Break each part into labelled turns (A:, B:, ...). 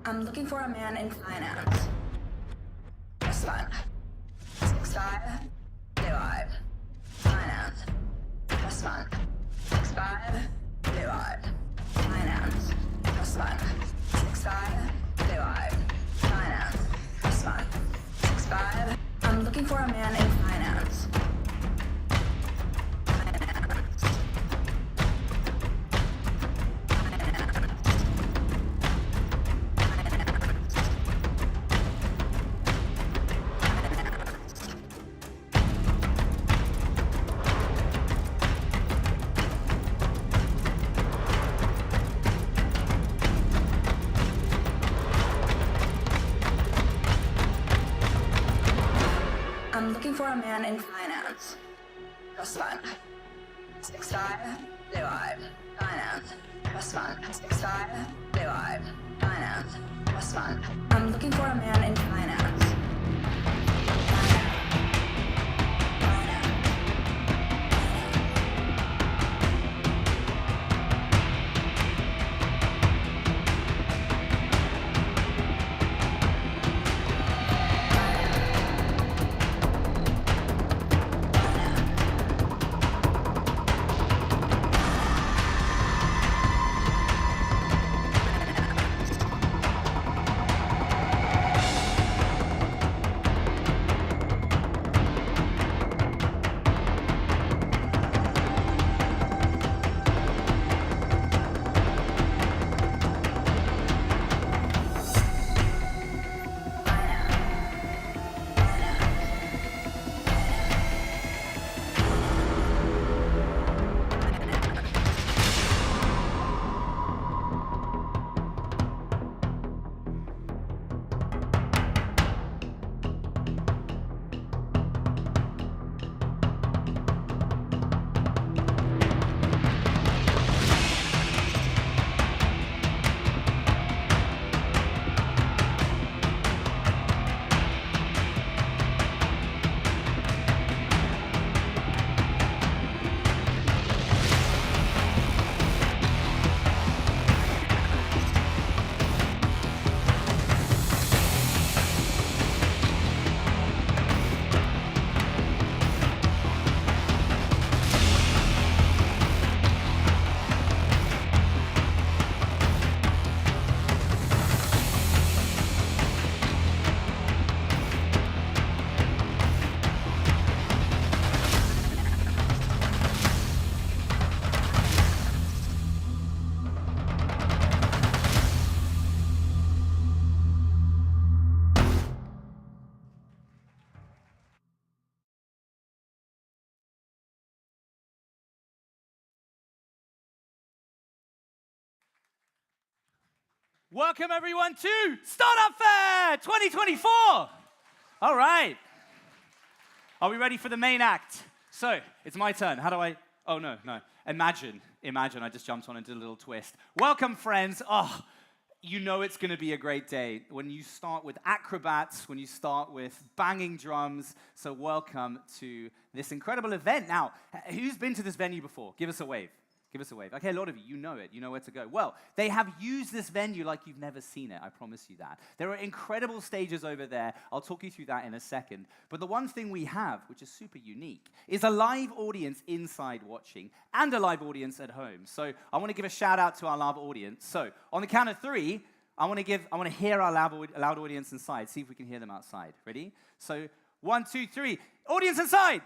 A: I'm looking for a man in finance. This one. 6525. Finance. This one. 6525. Finance. This one. 6525. Finance. This one. 65. I'm looking for a man in finance. I'm looking for a man in finance. Plus one. 6525. Finance. Plus one. 6525. Finance. Plus one. I'm looking for a man in finance.
B: Welcome everyone to Startup Fair 2024. All right. Are we ready for the main act? So, it's my turn. How do I... Oh, no. Imagine I just jumped on and did a little twist. Welcome, friends. Oh, you know it's going to be a great day when you start with acrobats, when you start with banging drums. So welcome to this incredible event. Now, who's been to this venue before? Give us a wave. Give us a wave. Okay, a lot of you, you know it. You know where to go. Well, they have used this venue like you've never seen it. I promise you that. There are incredible stages over there. I'll talk you through that in a second. But the one thing we have, which is super unique, is a live audience inside watching and a live audience at home. So I want to give a shout out to our live audience. So on the count of three, I want to hear our loud audience inside. See if we can hear them outside. Ready? So 1, 2, 3. Audience inside.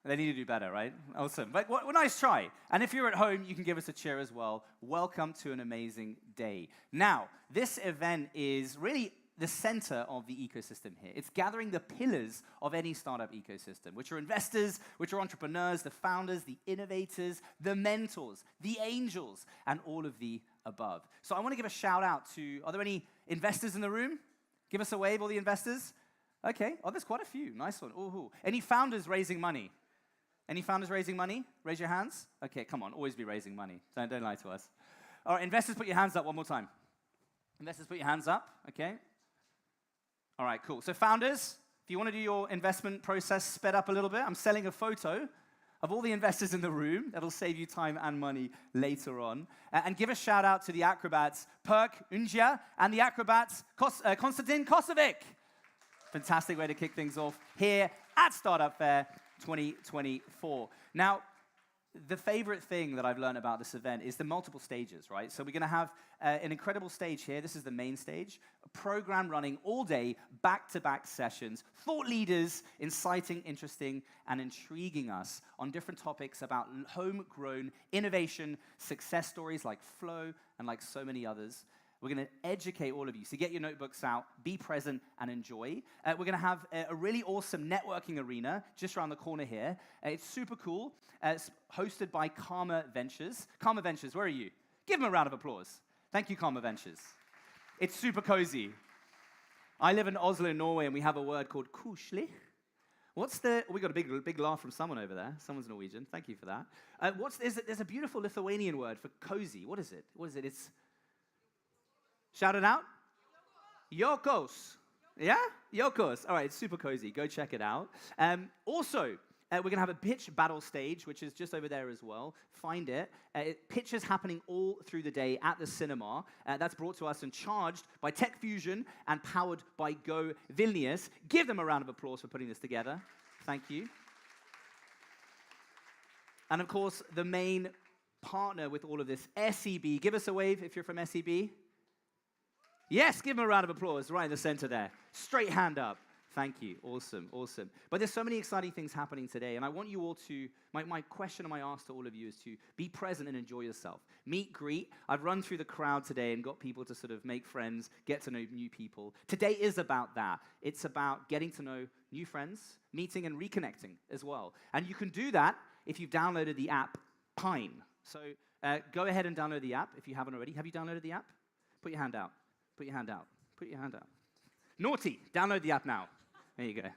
B: They need to do better, right? Awesome. But nice try. And if you're at home, you can give us a cheer as well. Welcome to an amazing day. Now, this event is really the center of the ecosystem here. It's gathering the pillars of any startup ecosystem, which are investors, which are entrepreneurs, the founders, the innovators, the mentors, the angels, and all of the above. So I want to give a shout out to, are there any investors in the room? Give us a wave, all the investors. Okay. Oh, there's quite a few. Nice one. Ooh. Any founders raising money? Any founders raising money? Raise your hands. Okay, come on, always be raising money. Don't lie to us. All right, investors, put your hands up one more time. Investors, put your hands up, okay? All right, cool. So founders, if you want to do your investment process sped up a little bit, I'm selling a photo of all the investors in the room. That'll save you time and money later on. And give a shout out to the acrobats, Perk Unja, and the acrobats, Konstantin Kosovic. Fantastic way to kick things off here at Startup Fair 2024. Now, the favorite thing that I've learned about this event is the multiple stages, right? So we're going to have an incredible stage here. This is the main stage. A program running all day, back-to-back sessions, thought leaders inciting, interesting, and intriguing us on different topics about homegrown innovation, success stories like Flo and like so many others. We're going to educate all of you. So get your notebooks out, be present, and enjoy. We're going to have a really awesome networking arena just around the corner here. It's super cool. It's hosted by Karma Ventures. Karma Ventures, where are you? Give them a round of applause. Thank you, Karma Ventures. It's super cozy. I live in Oslo, Norway, and we have a word called koselig. We got a big laugh from someone over there. Someone's Norwegian. Thank you for that. There's a beautiful Lithuanian word for cozy. What is it? It's... Shout it out. Yokos. Yeah? Yokos. All right, it's super cozy. Go check it out. Also, we're going to have a pitch battle stage, which is just over there as well. Find it. Pitches happening all through the day at the cinema. That's brought to us and charged by Tech Fusion and powered by Go Vilnius. Give them a round of applause for putting this together. Thank you. And of course, the main partner with all of this, SEB. Give us a wave if you're from SEB. Yes, give them a round of applause right in the center there. Straight hand up. Thank you. Awesome, awesome. But there's so many exciting things happening today, and I want you all to, my question and my ask to all of you is to be present and enjoy yourself. Meet, greet. I've run through the crowd today and got people to sort of make friends, get to know new people. Today is about that. It's about getting to know new friends, meeting and reconnecting as well. And you can do that if you've downloaded the app Pine. So go ahead and download the app if you haven't already. Have you downloaded the app? Put your hand out. Put your hand out. Put your hand out. Naughty, download the app now. There you go.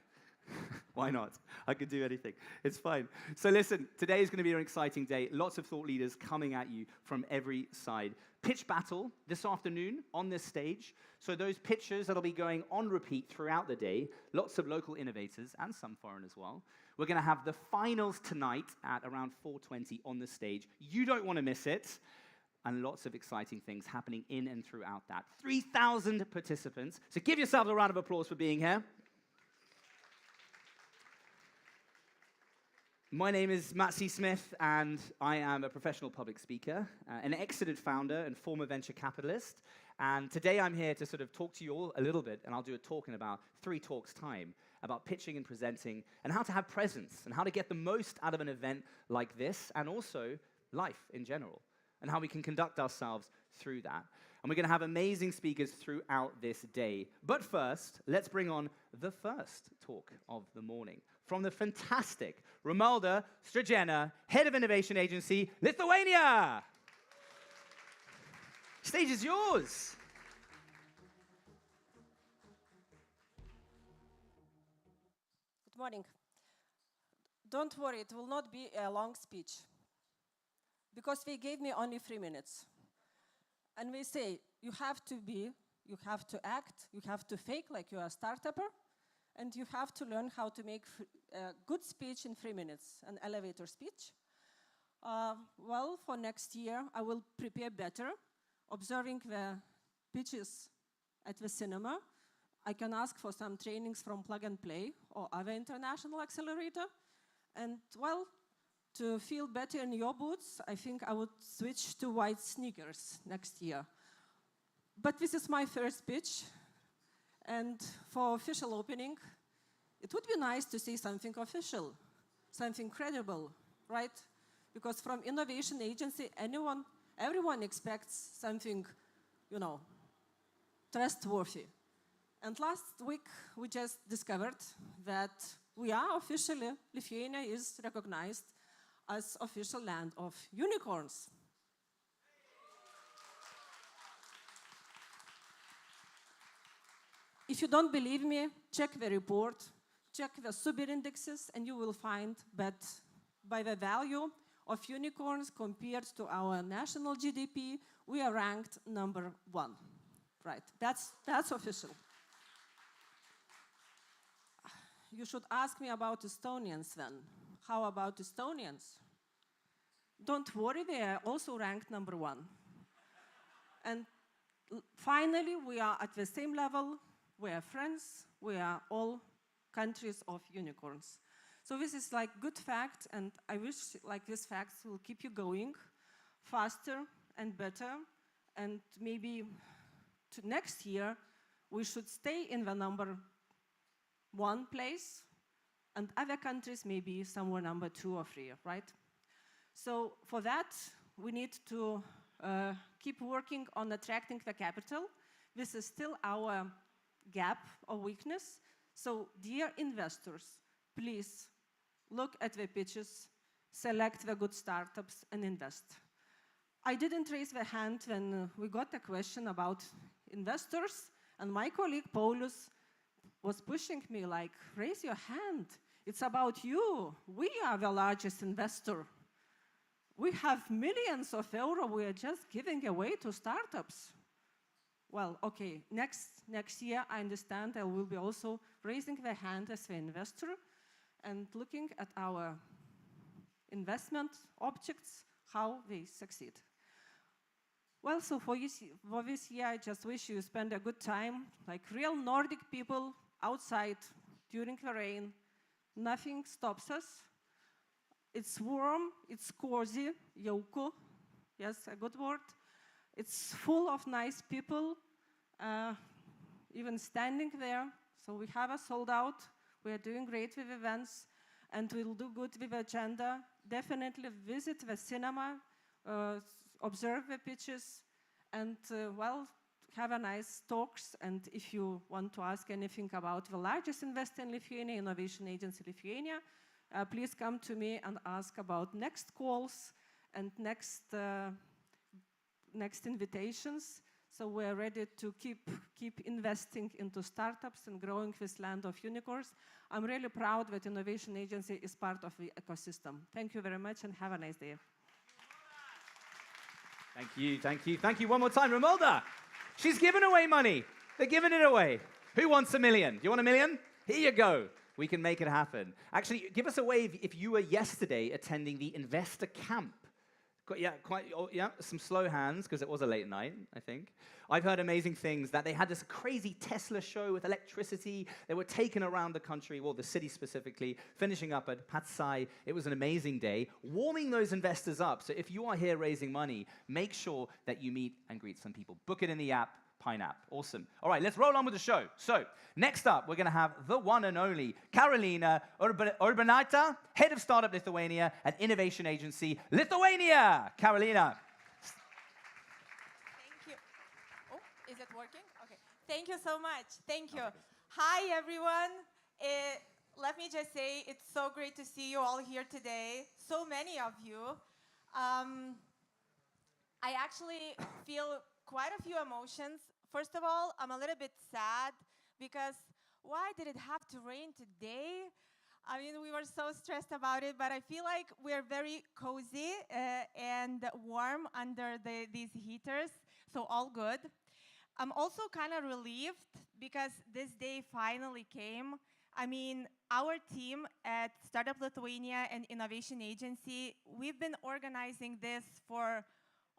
B: Why not? I could do anything. It's fine. So listen, today is going to be an exciting day. Lots of thought leaders coming at you from every side. Pitch battle this afternoon on this stage. So those pitches that'll be going on repeat throughout the day. Lots of local innovators and some foreign as well. We're going to have the finals tonight at around 4:20 on the stage. You don't want to miss it. And lots of exciting things happening in and throughout that. 3,000 participants. So give yourselves a round of applause for being here. My name is Matt C. Smith, and I am a professional public speaker, an exited founder and former venture capitalist. And today I'm here to sort of talk to you all a little bit, and I'll do a talk in about 3 talks' time about pitching and presenting and how to have presence and how to get the most out of an event like this and also life in general, and how we can conduct ourselves through that. And we're going to have amazing speakers throughout this day. But first, let's bring on the first talk of the morning from the fantastic Romalda Strajena, Head of Innovation Agency, Lithuania. Stage is yours.
C: Good morning. Don't worry, it will not be a long speech, because they gave me only 3 minutes. And we say, you have to act, you have to fake like you are a startupper, and you have to learn how to make a good speech in 3 minutes, an elevator speech. Well, for next year, I will prepare better, observing the pitches at the cinema. I can ask for some trainings from Plug and Play or other international accelerator. And, well, to feel better in your boots, I think I would switch to white sneakers next year. But this is my first pitch, and for official opening, it would be nice to see something official, something credible, right? Because from innovation agency, everyone expects something, trustworthy. And last week, we just discovered that we are officially, Lithuania is recognized as official land of unicorns. If you don't believe me, check the report, check the sub-indexes, and you will find that by the value of unicorns compared to our national GDP, we are ranked number 1. Right, that's official. You should ask me about Estonians then. how about Estonians? Don't worry, they are also ranked #1. And finally, we are at the same level. We are friends. We are all countries of unicorns. So this is like good fact, and I wish like these facts will keep you going faster and better. And maybe to next year, we should stay in the #1 place, and other countries maybe somewhere #2 or 3, right? So for that, we need to keep working on attracting the capital. This is still our gap or weakness. So dear investors, please look at the pitches, select the good startups and invest. I didn't raise the hand when we got a question about investors, and my colleague Paulus was pushing me like, raise your hand. It's about you. We are the largest investor. We have millions of euro we are just giving away to startups. Well, okay, next year I understand I will be also raising the hand as the investor and looking at our investment objects, how they succeed. Well, so for this year, I just wish you spend a good time, like real Nordic people outside during the rain. Nothing stops us. It's warm, it's cozy, jauku, yes, a good word. It's full of nice people, even standing there. So we have a sold out. We are doing great with events, and we'll do good with agenda. Definitely visit the cinema, observe the pitches, and well, have a nice talks. And if you want to ask anything about the largest investor in Lithuania, Innovation Agency Lithuania, please come to me and ask about next calls and next invitations. So we're ready to keep investing into startups and growing this land of unicorns. I'm really proud that Innovation Agency is part of the ecosystem. Thank you very much and have a nice day.
B: Thank you, thank you, thank you. One more time, Romilda. She's giving away money. They're giving it away. Who wants $1 million? Do you want $1 million? Here you go. We can make it happen. Actually, give us a wave if you were yesterday attending the investor camp. Some slow hands, because it was a late night, I think. I've heard amazing things, that they had this crazy Tesla show with electricity. They were taken around the country, well, the city specifically, finishing up at Patsai. It was an amazing day, warming those investors up. So if you are here raising money, make sure that you meet and greet some people. Book it in the app, Pineapp. Awesome. All right, let's roll on with the show. So next up, we're going to have the one and only Karolina Urbanita, Head of Startup Lithuania at Innovation Agency Lithuania. Karolina.
D: Thank you. Oh, is it working? Okay. Thank you so much. Thank you. Hi, everyone. Let me just say, it's so great to see you all here today. So many of you. I actually feel quite a few emotions. First of all, I'm a little bit sad because why did it have to rain today? I mean, we were so stressed about it, but I feel like we're very cozy and warm under these heaters, so all good. I'm also kind of relieved because this day finally came. I mean, our team at Startup Lithuania and Innovation Agency, we've been organizing this for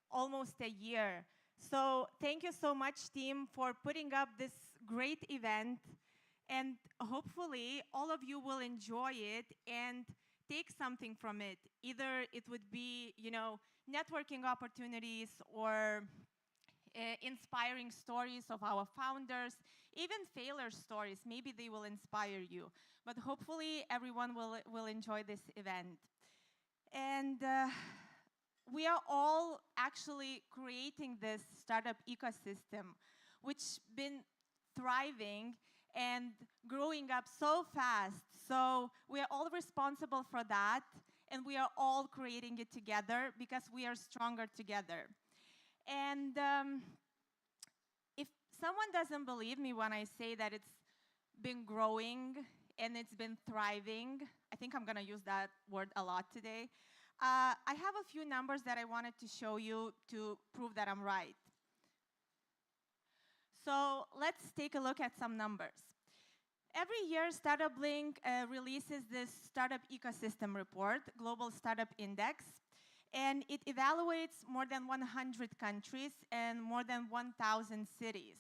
D: almost a year. So thank you so much, team, for putting up this great event. And hopefully, all of you will enjoy it and take something from it. Either it would be, networking opportunities or inspiring stories of our founders, even failure stories. Maybe they will inspire you. But hopefully, everyone will enjoy this event. And we are all actually creating this startup ecosystem, which been thriving and growing up so fast. So we are all responsible for that, and we are all creating it together because we are stronger together. And if someone doesn't believe me when I say that it's been growing and it's been thriving, I think I'm going to use that word a lot today. I have a few numbers that I wanted to show you to prove that I'm right. So let's take a look at some numbers. Every year, Startup Link releases this startup ecosystem report, Global Startup Index, and it evaluates more than 100 countries and more than 1,000 cities.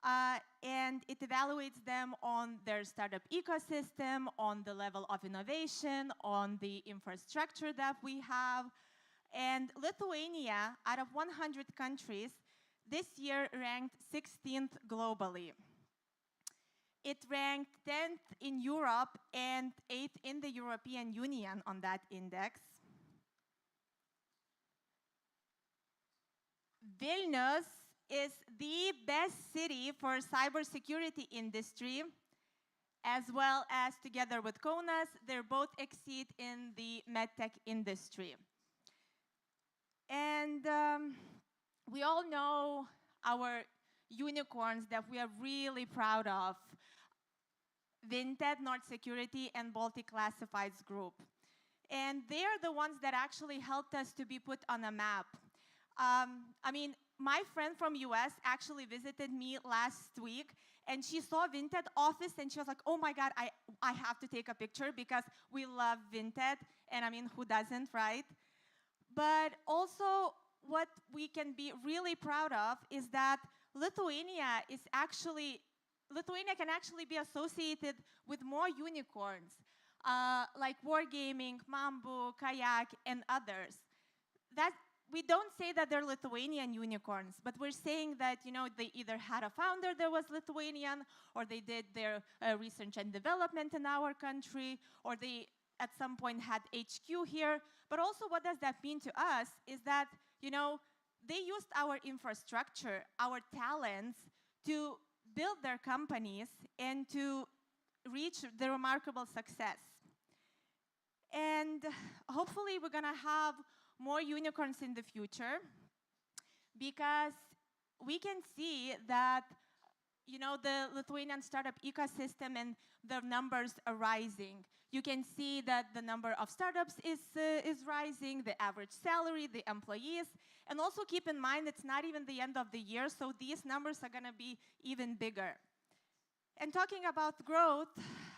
D: And it evaluates them on their startup ecosystem, on the level of innovation, on the infrastructure that we have. And Lithuania, out of 100 countries, this year ranked 16th globally. It ranked 10th in Europe and 8th in the European Union on that index. Vilnius is the best city for cybersecurity industry, as well as together with Kaunas, they both exceed in the MedTech industry. And we all know our unicorns that we are really proud of. Vinted, Nord Security, and Baltic Classifieds Group. And they're the ones that actually helped us to be put on a map. I mean, my friend from US actually visited me last week, and she saw Vinted office, and she was like, oh my God, I have to take a picture because we love Vinted, and I mean, who doesn't, right? But also, what we can be really proud of is that Lithuania can actually be associated with more unicorns, like Wargaming, Mambu, Kayak, and others. That we don't say that they're Lithuanian unicorns, but we're saying that, you know, they either had a founder that was Lithuanian, or they did their research and development in our country, or they at some point had HQ here. But also, what does that mean to us is that, you know, they used our infrastructure, our talents to build their companies and to reach the remarkable success. And hopefully we're gonna have more unicorns in the future, because we can see that, you know, the Lithuanian startup ecosystem and the numbers are rising. You can see that the number of startups is rising, the average salary, the employees, and also keep in mind it's not even the end of the year, so these numbers are gonna be even bigger. And talking about growth,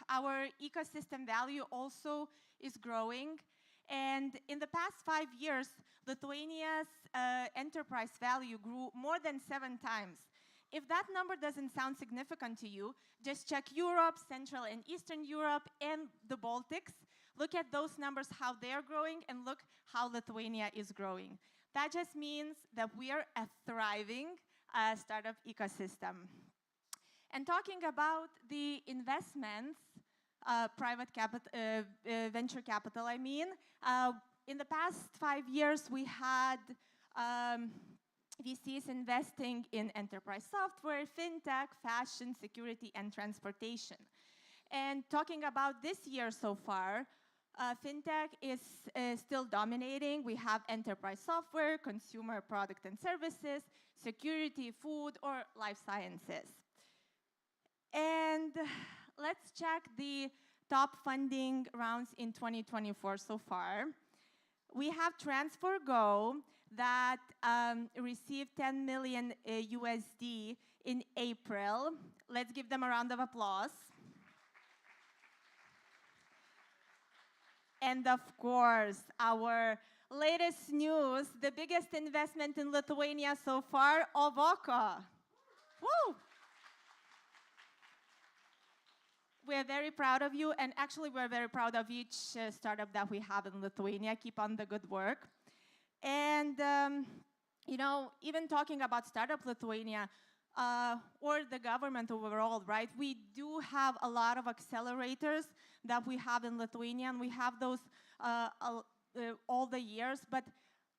D: our ecosystem value also is growing. And in the past 5 years, Lithuania's enterprise value grew more than 7 times. If that number doesn't sound significant to you, just check Europe, Central and Eastern Europe, and the Baltics. Look at those numbers, how they're growing, and look how Lithuania is growing. That just means that we are a thriving startup ecosystem. And talking about the investments, venture capital, I mean. In the past 5 years, we had VCs investing in enterprise software, fintech, fashion, security, and transportation. And talking about this year so far, fintech is still dominating. We have enterprise software, consumer product and services, security, food, or life sciences. And let's check the top funding rounds in 2024 so far. We have TransferGo that received 10 million USD in April. Let's give them a round of applause. And of course, our latest news, the biggest investment in Lithuania so far, Ovoko. Woo! We're very proud of you, and actually we're very proud of each startup that we have in Lithuania. Keep on the good work. And, you know, even talking about Startup Lithuania, or the government overall, right? We do have a lot of accelerators that we have in Lithuania, and we have those all the years. But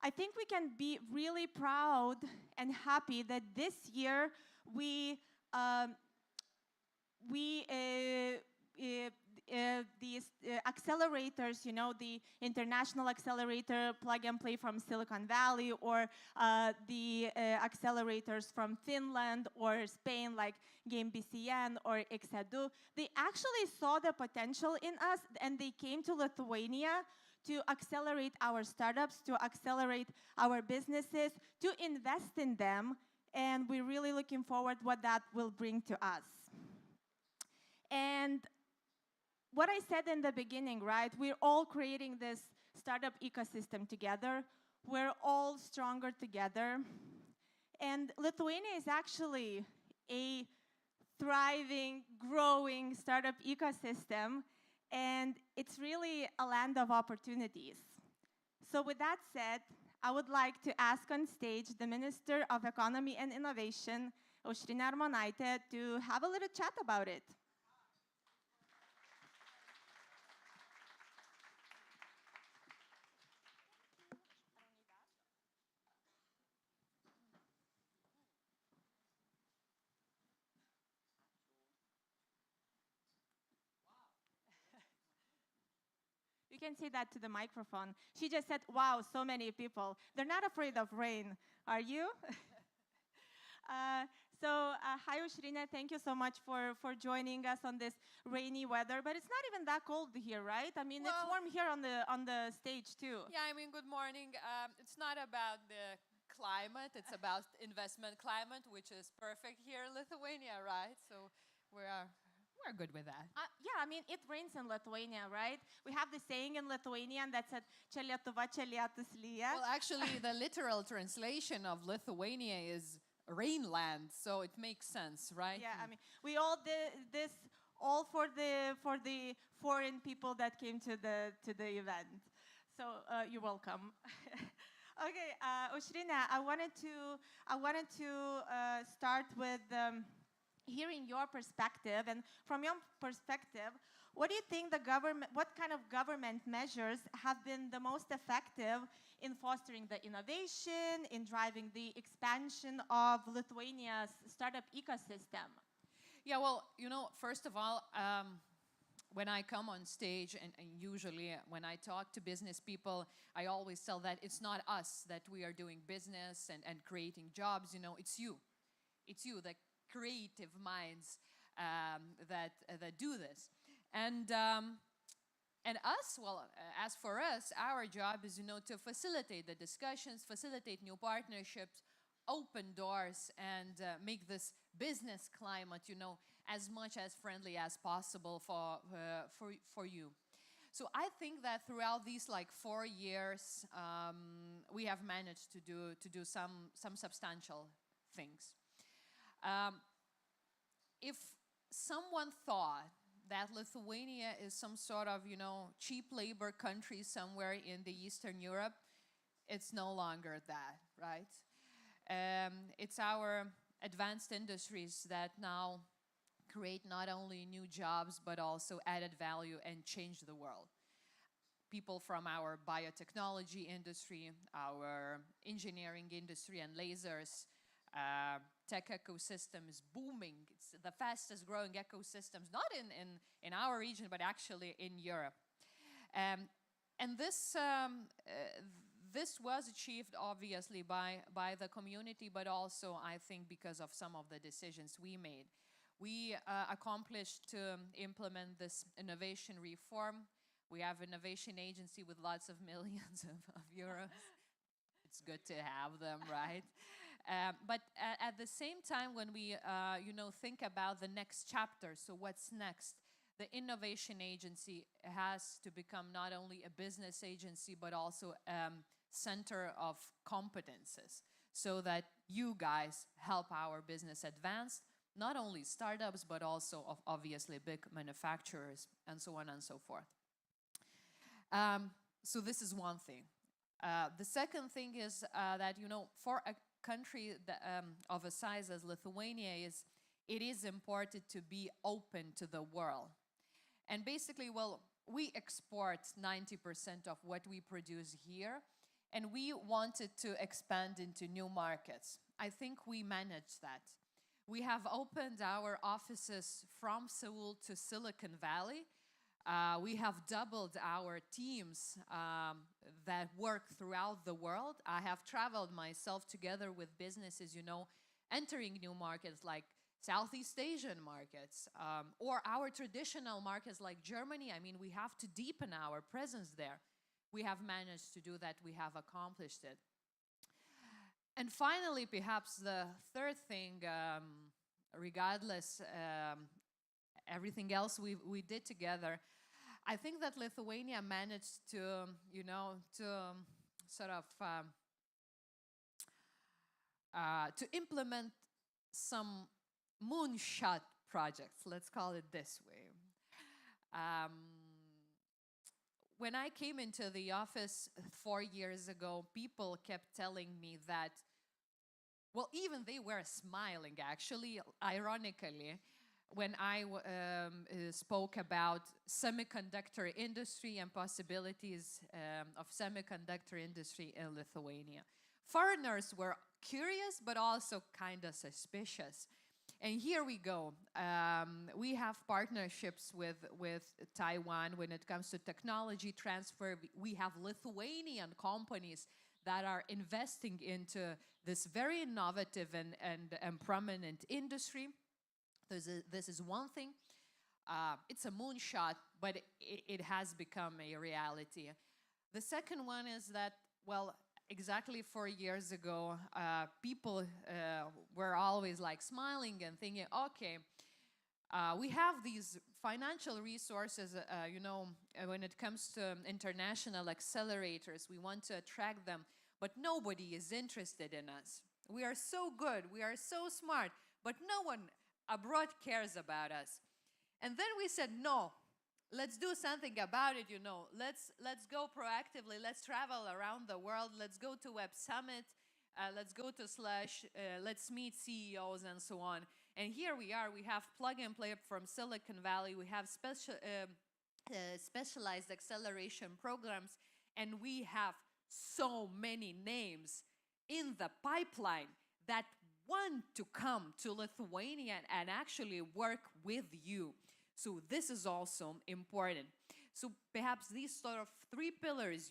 D: I think we can be really proud and happy that this year these accelerators, you know, the international accelerator, Plug and Play from Silicon Valley, or the accelerators from Finland or Spain, like GameBCN or Exedu, they actually saw the potential in us, and they came to Lithuania to accelerate our startups, to accelerate our businesses, to invest in them, and we're really looking forward what that will bring to us. And what I said in the beginning, right? We're all creating this startup ecosystem together. We're all stronger together. And Lithuania is actually a thriving, growing startup ecosystem, and it's really a land of opportunities. So with that said, I would like to ask on stage the Minister of Economy and Innovation, Aušrinė Armonaitė, to have a little chat about it. You can say that to the microphone. She just said, wow, so many people. They're not afraid of rain, are you? Hi, Aušrinė, thank you so much for joining us on this rainy weather. But it's not even that cold here, right? I mean, it's warm here on the stage, too.
E: Yeah, I mean, good morning. It's not about the climate. It's about investment climate, which is perfect here in Lithuania, right? So we're good with that.
D: Yeah, I mean, it rains in Lithuania, right? We have the saying in Lithuanian that said, "Čia Lietuva, čia lietus lyja."
E: Well, actually, the literal translation of Lithuania is rainland, so it makes sense, right?
D: Yeah, I mean, we all did this all for the foreign people that came to the event. So you're welcome. Okay, Aušrinė, I wanted to start with hearing your perspective, and from your perspective, what do you think what kind of government measures have been the most effective in fostering the innovation, in driving the expansion of Lithuania's startup ecosystem?
E: Yeah, well, you know, first of all, when I come on stage, and usually when I talk to business people, I always tell that it's not us that we are doing business and creating jobs, you know, it's you. It's you, the creative minds that do this. And us, well, as for us, our job is, you know, to facilitate the discussions, facilitate new partnerships, open doors, and make this business climate, you know, as much as friendly as possible for you. So I think that throughout these like 4 years, we have managed to do some substantial things. If someone thought that Lithuania is some sort of, you know, cheap labor country somewhere in the Eastern Europe, it's no longer that, right? It's our advanced industries that now create not only new jobs, but also added value and change the world. People from our biotechnology industry, our engineering industry and lasers, tech ecosystem is booming. It's the fastest growing ecosystems, not in our region, but actually in Europe. And this was achieved obviously by the community, but also I think because of some of the decisions we made. We accomplished to implement this innovation reform. We have an innovation agency with lots of millions of euros. It's good to have them, right? But at the same time, when we you know, think about the next chapter, so what's next? The innovation agency has to become not only a business agency, but also center of competences, so that you guys help our business advance, not only startups, but also of obviously big manufacturers and so on and so forth. So this is one thing. The second thing is that, you know, for a country that, of a size as Lithuania, it is important to be open to the world. And basically, well, we export 90% of what we produce here, and we wanted to expand into new markets. I think we managed that. We have opened our offices from Seoul to Silicon Valley. We have doubled our teams that work throughout the world. I have traveled myself together with businesses, you know, entering new markets like Southeast Asian markets, or our traditional markets like Germany. I mean, we have to deepen our presence there. We have managed to do that. We have accomplished it. And finally, perhaps the third thing, regardless everything else we did together. I think that Lithuania managed to, sort of to implement some moonshot projects, let's call it this way. When I came into the office 4 years ago, people kept telling me that, well, even they were smiling, actually, ironically, when I spoke about semiconductor industry and possibilities of semiconductor industry in Lithuania. Foreigners were curious, but also kind of suspicious. And here we go. We have partnerships with Taiwan when it comes to technology transfer. We have Lithuanian companies that are investing into this very innovative and prominent industry. This is one thing. It's a moonshot, but it has become a reality. The second one is that, well, exactly 4 years ago, people were always like smiling and thinking, okay, we have these financial resources, when it comes to international accelerators, we want to attract them, but nobody is interested in us. We are so good, we are so smart, but no one abroad cares about us. And then we said, no, let's do something about it, Let's go proactively. Let's travel around the world. Let's go to Web Summit. Let's go to Slush. Let's meet CEOs and so on. And here we are. We have plug and play from Silicon Valley. We have specialized acceleration programs. And we have so many names in the pipeline that want to come to Lithuania and actually work with you. So this is also important. So perhaps these sort of 3 pillars,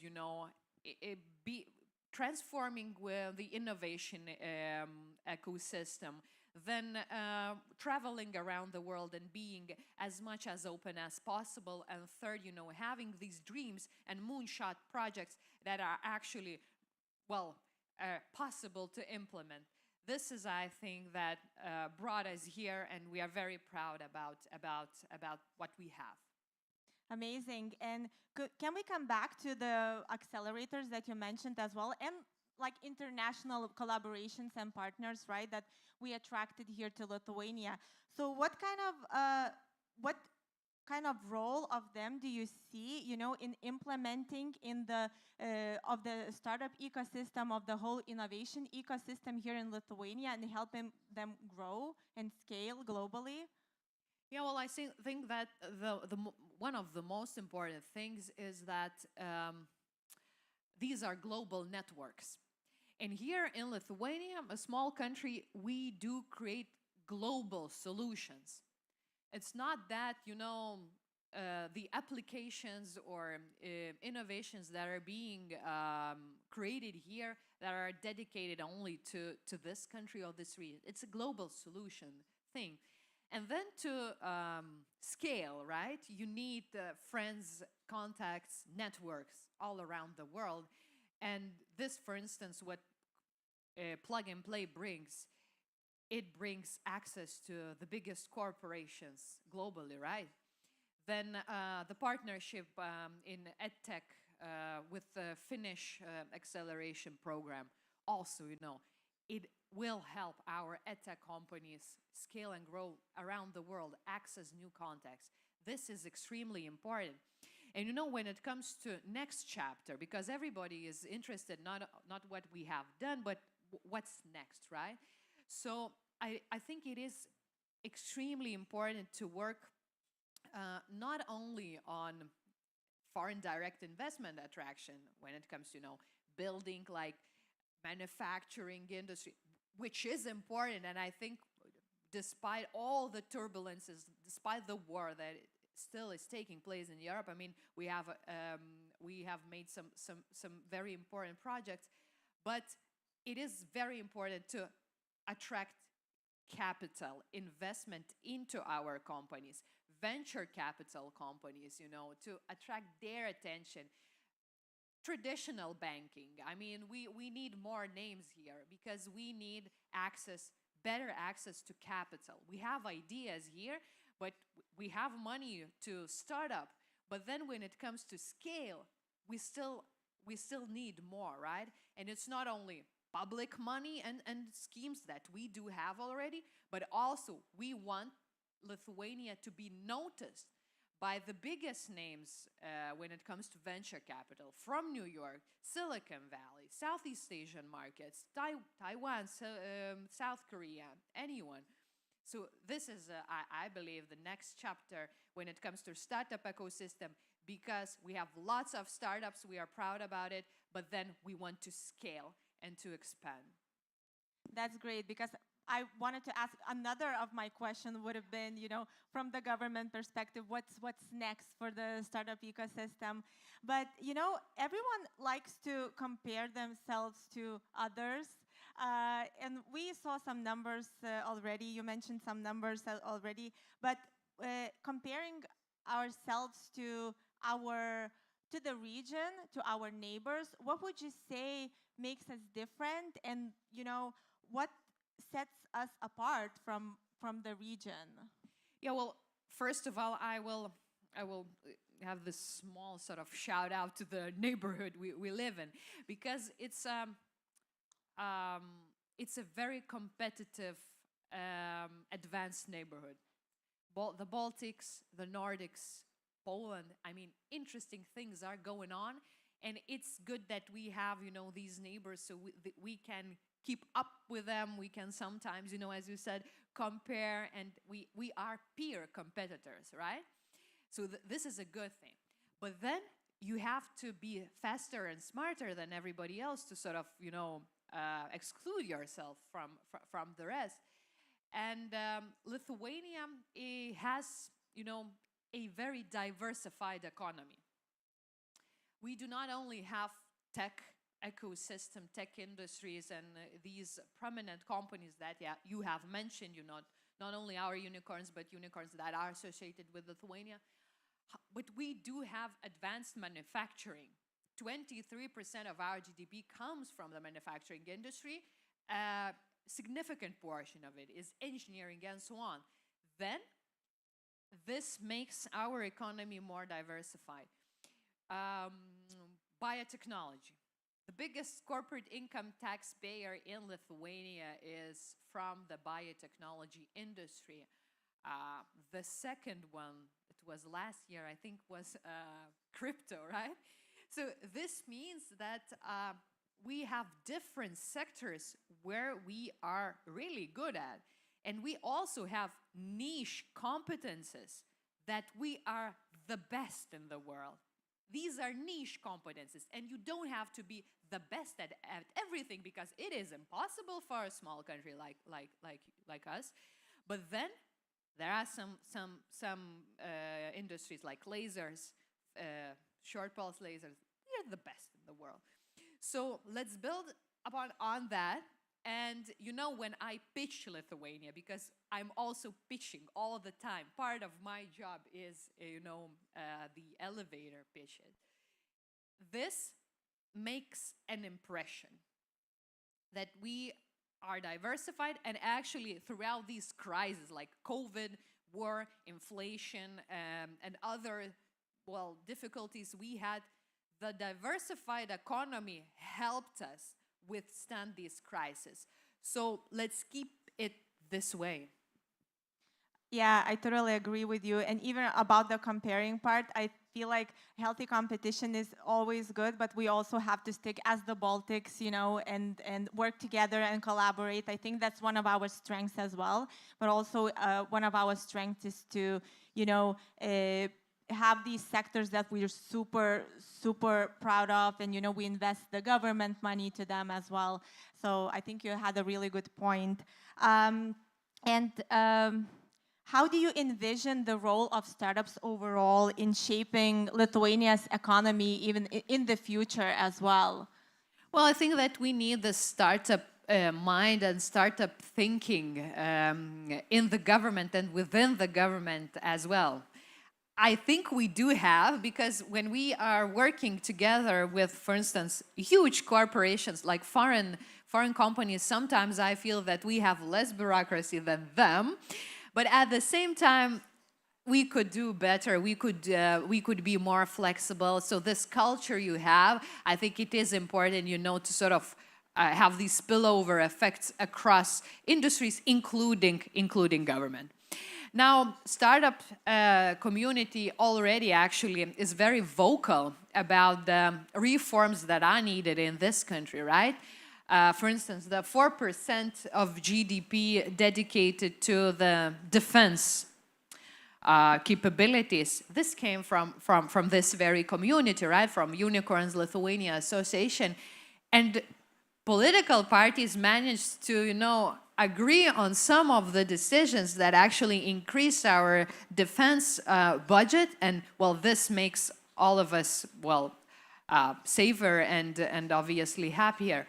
E: be transforming with the innovation ecosystem, then traveling around the world and being as much as open as possible, and third, having these dreams and moonshot projects that are actually, possible to implement. This is, I think, that brought us here, and we are very proud about what we have.
D: Amazing. And can we come back to the accelerators that you mentioned as well, and like international collaborations and partners, right, that we attracted here to Lithuania? So what kind of role of them do you see, in implementing in the startup ecosystem, of the whole innovation ecosystem here in Lithuania, and helping them grow and scale globally?
E: Yeah, well, I think that one of the most important things is that these are global networks. And here in Lithuania, a small country, we do create global solutions. It's not that, the applications or innovations that are being created here that are dedicated only to this country or this region. It's a global solution thing. And then to scale, right? You need friends, contacts, networks all around the world. And this, for instance, what Plug and Play brings, it brings access to the biggest corporations globally, right? Then the partnership in EdTech with the Finnish acceleration program also, it will help our EdTech companies scale and grow around the world, access new contacts. This is extremely important. And when it comes to next chapter, because everybody is interested not what we have done, but what's next, right? So I think it is extremely important to work not only on foreign direct investment attraction when it comes to, building like manufacturing industry, which is important. And I think despite all the turbulences, despite the war that still is taking place in Europe, I mean, we have made some very important projects, but it is very important to attract capital investment into our companies, venture capital companies, to attract their attention. Traditional banking, I mean, we need more names here because we need better access to capital. We have ideas here, but we have money to start up, but then when it comes to scale, we still need more, right? And it's not only public money and schemes that we do have already, but also we want Lithuania to be noticed by the biggest names when it comes to venture capital from New York, Silicon Valley, Southeast Asian markets, Taiwan, South Korea, anyone. So this is, I believe, the next chapter when it comes to startup ecosystem, because we have lots of startups, we are proud about it, but then we want to scale and to expand.
D: That's great, because I wanted to ask another of my question would have been, from the government perspective, what's next for the startup ecosystem? But, everyone likes to compare themselves to others. And we saw some numbers already. You mentioned some numbers already. But comparing ourselves to the region, to our neighbors, what would you say makes us different? And, what sets us apart from the region?
E: Yeah, well, first of all, I will have this small sort of shout out to the neighborhood we live in, because it's a very competitive, advanced neighborhood. The Baltics, the Nordics, Poland, interesting things are going on, and it's good that we have, these neighbors, so we can keep up with them. We can sometimes, as you said, compare, and we are peer competitors, right? So this is a good thing. But then you have to be faster and smarter than everybody else to sort of, exclude yourself from the rest. And Lithuania has, a very diversified economy. We do not only have tech ecosystem, tech industries, and these prominent companies that you have mentioned, not only our unicorns, but unicorns that are associated with Lithuania, but we do have advanced manufacturing. 23% of our GDP comes from the manufacturing industry. A significant portion of it is engineering and so on. Then this makes our economy more diversified. Biotechnology. The biggest corporate income taxpayer in Lithuania is from the biotechnology industry. The second one, it was last year, I think, was crypto, right? So this means that we have different sectors where we are really good at. And we also have niche competences that we are the best in the world. These are niche competences, and you don't have to be the best at everything, because it is impossible for a small country like us. But then there are some industries like lasers, short pulse lasers. They're the best in the world. So let's build on that. And when I pitch Lithuania, because I'm also pitching all the time, part of my job is, the elevator pitches. This makes an impression that we are diversified, and actually throughout these crises like COVID, war, inflation, and other, difficulties we had, the diversified economy helped us withstand these crises. So let's keep it this way.
D: Yeah, I totally agree with you. And even about the comparing part, I feel like healthy competition is always good, but we also have to stick as the Baltics, and work together and collaborate. I think that's one of our strengths as well. But also one of our strengths is to, have these sectors that we're super, super proud of, and we invest the government money to them as well. So I think you had a really good point. How do you envision the role of startups overall in shaping Lithuania's economy, even in the future as well?
E: Well, I think that we need the startup mind and startup thinking in the government and within the government as well. I think we do have, because when we are working together with, for instance, huge corporations like foreign companies, sometimes I feel that we have less bureaucracy than them. But at the same time, we could do better. We could be more flexible. So this culture you have, I think it is important, to sort of have these spillover effects across industries, including government. Now, startup community already actually is very vocal about the reforms that are needed in this country, right? For instance, the 4% of GDP dedicated to the defense capabilities, this came from this very community, right? From Unicorns Lithuania Association. And political parties managed to, agree on some of the decisions that actually increase our defense budget. And, well, this makes all of us, safer and obviously happier.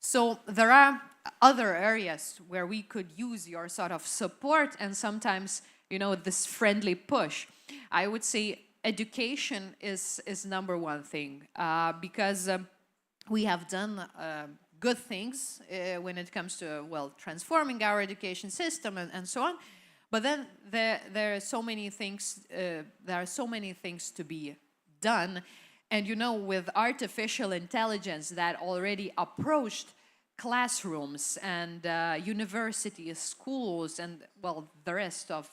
E: So there are other areas where we could use your sort of support and sometimes, this friendly push. I would say education is number one thing because we have done good things when it comes to, transforming our education system and so on. But then there are so many things to be done. And with artificial intelligence that already approached classrooms and universities, schools, and the rest of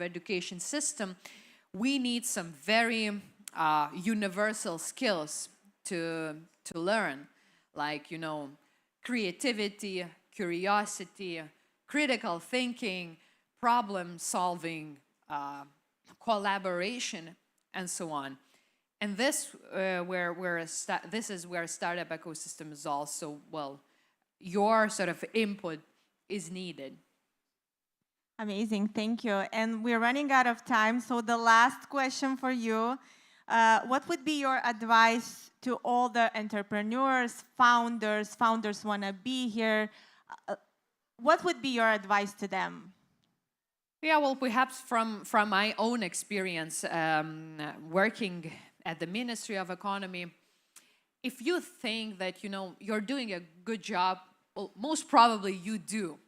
E: education system, we need some very universal skills to learn, like creativity, curiosity, critical thinking, problem solving, collaboration, and so on. And this is where startup ecosystem is also, your sort of input is needed.
D: Amazing, thank you. And we're running out of time, so the last question for you. What would be your advice to all the entrepreneurs, founders want to be here? What would be your advice to them?
E: Yeah, perhaps from my own experience working at the Ministry of Economy, if you think that, you're doing a good job, most probably you do.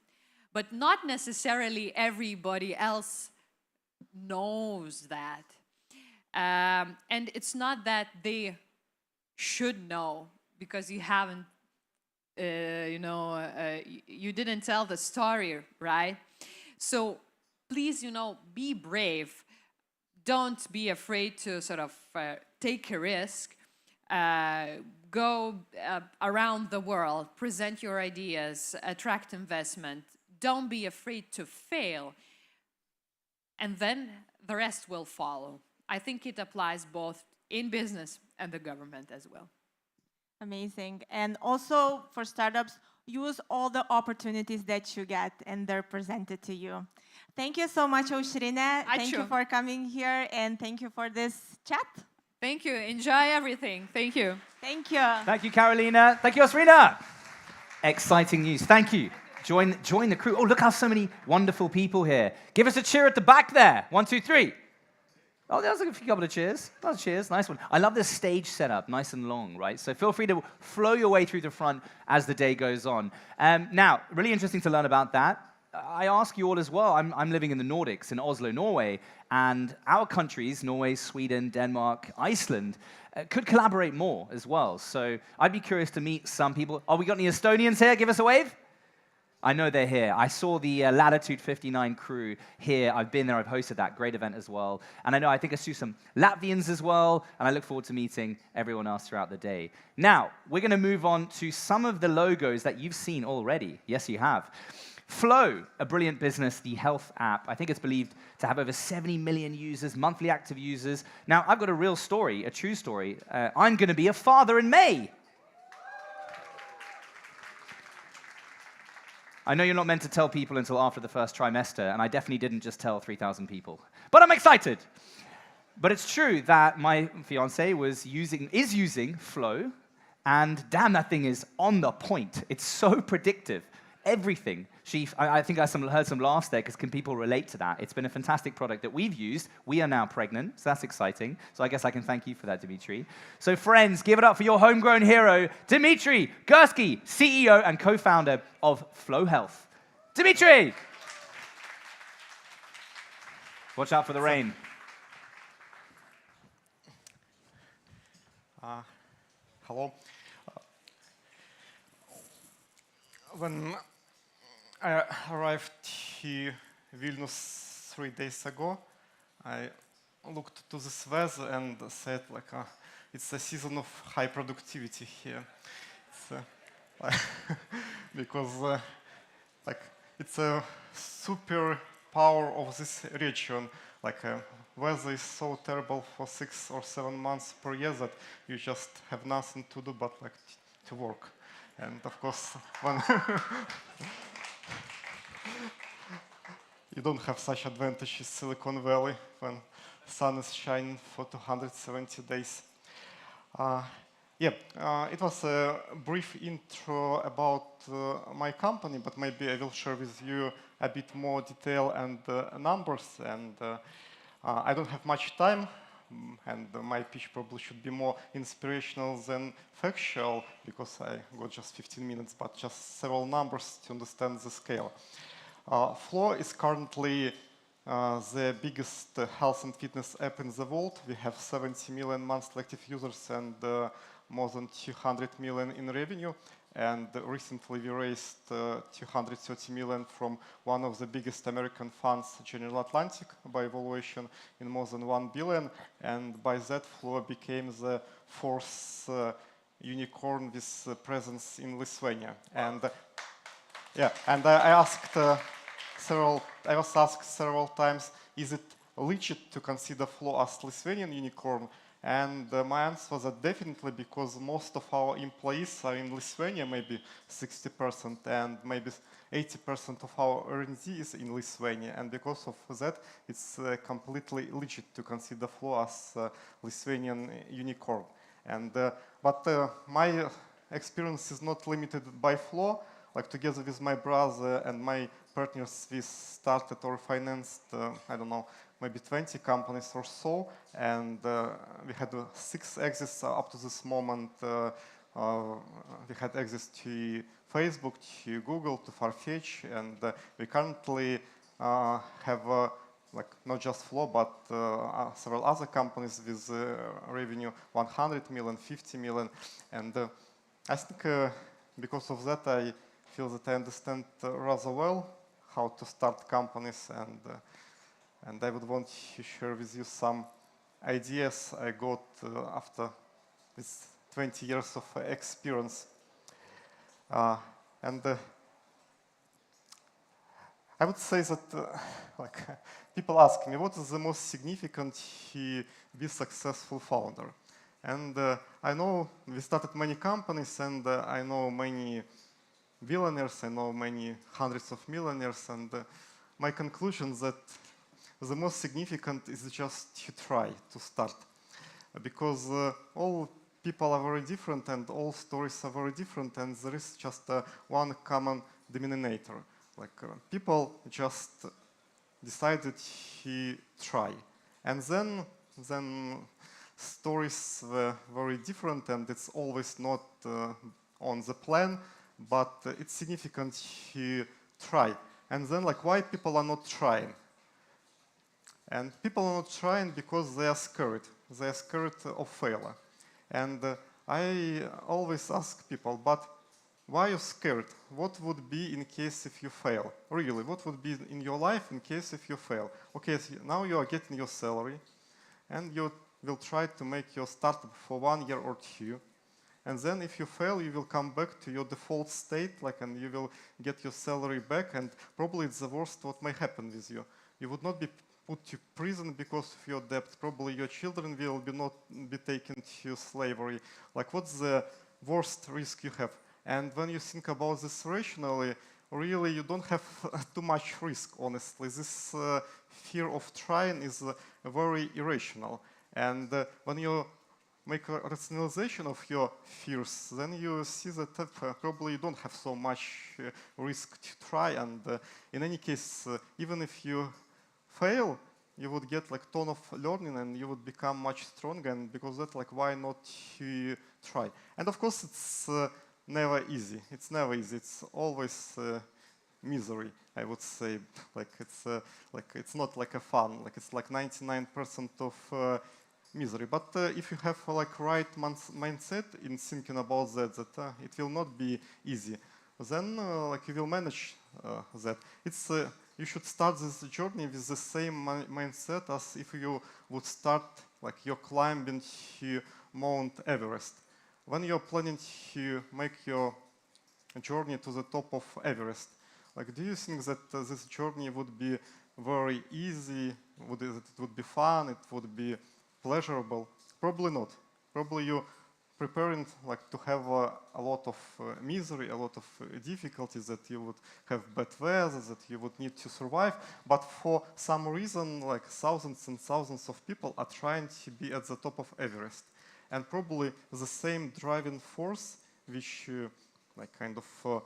E: But not necessarily everybody else knows that. And it's not that they should know because you haven't, you didn't tell the story, right? So please, be brave. Don't be afraid to sort of take a risk. Go around the world, present your ideas, attract investment. Don't be afraid to fail. And then the rest will follow. I think it applies both in business and the government as well.
D: Amazing. And also for startups, use all the opportunities that you get and they're presented to you. Thank you so much, Aušrinė. Thank you for coming here and thank you for this chat.
E: Thank you. Enjoy everything. Thank you.
D: Thank you.
B: Thank you, Carolina. Thank you, Aušrinė. Exciting news. Thank you. Join the crew. Oh, look how so many wonderful people here. Give us a cheer at the back there. 1, 2, 3. Oh, there's a couple of cheers. That's cheers. Nice one. I love this stage setup, nice and long, right? So feel free to flow your way through the front as the day goes on. Now, really interesting to learn about that. I ask you all as well, I'm living in the Nordics, in Oslo, Norway, and our countries, Norway, Sweden, Denmark, Iceland, could collaborate more as well. So I'd be curious to meet some people. Oh, we got any Estonians here? Give us a wave. I know they're here. I saw the Latitude 59 crew here. I've been there. I've hosted that great event as well. And I think I see some Latvians as well. And I look forward to meeting everyone else throughout the day. Now, we're going to move on to some of the logos that you've seen already. Yes, you have. Flo, a brilliant business, the health app. I think it's believed to have over 70 million users, monthly active users. Now, I've got a real story, a true story. I'm going to be a father in May. I know you're not meant to tell people until after the first trimester, and I definitely didn't just tell 3,000 people. But I'm excited. But it's true that my fiancée is using Flo, and damn, that thing is on the point. It's so predictive. Everything. I think I heard some laughs there, because can people relate to that? It's been a fantastic product that we've used. We are now pregnant, so that's exciting. So I guess I can thank you for that, Dimitri. So friends, give it up for your homegrown hero, Dimitri Gursky, CEO and co-founder of Flo Health. Dimitri! Watch out for the rain.
F: Hello. When I arrived to Vilnius 3 days ago, I looked to this weather and said, like, it's a season of high productivity here. Because like it's a super power of this region. Like weather is so terrible for 6 or 7 months per year that you just have nothing to do but like to work. And of course, when you don't have such advantage in Silicon Valley when sun is shining for 270 days. It was a brief intro about my company, but maybe I will share with you a bit more detail and numbers. And I don't have much time, and my pitch probably should be more inspirational than factual, because I got just 15 minutes, but just several numbers to understand the scale. Flo is currently the biggest health and fitness app in the world. We have 70 million monthly active users and more than 200 million in revenue. And recently we raised 230 million from one of the biggest American funds, General Atlantic, by valuation in more than 1 billion. And by that, Flo became the fourth unicorn with presence in Lithuania. And I was asked several times, is it legit to consider Flo as Lithuanian unicorn? And my answer was that definitely, because most of our employees are in Lithuania, maybe 60%, and maybe 80% of our R&D is in Lithuania. And because of that, it's completely legit to consider Flo as Lithuanian unicorn. And but my experience is not limited by Flo. Like together with my brother and my partners, we started or financed, I don't know, maybe 20 companies or so, and we had 6 exits up to this moment. We had access to Facebook, to Google, to Farfetch, and we currently have like not just Flo, but several other companies with revenue 100 million, 50 million, and I think because of that I feel that I understand rather well how to start companies, and I would want to share with you some ideas I got after this 20 years of experience. I would say that like people ask me, what is the most significant to be successful founder? And I know we started many companies, and I know many billionaires, I know many hundreds of millionaires, and my conclusion is that the most significant is just to try to start, because all people are very different and all stories are very different, and there is just one common denominator. Like people just decided to try, and then stories were very different, and it's always not on the plan, but it's significant to try. And then, like, why people are not trying? And people are not trying because they are scared. They are scared of failure. And I always ask people, but why are you scared? What would be in case if you fail? Really, what would be in your life in case if you fail? Okay, so now you are getting your salary, and you will try to make your startup for 1 year or 2. And then if you fail, you will come back to your default state, like, and you will get your salary back, and probably it's the worst what may happen with you. You would not be put to prison because of your debt. Probably your children will not be taken to slavery. Like, what's the worst risk you have? And when you think about this rationally, really you don't have too much risk, honestly. This fear of trying is very irrational. And when you make a rationalization of your fears, then you see that probably you don't have so much risk to try. And in any case, even if you fail, you would get like ton of learning and you would become much stronger. And because of that, like, why not to try? And of course, it's never easy. It's never easy. It's always misery, I would say. Like it's not like a fun. Like it's like 99% of misery. But if you have like right mindset in thinking about that, it will not be easy. Then like you will manage that. It's you should start this journey with the same mindset as if you would start like you're climbing Mount Everest. When you're planning to make your journey to the top of Everest, like do you think that this journey would be very easy? It would be fun? It would be pleasurable? Probably not. Probably you preparing like to have a lot of misery, a lot of difficulties, that you would have bad weather, that you would need to survive. But for some reason, like thousands and thousands of people are trying to be at the top of Everest. And probably the same driving force which like kind of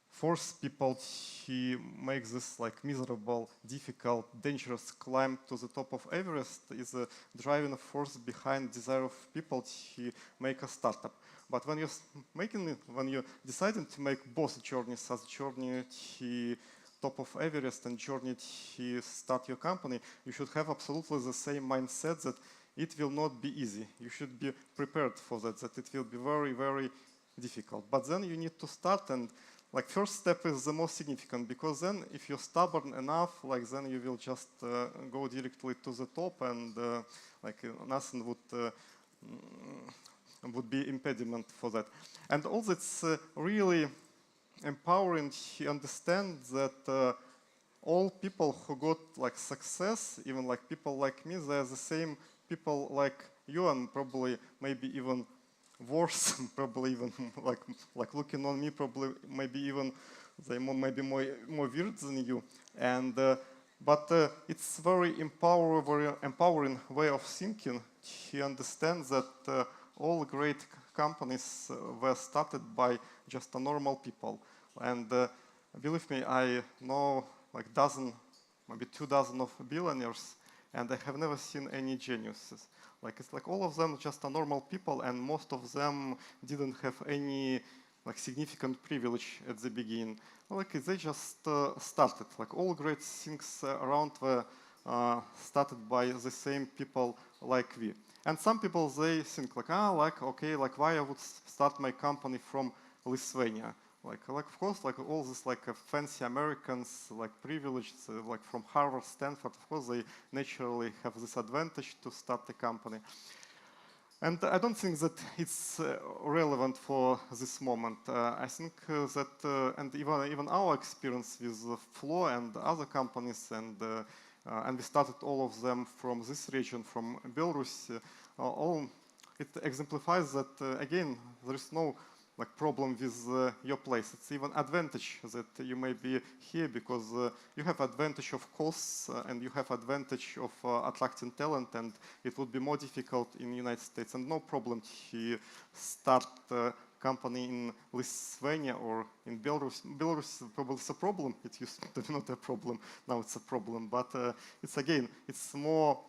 F: force people to make this like miserable, difficult, dangerous climb to the top of Everest is a driving force behind desire of people to make a startup. But when you're deciding to make both journeys, as journey to top of Everest and journey to start your company, you should have absolutely the same mindset that it will not be easy. You should be prepared for that it will be very, very difficult. But then you need to start, and like first step is the most significant, because then if you're stubborn enough, like then you will just go directly to the top, and like nothing would be impediment for that. And also it's really empowering to understand that all people who got like success, even like people like me, they're the same people like you, and probably maybe even worse, probably even like looking on me, probably maybe even they maybe more weird than you. And but it's very empowering way of thinking to understand that all great companies were started by just a normal people. And believe me, I know like maybe 2 dozen of billionaires, and I have never seen any geniuses. Like it's like all of them just are normal people, and most of them didn't have any like significant privilege at the beginning. Like they just started. Like all great things around were started by the same people like we. And some people they think like okay, like why I would start my company from Lithuania? Like of course, like all this like fancy Americans, like privileged, like from Harvard, Stanford, of course they naturally have this advantage to start a company. And I don't think that it's relevant for this moment. I think that, and even our experience with Flo and other companies, and we started all of them from this region, from Belarus, it exemplifies that, again, there is no like problem with your place. It's even advantage that you may be here, because you have advantage of costs and you have advantage of attracting talent, and it would be more difficult in the United States. And no problem to start a company in Lithuania or in Belarus. Belarus probably is a problem. It used to be not a problem. Now it's a problem. But it's again, it's more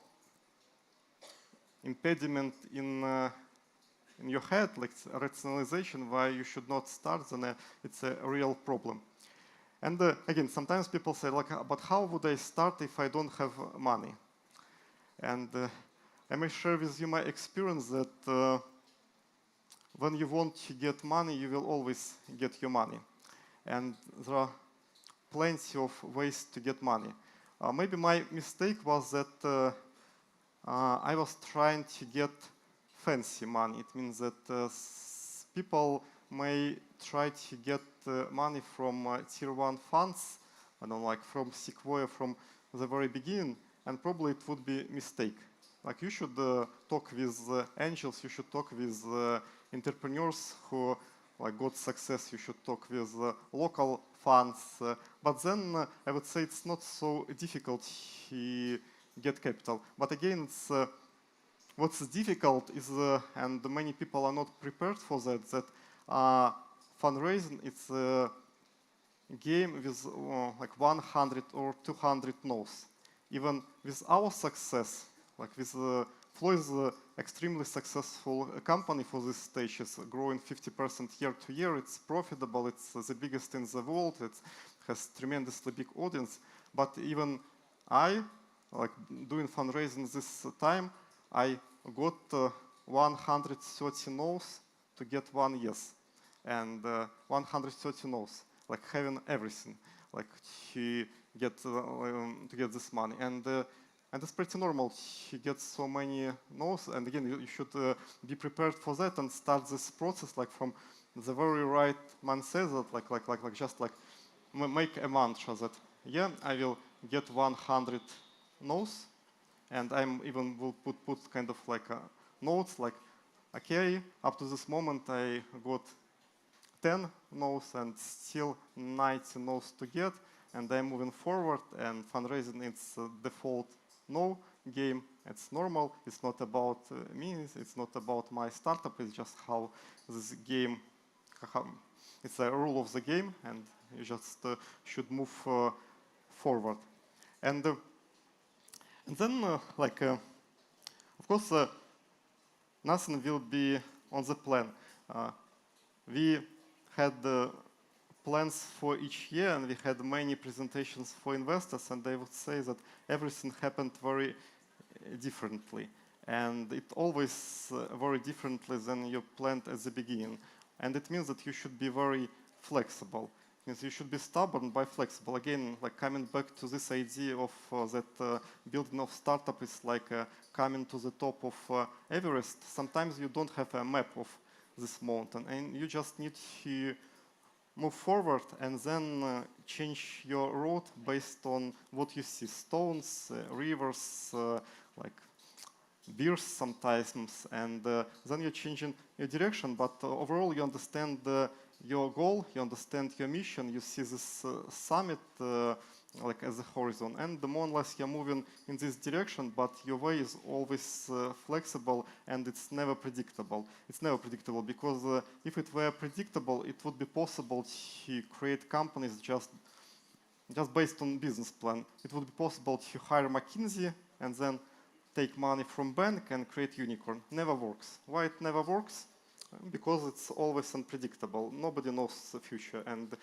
F: impediment in your head, like rationalization why you should not start, then it's a real problem. And again, sometimes people say, like, but how would I start if I don't have money? And I may share with you my experience that when you want to get money, you will always get your money. And there are plenty of ways to get money. Maybe my mistake was that I was trying to get fancy money. It means that people may try to get money from tier 1 funds, I don't know, like from Sequoia from the very beginning, and probably it would be a mistake. Like you should talk with angels, you should talk with entrepreneurs who like got success, you should talk with local funds. But then I would say it's not so difficult to get capital. But again, it's what's difficult is, and many people are not prepared for that fundraising, it's a game with like 100 or 200 no's. Even with our success, like with Flo is an extremely successful company for this stage. It's growing 50% year to year. It's profitable. It's the biggest in the world. has tremendously big audience. But even I, like doing fundraising this time, I got 130 no's to get 1 yes. And 130 no's, like having everything, like to get this money. And it's pretty normal. He gets so many no's, and again, you should be prepared for that and start this process like from the very right mindset, that just make a mantra that yeah, I will get 100 no's, and I'm even will put kind of like notes like, okay, up to this moment I got 10 no's and still 90 no's to get, and I'm moving forward, and fundraising it's default no game. It's normal. It's not about me. It's not about my startup. It's just how this game, it's a rule of the game, and you just should move forward. And then, of course, nothing will be on the plan. We had plans for each year, and we had many presentations for investors, and I would say that everything happened very differently. And it always very differently than you planned at the beginning. And it means that you should be very flexible. It means you should be stubborn but flexible. Again, like coming back to this idea of that building of startup is like coming to the top of Everest. Sometimes you don't have a map of this mountain, and you just need to move forward and then change your road based on what you see: stones, rivers, like beers sometimes, and then you're changing your direction. But overall, you understand your goal, you understand your mission, you see this summit like as a horizon, and the more or less you're moving in this direction, but your way is always flexible, and it's never predictable. It's never predictable because if it were predictable, it would be possible to create companies just based on business plan. It would be possible to hire McKinsey and then take money from bank and create unicorn. Never works. Why it never works? Because it's always unpredictable. Nobody knows the future, and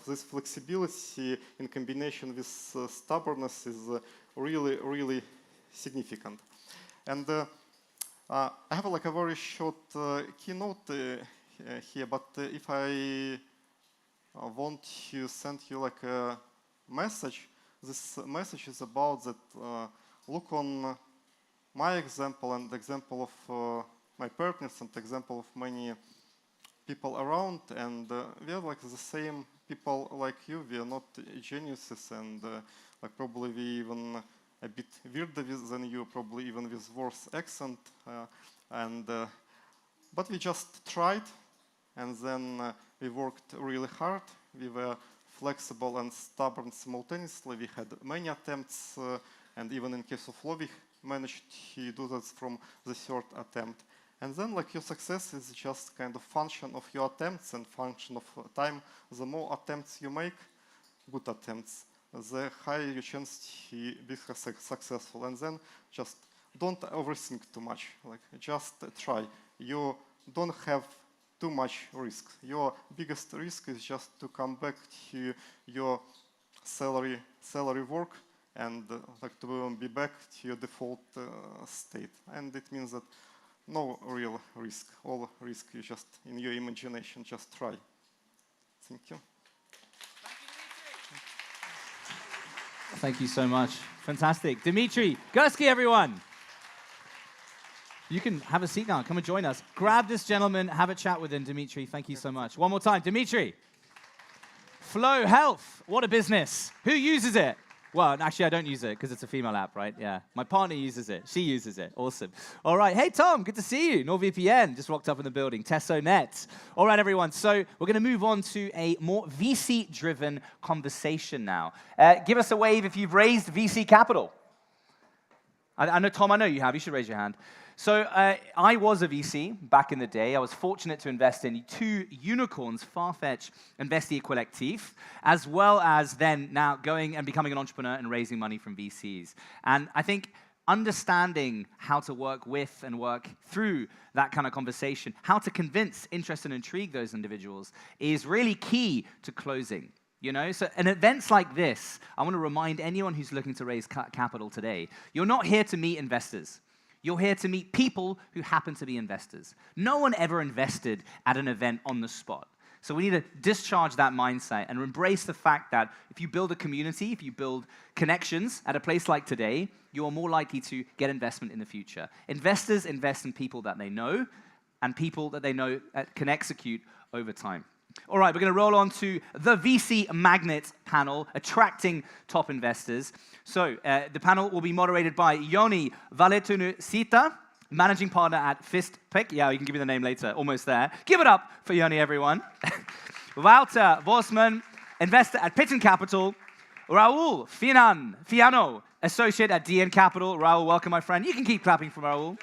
F: this flexibility in combination with stubbornness is really, really significant. And I have like a very short keynote here, but if I want to send you like a message, this message is about that look on my example and the example of my partners and example of many people around, and we are like the same people like you. We are not geniuses, and like probably we even a bit weirder than you, probably even with worse accent, but we just tried, and then we worked really hard. We were flexible and stubborn simultaneously. We had many attempts, and even in case of Flo, we managed to do that from the third attempt. And then like your success is just kind of function of your attempts and function of time. The more attempts you make, good attempts, the higher your chance to be successful. And then just don't overthink too much. Like just try. You don't have too much risk. Your biggest risk is just to come back to your salary work and like to be back to your default state. And it means that no real risk. All risk is just in your imagination. Just try. Thank you.
B: Thank you so much. Fantastic. Dimitri, Gursky, everyone. You can have a seat now. Come and join us. Grab this gentleman. Have a chat with him, Dimitri. Thank you so much. One more time. Dimitri. Flo Health. What a business. Who uses it? Well, actually, I don't use it because it's a female app, right? Yeah. My partner uses it. She uses it. Awesome. All right. Hey, Tom. Good to see you. NordVPN. Just rocked up in the building. TessoNet. All right, everyone. So we're going to move on to a more VC-driven conversation now. Give us a wave if you've raised VC capital. I know, Tom, I know you have. You should raise your hand. So I was a VC back in the day. I was fortunate to invest in 2 unicorns, Farfetch and Vestia Collectif, as well as then now going and becoming an entrepreneur and raising money from VCs. And I think understanding how to work with and work through that kind of conversation, how to convince, interest, and intrigue those individuals is really key to closing. You know, so in events like this, I want to remind anyone who's looking to raise capital today, you're not here to meet investors. You're here to meet people who happen to be investors. No one ever invested at an event on the spot. So we need to discharge that mindset and embrace the fact that if you build a community, if you build connections at a place like today, you are more likely to get investment in the future. Investors invest in people that they know and people that they know can execute over time. All right, we're going to roll on to the VC Magnet panel, attracting top investors. So the panel will be moderated by Joni Valetunuusita, managing partner at FistPick. Yeah, you can give me the name later. Almost there. Give it up for Joni, everyone. Wouter Vosman, investor at Piton Capital. Raul Fiano, associate at DN Capital. Raul, welcome, my friend. You can keep clapping for Raul.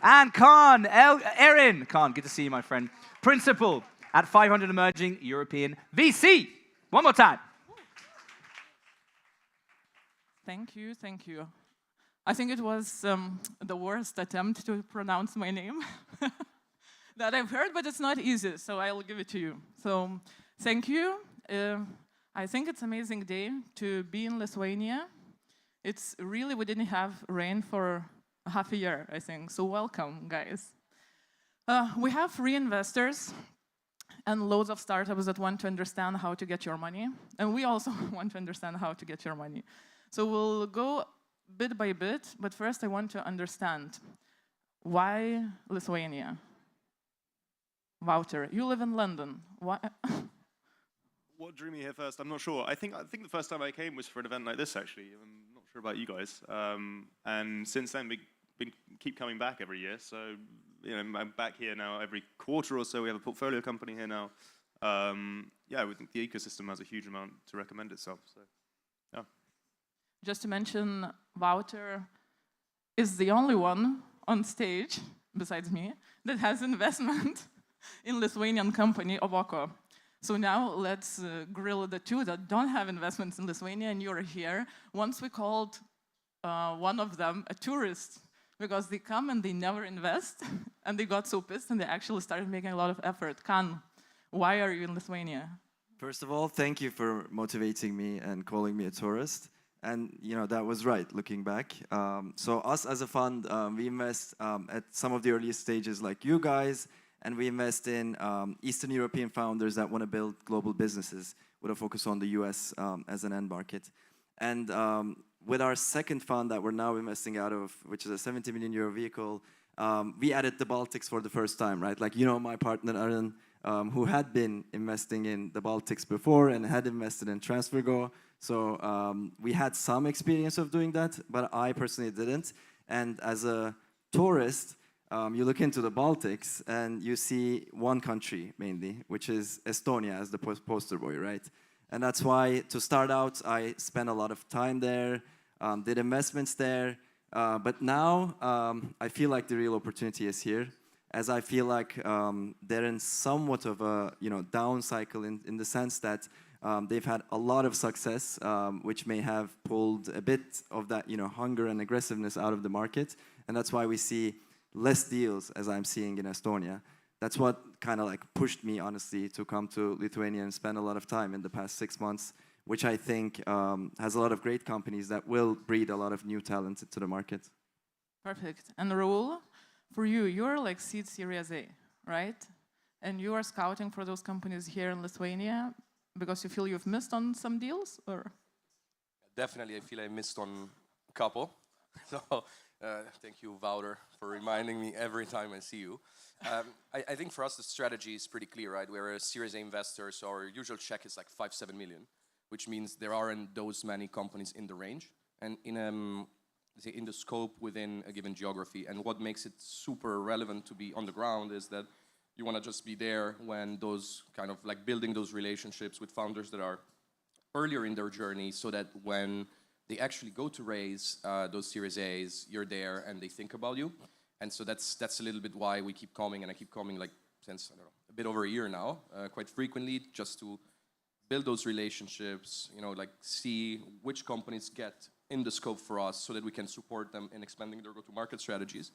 B: And Erin, good to see you, my friend. Principal at 500 Emerging European VC. One more time.
G: Thank you, thank you. I think it was the worst attempt to pronounce my name that I've heard, but it's not easy, so I'll give it to you. So, thank you. I think it's an amazing day to be in Lithuania. It's really, we didn't have rain for half a year, I think, so welcome, guys. We have 3 investors and loads of startups that want to understand how to get your money. And we also want to understand how to get your money. So we'll go bit by bit, but first I want to understand, why Lithuania? Wouter, you live in London. Why?
H: What drew me here first? I'm not sure. I think the first time I came was for an event like this, actually. I'm not sure about you guys. And since then, we keep coming back every year. So, you know, I'm back here now every quarter or so. We have a portfolio company here now. Yeah, we think the ecosystem has a huge amount to recommend itself. So, yeah.
G: Just to mention, Wouter is the only one on stage, besides me, that has investment in Lithuanian company, Ovoko. So now let's grill the 2 that don't have investments in Lithuania, and you're here. Once we called one of them a tourist, because they come and they never invest, and they got so pissed, and they actually started making a lot of effort. Kan, why are you in Lithuania?
I: First of all, thank you for motivating me and calling me a tourist. And, you know, that was right, looking back. So us as a fund, we invest at some of the earliest stages like you guys, and we invest in Eastern European founders that want to build global businesses with a focus on the US as an end market. And with our second fund that we're now investing out of, which is a 70 million euro vehicle, we added the Baltics for the first time, right? Like, you know, my partner, Aaron, who had been investing in the Baltics before and had invested in TransferGo. So we had some experience of doing that, but I personally didn't. And as a tourist, you look into the Baltics and you see one country mainly, which is Estonia as the poster boy, right? And that's why, to start out, I spent a lot of time there, did investments there. But now I feel like the real opportunity is here, as I feel like they're in somewhat of a down cycle in the sense that they've had a lot of success, which may have pulled a bit of that hunger and aggressiveness out of the market. And that's why we see less deals, as I'm seeing in Estonia. That's what kind of like pushed me, honestly, to come to Lithuania and spend a lot of time in the past 6 months, which I think has a lot of great companies that will breed a lot of new talent into the market.
G: Perfect. And Raul, for you, you're like seed Series A, right? And you are scouting for those companies here in Lithuania because you feel you've missed on some deals, or?
J: Definitely, I feel I missed on a couple. So thank you, Wouter, for reminding me every time I see you. I think for us the strategy is pretty clear, right? We're a Series A investor, so our usual check is like 5-7 million, which means there aren't those many companies in the range and in the scope within a given geography. And what makes it super relevant to be on the ground is that you want to just be there when those kind of like building those relationships with founders that are earlier in their journey, so that when they actually go to raise those Series A's, you're there and they think about you. And so that's a little bit why we keep coming, and I keep coming like since, I don't know, a bit over a year now, quite frequently, just to build those relationships, like see which companies get in the scope for us so that we can support them in expanding their go-to-market strategies.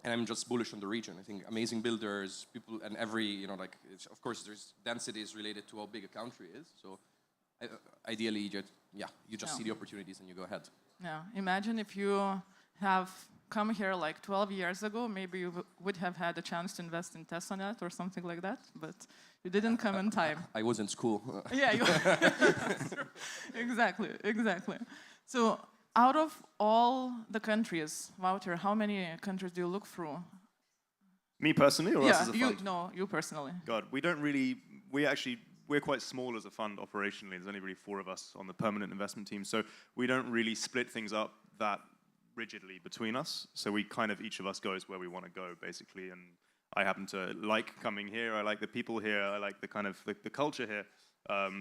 J: and I'm just bullish on the region. I think amazing builders, people, and every, you know, like, of course, there's densities related to how big a country is. So ideally, you just see the opportunities and you go ahead.
G: Yeah, imagine if you have come here like 12 years ago, maybe you would have had a chance to invest in Teslanet or something like that, but you didn't come in time.
J: I was in school.
G: Yeah, exactly. So out of all the countries, Wouter, how many countries do you look through?
H: Me personally, or us as a fund?
G: No, you personally.
H: God, we're quite small as a fund operationally. There's only really 4 of us on the permanent investment team, so we don't really split things up that rigidly between us. So we kind of, each of us goes where we want to go, basically. And I happen to like coming here. I like the people here. I like the kind of the culture here.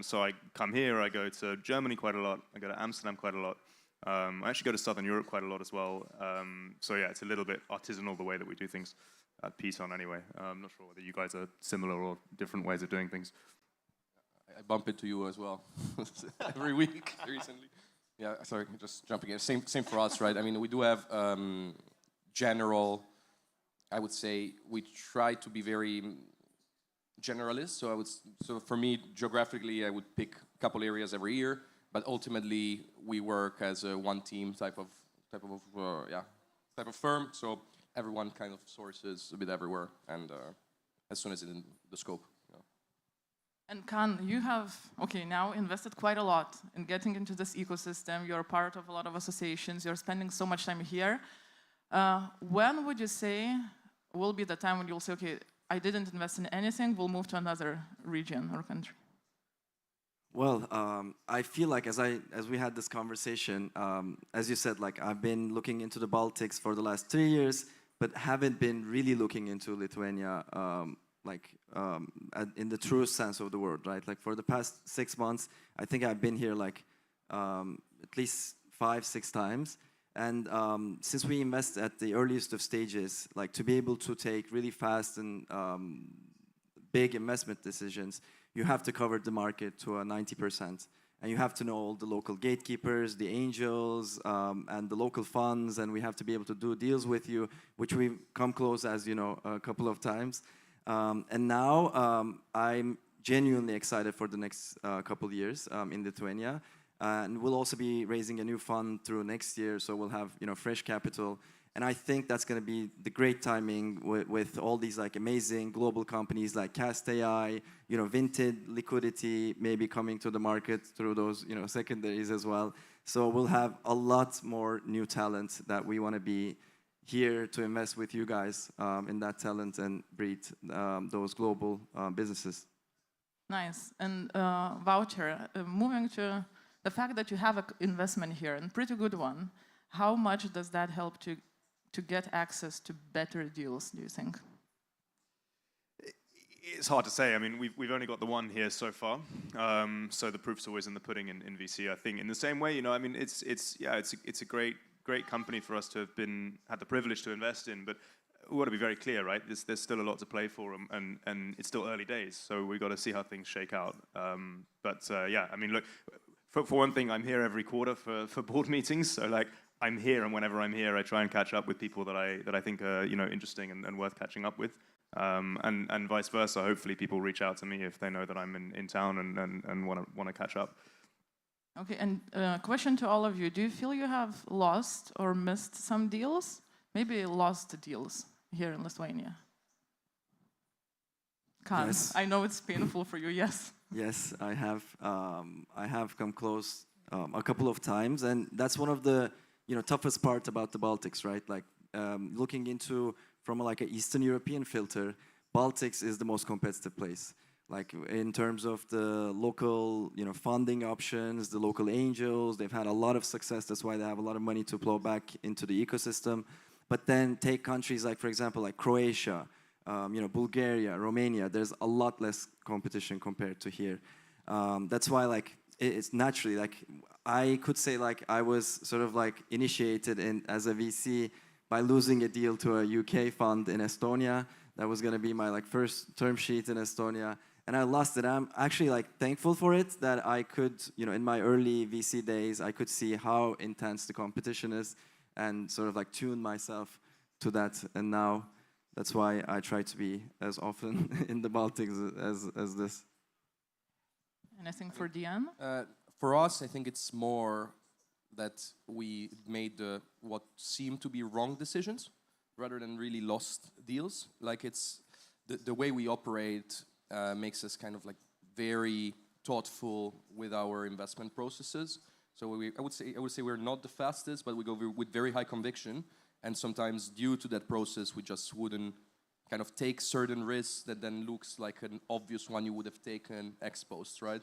H: So I come here. I go to Germany quite a lot. I go to Amsterdam quite a lot. I actually go to Southern Europe quite a lot as well. So yeah, it's a little bit artisanal the way that we do things at Python anyway. I'm not sure whether you guys are similar or different ways of doing things.
J: I bump into you as well every week recently. Yeah, sorry, just jumping in. Same for us, right? I mean, we do have general, I would say, we try to be very generalist. So for me, geographically, I would pick a couple areas every year, but ultimately we work as a one team type of firm. So everyone kind of sources a bit everywhere, and as soon as it's in the scope.
G: And Kan, you have, now invested quite a lot in getting into this ecosystem. You're part of a lot of associations. You're spending so much time here. When would you say will be the time when you'll say, okay, I didn't invest in anything, we'll move to another region or country?
I: Well, I feel like as we had this conversation, as you said, like I've been looking into the Baltics for the last 3 years, but haven't been really looking into Lithuania in the truest sense of the word, right? Like for the past 6 months, I think I've been here like at least 5-6 times. And since we invest at the earliest of stages, like to be able to take really fast and big investment decisions, you have to cover the market to a 90%. And you have to know all the local gatekeepers, the angels, and the local funds, and we have to be able to do deals with you, which we've come close, as you know, a couple of times. And now I'm genuinely excited for the next couple of years in Lithuania. And we'll also be raising a new fund through next year, so we'll have fresh capital. And I think that's going to be the great timing with all these like amazing global companies like Cast AI, Vinted, Liquidity, maybe coming to the market through those secondaries as well. So we'll have a lot more new talent that we want to be here to invest with you guys in that talent and breed those global businesses.
G: Nice. And Wouter, moving to the fact that you have an investment here, and pretty good one, how much does that help to get access to better deals, do you think?
H: It's hard to say. I mean, we've only got the one here so far, so the proof's always in the pudding in VC. I think in the same way, I mean, it's a great company for us to have had the privilege to invest in, but we want to be very clear, right? There's still a lot to play for, and it's still early days, so we've got to see how things shake out. Yeah, I mean, look, for one thing, I'm here every quarter for board meetings, so like I'm here, and whenever I'm here, I try and catch up with people that I think are interesting and worth catching up with, and vice versa. Hopefully, people reach out to me if they know that I'm in town and want to catch up.
G: Okay, and question to all of you: do you feel you have lost or missed some deals? Maybe lost deals here in Lithuania. Kan, yes. I know it's painful for you. Yes.
I: Yes, I have. I have come close a couple of times, and that's one of the toughest part about the Baltics, right? Like looking into from like an Eastern European filter, Baltics is the most competitive place. Like in terms of the local, funding options, the local angels, they've had a lot of success. That's why they have a lot of money to plow back into the ecosystem. But then take countries like, for example, like Croatia, Bulgaria, Romania. There's a lot less competition compared to here. That's why, like, it's naturally like I could say like I was sort of like initiated as a VC by losing a deal to a UK fund in Estonia. That was going to be my like first term sheet in Estonia, and I lost it. I'm actually like thankful for it that I could, in my early VC days, I could see how intense the competition is, and sort of like tune myself to that, and now that's why I try to be as often in the Baltics as this.
G: Anything for Diane?
J: For us, I think it's more that we made what seemed to be wrong decisions rather than really lost deals. Like it's the way we operate makes us kind of like very thoughtful with our investment processes. So I would say we're not the fastest, but we go with very high conviction. And sometimes due to that process, we just wouldn't kind of take certain risks that then looks like an obvious one you would have taken ex post, right?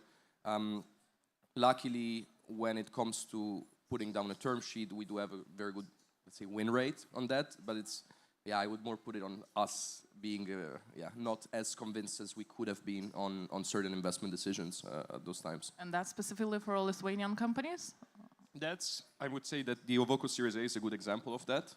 J: Luckily, when it comes to putting down a term sheet, we do have a very good, let's say, win rate on that. But it's, yeah, I would more put it on us being, not as convinced as we could have been on certain investment decisions at those times.
G: And that's specifically for Lithuanian companies?
J: I would say that the Ovoko Series A is a good example of that.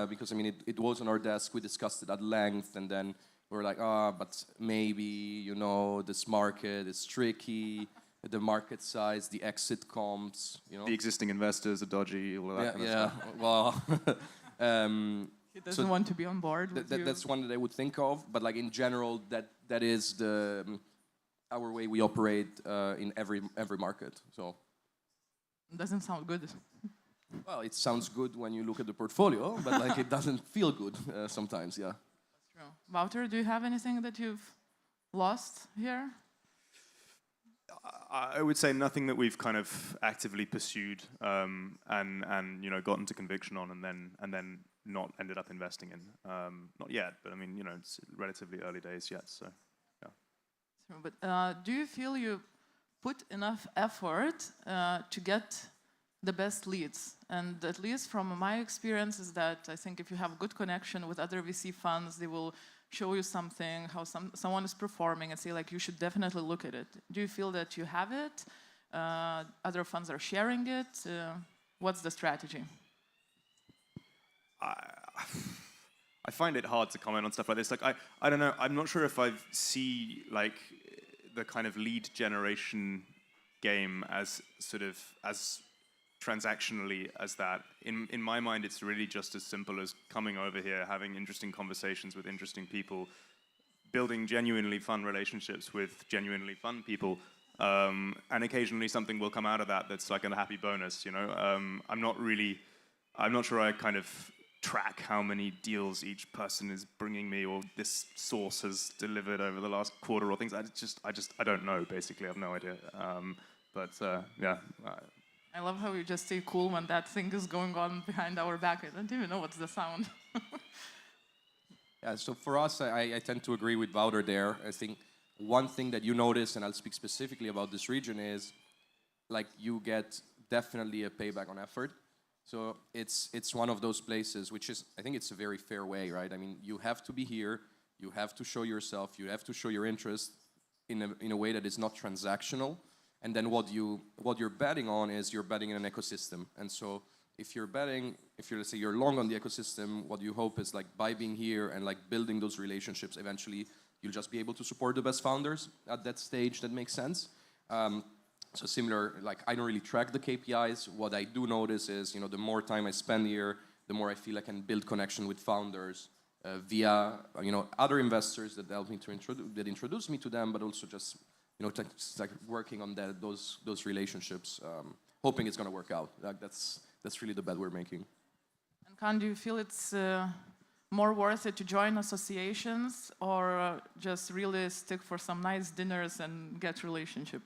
J: Because, I mean, it was on our desk, we discussed it at length, and then we were like, but maybe, you know, this market is tricky, the market size, the exit comps, you know.
H: The existing investors are dodgy, all of that kind of stuff.
J: Well,
G: He doesn't want to be on board with you.
J: That's one that I would think of, but like in general, that is our way we operate in every market, so.
G: Doesn't sound good.
J: Well, it sounds good when you look at the portfolio, but like it doesn't feel good sometimes, yeah.
G: That's true. Wouter, do you have anything that you've lost here?
H: I would say nothing that we've kind of actively pursued and you know gotten to conviction on and then not ended up investing in. Not yet, but I mean, you know, it's relatively early days yet, so yeah.
G: But do you feel you put enough effort to get the best leads? And at least from my experience is that I think if you have good connection with other VC funds, they will show you something, how someone is performing and say like, you should definitely look at it. Do you feel that you have it? Other funds are sharing it? What's the strategy?
H: I find it hard to comment on stuff like this. Like I don't know. I'm not sure if I see like the kind of lead generation game as sort of as transactionally as that. In my mind, it's really just as simple as coming over here, having interesting conversations with interesting people, building genuinely fun relationships with genuinely fun people, and occasionally something will come out of that that's like a happy bonus. You know, I'm not sure I kind of track how many deals each person is bringing me or this source has delivered over the last quarter or things. I don't know, basically. I have no idea. Yeah.
G: I love how you just stay cool when that thing is going on behind our back. I don't even know what's the sound.
J: Yeah, so for us, I tend to agree with Wouter there. I think one thing that you notice, and I'll speak specifically about this region, is like you get definitely a payback on effort. So it's one of those places which is, I think it's a very fair way, right? I mean, you have to be here, you have to show yourself, you have to show your interest in a way that is not transactional. And then what you're betting on is you're betting in an ecosystem. And so if let's say you're long on the ecosystem, what you hope is like by being here and like building those relationships, eventually you'll just be able to support the best founders at that stage. That makes sense. So similar, like I don't really track the KPIs. What I do notice is, you know, the more time I spend here, the more I feel I can build connection with founders via, you know, other investors that help me to introduce me to them, but also just, you know, like working on those relationships, hoping it's going to work out. Like that's really the bet we're making.
G: And Khan, do you feel it's more worth it to join associations or just really stick for some nice dinners and get relationship?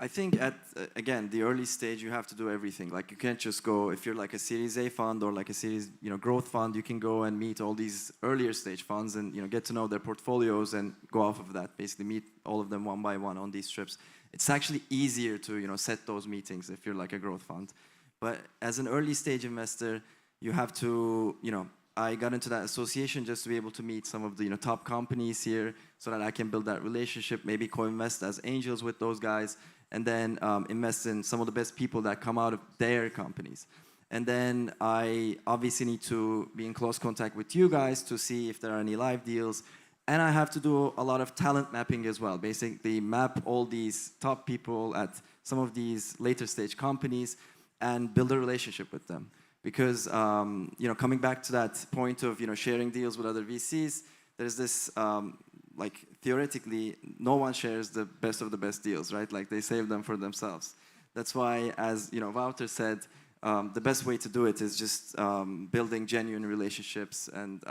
I: I think at, again, the early stage, you have to do everything. Like you can't just go, if you're like a Series A fund or like a Series, you know, growth fund, you can go and meet all these earlier stage funds and, you know, get to know their portfolios and go off of that, basically meet all of them one by one on these trips. It's actually easier to, you know, set those meetings if you're like a growth fund. But as an early stage investor, you have to, you know, I got into that association just to be able to meet some of the, you know, top companies here so that I can build that relationship, maybe co-invest as angels with those guys, and then invest in some of the best people that come out of their companies. And then I obviously need to be in close contact with you guys to see if there are any live deals. And I have to do a lot of talent mapping as well. Basically map all these top people at some of these later stage companies and build a relationship with them. Because, coming back to that point of, sharing deals with other VCs, there's this, theoretically, no one shares the best of the best deals, right? Like, they save them for themselves. That's why, as, Wouter said, the best way to do it is just building genuine relationships, and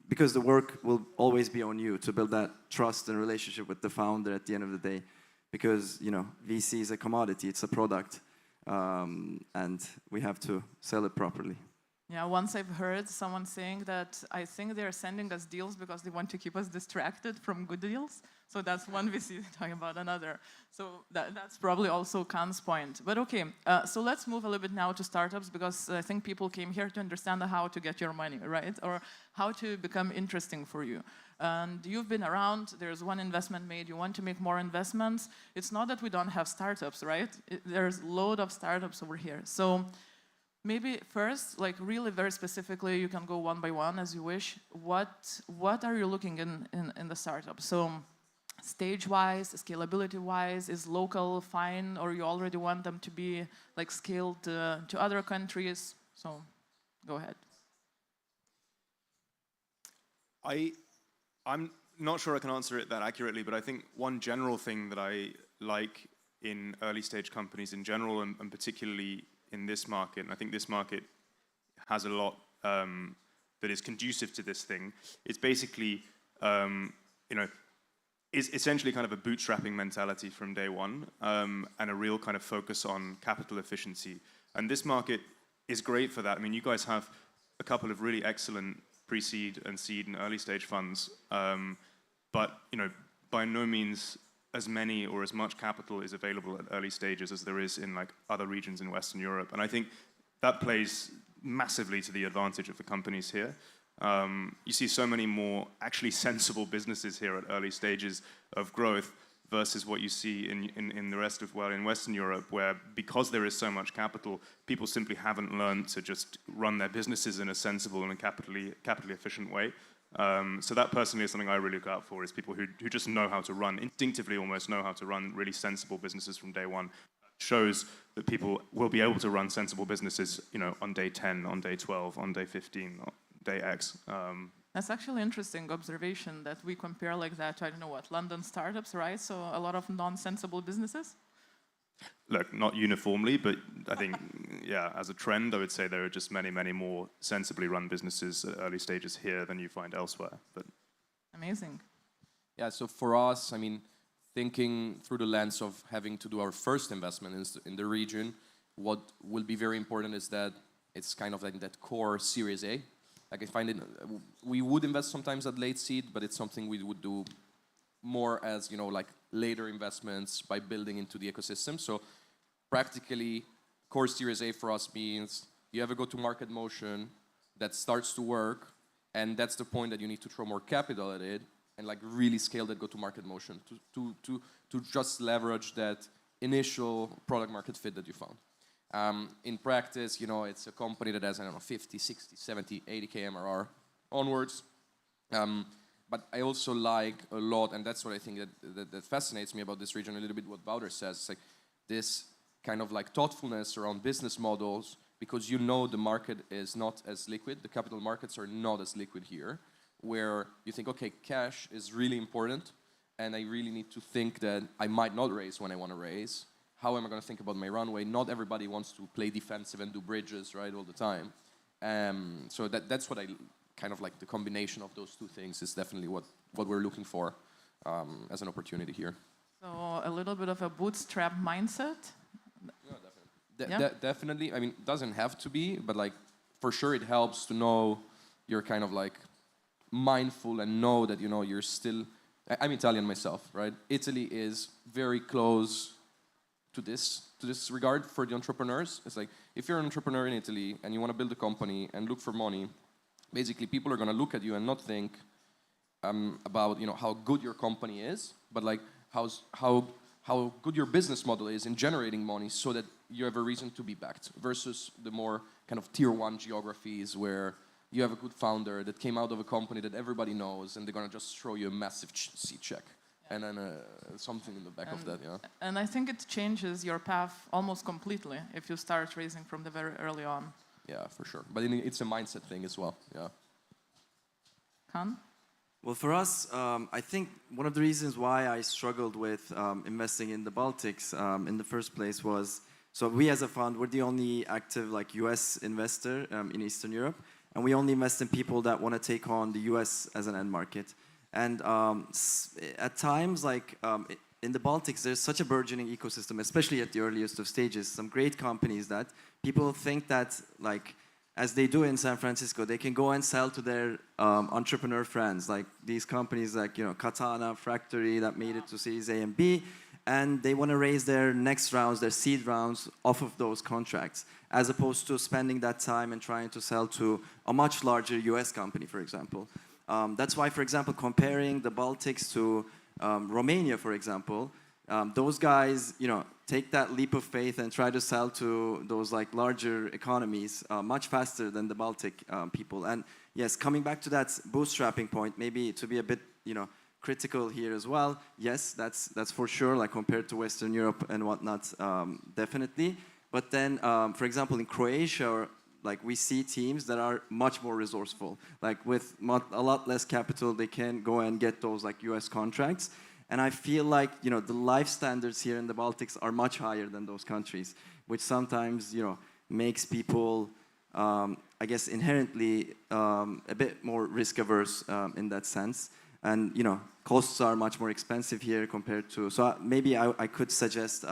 I: because the work will always be on you to build that trust and relationship with the founder at the end of the day. Because, VC is a commodity, it's a product. And we have to sell it properly.
G: Yeah, once I've heard someone saying that I think they're sending us deals because they want to keep us distracted from good deals. So that's one VC talking about another. So that's probably also Khan's point. But okay, so let's move a little bit now to startups, because I think people came here to understand how to get your money, right? Or how to become interesting for you. And you've been around, there's one investment made, you want to make more investments. It's not that we don't have startups, right? There's a load of startups over here. So maybe first, like really very specifically, you can go one by one as you wish. What are you looking in the startup? So stage-wise, scalability-wise, is local fine, or you already want them to be like scaled to other countries? So go ahead.
H: I'm not sure I can answer it that accurately, but I think one general thing that I like in early stage companies in general, and particularly in this market, and I think this market has a lot that is conducive to this thing, it's basically, is essentially kind of a bootstrapping mentality from day one, and a real kind of focus on capital efficiency. And this market is great for that. I mean, you guys have a couple of really excellent pre-seed and seed and early stage funds, but by no means as many or as much capital is available at early stages as there is in like other regions in Western Europe. And I think that plays massively to the advantage of the companies here. You see so many more actually sensible businesses here at early stages of growth versus what you see in the rest of, well, in Western Europe, where because there is so much capital, people simply haven't learned to just run their businesses in a sensible and a capitally efficient way. So that personally is something I really look out for, is people who just know how to run, instinctively almost know how to run really sensible businesses from day one. Shows that people will be able to run sensible businesses, on day 10, on day 12, on day 15, on day X.
G: That's actually an interesting observation that we compare like that to, I don't know what, London startups, right? So a lot of non-sensible businesses?
H: Look, not uniformly, but I think, yeah, as a trend, I would say there are just many, many more sensibly run businesses at early stages here than you find elsewhere. But
G: amazing.
J: Yeah, so for us, I mean, thinking through the lens of having to do our first investment in the region, what will be very important is that it's kind of like that core Series A. Like I find it, we would invest sometimes at late seed, but it's something we would do more as, like later investments by building into the ecosystem. So practically, core Series A for us means you have a go-to-market motion that starts to work, and that's the point that you need to throw more capital at it and like really scale that go-to-market motion to just leverage that initial product market fit that you found. In practice, it's a company that has, I don't know, 50, 60, 70, 80K MRR onwards. But I also like a lot, and that's what I think that fascinates me about this region a little bit, what Wouter says. It's like this kind of like thoughtfulness around business models, because the market is not as liquid, the capital markets are not as liquid here, where you think, okay, cash is really important, and I really need to think that I might not raise when I want to raise. How am I going to think about my runway? Not everybody wants to play defensive and do bridges, right, all the time. So that's what I kind of like, the combination of those two things is definitely what we're looking for as an opportunity here.
G: So a little bit of a bootstrap mindset?
J: Yeah, definitely. Definitely. I mean, it doesn't have to be, but like for sure it helps to know you're kind of like mindful and know that, you're still... I'm Italian myself, right? Italy is very close to this regard for the entrepreneurs. It's like, if you're an entrepreneur in Italy and you want to build a company and look for money, basically people are going to look at you and not think about how good your company is, but like how good your business model is in generating money so that you have a reason to be backed, versus the more kind of tier 1 geographies where you have a good founder that came out of a company that everybody knows and they're going to just throw you a massive seed check. And then something in the back of that,
G: And I think it changes your path almost completely if you start raising from the very early on.
J: Yeah, for sure. But it's a mindset thing as well. Yeah.
G: Khan?
I: Well, for us, I think one of the reasons why I struggled with investing in the Baltics in the first place was, so we as a fund, we're the only active like US investor in Eastern Europe, and we only invest in people that want to take on the US as an end market. And at times, like in the Baltics, there's such a burgeoning ecosystem, especially at the earliest of stages, some great companies that people think that like, as they do in San Francisco, they can go and sell to their entrepreneur friends, like these companies like, you know, Katana, Factory, that made it to Series A and B, and they want to raise their next rounds, their seed rounds, off of those contracts, as opposed to spending that time and trying to sell to a much larger US company, for example. That's why, for example, comparing the Baltics to Romania, for example, those guys, you know, take that leap of faith and try to sell to those like larger economies much faster than the Baltic people. And yes, coming back to that bootstrapping point, maybe to be a bit, you know, critical here as well. Yes, that's for sure, like compared to Western Europe and whatnot, definitely. But then, for example, in Croatia, like we see teams that are much more resourceful. Like with a lot less capital, they can go and get those like US contracts. And I feel like, you know, the life standards here in the Baltics are much higher than those countries, which sometimes, you know, makes people, I guess, inherently a bit more risk averse in that sense. And, you know, costs are much more expensive here compared to, so maybe I could suggest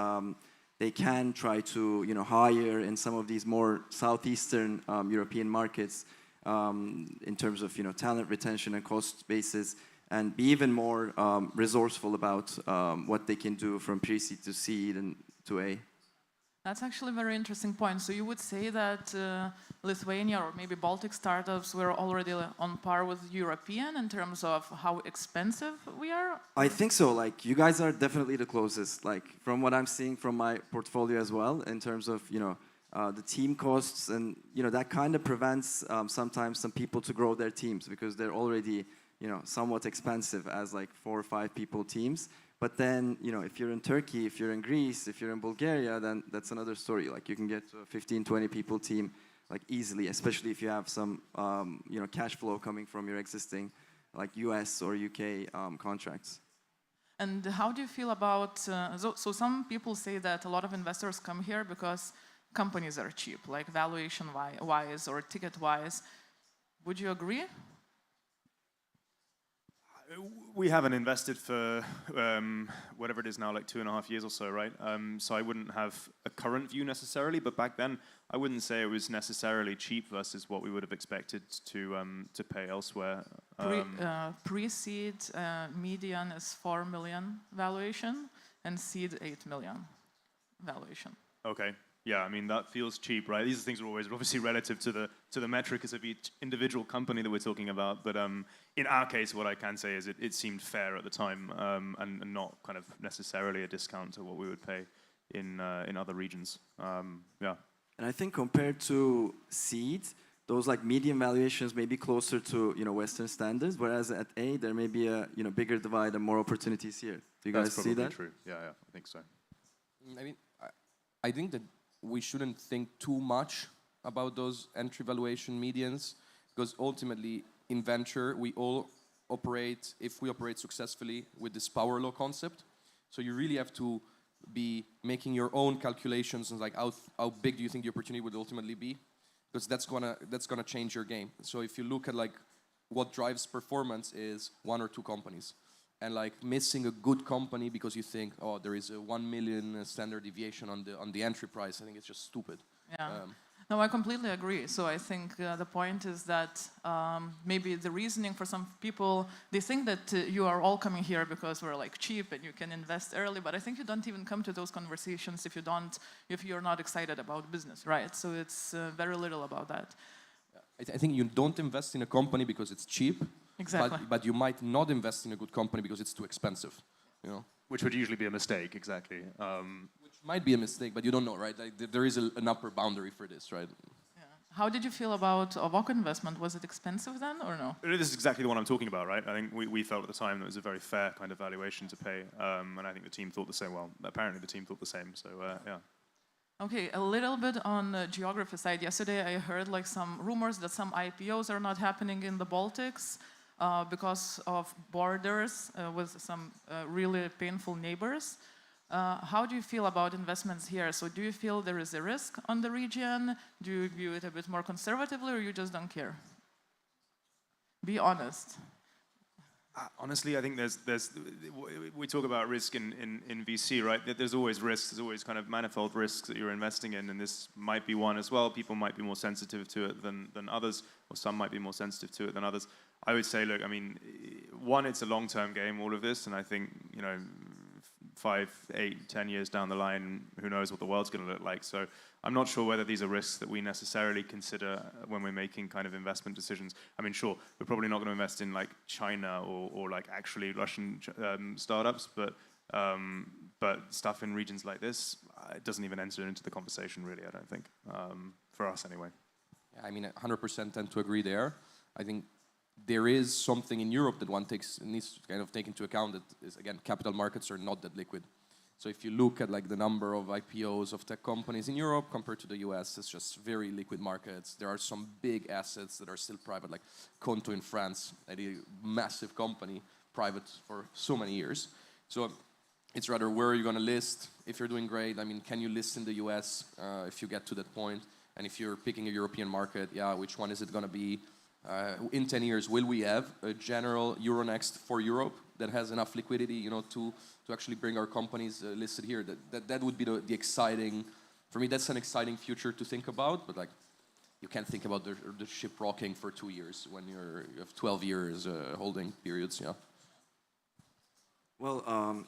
I: they can try to, you know, hire in some of these more southeastern European markets in terms of, you know, talent retention and cost basis, and be even more resourceful about what they can do from pre-seed to seed and to A.
G: That's actually a very interesting point. So you would say that Lithuania or maybe Baltic startups were already on par with European in terms of how expensive we are?
I: I think so. Like, you guys are definitely the closest, like from what I'm seeing from my portfolio as well, in terms of, you know, the team costs, and, you know, that kind of prevents sometimes some people to grow their teams because they're already, you know, somewhat expensive as like 4 or 5 people teams. But then, you know, if you're in Turkey, if you're in Greece, if you're in Bulgaria, then that's another story. Like, you can get to a 15, 20 people team like easily, especially if you have some, you know, cash flow coming from your existing like US or UK contracts.
G: And how do you feel about, so some people say that a lot of investors come here because companies are cheap, like valuation-wise or ticket-wise. Would you agree?
H: We haven't invested for whatever it is now, like 2.5 years or so, right? So I wouldn't have a current view necessarily, but back then I wouldn't say it was necessarily cheap versus what we would have expected to pay elsewhere.
G: Pre-seed median is 4 million valuation, and seed 8 million valuation.
H: Okay. Yeah, I mean, that feels cheap, right? These things are always obviously relative to the metrics of each individual company that we're talking about. But in our case, what I can say is it seemed fair at the time and not kind of necessarily a discount to what we would pay in other regions. Yeah.
I: And I think compared to seed, those like median valuations may be closer to, you know, Western standards, whereas at A, there may be a, you know, bigger divide and more opportunities here. Do you guys see that?
H: That's probably true. Yeah, I think so.
J: I mean, I think that we shouldn't think too much about those entry valuation medians, because ultimately in venture we all operate, if we operate successfully, with this power law concept. So you really have to be making your own calculations and like how big do you think the opportunity would ultimately be, because that's gonna change your game. So if you look at like what drives performance is 1 or 2 companies. And like missing a good company because you think, oh, there is a 1 million standard deviation on the entry price, I think it's just stupid.
G: Yeah. No, I completely agree. So I think the point is that maybe the reasoning for some people, they think that you are all coming here because we're like cheap and you can invest early. But I think you don't even come to those conversations if you're not excited about business, right? So it's very little about that.
J: I think you don't invest in a company because it's cheap.
G: Exactly.
J: But you might not invest in a good company because it's too expensive, you know?
H: Which would usually be a mistake, exactly.
J: Which might be a mistake, but you don't know, right? Like, there is an upper boundary for this, right?
G: Yeah. How did you feel about Avoko investment? Was it expensive then or no?
H: This is exactly the one I'm talking about, right? I think we felt at the time that it was a very fair kind of valuation to pay, and I think the team thought the same. Well, apparently the team thought the same, so yeah.
G: Okay, a little bit on the geography side. Yesterday I heard like some rumors that some IPOs are not happening in the Baltics because of borders with some really painful neighbors. How do you feel about investments here? So do you feel there is a risk on the region? Do you view it a bit more conservatively, or you just don't care? Be honest.
H: Honestly, I think we talk about risk in VC, right? There's always risks, there's always kind of manifold risks that you're investing in, and this might be one as well. People might be more sensitive to it than others, or some might be more sensitive to it than others. I would say, look, I mean, one, it's a long-term game, all of this, and I think, 5, 8, 10 years down the line, who knows what the world's going to look like. So I'm not sure whether these are risks that we necessarily consider when we're making kind of investment decisions. I mean, sure, we're probably not going to invest in like China or like actually Russian startups, but stuff in regions like this, it doesn't even enter into the conversation really, I don't think, for us anyway.
J: Yeah, I mean, 100% tend to agree there. I think there is something in Europe that one needs to kind of take into account, that is, again, capital markets are not that liquid. So if you look at like the number of IPOs of tech companies in Europe compared to the US, it's just very liquid markets. There are some big assets that are still private, like Conto in France, a massive company, private for so many years. So it's rather, where are you going to list? If you're doing great, I mean, can you list in the US if you get to that point? And if you're picking a European market, yeah, which one is it going to be? In 10 years, will we have a general Euronext for Europe that has enough liquidity, to actually bring our companies listed here? That would be the exciting, for me, that's an exciting future to think about. But like, you can't think about the ship rocking for 2 years when you have 12 years holding periods. Yeah.
I: Well,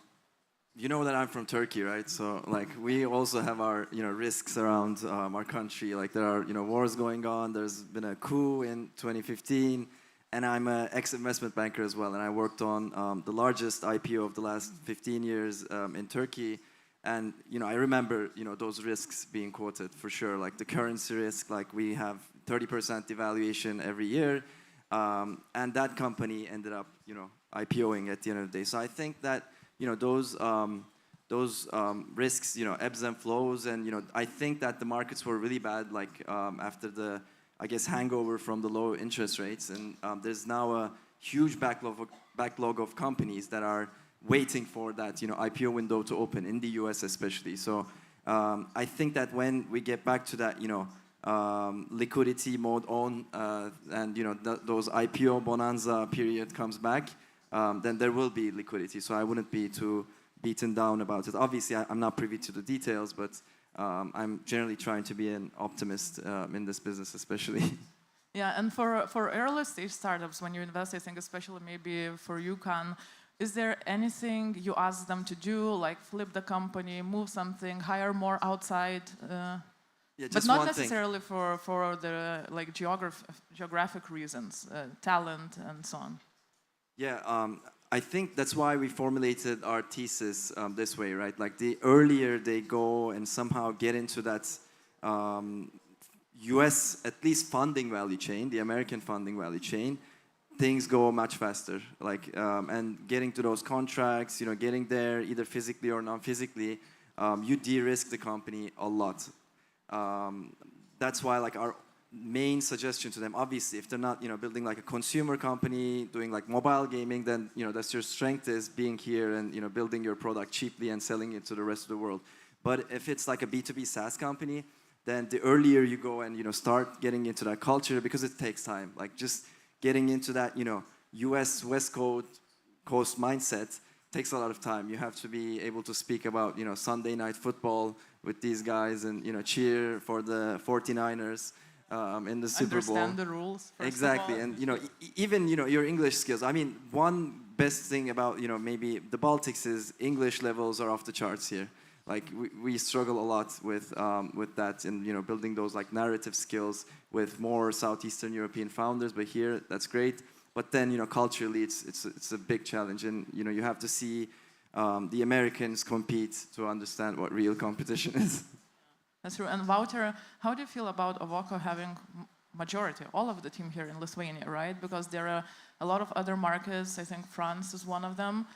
I: you know that I'm from Turkey, right? So like we also have our risks around our country. Like there are wars going on. There's been a coup in 2015, and I'm an ex-investment banker as well. And I worked on the largest IPO of the last 15 years in Turkey. And I remember those risks being quoted for sure. Like the currency risk, like we have 30% devaluation every year, and that company ended up IPOing at the end of the day. So I think that those risks, ebbs and flows, and I think that the markets were really bad, like after the, I guess, hangover from the low interest rates, and there's now a huge backlog of companies that are waiting for that IPO window to open in the US especially. So I think that when we get back to that liquidity mode on, and those IPO bonanza period comes back, then there will be liquidity. So I wouldn't be too beaten down about it. Obviously, I'm not privy to the details, but I'm generally trying to be an optimist in this business, especially.
G: Yeah, and for early stage startups, when you invest, I think especially maybe for UConn, is there anything you ask them to do, like flip the company, move something, hire more outside?
I: Yeah,
G: but not necessarily for the like geographic reasons, talent and so on.
I: Yeah, I think that's why we formulated our thesis this way, right? Like the earlier they go and somehow get into that US, at least funding value chain, the American funding value chain, things go much faster. Like, and getting to those contracts, getting there either physically or non-physically, you de-risk the company a lot. That's why like our main suggestion to them, obviously, if they're not, building like a consumer company, doing like mobile gaming, then, that's your strength, is being here and, building your product cheaply and selling it to the rest of the world. But if it's like a B2B SaaS company, then the earlier you go and, start getting into that culture, because it takes time. Like just getting into that, US West Coast mindset takes a lot of time. You have to be able to speak about, Sunday night football with these guys and, cheer for the 49ers. In the Super Bowl.
G: Understand the rules.
I: Exactly, and even your English skills. I mean, one best thing about maybe the Baltics is English levels are off the charts here. Like we struggle a lot with that, and building those like narrative skills with more Southeastern European founders. But here, that's great. But then culturally, it's a big challenge, and you have to see the Americans compete to understand what real competition is.
G: That's true. And Wouter, how do you feel about Avoko having majority, all of the team here in Lithuania, right? Because there are a lot of other markets. I think France is one of them.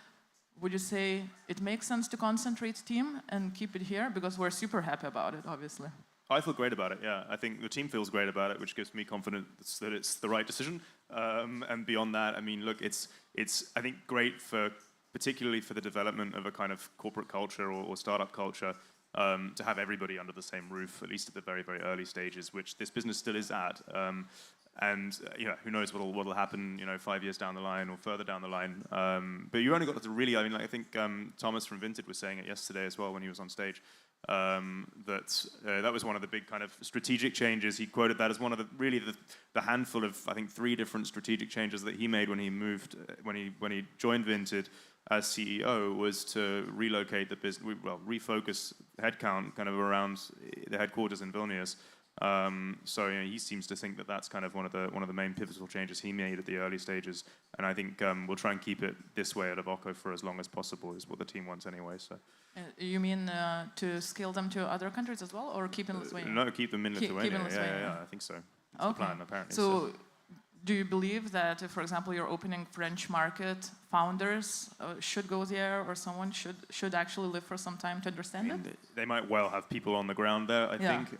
G: would you say it makes sense to concentrate team and keep it here? Because we're super happy about it, obviously.
H: I feel great about it, yeah. I think the team feels great about it, which gives me confidence that it's the right decision. And beyond that, I mean, look, it's I think, great particularly for the development of a kind of corporate culture or startup culture, to have everybody under the same roof, at least at the very, very early stages, which this business still is at. And who knows what'll happen, 5 years down the line or further down the line. But you only got to really, I mean, like, I think Thomas from Vinted was saying it yesterday as well when he was on stage. That was one of the big kind of strategic changes. He quoted that as one of the handful of, I think, 3 different strategic changes that he made when he moved, when he joined Vinted as CEO, was to relocate the business, refocus headcount kind of around the headquarters in Vilnius. So he seems to think that that's kind of one of the main pivotal changes he made at the early stages, and I think we'll try and keep it this way at Avocco for as long as possible, is what the team wants anyway. So.
G: You mean to scale them to other countries as well, or keep in Lithuania?
H: No, keep them in Lithuania.
G: Keep in Lithuania.
H: Yeah, I think so. That's the plan, apparently.
G: So, do you believe that, if, for example, you're opening French market, founders should go there, or someone should actually live for some time to understand it?
H: They might well have people on the ground there, I think,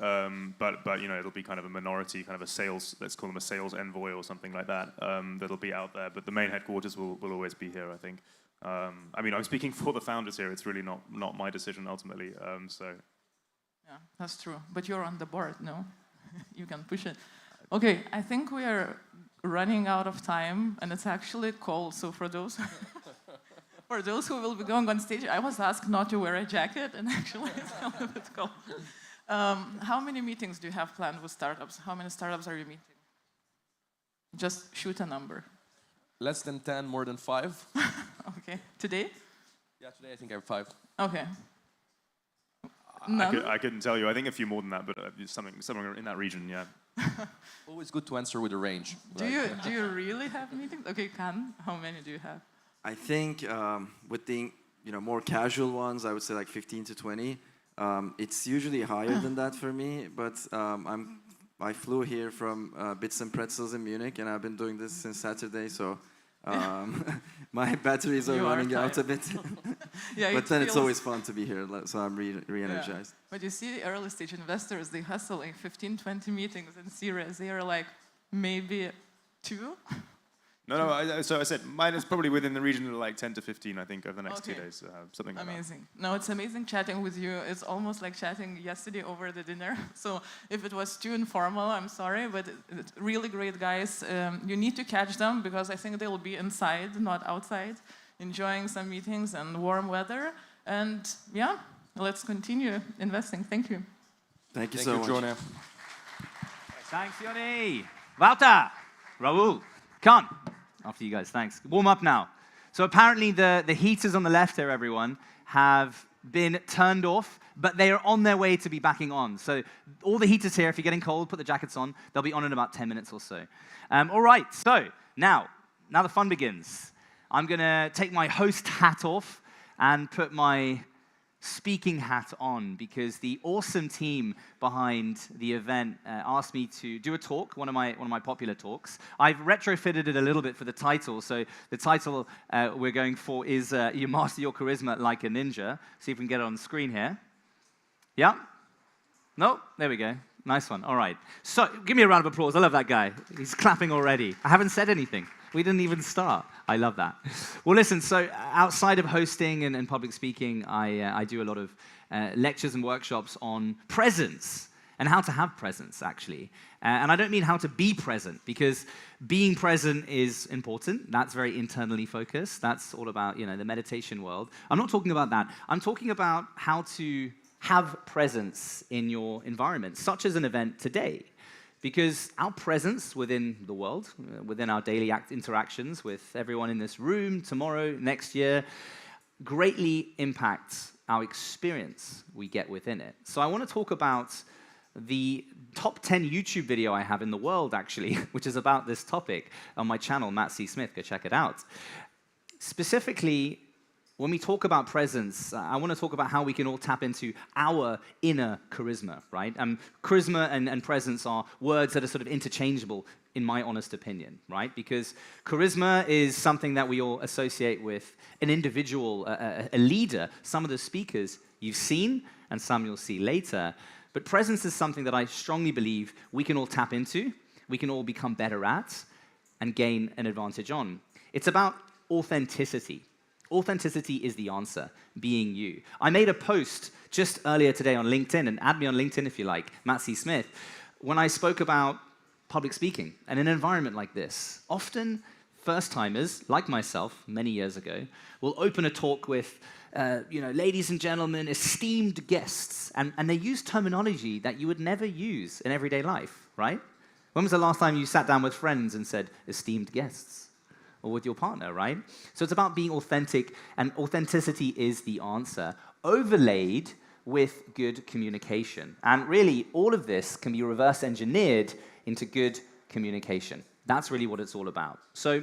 H: but it'll be kind of a minority, kind of a sales, let's call them a sales envoy or something like that, that'll be out there. But the main headquarters will always be here, I think. I mean, I'm speaking for the founders here. It's really not my decision ultimately. So.
G: Yeah, that's true. But you're on the board, no? You can push it. Okay, I think we are running out of time, and it's actually cold. So for those who will be going on stage, I was asked not to wear a jacket, and actually it's a little bit cold. How many meetings do you have planned with startups? How many startups are you meeting? Just shoot a number.
J: Less than 10, more than 5.
G: Okay. Today?
J: Yeah, today I think I have 5.
G: Okay.
H: I couldn't tell you. I think a few more than that, but somewhere in that region, yeah.
J: Always good to answer with a range.
G: Do you really have meetings? Okay, Kan, how many do you have?
I: I think with the more casual ones, I would say like 15 to 20. It's usually higher than that for me, but I flew here from Bits and Pretzels in Munich, and I've been doing this since Saturday, so my batteries are running out a bit.
G: Yeah,
I: but then it's always fun to be here, so I'm re-energized.
G: Yeah. But you see, early stage investors, they hustle like 15, 20 meetings in series. They are like maybe 2.
H: No, so I said mine is probably within the region of like 10 to 15, I think, over the next 2 days, something like that.
G: Amazing. No, it's amazing chatting with you. It's almost like chatting yesterday over the dinner. So if it was too informal, I'm sorry, but it's really great guys. You need to catch them, because I think they'll be inside, not outside, enjoying some meetings and warm weather. And yeah, let's continue investing. Thank you.
I: Thank you so much.
J: Jonah.
B: Thanks, Yoni. Wouter, Raul, Kan. After you guys, thanks. Warm up now. So apparently the heaters on the left here, everyone, have been turned off, but they are on their way to be backing on. So all the heaters here, if you're getting cold, put the jackets on. They'll be on in about 10 minutes or so. All right, so now the fun begins. I'm going to take my host hat off and put my speaking hat on, because the awesome team behind the event asked me to do a talk, one of my popular talks. I've retrofitted it a little bit for the title. So the title we're going for is You Master Your Charisma Like a Ninja. See if we can get it on the screen here. Yeah? No? There we go. Nice one. All right. So give me a round of applause. I love that guy. He's clapping already. I haven't said anything. We didn't even start. I love that. Well, listen, so outside of hosting and public speaking, I do a lot of lectures and workshops on presence and how to have presence, actually. And I don't mean how to be present, because being present is important. That's very internally focused. That's all about, the meditation world. I'm not talking about that. I'm talking about how to have presence in your environment, such as an event today. Because our presence within the world, within our daily interactions with everyone in this room, tomorrow, next year, greatly impacts our experience we get within it. So I want to talk about the top 10 YouTube video I have in the world, actually, which is about this topic on my channel, Matt C. Smith. Go check it out. Specifically, when we talk about presence, I want to talk about how we can all tap into our inner charisma, right? Charisma and presence are words that are sort of interchangeable. in my honest opinion, right? Because charisma is something that we all associate with an individual, a leader. Some of the speakers you've seen, and some you'll see later. But presence is something that I strongly believe we can all tap into, we can all become better at, and gain an advantage on. It's about authenticity. Authenticity is the answer, being you. I made a post just earlier today on LinkedIn, and add me on LinkedIn if you like, Matt C. Smith, when I spoke about public speaking. And in an environment like this, often first-timers, like myself many years ago, will open a talk with, ladies and gentlemen, esteemed guests, and they use terminology that you would never use in everyday life, right? When was the last time you sat down with friends and said, esteemed guests? Or with your partner, right? So it's about being authentic, and authenticity is the answer, overlaid with good communication. And really, all of this can be reverse engineered into good communication. That's really what it's all about. So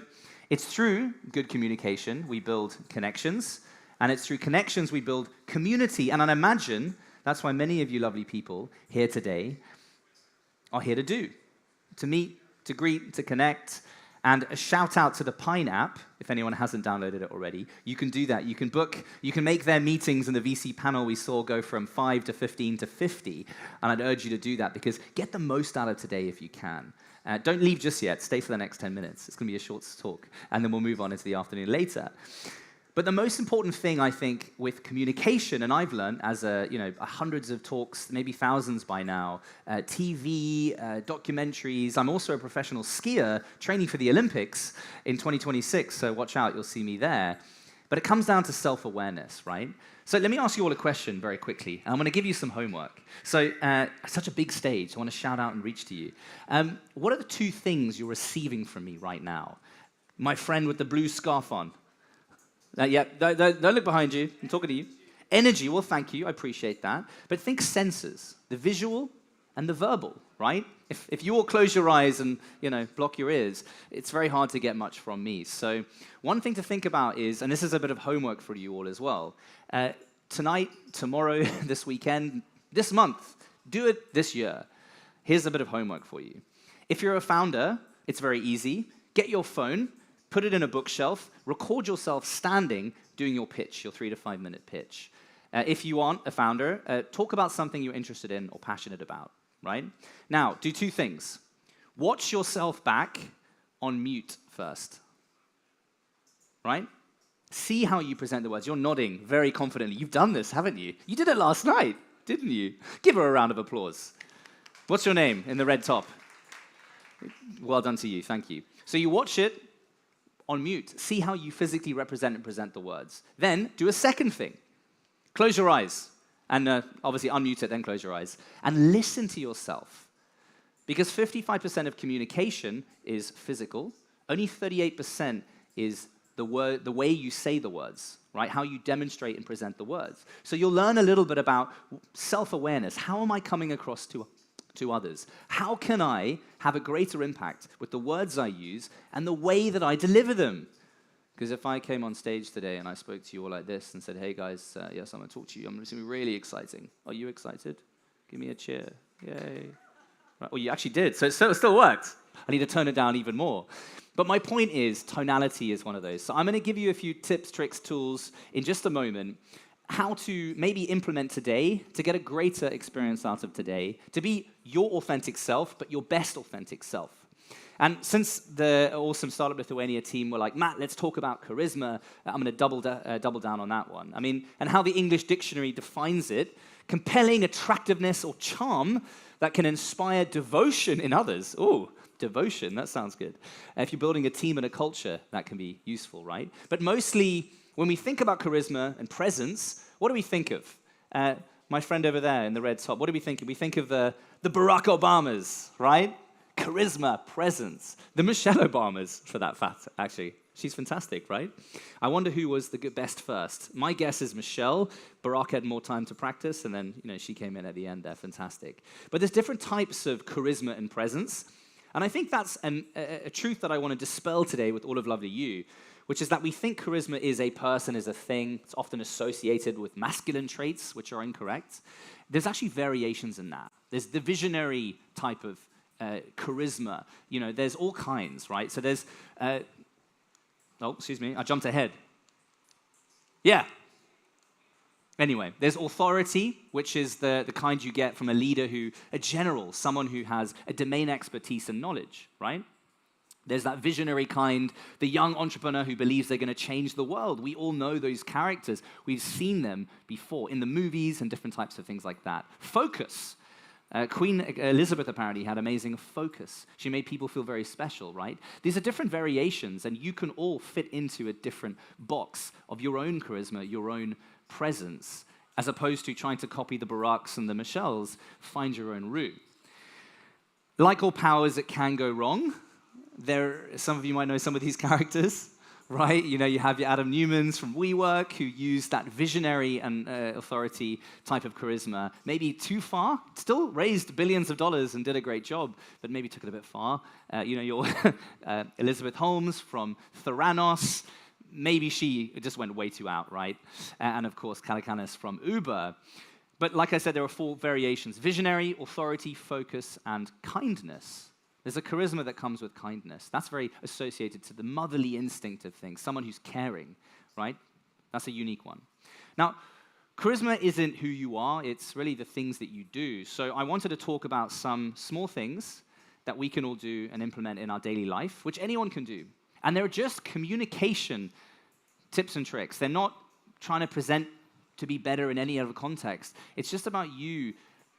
B: it's through good communication we build connections, and it's through connections we build community. And I imagine that's why many of you lovely people here today are here to meet, to greet, to connect. And a shout out to the Pine app, if anyone hasn't downloaded it already. You can do that. You can book, you can make their meetings in the VC panel we saw go from 5 to 15 to 50. And I'd urge you to do that, because get the most out of today if you can. Don't leave just yet. Stay for the next 10 minutes. It's going to be a short talk. And then we'll move on into the afternoon later. But the most important thing, I think, with communication, and I've learned as hundreds of talks, maybe thousands by now, TV, documentaries. I'm also a professional skier training for the Olympics in 2026, so watch out, you'll see me there. But it comes down to self-awareness, right? So let me ask you all a question very quickly. I'm going to give you some homework. So such a big stage, I want to shout out and reach to you. What are the 2 things you're receiving from me right now? My friend with the blue scarf on. Don't look behind you. I'm talking to you. Energy, well, thank you. I appreciate that. But think senses, the visual and the verbal, right? If you all close your eyes and, block your ears, it's very hard to get much from me. So one thing to think about is, and this is a bit of homework for you all as well, tonight, tomorrow, this weekend, this month, do it this year. Here's a bit of homework for you. If you're a founder, it's very easy. Get your phone, put it in a bookshelf, record yourself standing doing your pitch, your 3 to 5 minute pitch. If you aren't a founder, talk about something you're interested in or passionate about, right? Now, do 2 things. Watch yourself back on mute first, right? See how you present the words. You're nodding very confidently. You've done this, haven't you? You did it last night, didn't you? Give her a round of applause. What's your name in the red top? Well done to you, thank you. So you watch it on mute. See how you physically represent and present the words. Then do a second thing. Close your eyes, and obviously unmute it, then close your eyes, and listen to yourself. Because 55% of communication is physical, only 38% is the way you say the words, right? How you demonstrate and present the words. So you'll learn a little bit about self-awareness. How am I coming across to others? How can I have a greater impact with the words I use and the way that I deliver them? Because if I came on stage today and I spoke to you all like this and said, hey guys, yes, I'm going to talk to you, it's going to be really exciting. Are you excited? Give me a cheer. Yay. Right. Well, you actually did, so it still worked. I need to tone it down even more. But my point is, tonality is one of those. So I'm going to give you a few tips, tricks, tools in just a moment, how to maybe implement today to get a greater experience out of today, to be your authentic self, but your best authentic self. And since the awesome Startup Lithuania team were like, Matt, let's talk about charisma, I'm going to double down on that one. I mean, and how the English dictionary defines it, compelling attractiveness or charm that can inspire devotion in others. Oh, devotion, that sounds good. If you're building a team and a culture, that can be useful, right? But mostly, when we think about charisma and presence, what do we think of? My friend over there in the red top, what do we think of? We think of the Barack Obamas, right? Charisma, presence. The Michelle Obamas, for that fact, actually. She's fantastic, right? I wonder who was the best first. My guess is Michelle. Barack had more time to practice, and then she came in at the end there. Fantastic. But there's different types of charisma and presence, and I think that's a truth that I want to dispel today with all of lovely you, which is that we think charisma is a person, is a thing. It's often associated with masculine traits, which are incorrect. There's actually variations in that. There's the visionary type of charisma. You know, there's all kinds, right? So there's, oh, excuse me, I jumped ahead. Yeah. Anyway, there's authority, which is the kind you get from a leader a general, someone who has a domain expertise and knowledge, right? There's that visionary kind, the young entrepreneur who believes they're going to change the world. We all know those characters. We've seen them before in the movies and different types of things like that. Focus. Queen Elizabeth apparently had amazing focus. She made people feel very special, right? These are different variations, and you can all fit into a different box of your own charisma, your own presence, as opposed to trying to copy the Baracks and the Michelles. Find your own route. Like all powers, it can go wrong. Some of you might know some of these characters, right? You know, you have your Adam Newmans from WeWork who used that visionary and authority type of charisma, maybe too far, still raised billions of dollars and did a great job, but maybe took it a bit far. You know, your Elizabeth Holmes from Theranos, maybe she just went way too out, right? And of course, Kalakanis from Uber. But like I said, there are 4 variations: visionary, authority, focus, and kindness. There's a charisma that comes with kindness. That's very associated to the motherly instinct of things, someone who's caring, right? That's a unique one. Now, charisma isn't who you are, it's really the things that you do. So I wanted to talk about some small things that we can all do and implement in our daily life, which anyone can do. And they're just communication tips and tricks. They're not trying to present to be better in any other context. It's just about you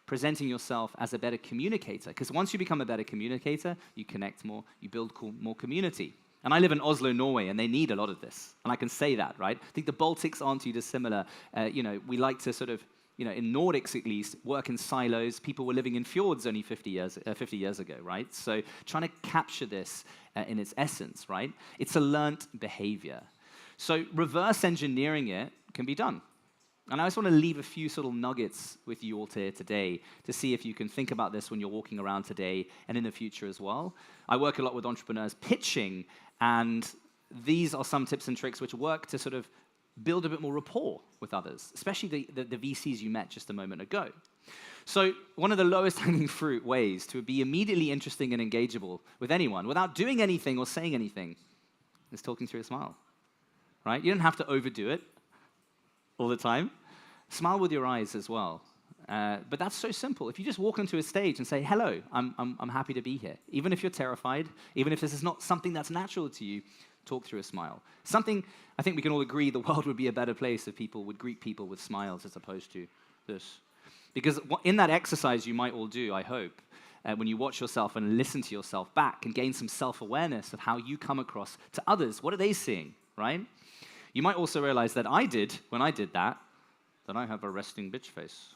B: presenting yourself as a better communicator. Because once you become a better communicator, you connect more, you build more community. And I live in Oslo, Norway, and they need a lot of this. And I can say that, right? I think the Baltics aren't too dissimilar. You know, we like to sort of, you know, in Nordics at least, work in silos. People were living in fjords only 50 years ago, right? So trying to capture this in its essence, right? It's a learnt behavior. So reverse engineering it can be done. And I just want to leave a few sort of nuggets with you all here today to see if you can think about this when you're walking around today and in the future as well. I work a lot with entrepreneurs pitching, and these are some tips and tricks which work to sort of build a bit more rapport with others, especially the VCs you met just a moment ago. So one of the lowest hanging fruit ways to be immediately interesting and engageable with anyone without doing anything or saying anything is talking through a smile, right? You don't have to overdo it all the time. Smile with your eyes as well. But that's so simple. If you just walk onto a stage and say, hello, I'm happy to be here. Even if you're terrified, even if this is not something that's natural to you, talk through a smile. Something, I think we can all agree, the world would be a better place if people would greet people with smiles as opposed to this. Because in that exercise you might all do, I hope, when you watch yourself and listen to yourself back and gain some self-awareness of how you come across to others. What are they seeing, right? You might also realize that when I did that I have a resting bitch face.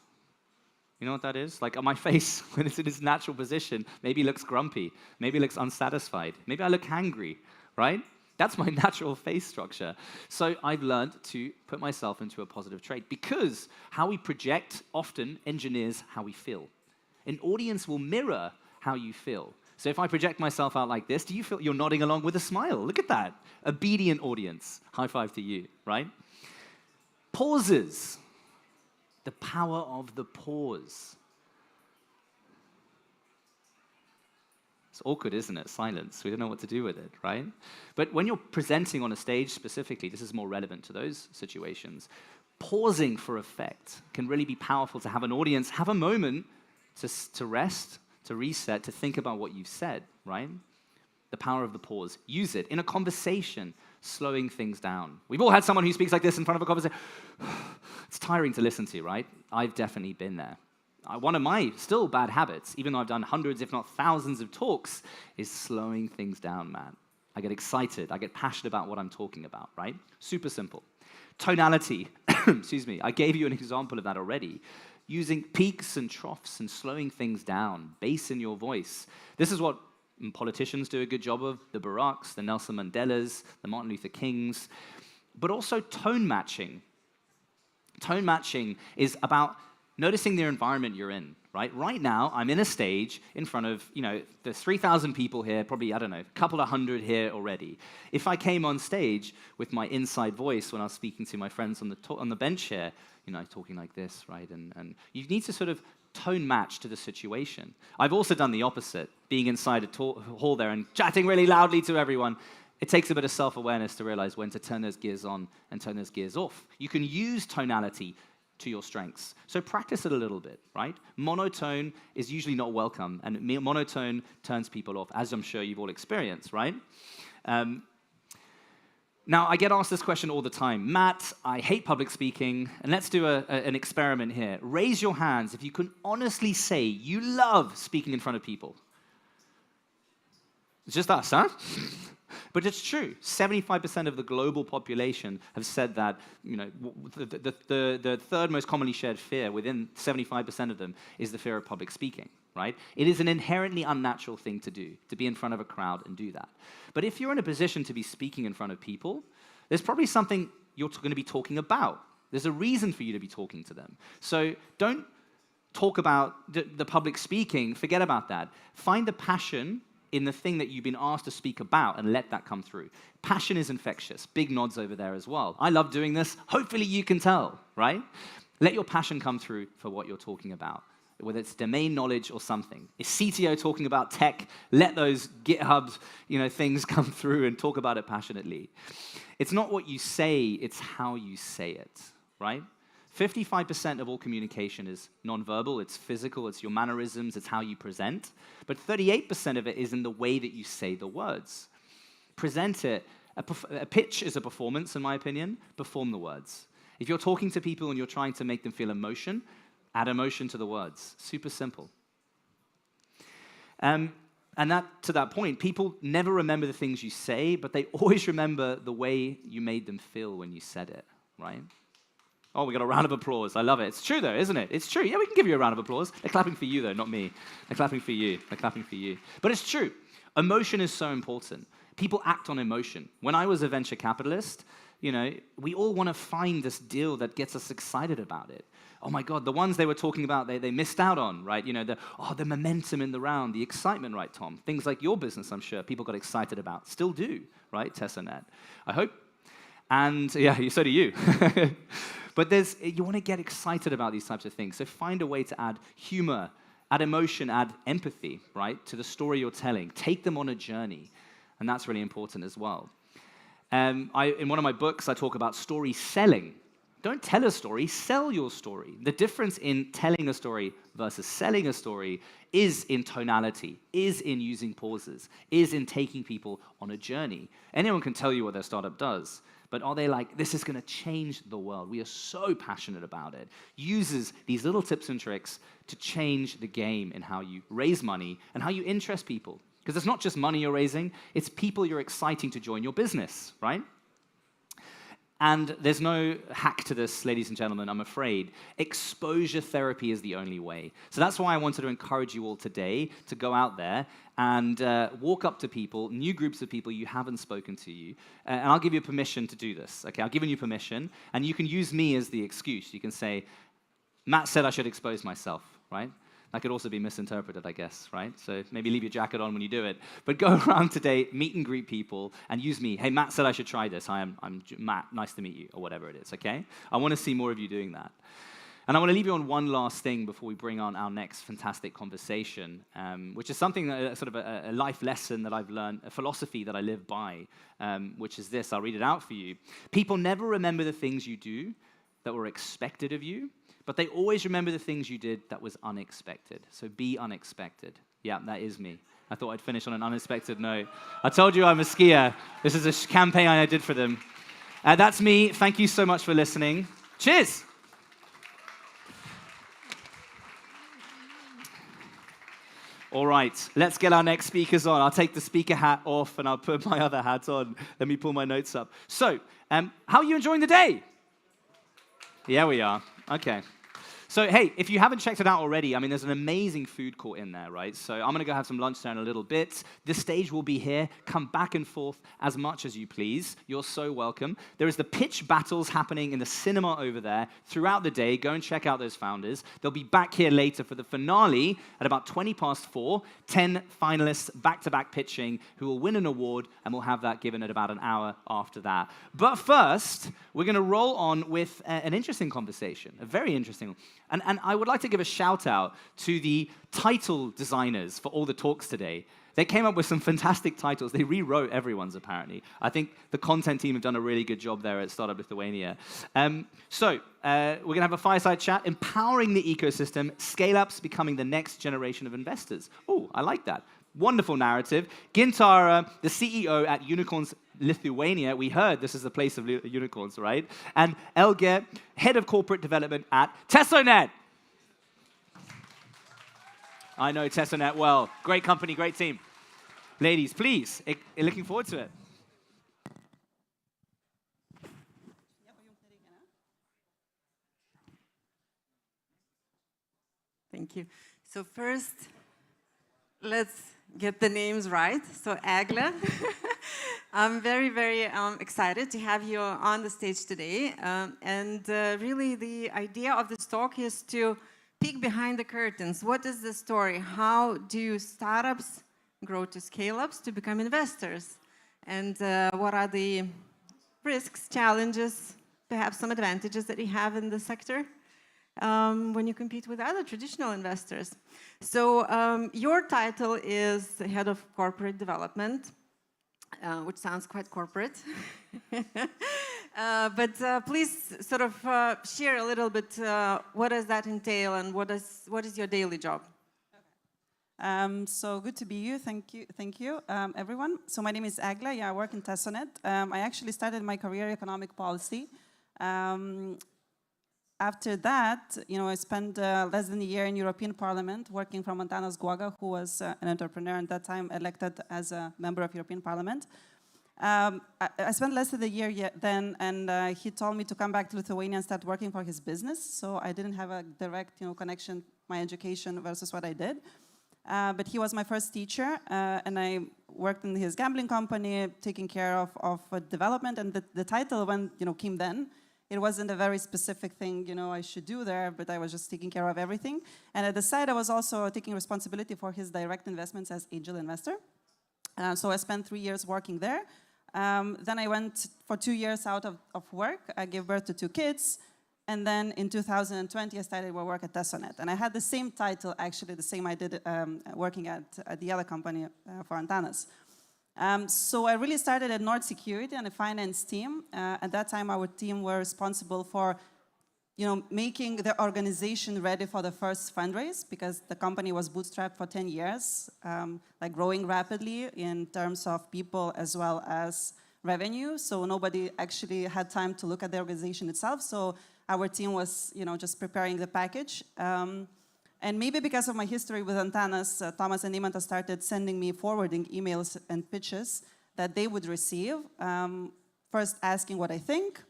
B: You know what that is? Like my face, when it's in its natural position, maybe looks grumpy, maybe looks unsatisfied, maybe I look hangry, right? That's my natural face structure. So I've learned to put myself into a positive trait because how we project often engineers how we feel. An audience will mirror how you feel. So if I project myself out like this, do you feel you're nodding along with a smile? Look at that. Obedient audience. High five to you, right? Pauses. The power of the pause. It's awkward, isn't it? Silence. We don't know what to do with it, right? But when you're presenting on a stage specifically, this is more relevant to those situations, pausing for effect can really be powerful to have an audience have a moment to rest, to reset, to think about what you've said, right? The power of the pause. Use it in a conversation, slowing things down. We've all had someone who speaks like this in front of a conversation. It's tiring to listen to, right? I've definitely been there. One of my still bad habits, even though I've done hundreds, if not thousands of talks, is slowing things down, man. I get excited. I get passionate about what I'm talking about, right? Super simple. Tonality. Excuse me. I gave you an example of that already. Using peaks and troughs and slowing things down. Bass in your voice. This is what politicians do a good job of. The Baracks, the Nelson Mandelas, the Martin Luther Kings. But also tone matching. Tone matching is about noticing the environment you're in, right? Right now, I'm in a stage in front of, there's 3,000 people here, probably, I don't know, a couple of hundred here already. If I came on stage with my inside voice when I was speaking to my friends on the bench here, talking like this, right? And you need to sort of tone match to the situation. I've also done the opposite, being inside a hall there and chatting really loudly to everyone. It takes a bit of self-awareness to realize when to turn those gears on and turn those gears off. You can use tonality to your strengths. So practice it a little bit, right? Monotone is usually not welcome, and monotone turns people off, as I'm sure you've all experienced, right? Now, I get asked this question all the time. Matt, I hate public speaking, and let's do an experiment here. Raise your hands if you can honestly say you love speaking in front of people. It's just us, huh? But it's true. 75% of the global population have said that, you know, the third most commonly shared fear within 75% of them is the fear of public speaking, right? It is an inherently unnatural thing to do, to be in front of a crowd and do that. But if you're in a position to be speaking in front of people, there's probably something you're going to be talking about. There's a reason for you to be talking to them. So don't talk about the public speaking, forget about that. Find the passion in the thing that you've been asked to speak about and let that come through. Passion is infectious. Big nods over there as well. I love doing this. Hopefully you can tell, right? Let your passion come through for what you're talking about, whether it's domain knowledge or something. Is CTO talking about tech? Let those GitHub, things come through and talk about it passionately. It's not what you say, it's how you say it, right? 55% of all communication is nonverbal, it's physical, it's your mannerisms, it's how you present. But 38% of it is in the way that you say the words. Present it. A pitch is a performance, in my opinion. Perform the words. If you're talking to people and you're trying to make them feel emotion, add emotion to the words. Super simple. And to that point, people never remember the things you say, but they always remember the way you made them feel when you said it, right? Oh, we got a round of applause. I love it. It's true, though, isn't it? It's true. Yeah, we can give you a round of applause. They're clapping for you, though, not me. They're clapping for you. They're clapping for you. But it's true. Emotion is so important. People act on emotion. When I was a venture capitalist, we all want to find this deal that gets us excited about it. Oh, my God, the ones they were talking about, they missed out on, right? The momentum in the round, the excitement, right, Tom? Things like your business, I'm sure, people got excited about. Still do, right, TessaNet? I hope. And, yeah, so do you. But you want to get excited about these types of things. So find a way to add humor, add emotion, add empathy, right, to the story you're telling. Take them on a journey. And that's really important as well. In one of my books, I talk about story selling. Don't tell a story, sell your story. The difference in telling a story versus selling a story is in tonality, is in using pauses, is in taking people on a journey. Anyone can tell you what their startup does. But are they like, this is going to change the world? We are so passionate about it. Uses these little tips and tricks to change the game in how you raise money and how you interest people. Because it's not just money you're raising, it's people you're exciting to join your business, right? And there's no hack to this, ladies and gentlemen, I'm afraid. Exposure therapy is the only way. So that's why I wanted to encourage you all today to go out there and walk up to people, new groups of people you haven't spoken to you, and I'll give you permission to do this, okay? I've given you permission, and you can use me as the excuse. You can say, Matt said I should expose myself, right? That could also be misinterpreted, I guess, right? So maybe leave your jacket on when you do it. But go around today, meet and greet people, and use me. Hey, Matt said I should try this. I'm Matt, nice to meet you, or whatever it is, okay? I want to see more of you doing that. And I want to leave you on one last thing before we bring on our next fantastic conversation, which is something, sort of a life lesson that I've learned, a philosophy that I live by, which is this. I'll read it out for you. People never remember the things you do that were expected of you, but they always remember the things you did that was unexpected. So be unexpected. Yeah, that is me. I thought I'd finish on an unexpected note. I told you I'm a skier. This is a campaign I did for them. That's me. Thank you so much for listening. Cheers. All right, let's get our next speakers on. I'll take the speaker hat off and I'll put my other hat on. Let me pull my notes up. So, how are you enjoying the day? Yeah, we are. Okay. So, hey, if you haven't checked it out already, I mean, there's an amazing food court in there, right? So I'm going to go have some lunch there in a little bit. This stage will be here. Come back and forth as much as you please. You're so welcome. There is the pitch battles happening in the cinema over there throughout the day. Go and check out those founders. They'll be back here later for the finale at about 4:20. 10 finalists back-to-back pitching who will win an award, and we'll have that given at about an hour after that. But first, we're going to roll on with an interesting conversation, a very interesting one. And I would like to give a shout out to the title designers for all the talks today. They came up with some fantastic titles. They rewrote everyone's, apparently. I think the content team have done a really good job there at Startup Lithuania. We're going to have a fireside chat, empowering the ecosystem, scale-ups becoming the next generation of investors. Oh, I like that. Wonderful narrative. Gintara, the CEO at Unicorns Lithuania. We heard this is the place of unicorns, right? And Elge, head of corporate development at Tesonet. I know Tesonet well. Great company, great team. Ladies, please, looking forward to it.
K: Thank you. So first, let's get the names right. So Egle, I'm very, very excited to have you on the stage today. Really the idea of this talk is to peek behind the curtains. What is the story? How do startups grow to scale-ups to become investors? And what are the risks, challenges, perhaps some advantages that you have in the sector when you compete with other traditional investors? So your title is Head of Corporate Development, which sounds quite corporate. But please sort of share a little bit what does that entail and what is your daily job?
L: So good to be you. Thank you, everyone. So my name is Agla. Yeah, I work in Tesonet. I actually started my career in economic policy. After that, I spent less than a year in European Parliament working for Antanas Guoga, who was an entrepreneur at that time, elected as a member of European Parliament. I spent less than a year then, and he told me to come back to Lithuania and start working for his business. So I didn't have a direct, connection, my education versus what I did. But he was my first teacher, and I worked in his gambling company, taking care of development. And the title, when came then, it wasn't a very specific thing, I should do there, but I was just taking care of everything. And at the side, I was also taking responsibility for his direct investments as angel investor. So I spent 3 years working there. Then I went for 2 years out of work. I gave birth to 2 kids. And then in 2020, I started my work at Tesonet. And I had the same title, actually, the same I did working at the other company for Antanas. So I really started at Nord Security and a finance team. At that time, our team were responsible for making the organization ready for the first fundraise, because the company was bootstrapped for 10 years, growing rapidly in terms of people as well as revenue. So nobody actually had time to look at the organization itself. So our team was, just preparing the package. And maybe because of my history with Antanas, Thomas and Imanta started sending me forwarding emails and pitches that they would receive. First asking what I think,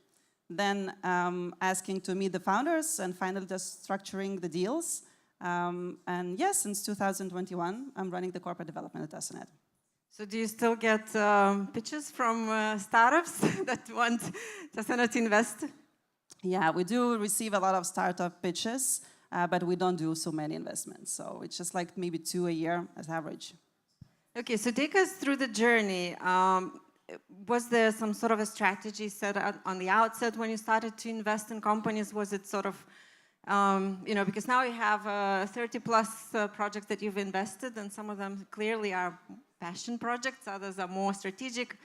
L: then asking to meet the founders, and finally just structuring the deals. And yes, since 2021, I'm running the corporate development at Tesonet.
K: So do you still get pitches from startups that want Tesonet to invest?
L: Yeah, we do receive a lot of startup pitches, but we don't do so many investments. So it's just like maybe 2 a year as average.
K: Okay, so take us through the journey. Was there some sort of a strategy set out on the outset when you started to invest in companies? Was it sort of, because now you have 30 plus projects that you've invested, and some of them clearly are passion projects, others are more strategic.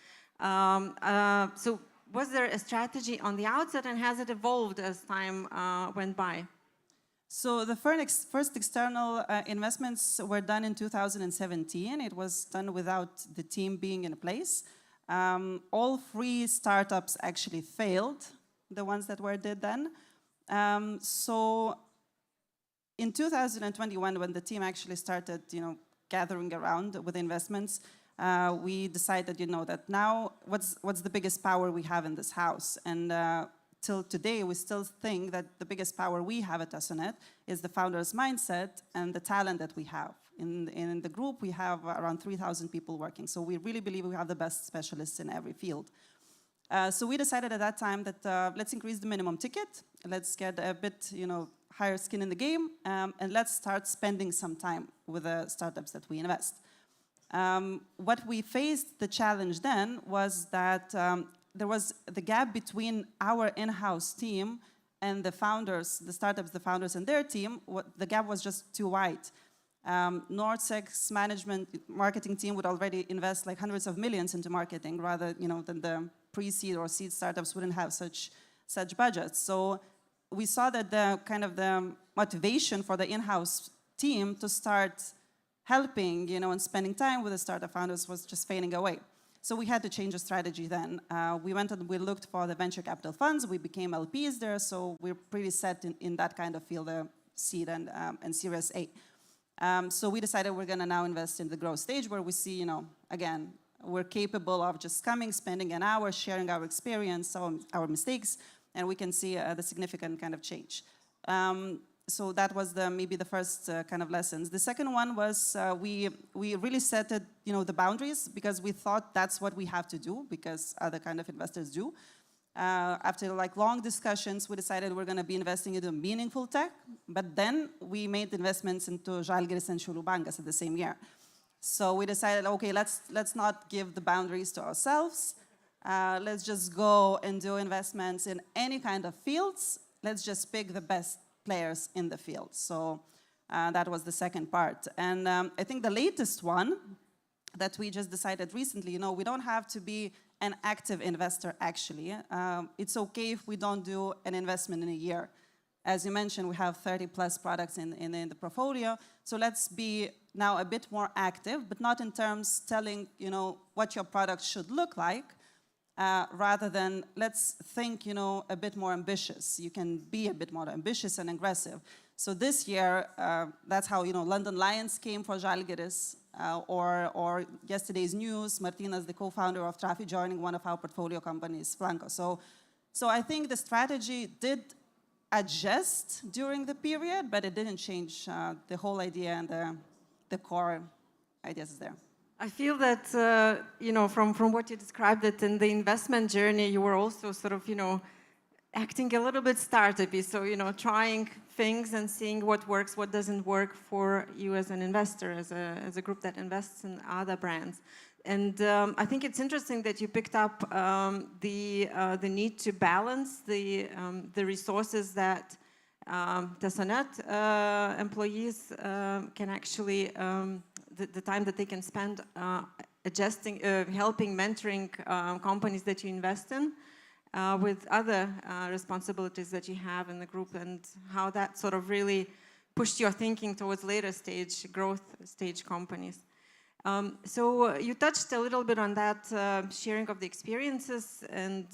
K: So was there a strategy on the outset, and has it evolved as time went by?
L: So the first external investments were done in 2017. It was done without the team being in place. All 3 startups actually failed, the ones that were did then. So in 2021, when the team actually started, gathering around with investments, we decided, that now what's the biggest power we have in this house? And till today, we still think that the biggest power we have at Tesonet is the founder's mindset and the talent that we have. In the group, we have around 3,000 people working. So we really believe we have the best specialists in every field. So we decided at that time that let's increase the minimum ticket. Let's get a bit, higher skin in the game, and let's start spending some time with the startups that we invest. What we faced, the challenge then, was that there was the gap between our in-house team and the founders, the startups, the founders and their team, the gap was just too wide. Nordsec's marketing team would already invest like hundreds of millions into marketing rather, than the pre-seed or seed startups wouldn't have such budgets. So we saw that the motivation for the in-house team to start helping, and spending time with the startup founders was just fading away. So we had to change the strategy then. We went and we looked for the venture capital funds. We became LPs there, so we're pretty set in that kind of field, seed and Series A. So we decided we're going to now invest in the growth stage where we see, again, we're capable of just coming, spending an hour, sharing our experience, our mistakes, and we can see the significant kind of change. So that was maybe the first kind of lessons. The second one was we really set the boundaries because we thought that's what we have to do because other kind of investors do. After long discussions, we decided we're going to be investing into meaningful tech, but then we made investments into Žalgiris and Šiaulių Bankas at the same year. So we decided, okay, let's not give the boundaries to ourselves. Let's just go and do investments in any kind of fields. Let's just pick the best players in the field. So that was the second part. And I think the latest one that we just decided recently, we don't have to be an active investor actually. It's okay if we don't do an investment in a year. As you mentioned, we have 30 plus products in the portfolio. So let's be now a bit more active, but not in terms telling, what your product should look like, rather than let's think, a bit more ambitious. You can be a bit more ambitious and aggressive. So this year, that's how, London Lions came for Žalgiris, or yesterday's news, Martinas, the co-founder of Trafi, joining one of our portfolio companies, Flanco. So I think the strategy did adjust during the period, but it didn't change the whole idea and the core ideas is there.
K: I feel that, from what you described, that in the investment journey, you were also sort of, acting a little bit startup-y. So, trying things and seeing what works, what doesn't work for you as an investor, as a group that invests in other brands. And I think it's interesting that you picked up the need to balance the resources that Tesonet employees can actually, the time that they can spend adjusting, helping, mentoring companies that you invest in with other responsibilities that you have in the group, and how that sort of really pushed your thinking towards later stage, growth stage companies. So you touched a little bit on that sharing of the experiences, and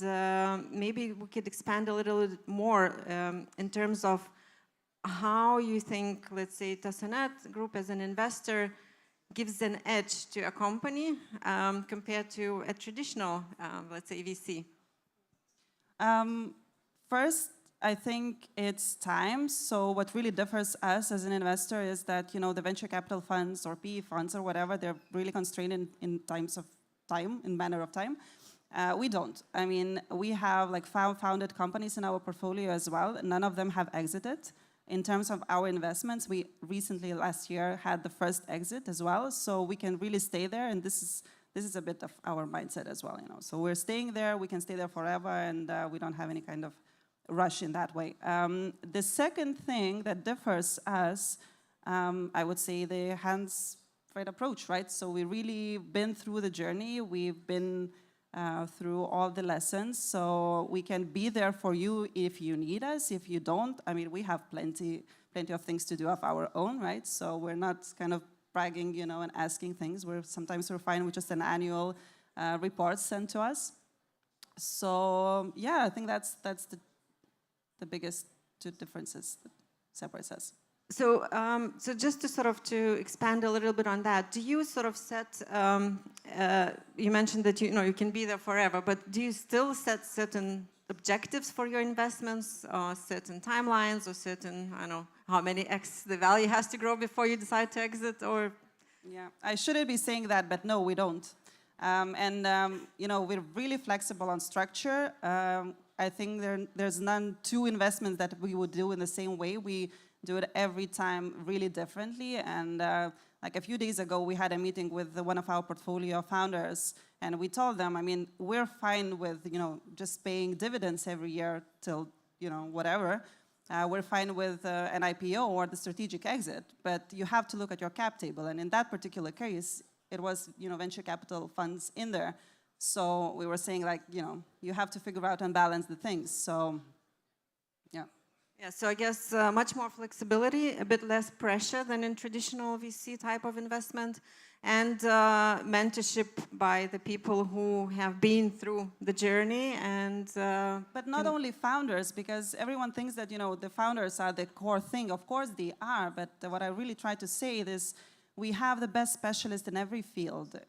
K: maybe we could expand a little bit more in terms of how you think, let's say, Tesonet Group as an investor gives an edge to a company compared to a traditional, let's say, VC.
L: First, I think it's time. So what really differs us as an investor is that, the venture capital funds or PE funds or whatever, they're really constrained in manner of time. We don't. I mean, we have founded companies in our portfolio as well. None of them have exited. In terms of our investments, we recently, last year, had the first exit as well. So we can really stay there, and this is a bit of our mindset as well, So we're staying there, we can stay there forever, and we don't have any kind of rush in that way. The second thing that differs us, I would say, the hands-free approach, right? So we've really been through the journey, we've been through all the lessons, so we can be there for you if you need us. If you don't, I mean, we have plenty of things to do of our own, right? So we're not kind of bragging, and asking things. Sometimes we're fine with just an annual report sent to us. So yeah, I think that's the biggest two differences that separates us.
K: So, so just to expand a little bit on that, do you sort of set? You mentioned that you can be there forever, but do you still set certain objectives for your investments, or certain timelines, or certain, I don't know, how many X the value has to grow before you decide to exit, or?
L: Yeah, I shouldn't be saying that, but no, we don't. We're really flexible on structure. I think there's two investments that we would do in the same way. We do it every time really differently. And like a few days ago, we had a meeting with one of our portfolio founders, And we told them, I mean, we're fine with, just paying dividends every year till, whatever. We're fine with an IPO or the strategic exit, but you have to look at your cap table. And in that particular case, it was, venture capital funds in there. So we were saying, like, you have to figure out and balance the things. So, yeah.
K: Yeah, so I guess much more flexibility, a bit less pressure than in traditional VC type of investment, and mentorship by the people who have been through the journey. And
L: but not only founders, because everyone thinks that the founders are the core thing. Of course they are, but what I really try to say is we have the best specialists in every field.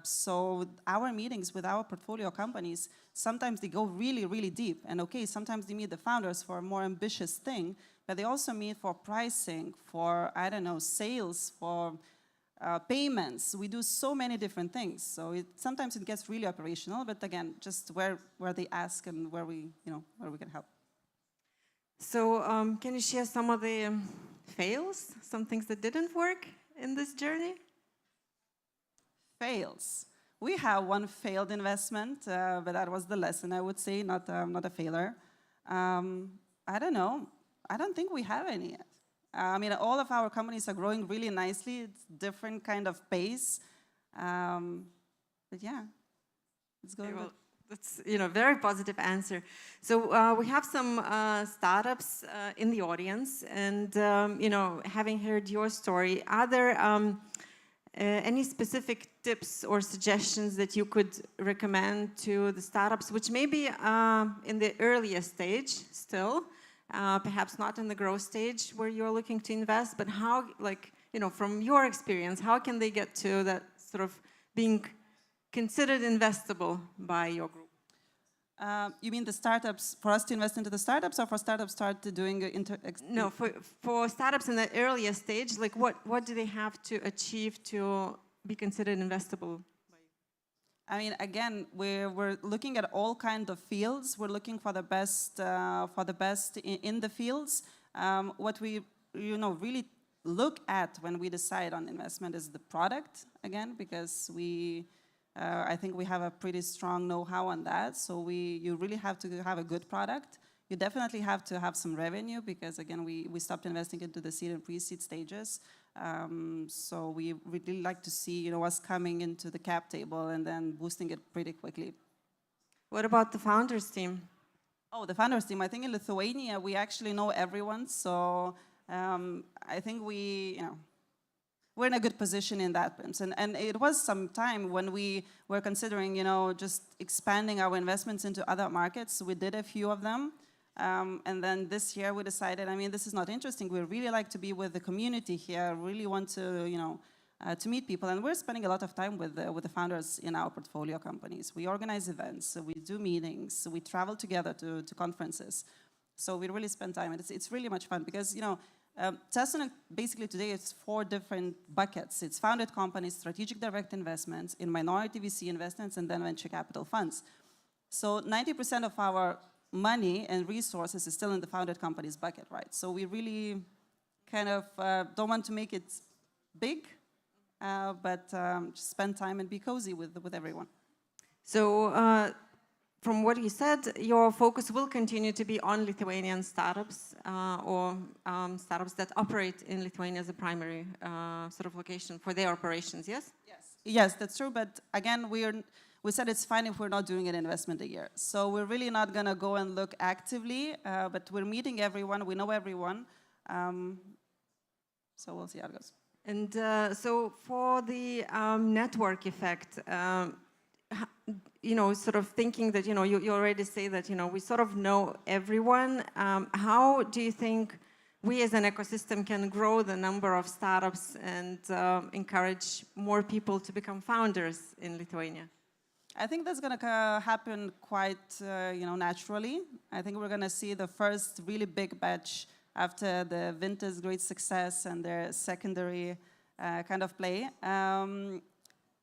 L: So our meetings with our portfolio companies, sometimes they go really, really deep. And okay, sometimes they meet the founders for a more ambitious thing, but they also meet for pricing, for, I don't know, sales, for payments. We do so many different things. So sometimes it gets really operational, but again, just where they ask and where we can help.
K: So can you share some of the fails, some things that didn't work in this journey?
L: Fails. We have one failed investment, but that was the lesson, I would say, not a failure. I don't know. I don't think we have any yet. I mean, all of our companies are growing really nicely. It's different kind of pace. But yeah, it's going well.
K: That's very positive answer. So we have some startups in the audience, and having heard your story, are there any specific tips or suggestions that you could recommend to the startups, which may be in the earlier stage still, perhaps not in the growth stage where you're looking to invest, but how, from your experience, how can they get to that sort of being considered investable by your group?
L: You mean the startups, for us to invest into the startups, or for startups start doing
K: No, for startups in the earlier stage, like what do they have to achieve to be considered investable?
L: I mean, again, we're looking at all kinds of fields. We're looking for the best in the fields. What we really look at when we decide on investment is the product, again, because I think we have a pretty strong know-how on that. So you really have to have a good product. You definitely have to have some revenue because, again, we stopped investing into the seed and pre-seed stages. So we really like to see us coming into the cap table and then boosting it pretty quickly.
K: What about the founders team?
L: Oh, the founders team. I think in Lithuania we actually know everyone. So I think we're in a good position in that sense. And it was some time when we were considering, just expanding our investments into other markets. We did a few of them. And then this year we decided, I mean, this is not interesting. We really like to be with the community here, really want to, to meet people. And we're spending a lot of time with the founders in our portfolio companies. We organize events, we do meetings, we travel together to conferences. So we really spend time, and it's really much fun because, Tesla basically today it's 4 different buckets. It's founded companies, strategic direct investments, in minority VC investments, and then venture capital funds. So 90% of our money and resources is still in the founded companies bucket, right? So we really kind of don't want to make it big, but just spend time and be cozy with everyone.
K: So from what you said, your focus will continue to be on Lithuanian startups or startups that operate in Lithuania as a primary sort of location for their operations, yes?
L: Yes, that's true. But again, we said it's fine if we're not doing an investment a year. So we're really not going to go and look actively, but we're meeting everyone. We know everyone. So we'll see how it goes.
K: And so for the network effect, sort of thinking that, you already say that, we sort of know everyone. How do you think we as an ecosystem can grow the number of startups and encourage more people to become founders in Lithuania?
L: I think that's going to happen quite, naturally. I think we're going to see the first really big batch after the Vinta's great success and their secondary kind of play.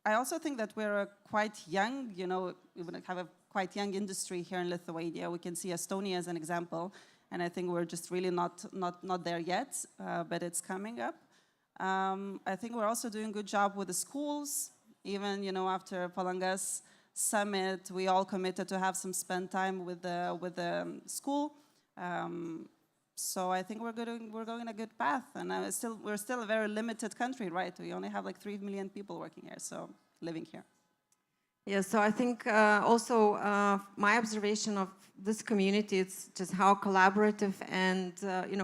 L: I also think that we're quite young, we have a quite young industry here in Lithuania. We can see Estonia as an example, and I think we're just really not there yet, but it's coming up. I think we're also doing a good job with the schools, even, after Palanga's summit. We all committed to have some spend time with the school. So I think we're going a good path, and we're still a very limited country, right? We only have like 3 million people working here, so living here.
K: Yeah, so I think also my observation of this community is just how collaborative and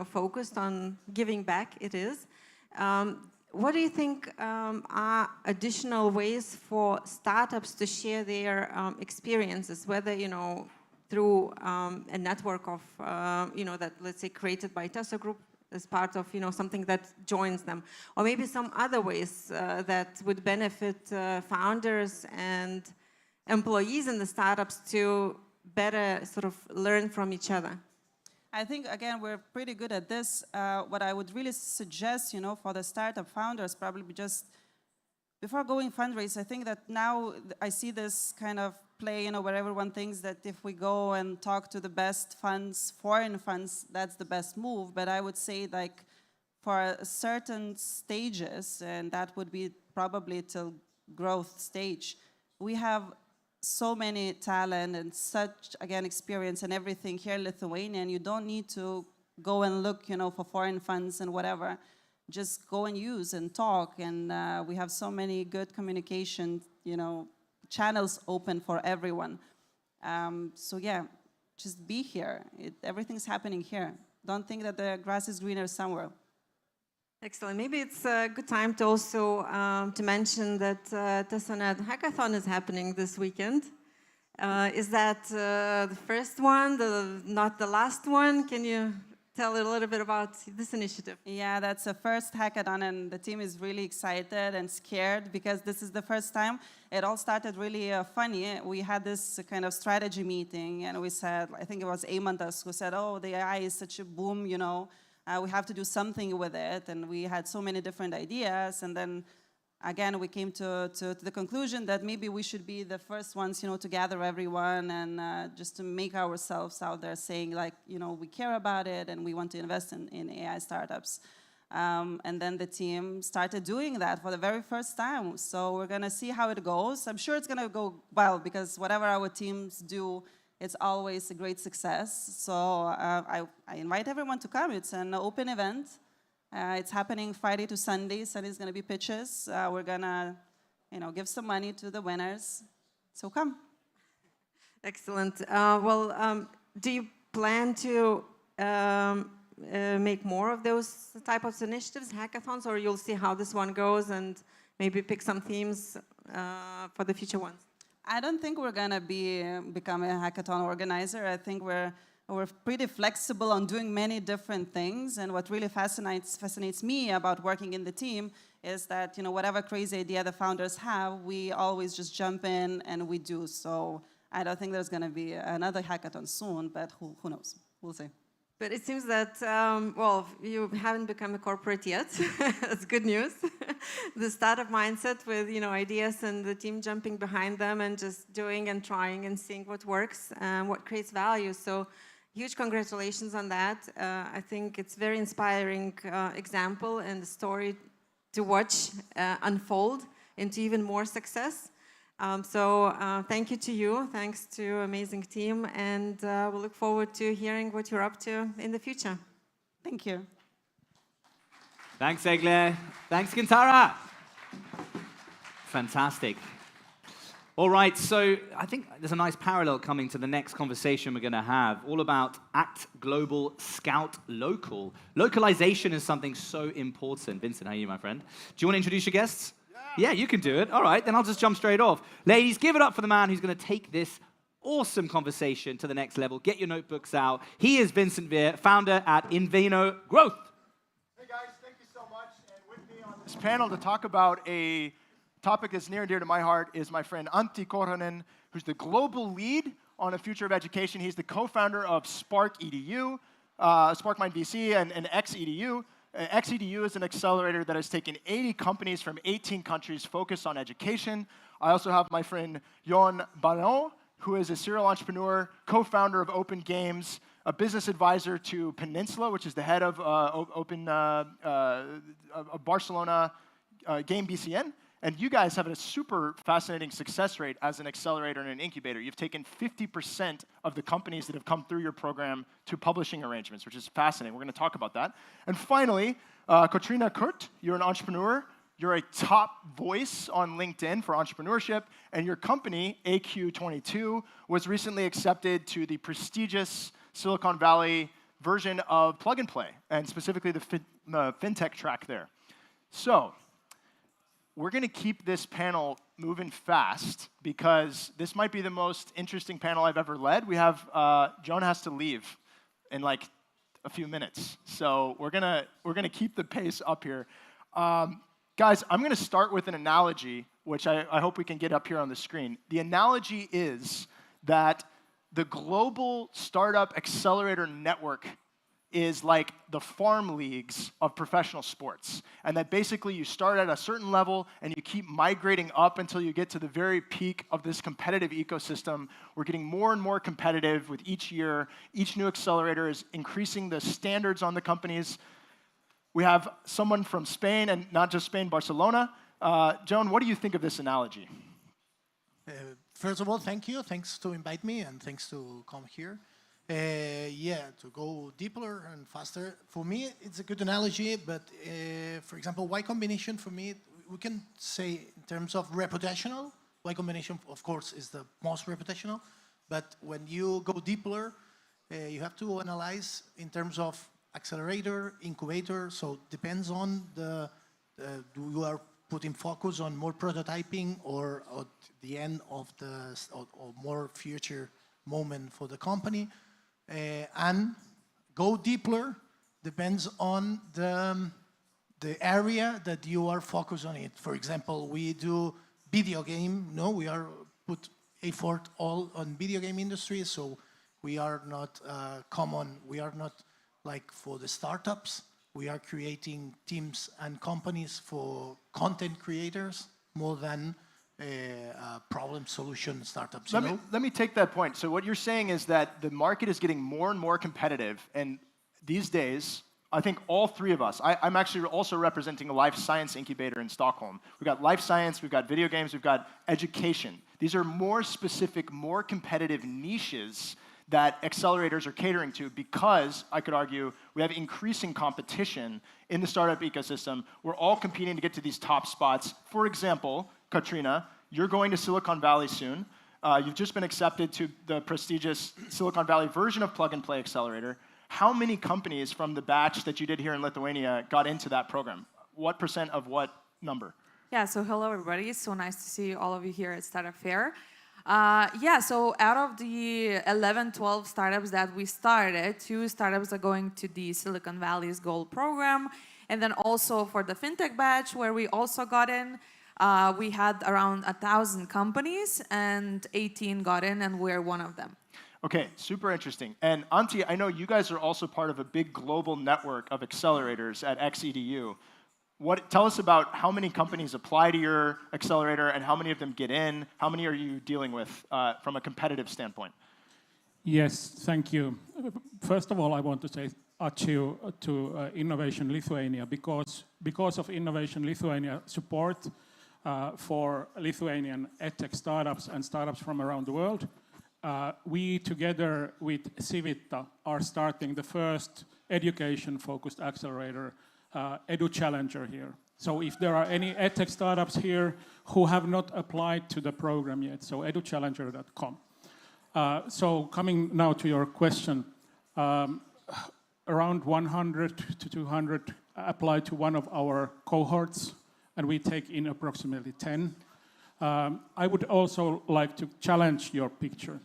K: focused on giving back it is. What do you think are additional ways for startups to share their experiences, whether through a network of that, let's say, created by Tesla Group as part of something that joins them, or maybe some other ways that would benefit founders and employees in the startups to better sort of learn from each other?
L: I think, again, we're pretty good at this. What I would really suggest, for the startup founders, probably just before going fundraise, I think that now I see this kind of play, where everyone thinks that if we go and talk to the best funds, foreign funds, that's the best move. But I would say, like, for certain stages, and that would be probably till growth stage, we have so many talent and such, again, experience and everything here in Lithuania, and you don't need to go and look, for foreign funds and whatever. Just go and use and talk, and we have so many good communication, channels open for everyone. So yeah, just be here. Everything's happening here. Don't think that the grass is greener somewhere.
K: Excellent. Maybe it's a good time to also to mention that TeslaNet Hackathon is happening this weekend. Is that the first one, not the last one? Can you tell a little bit about this initiative?
L: Yeah, that's the first hackathon, and the team is really excited and scared because this is the first time. It all started really funny. We had this kind of strategy meeting, and we said, I think it was Eimantas who said, oh, the AI is such a boom, we have to do something with it, and we had so many different ideas, and then again we came to the conclusion that maybe we should be the first ones, to gather everyone and just to make ourselves out there saying, like, we care about it and we want to invest in AI startups. And then the team started doing that for the very first time. So we're gonna see how it goes. I'm sure it's gonna go well because whatever our teams do, it's always a great success. So I invite everyone to come. It's an open event. It's happening Friday to Sunday. Sunday is going to be pitches. We're going to, give some money to the winners. So come.
K: Excellent. Do you plan to make more of those type of initiatives, hackathons, or you'll see how this one goes and maybe pick some themes for the future ones?
L: I don't think we're going to become a hackathon organizer. I think we're pretty flexible on doing many different things. And what really fascinates me about working in the team is that, whatever crazy idea the founders have, we always just jump in and we do. So I don't think there's going to be another hackathon soon, but who knows? We'll see.
K: But it seems that, you haven't become a corporate yet. That's good news. The startup mindset with, ideas and the team jumping behind them and just doing and trying and seeing what works and what creates value. So huge congratulations on that. I think it's a very inspiring example and story to watch unfold into even more success. Thank you to you, thanks to amazing team, and we'll look forward to hearing what you're up to in the future.
L: Thank you.
B: Thanks, Egle. Thanks, Gintara. Fantastic. All right, so I think there's a nice parallel coming to the next conversation we're going to have, all about Act Global, Scout Local. Localization is something so important. Vincent, how are you, my friend? Do you want to introduce your guests? Yeah, you can do it. All right, then I'll just jump straight off. Ladies, give it up for the man who's going to take this awesome conversation to the next level. Get your notebooks out. He is Vincent Veer, founder at Inveno Growth.
M: Hey guys, thank you so much. And with me on this panel to talk about a topic that's near and dear to my heart is my friend Antti Korhonen, who's the global lead on the future of education. He's the co-founder of Spark EDU, SparkMind VC, and XEDU. XEDU is an accelerator that has taken 80 companies from 18 countries focused on education. I also have my friend Jon Baron, who is a serial entrepreneur, co-founder of Open Games, a business advisor to Peninsula, which is the head of Barcelona Game BCN, And you guys have a super fascinating success rate as an accelerator and an incubator. You've taken 50% of the companies that have come through your program to publishing arrangements, which is fascinating. We're going to talk about that. And finally, Katrina Kurt, you're an entrepreneur. You're a top voice on LinkedIn for entrepreneurship, and your company, AQ22, was recently accepted to the prestigious Silicon Valley version of Plug and Play, and specifically the fintech track there. So we're going to keep this panel moving fast because this might be the most interesting panel I've ever led. We have Joan has to leave in like a few minutes, so we're gonna keep the pace up here. Guys, I'm going to start with an analogy, which I hope we can get up here on the screen. The analogy is that the global startup accelerator network is like the farm leagues of professional sports. And that basically you start at a certain level and you keep migrating up until you get to the very peak of this competitive ecosystem. We're getting more and more competitive with each year. Each new accelerator is increasing the standards on the companies. We have someone from Spain, and not just Spain, Barcelona. Joan, what do you think of this analogy?
N: First of all, thank you. Thanks to invite me, and thanks to come here. Yeah, to go deeper and faster. For me, it's a good analogy, but for example, Y Combinator, for me, we can say in terms of reputational, Y Combinator, of course, is the most reputational, but when you go deeper, you have to analyze in terms of accelerator, incubator, so depends on you are putting focus on more prototyping or at the end of or more future moment for the company. And go deeper depends on the area that you are focused on it. For example, we do video game, we are put effort all on video game industry, so we are not we are not like for the startups, we are creating teams and companies for content creators more than problem solution startups.
M: Let me take that point. So what you're saying is that the market is getting more and more competitive, and these days, I think all three of us, I'm actually also representing a life science incubator in Stockholm. We've got life science, we've got video games, we've got education. These are more specific, more competitive niches that accelerators are catering to because, I could argue, we have increasing competition in the startup ecosystem. We're all competing to get to these top spots. For example, Katrina, you're going to Silicon Valley soon. You've just been accepted to the prestigious Silicon Valley version of Plug and Play Accelerator. How many companies from the batch that you did here in Lithuania got into that program? What % of what number?
O: Yeah, so hello everybody. So nice to see all of you here at Startup Fair. So out of the 11, 12 startups that we started, 2 startups are going to the Silicon Valley's Gold program. And then also for the FinTech batch, where we also got in, we had around 1,000 companies and 18 got in, and we're one of them.
M: Okay, super interesting. And Antti, I know you guys are also part of a big global network of accelerators at XEDU. Tell us about how many companies apply to your accelerator and how many of them get in. How many are you dealing with from a competitive standpoint?
P: Yes, thank you. First of all, I want to say ačiū to Innovation Lithuania because of Innovation Lithuania support for Lithuanian edtech startups and startups from around the world. We, together with Civita, are starting the first education-focused accelerator, Edu Challenger here. So if there are any edtech startups here who have not applied to the program yet, so educhallenger.com. So coming now to your question, around 100 to 200 apply to one of our cohorts, and we take in approximately 10. I would also like to challenge your picture,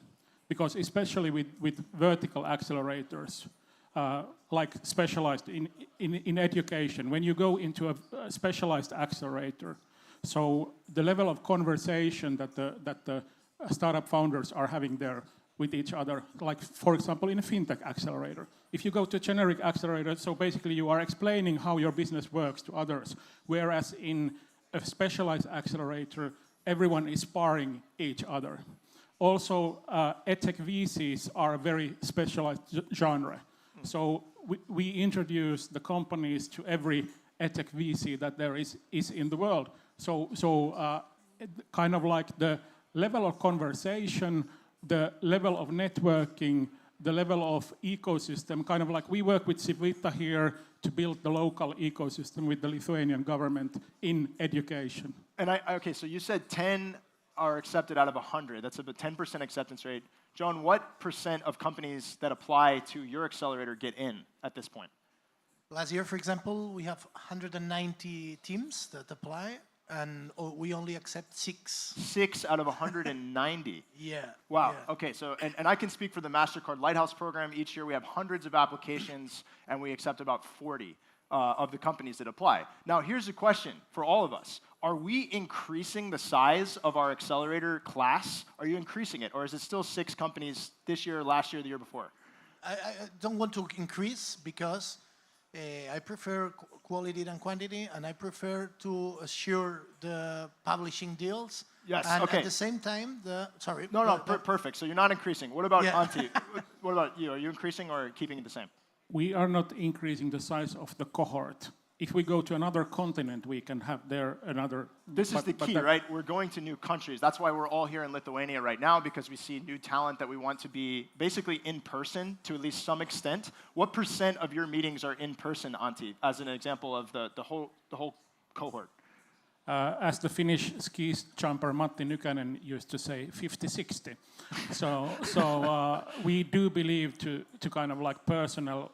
P: because especially with vertical accelerators, like specialized in education, when you go into a specialized accelerator, so the level of conversation that the startup founders are having there with each other, like for example in a fintech accelerator. If you go to a generic accelerator, so basically you are explaining how your business works to others, whereas in a specialized accelerator, everyone is sparring each other. Also, edtech VCs are a very specialized genre. So we introduce the companies to every edtech VC that there is in the world. So kind of like the level of conversation, the level of networking, the level of ecosystem, kind of like we work with Civita here to build the local ecosystem with the Lithuanian government in education.
M: And okay, so you said 10 are accepted out of 100. That's about 10% acceptance rate. John, what percent of companies that apply to your accelerator get in at this point?
N: Last year, for example, we have 190 teams that apply, and we only accept 6.
M: 6 out of 190.
N: Yeah.
M: Wow.
N: Yeah.
M: Okay. So, and I can speak for the MasterCard Lighthouse program. Each year we have hundreds of applications, and we accept about 40 of the companies that apply. Now, here's a question for all of us: are we increasing the size of our accelerator class? Are you increasing it, or is it still 6 companies this year, last year, the year before?
N: I don't want to increase because I prefer quality than quantity, and I prefer to assure the publishing deals.
M: Yes,
N: and
M: okay.
N: At the same time, sorry.
M: No, perfect. So you're not increasing. What about
N: Yeah.
M: Antti? What about you? Are you increasing or keeping it the same?
P: We are not increasing the size of the cohort. If we go to another continent, we can have there another...
M: This is the key, right? We're going to new countries. That's why we're all here in Lithuania right now, because we see new talent that we want to be basically in person to at least some extent. What percent of your meetings are in person, Antti, as an example of the whole cohort?
P: As the Finnish ski jumper Matti Nykänen used to say, 50-60. So we do believe to kind of like personal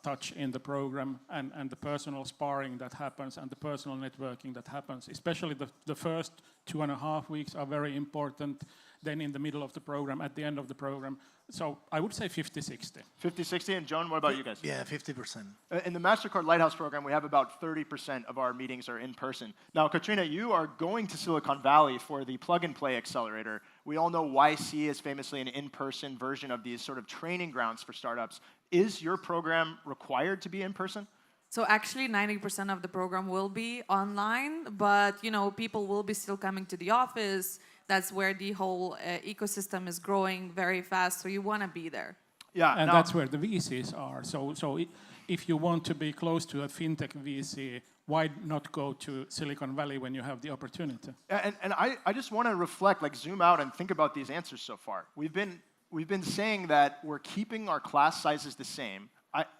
P: touch in the program and the personal sparring that happens and the personal networking that happens. Especially the first 2.5 weeks are very important. Then in the middle of the program, at the end of the program. So I would say 50-60.
M: 50-60, and Joan, what about you guys?
N: Yeah, 50%.
M: In the MasterCard Lighthouse program, we have about 30% of our meetings are in person. Now, Katrina, you are going to Silicon Valley for the plug-and-play accelerator. We all know YC is famously an in-person version of these sort of training grounds for startups. Is your program required to be in person?
O: So actually 90% of the program will be online, but people will be still coming to the office. That's where the whole ecosystem is growing very fast, so you want to be there.
P: Yeah, and that's where the VCs are. So if you want to be close to a fintech VC, why not go to Silicon Valley when you have the opportunity?
M: And I just want to reflect, like zoom out and think about these answers so far. We've been saying that we're keeping our class sizes the same.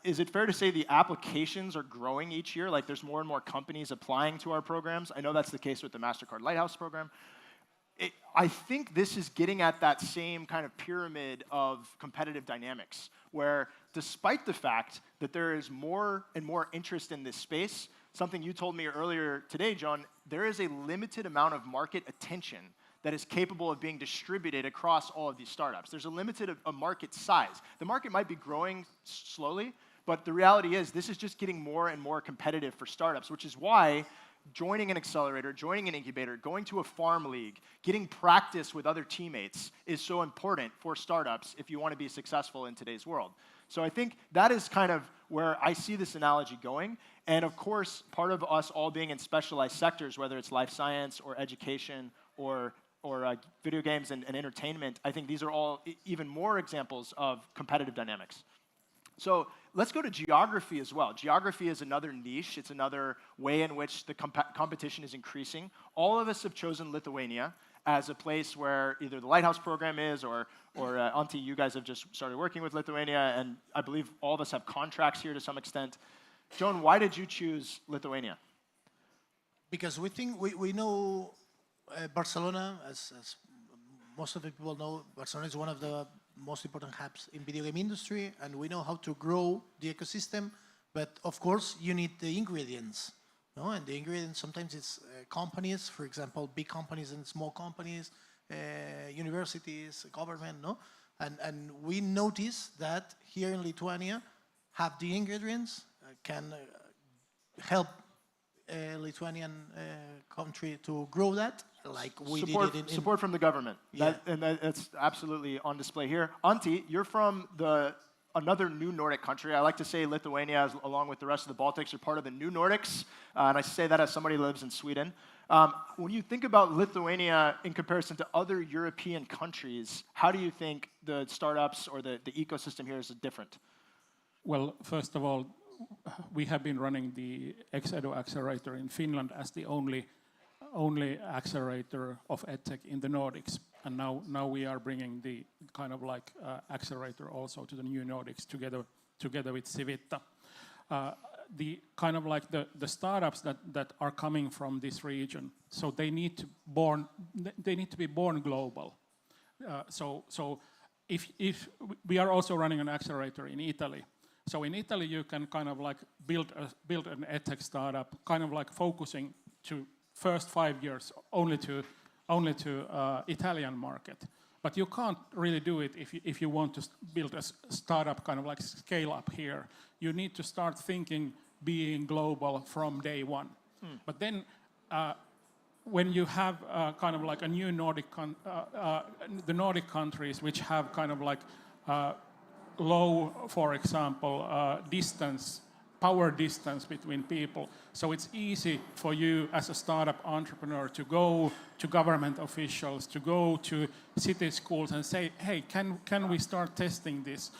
M: Is it fair to say the applications are growing each year? Like there's more and more companies applying to our programs. I know that's the case with the MasterCard Lighthouse program. I think this is getting at that same kind of pyramid of competitive dynamics, where despite the fact that there is more and more interest in this space, something you told me earlier today, John, there is a limited amount of market attention that is capable of being distributed across all of these startups. There's a limited market size. The market might be growing slowly, but the reality is this is just getting more and more competitive for startups, which is why joining an accelerator, joining an incubator, going to a farm league, getting practice with other teammates is so important for startups if you want to be successful in today's world. So I think that is kind of where I see this analogy going. And of course, part of us all being in specialized sectors, whether it's life science or education or video games and entertainment, I think these are all even more examples of competitive dynamics. So let's go to geography as well. Geography is another niche. It's another way in which the competition is increasing. All of us have chosen Lithuania as a place where either the Lighthouse program is or Antti, you guys have just started working with Lithuania, and I believe all of us have contracts here to some extent. Joan, why did you choose Lithuania?
N: Because we know Barcelona, as most of the people know, Barcelona is one of the most important hubs in video game industry, and we know how to grow the ecosystem, but of course you need the ingredients, no? And the ingredients sometimes it's companies, for example, big companies and small companies, universities, government, no? And we notice that here in Lithuania have the ingredients, can help Lithuanian country to grow that, like we did it in...
M: Support from the government.
N: Yeah.
M: That's absolutely on display here. Antti, you're from another new Nordic country. I like to say Lithuania, along with the rest of the Baltics, are part of the new Nordics. And I say that as somebody who lives in Sweden. When you think about Lithuania in comparison to other European countries, how do you think the startups or the ecosystem here is different?
P: Well, first of all, we have been running the XEDU accelerator in Finland as the only accelerator of EdTech in the Nordics. And now we are bringing the kind of like accelerator also to the new Nordics together with Civitta. The kind of like the startups that are coming from this region, so they need to be born global. So if we are also running an accelerator in Italy. So in Italy you can kind of like build an EdTech startup, kind of like focusing to first 5 years only to Italian market. But you can't really do it if you want to build a startup, kind of like scale up here. You need to start thinking being global from day one. But then when you have kind of like a new the Nordic countries which have kind of like low, for example, power distance between people. So it's easy for you as a startup entrepreneur to go to government officials, to go to city schools and say, hey, can we start testing this?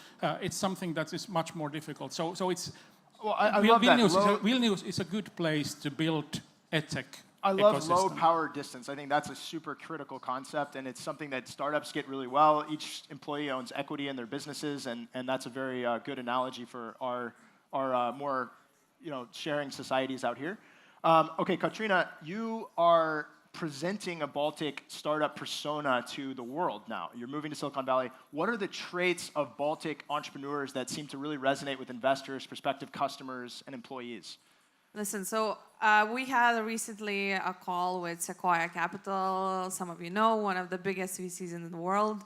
P: It's something that is much more difficult. So it's,
M: well, I love that.
P: Vilnius is a good place to build EdTech.
M: I love low power distance. I think that's a super critical concept, and it's something that startups get really well. Each employee owns equity in their businesses, and that's a very good analogy for our more sharing societies out here. Okay, Katrina, you are presenting a Baltic startup persona to the world now. You're moving to Silicon Valley. What are the traits of Baltic entrepreneurs that seem to really resonate with investors, prospective customers, and employees?
O: Listen, so we had recently a call with Sequoia Capital. Some of you know, one of the biggest VCs in the world.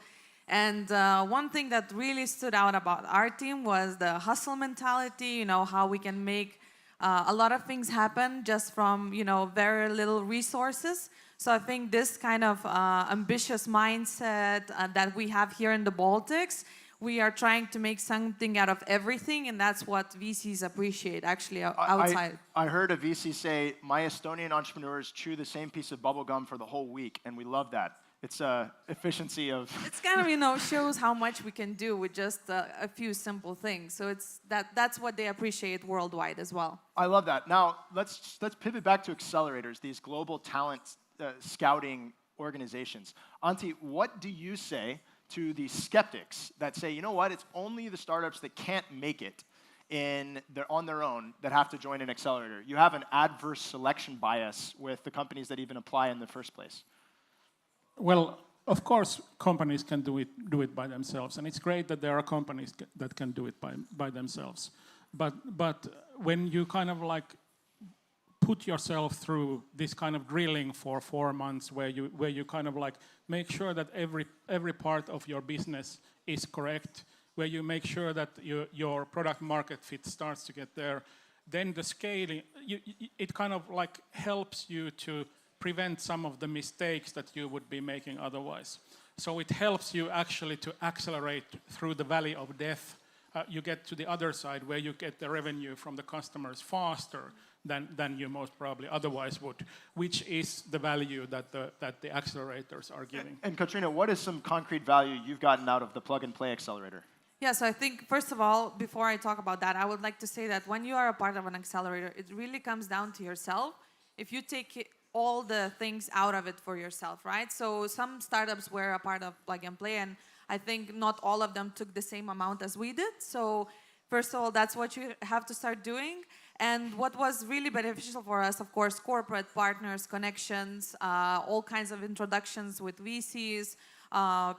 O: And one thing that really stood out about our team was the hustle mentality, how we can make a lot of things happen just from, very little resources. So I think this kind of ambitious mindset that we have here in the Baltics, we are trying to make something out of everything, and that's what VCs appreciate, actually, outside.
M: I heard a VC say, my Estonian entrepreneurs chew the same piece of bubble gum for the whole week, and we love that. It's efficiency of...
O: It's kind of, shows how much we can do with just a few simple things. So that's what they appreciate worldwide as well.
M: I love that. Now, let's pivot back to accelerators, these global talent scouting organizations. Antti, what do you say to the skeptics that say, you know what, it's only the startups that can't make it on their own that have to join an accelerator? You have an adverse selection bias with the companies that even apply in the first place.
P: Well, of course, companies can do it by themselves, and it's great that there are companies that can do it by themselves. But when you kind of like put yourself through this kind of drilling for 4 months, where you kind of like make sure that every part of your business is correct, where you make sure that your product market fit starts to get there, then the scaling it kind of like helps you to prevent some of the mistakes that you would be making otherwise. So it helps you actually to accelerate through the valley of death. You get to the other side where you get the revenue from the customers faster than you most probably otherwise would, which is the value that the accelerators are giving.
M: And Katrina, what is some concrete value you've gotten out of the plug-and-play accelerator?
O: Yeah, so I think, first of all, before I talk about that, I would like to say that when you are a part of an accelerator, it really comes down to yourself. If you take all the things out of it for yourself, right? So some startups were a part of Plug and Play, and I think not all of them took the same amount as we did. So first of all, that's what you have to start doing. And what was really beneficial for us, of course, corporate partners, connections, all kinds of introductions with VCs,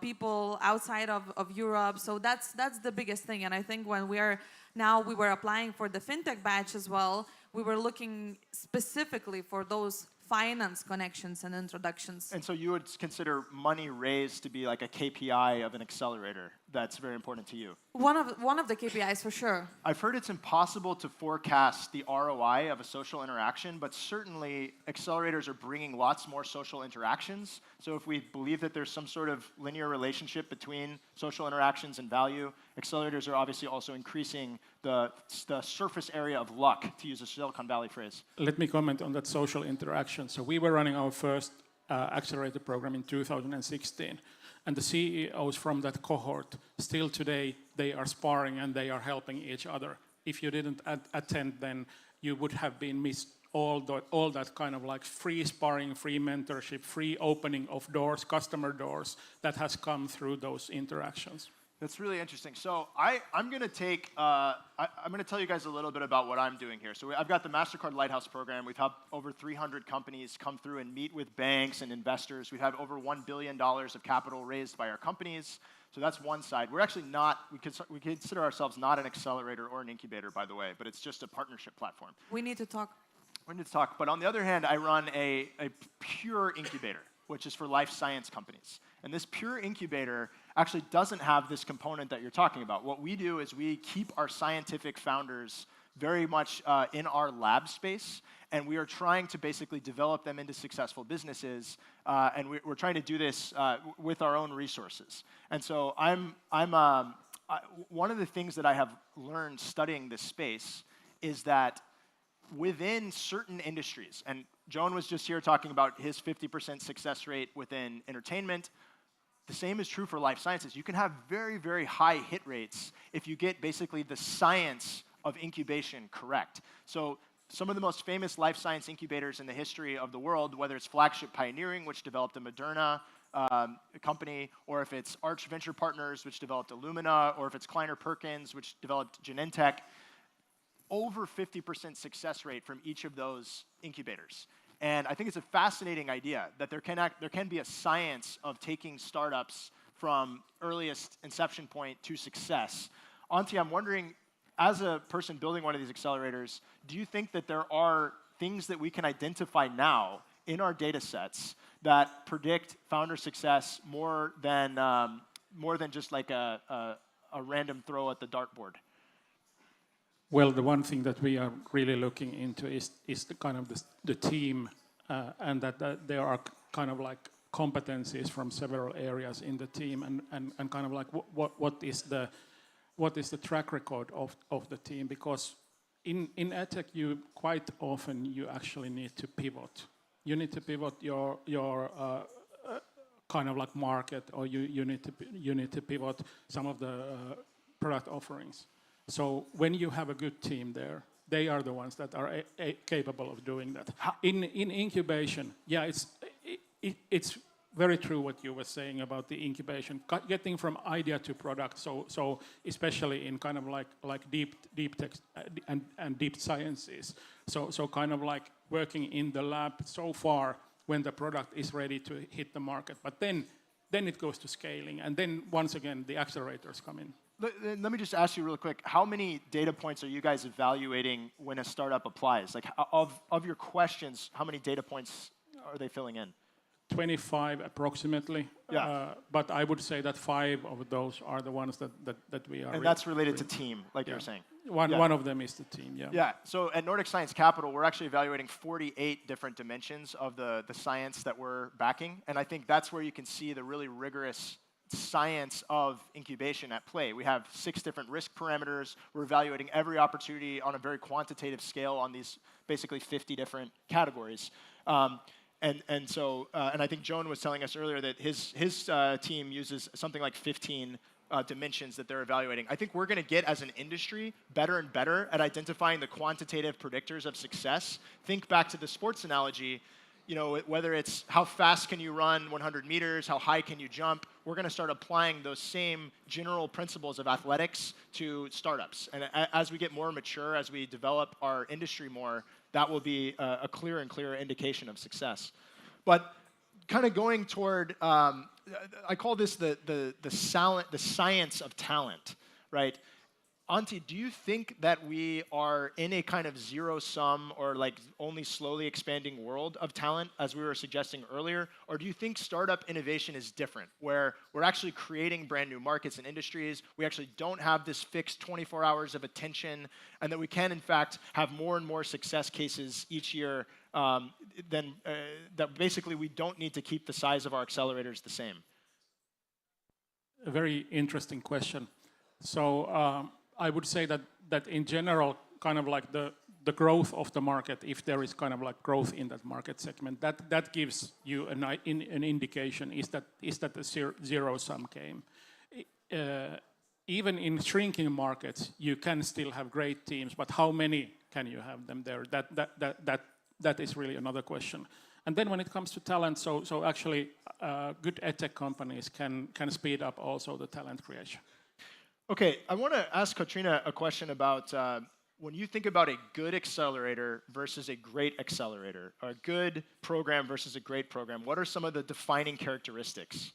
O: people outside of Europe. So that's the biggest thing. And I think when we were applying for the FinTech batch as well, we were looking specifically for those finance connections and introductions.
M: And so you would consider money raised to be like a KPI of an accelerator. That's very important to you.
O: One of the KPIs for sure.
M: I've heard it's impossible to forecast the ROI of a social interaction, but certainly accelerators are bringing lots more social interactions. So if we believe that there's some sort of linear relationship between social interactions and value, accelerators are obviously also increasing the surface area of luck, to use a Silicon Valley phrase.
P: Let me comment on that social interaction. So we were running our first accelerator program in 2016. And the CEOs from that cohort, still today, they are sparring and they are helping each other if you didn't attend, then you would have been missed all that kind of like free sparring, free mentorship, free opening of doors, customer doors that has come through those interactions.
M: That's really interesting. So I'm going to take, I'm going to tell you guys a little bit about what I'm doing here. So I've got the MasterCard Lighthouse program. We've had over 300 companies come through and meet with banks and investors. We've had over $1 billion of capital raised by our companies. So that's one side. We're actually not, we consider ourselves not an accelerator or an incubator, by the way, but it's just a partnership platform.
O: We need to talk.
M: We need to talk. But on the other hand, I run a pure incubator, which is for life science companies. And this pure incubator actually doesn't have this component that you're talking about. What we do is we keep our scientific founders very much in our lab space, and we are trying to basically develop them into successful businesses, and we're trying to do this with our own resources. And so one of the things that I have learned studying this space is that within certain industries, and Joan was just here talking about his 50% success rate within entertainment. The same is true for life sciences. You can have very, very high hit rates if you get basically the science of incubation correct. So some of the most famous life science incubators in the history of the world, whether it's Flagship Pioneering, which developed a Moderna company, or if it's Arch Venture Partners, which developed Illumina, or if it's Kleiner Perkins, which developed Genentech, over 50% success rate from each of those incubators. And I think it's a fascinating idea that there can be a science of taking startups from earliest inception point to success. Antti, I'm wondering, as a person building one of these accelerators, do you think that there are things that we can identify now in our data sets that predict founder success more than just like a random throw at the dartboard?
P: Well, the one thing that we are really looking into is the kind of the team, and that there are kind of like competencies from several areas in the team, and kind of like what is the track record of the team, because in edtech you quite often you actually need to pivot. You need to pivot your kind of like market, or you need to pivot some of the product offerings. So when you have a good team there, they are the ones that are capable of doing that. In incubation, yeah, it's very true what you were saying about the incubation, getting from idea to product. So especially in kind of like deep tech and deep sciences. So kind of like working in the lab so far when the product is ready to hit the market, but then it goes to scaling, and then once again the accelerators come in.
M: Let me just ask you real quick, how many data points are you guys evaluating when a startup applies? Like, of your questions, how many data points are they filling in?
P: 25 approximately,
M: yeah.
P: But I would say that 5 of those are the ones that we are.
M: And that's related to team, like you were saying.
P: One of them is the team, yeah.
M: Yeah, so at Nordic Science Capital, we're actually evaluating 48 different dimensions of the science that we're backing, and I think that's where you can see the really rigorous science of incubation at play. We have 6 different risk parameters. We're evaluating every opportunity on a very quantitative scale on these basically 50 different categories. And I think Joan was telling us earlier that his team uses something like 15 dimensions that they're evaluating. I think we're going to get, as an industry, better and better at identifying the quantitative predictors of success. Think back to the sports analogy. You know, whether it's how fast can you run 100 meters, how high can you jump, we're going to start applying those same general principles of athletics to startups. And as we get more mature, as we develop our industry more, that will be a clearer and clearer indication of success. But kind of going toward, I call this the science of talent, right? Antti, do you think that we are in a kind of zero-sum or like only slowly expanding world of talent, as we were suggesting earlier? Or do you think startup innovation is different, where we're actually creating brand new markets and industries, we actually don't have this fixed 24 hours of attention, and that we can, in fact, have more and more success cases each year, that basically we don't need to keep the size of our accelerators the same?
P: A very interesting question. So, I would say that in general, kind of like the growth of the market, if there is kind of like growth in that market segment, that gives you an indication, is that a zero-sum game. even in shrinking markets, you can still have great teams, but how many can you have them there? That is really another question. And then when it comes to talent, so actually good edtech companies can speed up also the talent creation.
M: Okay, I want to ask Katrina a question about when you think about a good accelerator versus a great accelerator, or a good program versus a great program, what are some of the defining characteristics?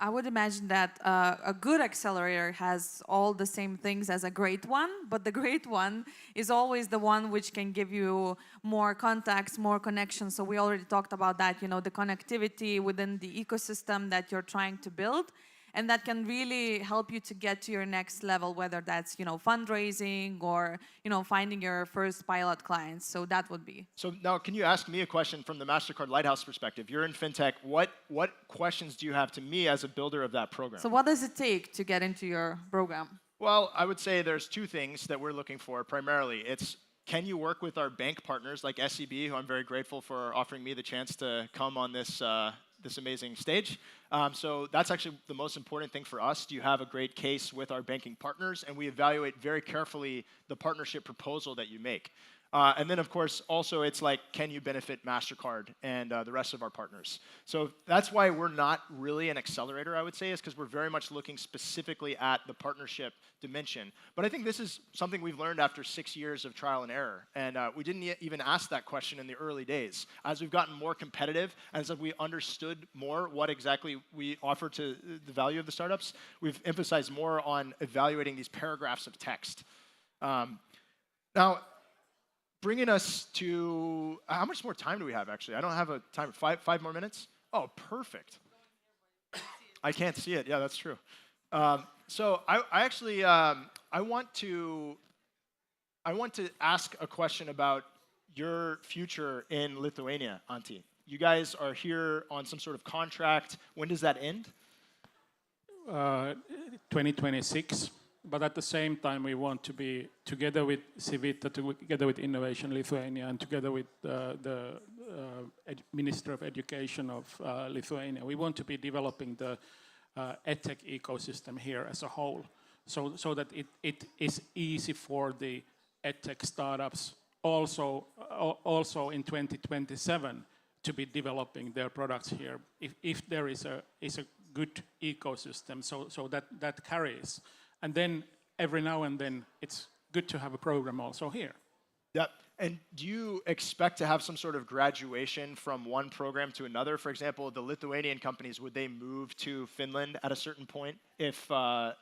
O: I would imagine that a good accelerator has all the same things as a great one, but the great one is always the one which can give you more contacts, more connections. So we already talked about that, the connectivity within the ecosystem that you're trying to build. And that can really help you to get to your next level, whether that's, fundraising or, finding your first pilot clients. So that would be.
M: So now, can you ask me a question from the MasterCard Lighthouse perspective? You're in fintech. What questions do you have to me as a builder of that program?
O: So what does it take to get into your program?
M: Well, I would say there's two things that we're looking for primarily. It's, can you work with our bank partners like SEB, who I'm very grateful for offering me the chance to come on this amazing stage. So that's actually the most important thing for us. Do you have a great case with our banking partners? And we evaluate very carefully the partnership proposal that you make. And then, of course, also it's like, can you benefit MasterCard and the rest of our partners? So that's why we're not really an accelerator, I would say, is because we're very much looking specifically at the partnership dimension. But I think this is something we've learned after 6 years of trial and error. And we didn't even ask that question in the early days. As we've gotten more competitive, as we understood more what exactly we offer to the value of the startups, we've emphasized more on evaluating these paragraphs of text. Now, bringing us to, how much more time do we have, actually? I don't have a timer. Five more minutes? Oh, perfect. I can't see it. Yeah, that's true. So I actually, I want to ask a question about your future in Lithuania, Antti. You guys are here on some sort of contract. When does that end?
P: 2026. But at the same time, we want to be together with Civita, together with Innovation Lithuania, and together with the Minister of Education of Lithuania. We want to be developing the edtech ecosystem here as a whole, so that it is easy for the edtech startups also in 2027 to be developing their products here, if there is a good ecosystem, so that carries. And then every now and then, it's good to have a program also here.
M: Yeah. And do you expect to have some sort of graduation from one program to another? For example, the Lithuanian companies, would they move to Finland at a certain point? If, for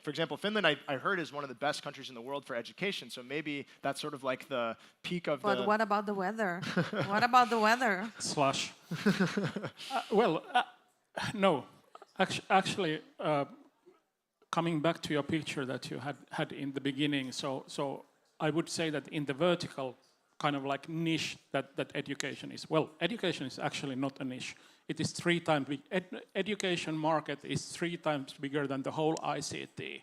M: example, Finland, I heard, is one of the best countries in the world for education. So maybe that's sort of like the peak of
O: But what about the weather? What about the weather?
P: Slush. No. Actually, coming back to your picture that you had in the beginning, so I would say that in the vertical kind of like niche that education is, well, education is actually not a niche. It is 3 times big. Education market is 3 times bigger than the whole ICT.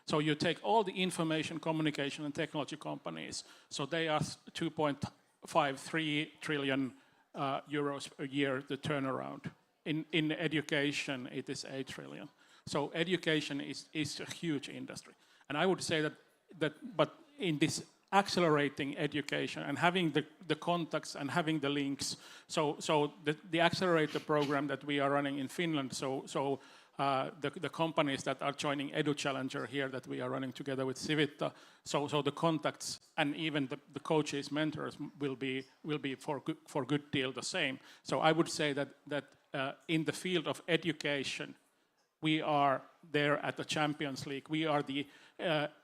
P: So you take all the information, communication, and technology companies. So they are 2.53 trillion euros a year, the turnaround. In education, it is 8 trillion. So education is a huge industry. And I would say but in this accelerating education and having the contacts and having the links, so the accelerator program that we are running in Finland, the companies that are joining Edu Challenger here that we are running together with Civita, so the contacts and even the coaches, mentors will be for good deal the same. So I would say that in the field of education, we are there at the Champions League. We are the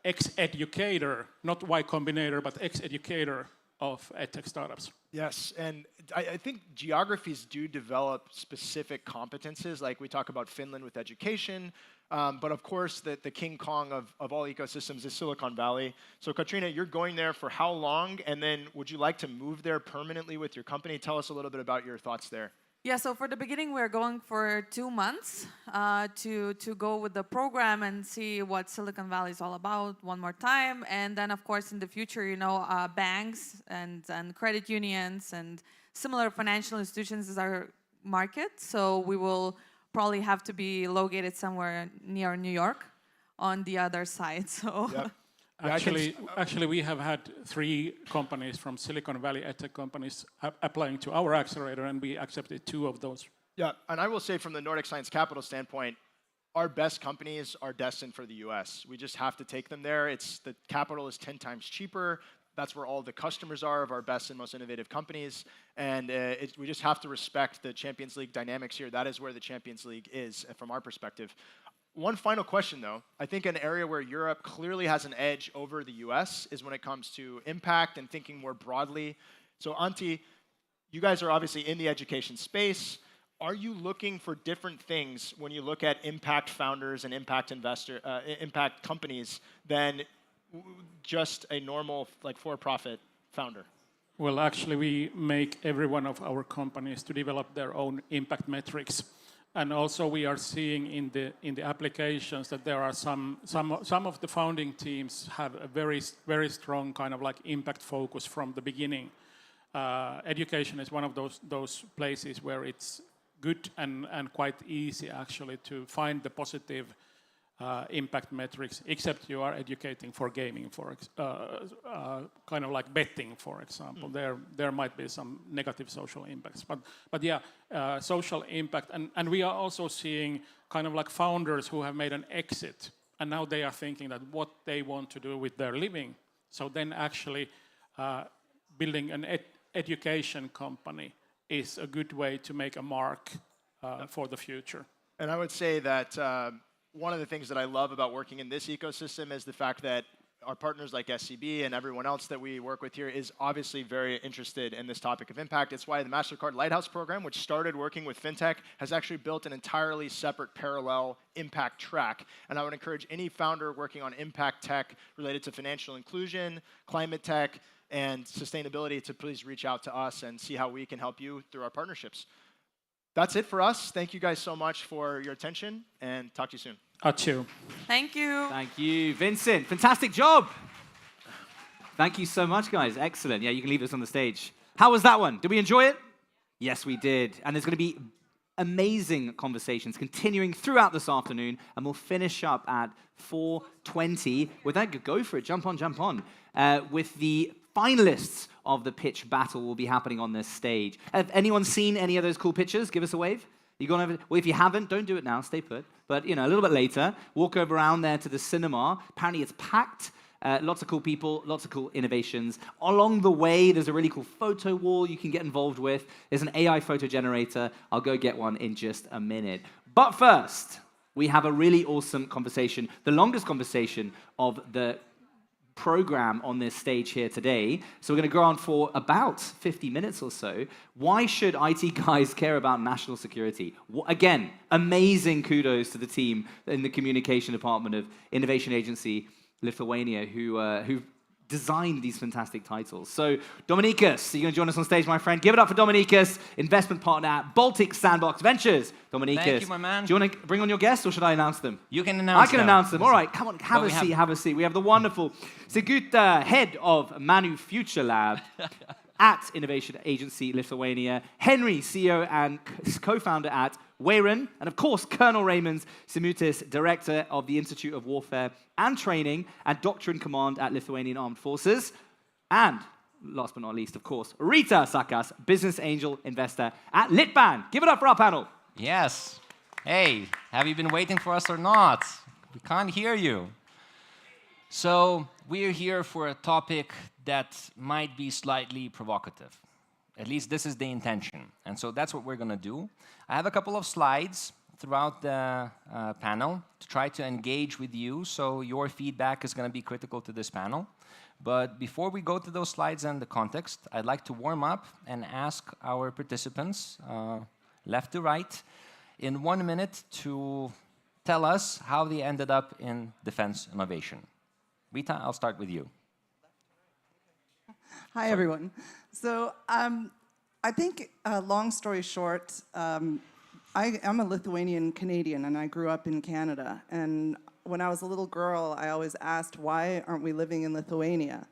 P: ex-educator, not Y Combinator, but ex-educator of edtech startups.
M: Yes, and I think geographies do develop specific competences, like we talk about Finland with education, but of course the King Kong of all ecosystems is Silicon Valley. So Katrina, you're going there for how long, and then would you like to move there permanently with your company? Tell us a little bit about your thoughts there.
O: Yeah, so for the beginning, we're going for 2 months to go with the program and see what Silicon Valley is all about one more time. And then, of course, in the future, banks and credit unions and similar financial institutions is our market. So we will probably have to be located somewhere near New York. on the other side. So.
M: Yep.
P: Actually, we have had 3 companies from Silicon Valley EdTech companies applying to our accelerator, and we accepted 2 of those.
M: Yeah, and I will say from the Nordic Science Capital standpoint, our best companies are destined for the US. We just have to take them there. The capital is 10 times cheaper. That's where all the customers are of our best and most innovative companies. And we just have to respect the Champions League dynamics here. That is where the Champions League is from our perspective. One final question, though. I think an area where Europe clearly has an edge over the US is when it comes to impact and thinking more broadly. So Antti, you guys are obviously in the education space. Are you looking for different things when you look at impact founders and impact impact companies than just a normal for-profit founder?
P: Well, actually, we make every one of our companies to develop their own impact metrics. And also we are seeing in the applications that there are some of the founding teams have a very strong kind of like impact focus from the beginning. Education is one of those places where it's good and quite easy actually to find the positive impact metrics, except you are educating for gaming, kind of like betting, for example. There might be some negative social impacts. But yeah, social impact. And we are also seeing kind of like founders who have made an exit, and now they are thinking that what they want to do with their living. So then actually building an education company is a good way to make a mark for the future.
M: And I would say that one of the things that I love about working in this ecosystem is the fact that our partners like SCB and everyone else that we work with here is obviously very interested in this topic of impact. It's why the MasterCard Lighthouse program, which started working with FinTech, has actually built an entirely separate parallel impact track. And I would encourage any founder working on impact tech related to financial inclusion, climate tech, and sustainability to please reach out to us and see how we can help you through our partnerships. That's it for us. Thank you guys so much for your attention, and talk to you soon.
P: Achoo.
O: Thank you.
B: Thank you, Vincent. Fantastic job. Thank you so much, guys. Excellent. Yeah, you can leave this on the stage. How was that one? Did we enjoy it? Yes, we did. And there's going to be amazing conversations continuing throughout this afternoon, and we'll finish up at 4:20. With that, go for it. Jump on. With the finalists of the pitch battle will be happening on this stage. Have anyone seen any of those cool pictures? Give us a wave. You gone over? Well, if you haven't, don't do it now. Stay put. But a little bit later, walk over around there to the cinema. Apparently, it's packed. Lots of cool people, lots of cool innovations. Along the way, there's a really cool photo wall you can get involved with. There's an AI photo generator. I'll go get one in just a minute. But first, we have a really awesome conversation, the longest conversation of the program on this stage here today. So we're going to go on for about 50 minutes or so. Why should IT guys care about national security? Again, amazing kudos to the team in the communication department of Innovation Agency Lithuania who designed these fantastic titles. So Dominykas, are you going to join us on stage, my friend? Give it up for Dominykas, investment partner at Baltic Sandbox Ventures. Dominykas.
Q: Thank you, my man.
B: Do you want to bring on your guests, or should I announce them?
Q: You can announce them.
B: I can announce them. All right, come on, have a seat. We have the wonderful Sigutta, head of Manu Future Lab at Innovation Agency Lithuania, Henry, CEO and co-founder at Wayron, and of course, Colonel Raymond Simutis, director of the Institute of Warfare and Training and Doctrine Command at Lithuanian Armed Forces. And last but not least, of course, Rita Sakas, business angel investor at Litban. Give it up for our panel.
Q: Yes. Hey, have you been waiting for us or not? We can't hear you. So we're here for a topic that might be slightly provocative. At least this is the intention. And so that's what we're going to do. I have a couple of slides throughout the panel to try to engage with you. So your feedback is going to be critical to this panel. But before we go to those slides and the context, I'd like to warm up and ask our participants, left to right, in 1 minute to tell us how they ended up in defense innovation. Rita, I'll start with you.
R: Hi, everyone. So I think, long story short, I'm a Lithuanian Canadian, and I grew up in Canada. And when I was a little girl, I always asked, why aren't we living in Lithuania?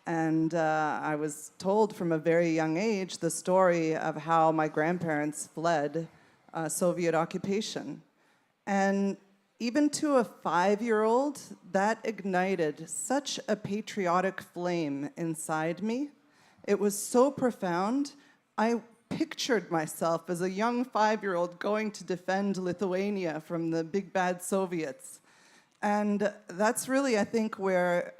R: And I was told from a very young age the story of how my grandparents fled Soviet occupation. And even to a 5-year-old, that ignited such a patriotic flame inside me. It was so profound. I pictured myself as a young 5-year-old going to defend Lithuania from the big bad Soviets. And that's really, I think, where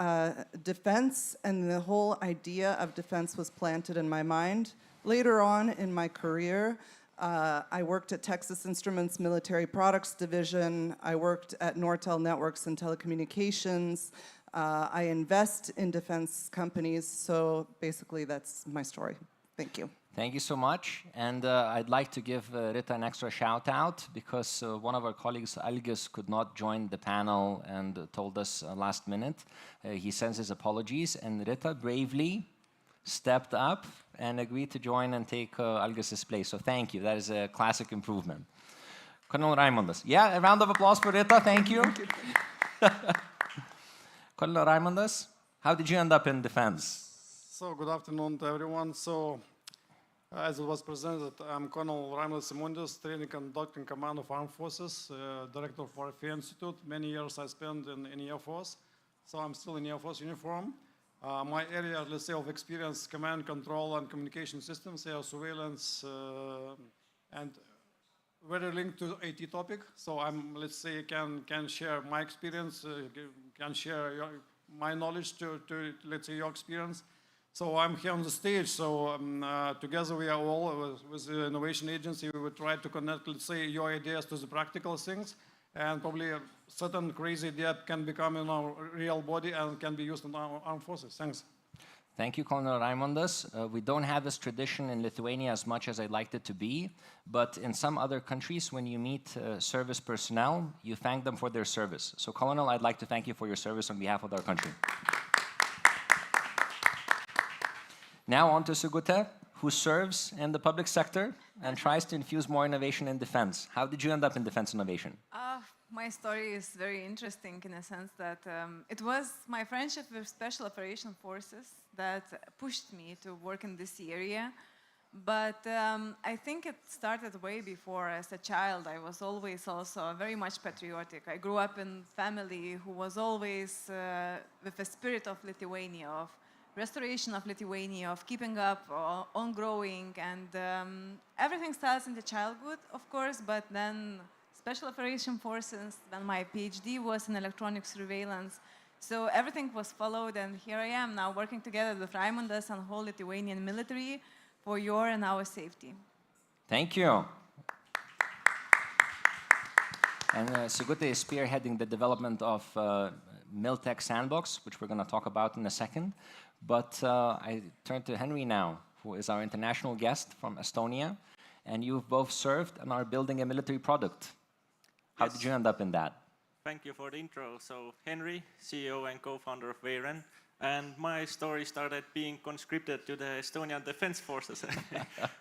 R: defense and the whole idea of defense was planted in my mind. Later on in my career, I worked at Texas Instruments Military Products Division. I worked at Nortel Networks and Telecommunications. I invest in defense companies. So basically, that's my story. Thank you.
Q: Thank you so much. And I'd like to give Rita an extra shout out because one of our colleagues, Algis, could not join the panel and told us last minute. He sends his apologies, and Rita bravely stepped up and agreed to join and take Algis's place. So thank you. That is a classic improvement. Colonel Raimondas. Yeah, a round of applause for Rita. Thank you. Colonel Raimondas, how did you end up in defense?
S: So good afternoon to everyone. So as it was presented, I'm Colonel Raimondas Simundis, Training and Doctrine Command of Armed Forces, Director of Warfare Institute. Many years I spent in Air Force, so I'm still in Air Force uniform. My area, let's say, of experience, command, control, and communication systems, air surveillance, and very linked to AT topic. So I'm, let's say, can share my experience, can share my knowledge to, let's say, your experience. So I'm here on the stage, so together we are all, with the Innovation Agency, we will try to connect, let's say, your ideas to the practical things, and probably a certain crazy idea can become in our real body and can be used in our armed forces. Thanks.
Q: Thank you, Colonel Raimondas. We don't have this tradition in Lithuania as much as I'd like it to be, but in some other countries, when you meet service personnel, you thank them for their service. So, Colonel, I'd like to thank you for your service on behalf of our country. Now on to Sigute, who serves in the public sector and tries to infuse more innovation in defense. How did you end up in defense innovation?
T: My story is very interesting in a sense that it was my friendship with Special Operations Forces that pushed me to work in this area. But I think it started way before. As a child, I was always also very much patriotic. I grew up in a family who was always with a spirit of Lithuania, of restoration of Lithuania, of keeping up, on growing, and everything starts in the childhood, of course, but then Special Operations Forces, then my PhD was in electronic surveillance, so everything was followed, and here I am now working together with Raimondas and whole Lithuanian military for your and our safety.
Q: Thank you. And Sigute is spearheading the development of MilTech Sandbox, which we're going to talk about in a second. But I turn to Henry now, who is our international guest from Estonia. And you've both served and are building a military product. How did you end up in that?
U: Thank you for the intro. So, Henry, CEO and co-founder of Veyren. And my story started being conscripted to the Estonian Defense Forces.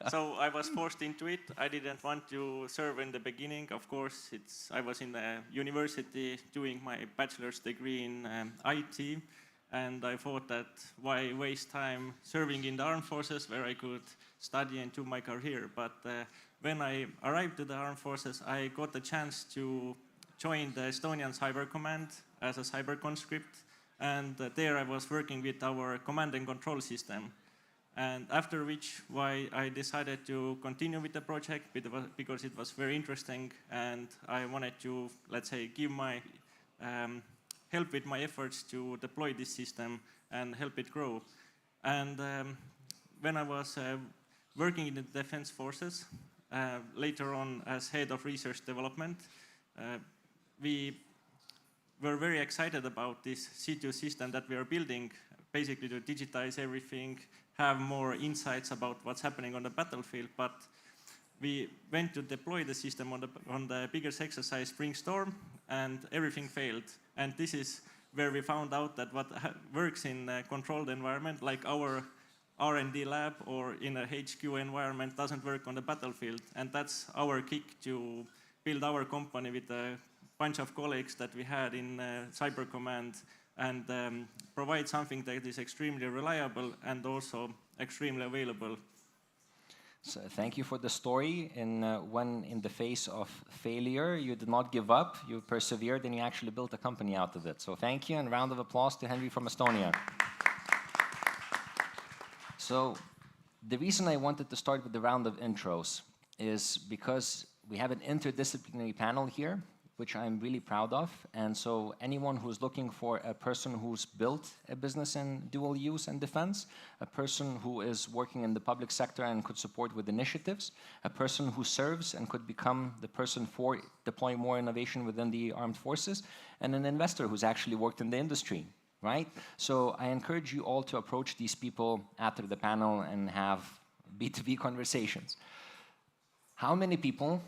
U: So I was forced into it. I didn't want to serve in the beginning. Of course, I was in the university doing my bachelor's degree in IT. And I thought that why waste time serving in the armed forces where I could study and do my career. But when I arrived to the armed forces, I got the chance to join the Estonian Cyber Command as a cyber conscript. And there I was working with our command and control system. And after which, I decided to continue with the project because it was very interesting. And I wanted to, let's say, give my help with my efforts to deploy this system and help it grow. And when I was working in the Defense Forces, later on as head of research development, we were very excited about this C2 system that we are building, basically to digitize everything, have more insights about what's happening on the battlefield. But we went to deploy the system on the biggest exercise, Spring Storm, and everything failed. And this is where we found out that what works in a controlled environment, like our R&D lab or in a HQ environment, doesn't work on the battlefield. And that's our kick to build our company with a bunch of colleagues that we had in Cyber Command and provide something that is extremely reliable and also extremely available.
Q: So thank you for the story. When in the face of failure, you did not give up, you persevered, and you actually built a company out of it. So thank you, and a round of applause to Henry from Estonia. So the reason I wanted to start with the round of intros is because we have an interdisciplinary panel here, which I'm really proud of. And so anyone who's looking for a person who's built a business in dual use and defense, a person who is working in the public sector and could support with initiatives, a person who serves and could become the person for deploying more innovation within the armed forces, and an investor who's actually worked in the industry, right? So I encourage you all to approach these people after the panel and have B2B conversations. How many people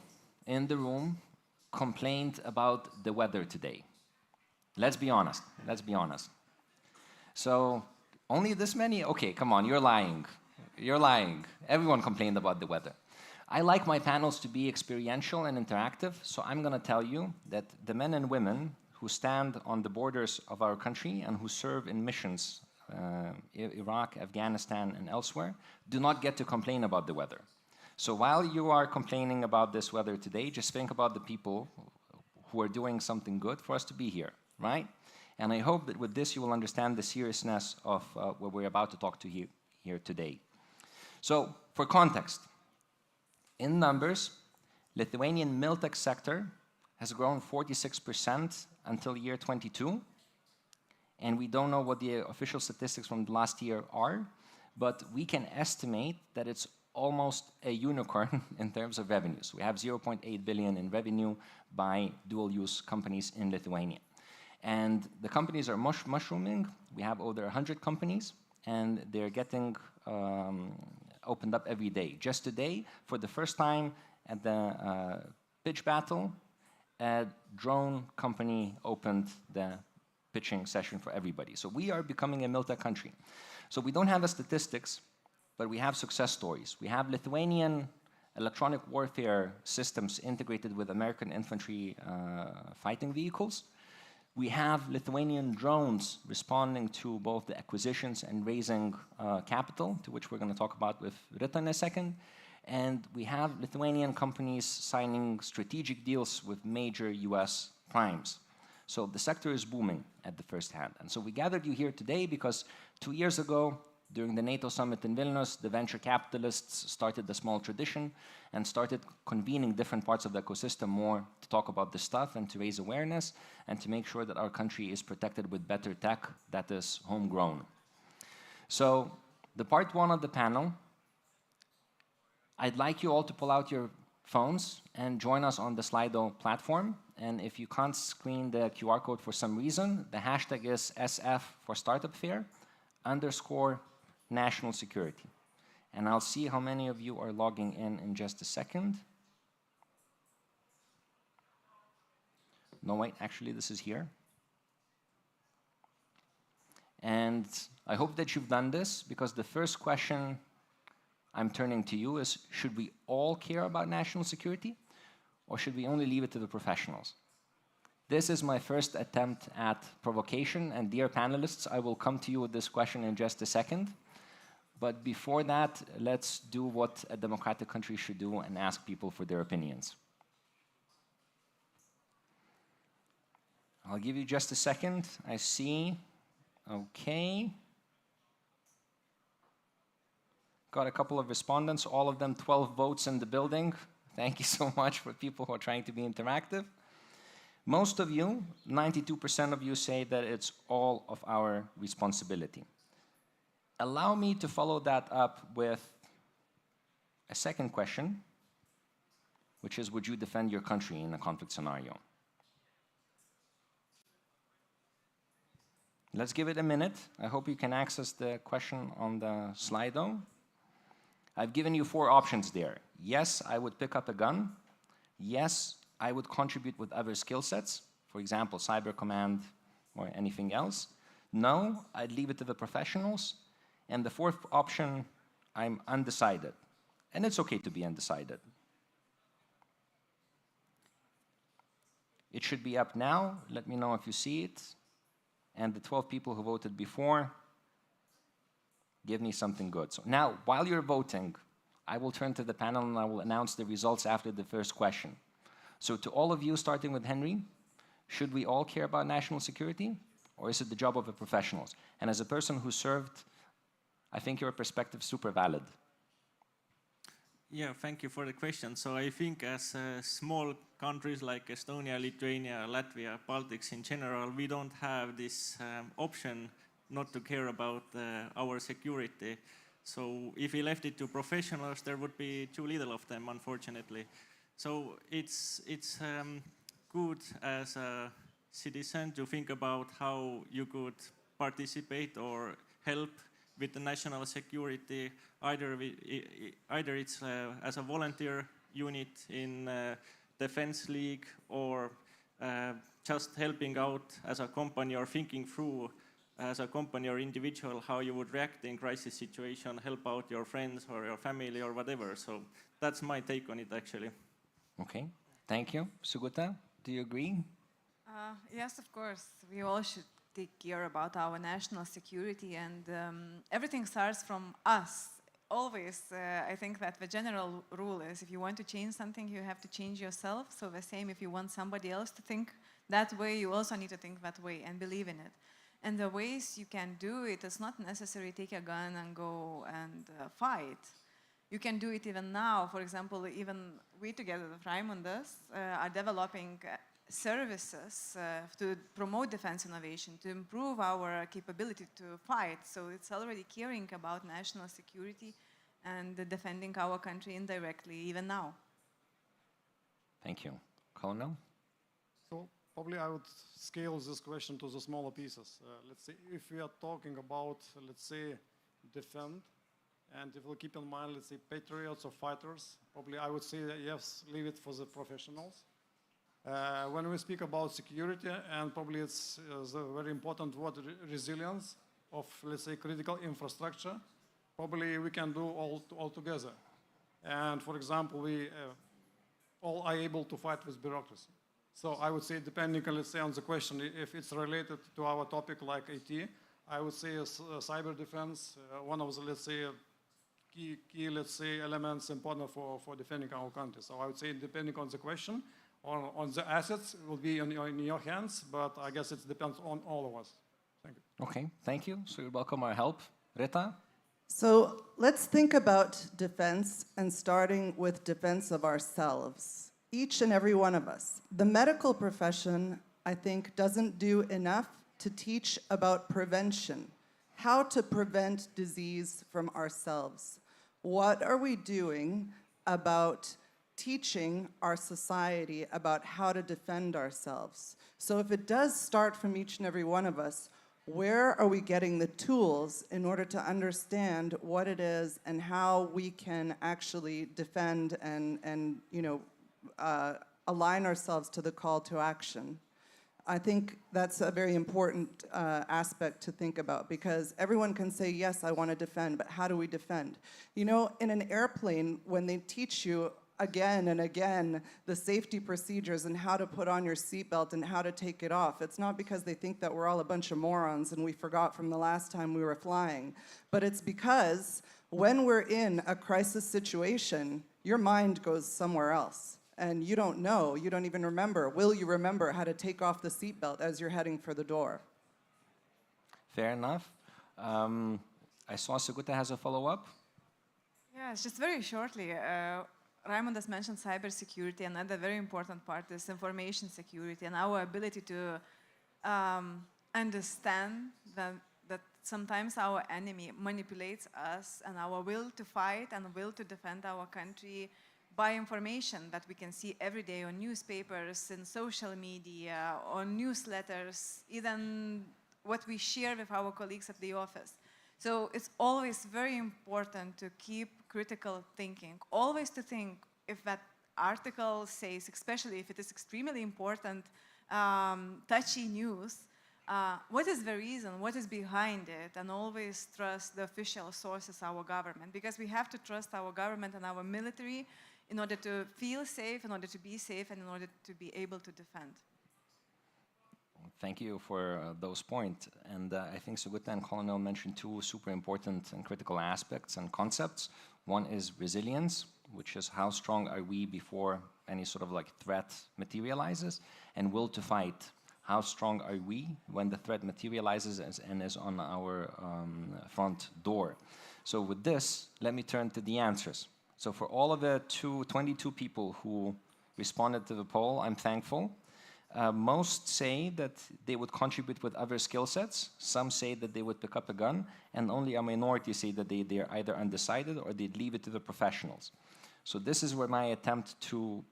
Q: in the room complained about the weather today? Let's be honest. Let's be honest. So only this many? Okay, come on, you're lying. You're lying. Everyone complained about the weather. I like my panels to be experiential and interactive, so I'm going to tell you that the men and women who stand on the borders of our country and who serve in missions, Iraq, Afghanistan, and elsewhere, do not get to complain about the weather. So while you are complaining about this weather today, just think about the people who are doing something good for us to be here, right? And I hope that with this you will understand the seriousness of what we're about to talk to here today. So for context, in numbers, Lithuanian MilTech sector has grown 46% until year 22. And we don't know what the official statistics from the last year are, but we can estimate that it's almost a unicorn in terms of revenues. We have 0.8 billion in revenue by dual-use companies in Lithuania. And the companies are mushrooming. We have over 100 companies, and they're getting opened up every day. Just today, for the first time at the pitch battle, a drone company opened the pitching session for everybody. So we are becoming a MilTech country. So we don't have the statistics, but we have success stories. We have Lithuanian electronic warfare systems integrated with American infantry fighting vehicles. We have Lithuanian drones responding to both the acquisitions and raising capital, to which we're going to talk about with Rita in a second. And we have Lithuanian companies signing strategic deals with major US primes. So the sector is booming at the first hand. And so we gathered you here today because 2 years ago, during the NATO summit in Vilnius, the venture capitalists started a small tradition and started convening different parts of the ecosystem more to talk about this stuff and to raise awareness and to make sure that our country is protected with better tech that is homegrown. So the part one of the panel, I'd like you all to pull out your phones and join us on the Slido platform. And if you can't screen the QR code for some reason, the hashtag is SF for Startup Fair _ national security. And I'll see how many of you are logging in just a second. No, wait, actually this is here. And I hope that you've done this because the first question I'm turning to you is, should we all care about national security or should we only leave it to the professionals? This is my first attempt at provocation, and dear panelists, I will come to you with this question in just a second. But before that, let's do what a democratic country should do and ask people for their opinions. I'll give you just a second. I see. Okay. Got a couple of respondents, all of them 12 votes in the building. Thank you so much for people who are trying to be interactive. Most of you, 92% of you, say that it's all of our responsibility. Allow me to follow that up with a second question, which is, would you defend your country in a conflict scenario? Let's give it a minute. I hope you can access the question on the Slido. I've given you 4 options there. Yes, I would pick up a gun. Yes, I would contribute with other skill sets, for example, cyber command or anything else. No, I'd leave it to the professionals. And the 4th option, I'm undecided. And it's okay to be undecided. It should be up now. Let me know if you see it. And the 12 people who voted before, give me something good. So now, while you're voting, I will turn to the panel and I will announce the results after the first question. So to all of you, starting with Henry, should we all care about national security, or is it the job of the professionals? And as a person who served, I think your perspective is super valid.
U: Yeah, thank you for the question. So I think as small countries like Estonia, Lithuania, Latvia, Baltics in general, we don't have this option not to care about our security. So if we left it to professionals, there would be too little of them, unfortunately. So it's good as a citizen to think about how you could participate or help with the national security, either it's as a volunteer unit in Defense League, or just helping out as a company, or thinking through as a company or individual how you would react in crisis situation, help out your friends or your family or whatever. So that's my take on it, actually.
Q: Okay, thank you. Sigutė, do you agree?
T: Yes, of course. We all should take care about our national security, and everything starts from us. Always, I think that the general rule is if you want to change something, you have to change yourself. So the same, if you want somebody else to think that way, you also need to think that way and believe in it. And the ways you can do it, it's not necessary take a gun and go and fight. You can do it even now. For example, even we together with Raimundas are developing services to promote defense innovation, to improve our capability to fight. So it's already caring about national security and defending our country indirectly, even now.
Q: Thank you. Colonel?
S: So probably I would scale this question to the smaller pieces. Let's say if we are talking about, let's say, defend, and if we keep in mind, let's say, patriots or fighters, probably I would say that yes, leave it for the professionals. When we speak about security, and probably it's the very important word, resilience of, let's say, critical infrastructure, probably we can do all together. And for example, we all are able to fight with bureaucracy. So I would say, depending, let's say, on the question, if it's related to our topic like IT, I would say cyber defense, one of the, let's say, key, let's say, elements important for defending our country. So I would say, depending on the question, on the assets, it will be in your hands, but I guess it depends on all of us. Thank you.
Q: Okay, thank you. So you're welcome our help. Rita?
R: So let's think about defense, and starting with defense of ourselves. Each and every one of us. The medical profession, I think, doesn't do enough to teach about prevention, how to prevent disease from ourselves. What are we doing about teaching our society about how to defend ourselves? So if it does start from each and every one of us, where are we getting the tools in order to understand what it is and how we can actually defend and align ourselves to the call to action? I think that's a very important aspect to think about, because everyone can say, yes, I want to defend, but how do we defend? You know, in an airplane, when they teach you again and again the safety procedures and how to put on your seatbelt and how to take it off, it's not because they think that we're all a bunch of morons and we forgot from the last time we were flying, but it's because when we're in a crisis situation, your mind goes somewhere else. And you don't know, you don't even remember. Will you remember how to take off the seatbelt as you're heading for the door?
Q: Fair enough. I saw Sigutė has a follow-up.
T: Yes, just very shortly. Raimundas mentioned cybersecurity. Another very important part is information security and our ability to understand that sometimes our enemy manipulates us and our will to fight and will to defend our country by information that we can see every day on newspapers, in social media, on newsletters, even what we share with our colleagues at the office. So it's always very important to keep critical thinking, always to think if that article says, especially if it is extremely important, touchy news, what is the reason, what is behind it, and always trust the official sources, our government, because we have to trust our government and our military in order to feel safe, in order to be safe, and in order to be able to defend.
Q: Thank you for those points. And I think Sugutta and Colonel mentioned two super important and critical aspects and concepts. One is resilience, which is how strong are we before any sort of like threat materializes, and will to fight. How strong are we when the threat materializes and is on our front door? So with this, let me turn to the answers. So for all of the 22 people who responded to the poll, I'm thankful. Most say that they would contribute with other skill sets. Some say that they would pick up a gun, and only a minority say that they are either undecided or they'd leave it to the professionals. So this is where my attempt to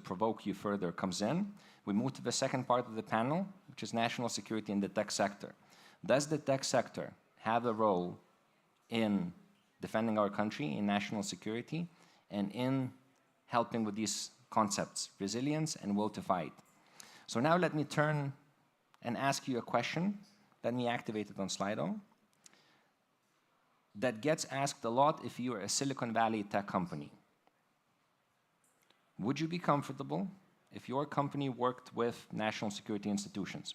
Q: provoke you further comes in. We move to the second part of the panel, which is national security in the tech sector. Does the tech sector have a role in defending our country, in national security, and in helping with these concepts, resilience and will to fight? So now let me turn and ask you a question. Let me activate it on Slido. That gets asked a lot if you are a Silicon Valley tech company. Would you be comfortable if your company worked with national security institutions?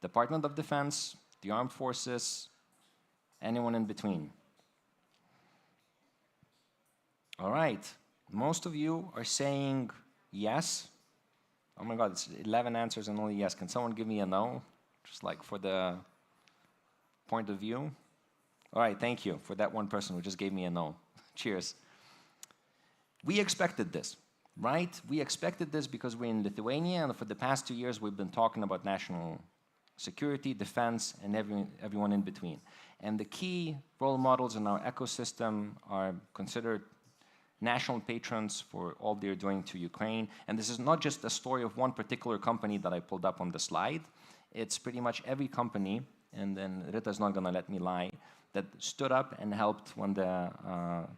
Q: Department of Defense, the Armed Forces, anyone in between? All right, most of you are saying yes. Oh my God, it's 11 answers and only yes. Can someone give me a no? Just like for the point of view. All right, thank you for that one person who just gave me a no. Cheers. We expected this, right? We expected this because we're in Lithuania, and for the past 2 years, we've been talking about national security, defense, and everyone in between. And the key role models in our ecosystem are considered national patrons for all they're doing to Ukraine. And this is not just a story of one particular company that I pulled up on the slide. It's pretty much every company, and then Rita's not gonna let me lie, that stood up and helped when the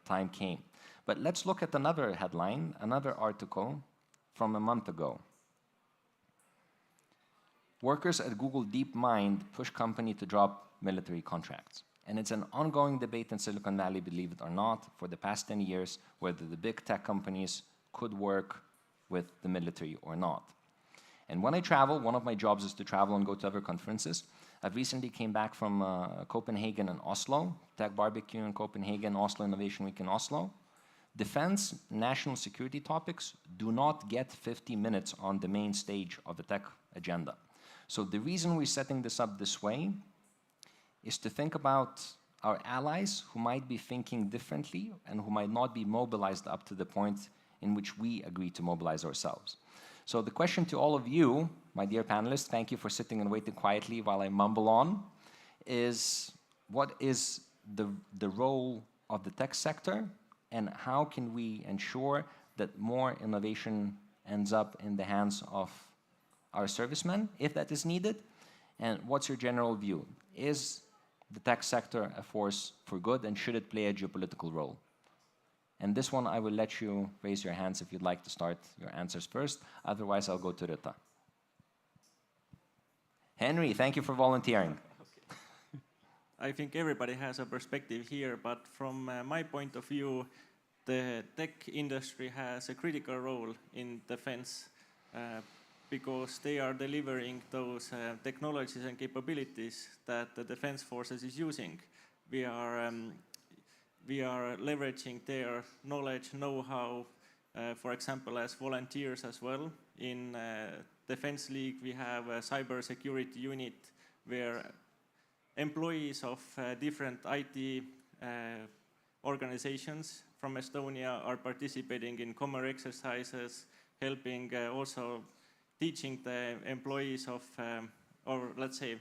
Q: time came. But let's look at another headline, another article from a month ago. Workers at Google DeepMind push company to drop military contracts. And it's an ongoing debate in Silicon Valley, believe it or not, for the past 10 years, whether the big tech companies could work with the military or not. And when I travel, one of my jobs is to travel and go to other conferences. I've recently came back from Copenhagen and Oslo, Tech Barbecue in Copenhagen, Oslo Innovation Week in Oslo. Defense, national security topics do not get 50 minutes on the main stage of the tech agenda. So the reason we're setting this up this way is to think about our allies who might be thinking differently and who might not be mobilized up to the point in which we agree to mobilize ourselves. So the question to all of you, my dear panelists, thank you for sitting and waiting quietly while I mumble on, is what is the role of the tech sector, and how can we ensure that more innovation ends up in the hands of our servicemen, if that is needed? And what's your general view? Is the tech sector a force for good, and should it play a geopolitical role? And this one, I will let you raise your hands if you'd like to start your answers first. Otherwise, I'll go to Rita. Henry, thank you for volunteering.
U: Okay. I think everybody has a perspective here, but from my point of view, the tech industry has a critical role in defense because they are delivering those technologies and capabilities that the defense forces is using. We are leveraging their knowledge, know-how, for example, as volunteers as well. In Defense League, we have a cyber security unit where employees of different IT organizations from Estonia are participating in common exercises, helping also teaching the employees of, or let's say,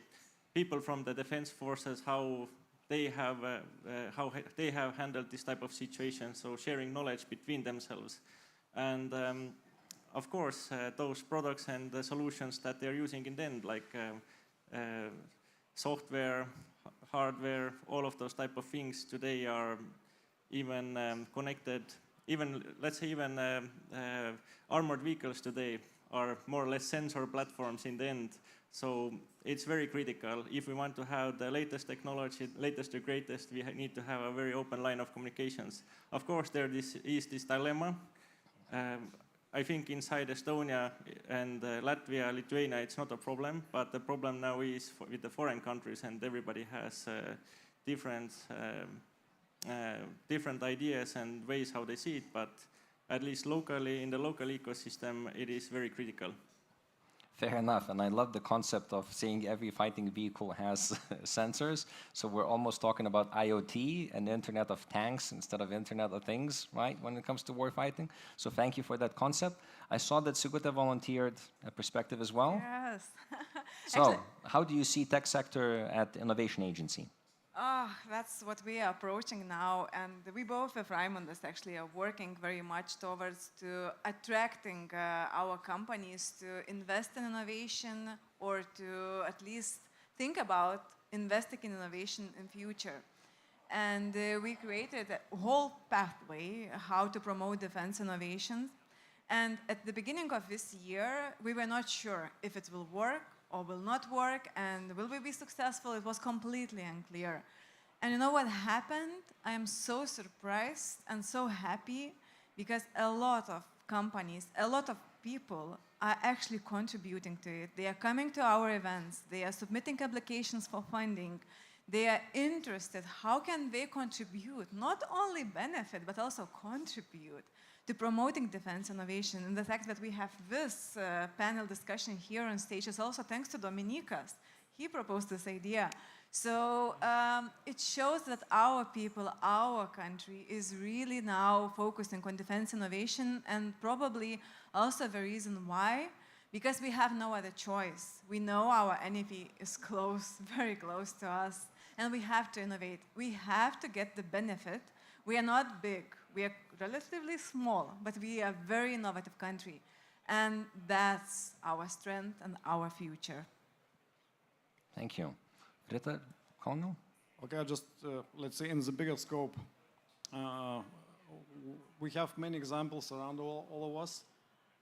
U: people from the defense forces how they have handled this type of situation, so sharing knowledge between themselves. And of course, those products and the solutions that they're using in the end, like software, hardware, all of those type of things today are even connected. Even, let's say, even armored vehicles today are more or less sensor platforms in the end. So it's very critical. If we want to have the latest technology, latest to greatest, we need to have a very open line of communications. Of course, there is this dilemma. I think inside Estonia and Latvia, Lithuania, it's not a problem, but the problem now is with the foreign countries, and everybody has different ideas and ways how they see it, but at least locally, in the local ecosystem, it is very critical.
Q: Fair enough, and I love the concept of saying every fighting vehicle has sensors. So we're almost talking about IoT and Internet of Tanks instead of Internet of Things, right, when it comes to war fighting. So thank you for that concept. I saw that Sigute volunteered a perspective as well.
T: Yes.
Q: So how do you see tech sector at Innovation Agency?
T: That's what we are approaching now, and we both with Raimundas actually are working very much towards to attracting our companies to invest in innovation or to at least think about investing in innovation in future. And we created a whole pathway how to promote defense innovations. And at the beginning of this year, we were not sure if it will work or will not work, and will we be successful? It was completely unclear. And you know what happened? I am so surprised and so happy because a lot of companies, a lot of people are actually contributing to it. They are coming to our events, they are submitting applications for funding, they are interested how can they contribute, not only benefit, but also contribute to promoting defense innovation. And the fact that we have this panel discussion here on stage is also thanks to Dominikas. He proposed this idea. So it shows that our people, our country is really now focusing on defense innovation, and probably also the reason why, because we have no other choice. We know our enemy is close, very close to us, and we have to innovate. We have to get the benefit. We are not big. We are relatively small, but we are a very innovative country. And that's our strength and our future.
Q: Thank you. Rita, Kauno?
S: Okay, just let's say in the bigger scope, we have many examples around all of us.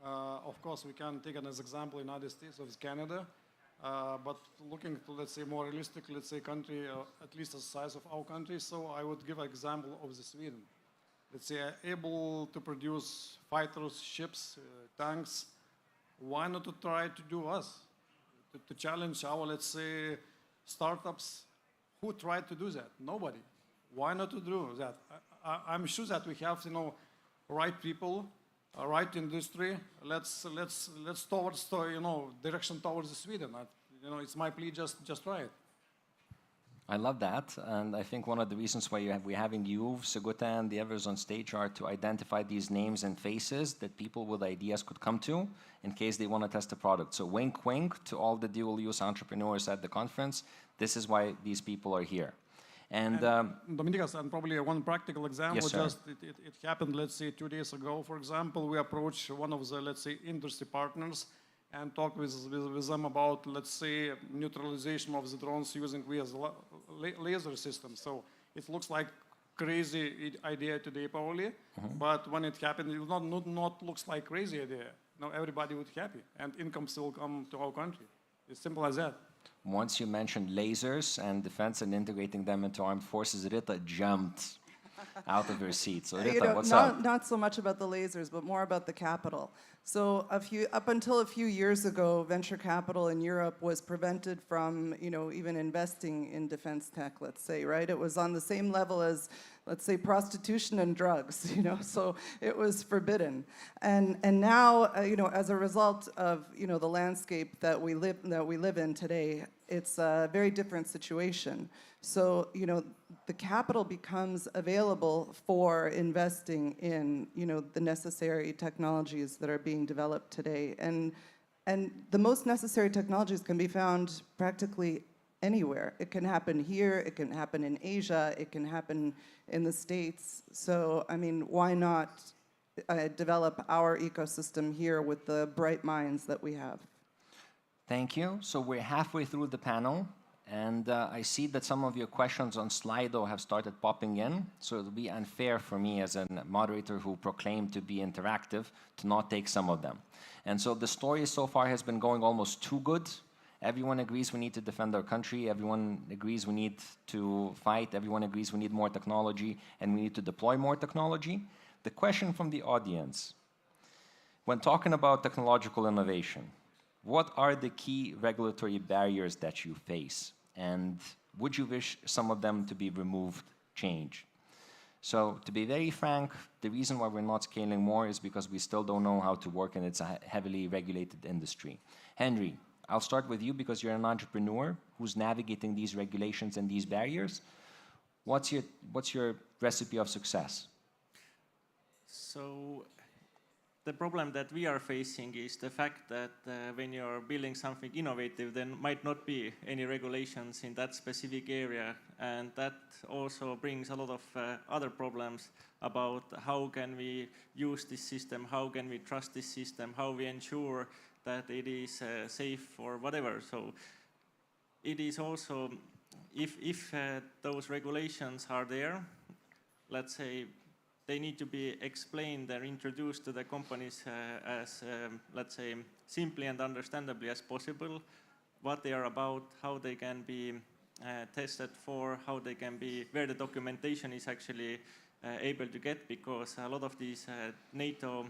S: Of course, we can take it as example in United States or Canada, but looking to, let's say, more realistic, let's say, country, at least the size of our country, so I would give an example of the Sweden. Let's say, able to produce fighters, ships, tanks. Why not to try to do us? To challenge our, let's say, startups. Who tried to do that? Nobody. Why not to do that? I'm sure that we have, right people, right industry. Let's towards, direction towards Sweden. It's my plea. Just try it.
Q: I love that, and I think one of the reasons why we're having you, Sigute, and the others on stage are to identify these names and faces that people with ideas could come to in case they want to test the product. So wink, wink to all the dual-use entrepreneurs at the conference. This is why these people are here. And
S: Dominikas, and probably one practical example,
Q: yes,
S: just it happened, let's say, 2 days ago, for example, we approached one of the, let's say, industry partners and talked with them about, let's say, neutralization of the drones using laser systems. So it looks like crazy idea today, probably, but when it happened, it not looks like crazy idea. Now everybody would be happy, and incomes will come to our country. It's simple as that.
Q: Once you mentioned lasers and defense and integrating them into armed forces, Rita jumped out of her seat. So Rita, what's up?
R: Not so much about the lasers, but more about the capital. So up until a few years ago, venture capital in Europe was prevented from, even investing in defense tech, let's say, right? It was on the same level as, let's say, prostitution and drugs, so it was forbidden. And now, as a result of, the landscape that we live in today, it's a very different situation. So, the capital becomes available for investing in, the necessary technologies that are being developed today. And the most necessary technologies can be found practically anywhere. It can happen here, it can happen in Asia, it can happen in the States. So, why not develop our ecosystem here with the bright minds that we have?
Q: Thank you. So we're halfway through the panel. And I see that some of your questions on Slido have started popping in, so it'll be unfair for me as a moderator who proclaimed to be interactive to not take some of them. And so the story so far has been going almost too good. Everyone agrees we need to defend our country. Everyone agrees we need to fight. Everyone agrees we need more technology and we need to deploy more technology. The question from the audience: When talking about technological innovation, what are the key regulatory barriers that you face? And would you wish some of them to be removed, changed? So to be very frank, the reason why we're not scaling more is because we still don't know how to work, and it's a heavily regulated industry. Henry, I'll start with you because you're an entrepreneur who's navigating these regulations and these barriers. What's your recipe of success?
U: So the problem that we are facing is the fact that when you're building something innovative, there might not be any regulations in that specific area, and that also brings a lot of other problems about how can we use this system, how can we trust this system, how we ensure that it is safe or whatever. So it is also, if those regulations are there, let's say, they need to be explained and introduced to the companies as, let's say, simply and understandably as possible, what they are about, how they can be tested for, how they can be, where the documentation is actually able to get, because a lot of these NATO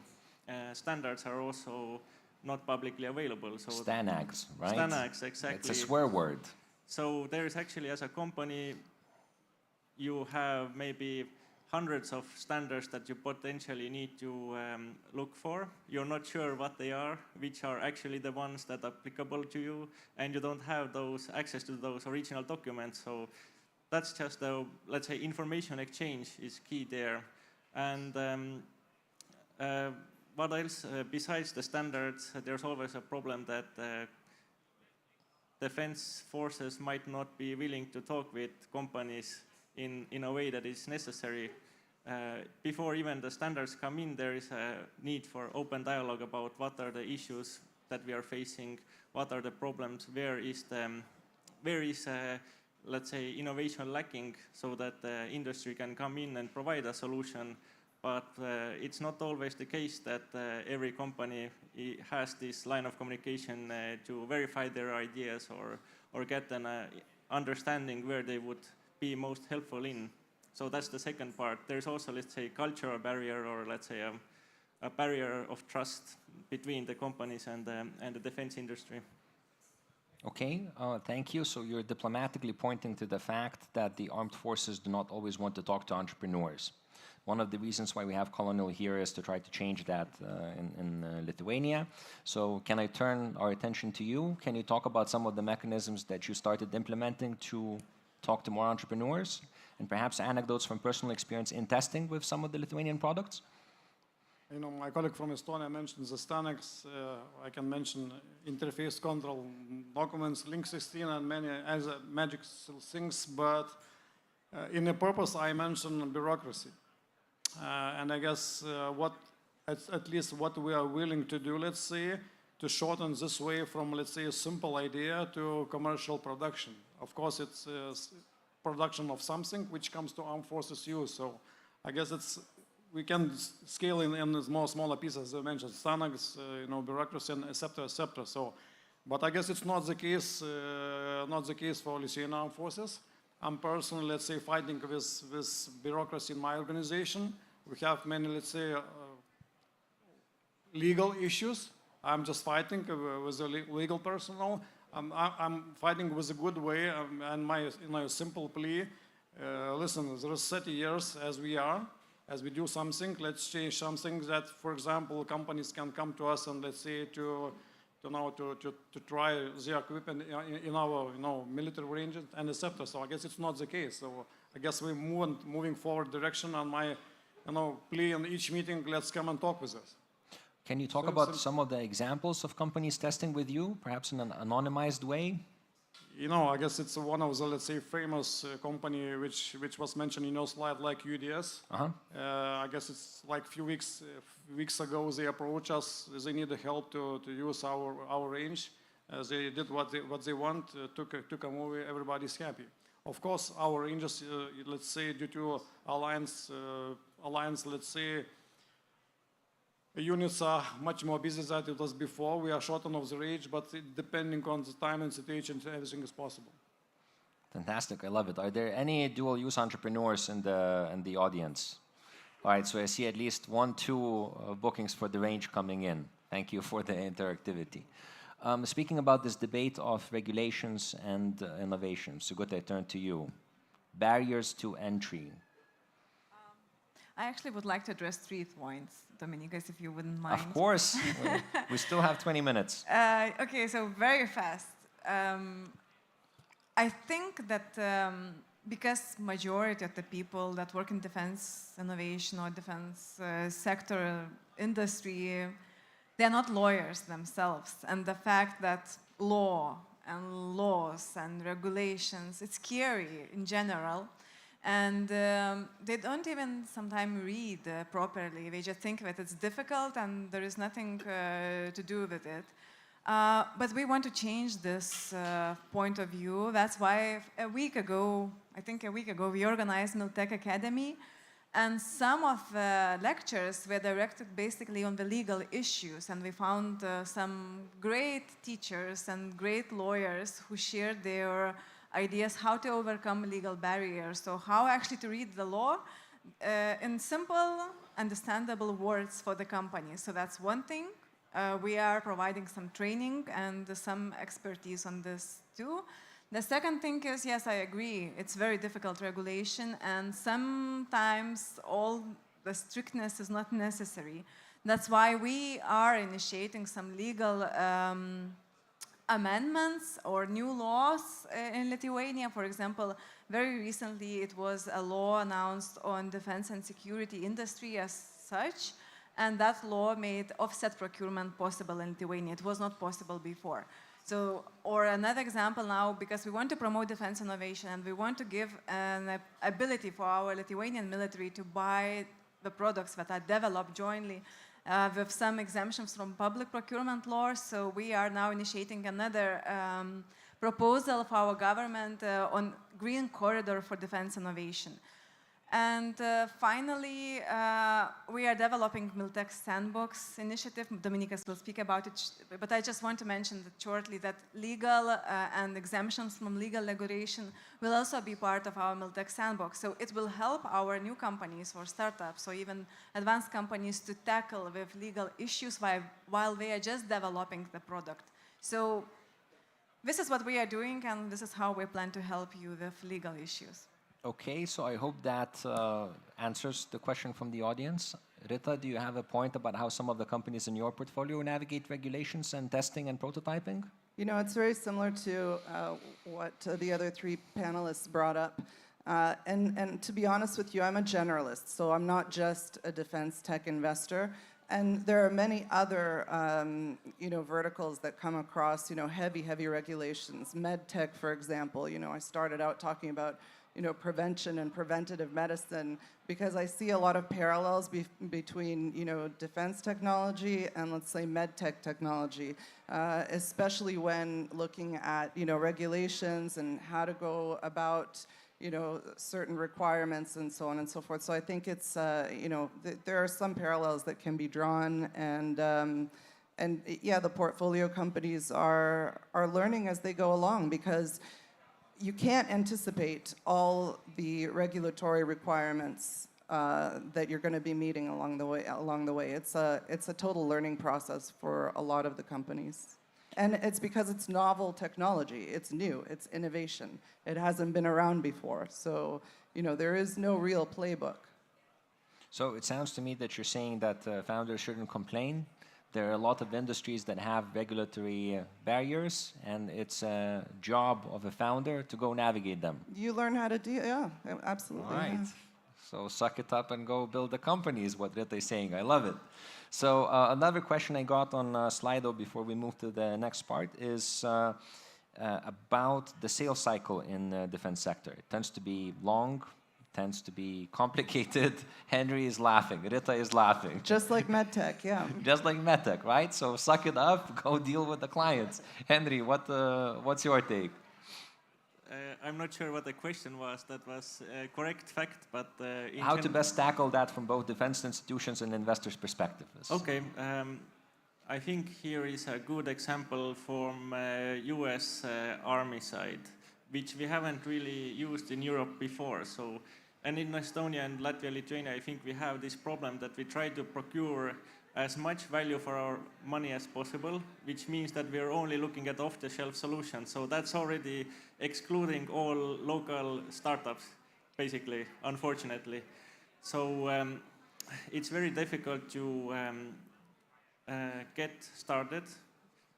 U: standards are also not publicly available. So
Q: Stanags, right?
U: Stanags, exactly.
Q: It's a swear word.
U: So there is actually, as a company, you have maybe hundreds of standards that you potentially need to look for. You're not sure what they are, which are actually the ones that are applicable to you, and you don't have those access to those original documents. So that's just the, let's say, information exchange is key there. And what else? Besides the standards, there's always a problem that defense forces might not be willing to talk with companies in a way that is necessary. Before even the standards come in, there is a need for open dialogue about what are the issues that we are facing, what are the problems, where is let's say, innovation lacking, so that the industry can come in and provide a solution. But it's not always the case that every company has this line of communication to verify their ideas or get an understanding where they would be most helpful in. So that's the second part. There's also, let's say, cultural barrier, or let's say a barrier of trust between the companies and the defense industry.
Q: Okay, thank you. So you're diplomatically pointing to the fact that the armed forces do not always want to talk to entrepreneurs. One of the reasons why we have Colonel here is to try to change that in Lithuania. So can I turn our attention to you? Can you talk about some of the mechanisms that you started implementing to talk to more entrepreneurs, and perhaps anecdotes from personal experience in testing with some of the Lithuanian products?
S: You know, my colleague from Estonia mentioned the Stanags. I can mention interface control, documents, Link 16, and many other magic things. But in the purpose, I mentioned bureaucracy. And I guess at least what we are willing to do, let's say, to shorten this way from, let's say, a simple idea to commercial production. Of course, it's production of something which comes to armed forces use. So I guess we can scale in smaller pieces, as I mentioned, Stanags, bureaucracy, and et cetera, et cetera. So, but I guess it's not the case for Lithuanian armed forces. I'm personally, let's say, fighting with bureaucracy in my organization. We have many, let's say, legal issues. I'm just fighting with the legal personnel. I'm fighting with a good way, and my simple plea, listen, there is 30 years as we do something, let's change something that, for example, companies can come to us and, let's say, to try their equipment in our military range and etc. So I guess it's not the case. So I guess we're moving forward direction, and my plea in each meeting, let's come and talk with us.
Q: Can you talk about some of the examples of companies testing with you, perhaps in an anonymized way?
S: I guess it's one of the, let's say, famous company which was mentioned in your slide, like UDS. I guess it's like a few weeks ago they approached us. They needed help to use our range. They did what they want, took a movie. Everybody's happy. Of course, our ranges, let's say, due to alliance, let's say, units are much more busy than it was before. We are shortened of the range, but depending on the time and situation, everything is possible.
Q: Fantastic, I love it. Are there any dual-use entrepreneurs in the audience? All right, so I see at least 1, 2 bookings for the range coming in. Thank you for the interactivity. Speaking about this debate of regulations and innovation, Sigute, I turn to you. Barriers to entry.
T: I actually would like to address 3 points, Dominikas, if you wouldn't mind.
Q: Of course. We still have 20 minutes.
T: Okay, so very fast. I think that because majority of the people that work in defense innovation or defense sector industry, they're not lawyers themselves. And the fact that law and laws and regulations, it's scary in general. And they don't even sometimes read properly. They just think that it's difficult and there is nothing to do with it. But we want to change this point of view. That's why a week ago, we organized MilTech Academy. And some of the lectures were directed basically on the legal issues. And we found some great teachers and great lawyers who shared their ideas how to overcome legal barriers. So how actually to read the law in simple, understandable words for the company. So that's one thing. We are providing some training and some expertise on this too. The second thing is, yes, I agree, it's very difficult regulation and sometimes all the strictness is not necessary. That's why we are initiating some legal amendments or new laws in Lithuania. For example, very recently it was a law announced on defense and security industry as such, and that law made offset procurement possible in Lithuania. It was not possible before. So, or another example now, because we want to promote defense innovation and we want to give an ability for our Lithuanian military to buy the products that are developed jointly with some exemptions from public procurement laws. So we are now initiating another proposal for our government on green corridor for defense innovation. And finally, we are developing MilTech Sandbox initiative. Dominikas will speak about it, but I just want to mention that shortly that legal and exemptions from legal regulation will also be part of our MilTech Sandbox. So it will help our new companies or startups or even advanced companies to tackle with legal issues while they are just developing the product. So this is what we are doing, and this is how we plan to help you with legal issues.
Q: Okay, so I hope that answers the question from the audience. Rita, do you have a point about how some of the companies in your portfolio navigate regulations and testing and prototyping?
R: You know, it's very similar to what the other 3 panelists brought up. And to be honest with you, I'm a generalist, so I'm not just a defense tech investor. And there are many other, verticals that come across, heavy regulations. MedTech, for example, I started out talking about prevention and preventative medicine because I see a lot of parallels between, defense technology and, let's say, medtech technology, especially when looking at, regulations and how to go about, certain requirements and so on and so forth. So I think it's, there are some parallels that can be drawn, and yeah, the portfolio companies are learning as they go along because you can't anticipate all the regulatory requirements that you're going to be meeting along the way. It's a total learning process for a lot of the companies. And it's because it's novel technology. It's new. It's innovation. It hasn't been around before. So, there is no real playbook.
Q: So it sounds to me that you're saying that founders shouldn't complain. There are a lot of industries that have regulatory barriers, and it's a job of a founder to go navigate them.
R: You learn how to deal, yeah, absolutely.
Q: All right.
R: Yeah.
Q: So suck it up and go build a company is what Rita is saying. I love it. So another question I got on Slido before we move to the next part is about the sales cycle in the defense sector. It tends to be long, tends to be complicated. Henry is laughing. Rita is laughing.
R: Just like MedTech, yeah.
Q: Just like MedTech, right? So suck it up, go deal with the clients. Henry, what's your take?
U: I'm not sure what the question was. That was a correct fact, but...
Q: How to best tackle that from both defense institutions and investors' perspectives?
U: Okay. I think here is a good example from US Army side, which we haven't really used in Europe before. So And in Estonia and Latvia, Lithuania, I think we have this problem that we try to procure as much value for our money as possible, which means that we are only looking at off-the-shelf solutions. So that's already excluding all local startups, basically, unfortunately. So it's very difficult to get started.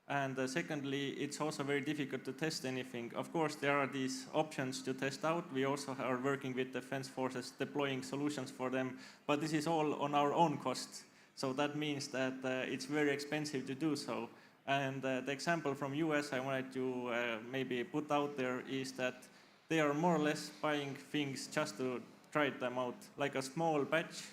U: And secondly, it's also very difficult to test anything. Of course, there are these options to test out. We also are working with defense forces, deploying solutions for them. But this is all on our own cost. So that means that it's very expensive to do so. And the example from US I wanted to maybe put out there is that they are more or less buying things just to try them out. Like a small batch,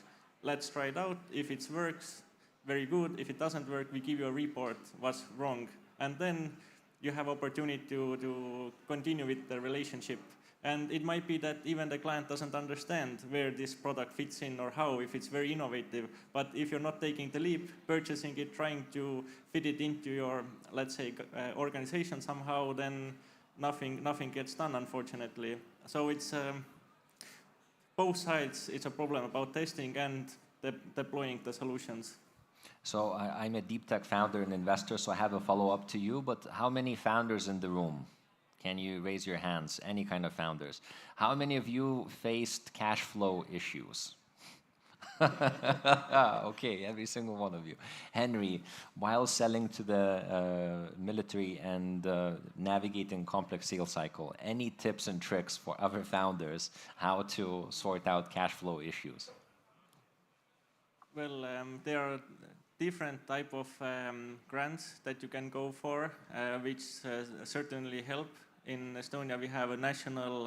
U: let's try it out. If it works, very good. If it doesn't work, we give you a report what's wrong. And then you have opportunity to continue with the relationship. And it might be that even the client doesn't understand where this product fits in or how, if it's very innovative. But if you're not taking the leap, purchasing it, trying to fit it into your, let's say, organization somehow, then nothing gets done, unfortunately. So it's both sides, it's a problem about testing and deploying the solutions.
Q: So I'm a deep tech founder and investor, so I have a follow-up to you, but how many founders in the room? Can you raise your hands? Any kind of founders. How many of you faced cash flow issues? Okay, every single one of you. Henry, while selling to the military and navigating complex sales cycle, any tips and tricks for other founders how to sort out cash flow issues?
U: Well, there are different type of grants that you can go for, which certainly help. In Estonia, we have a national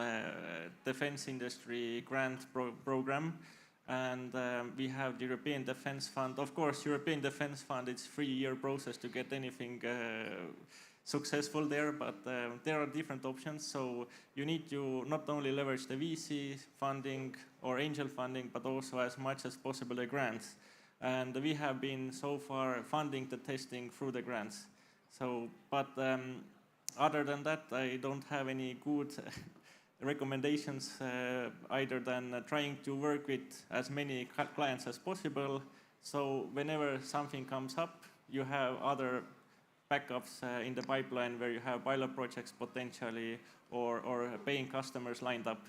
U: defense industry grant program, and we have the European Defense Fund. Of course, European Defense Fund, it's a 3-year process to get anything successful there, but there are different options. So you need to not only leverage the VC funding or angel funding, but also as much as possible the grants. And we have been so far funding the testing through the grants. So, but other than that, I don't have any good recommendations either than trying to work with as many clients as possible. So whenever something comes up, you have other backups in the pipeline where you have pilot projects potentially or paying customers lined up.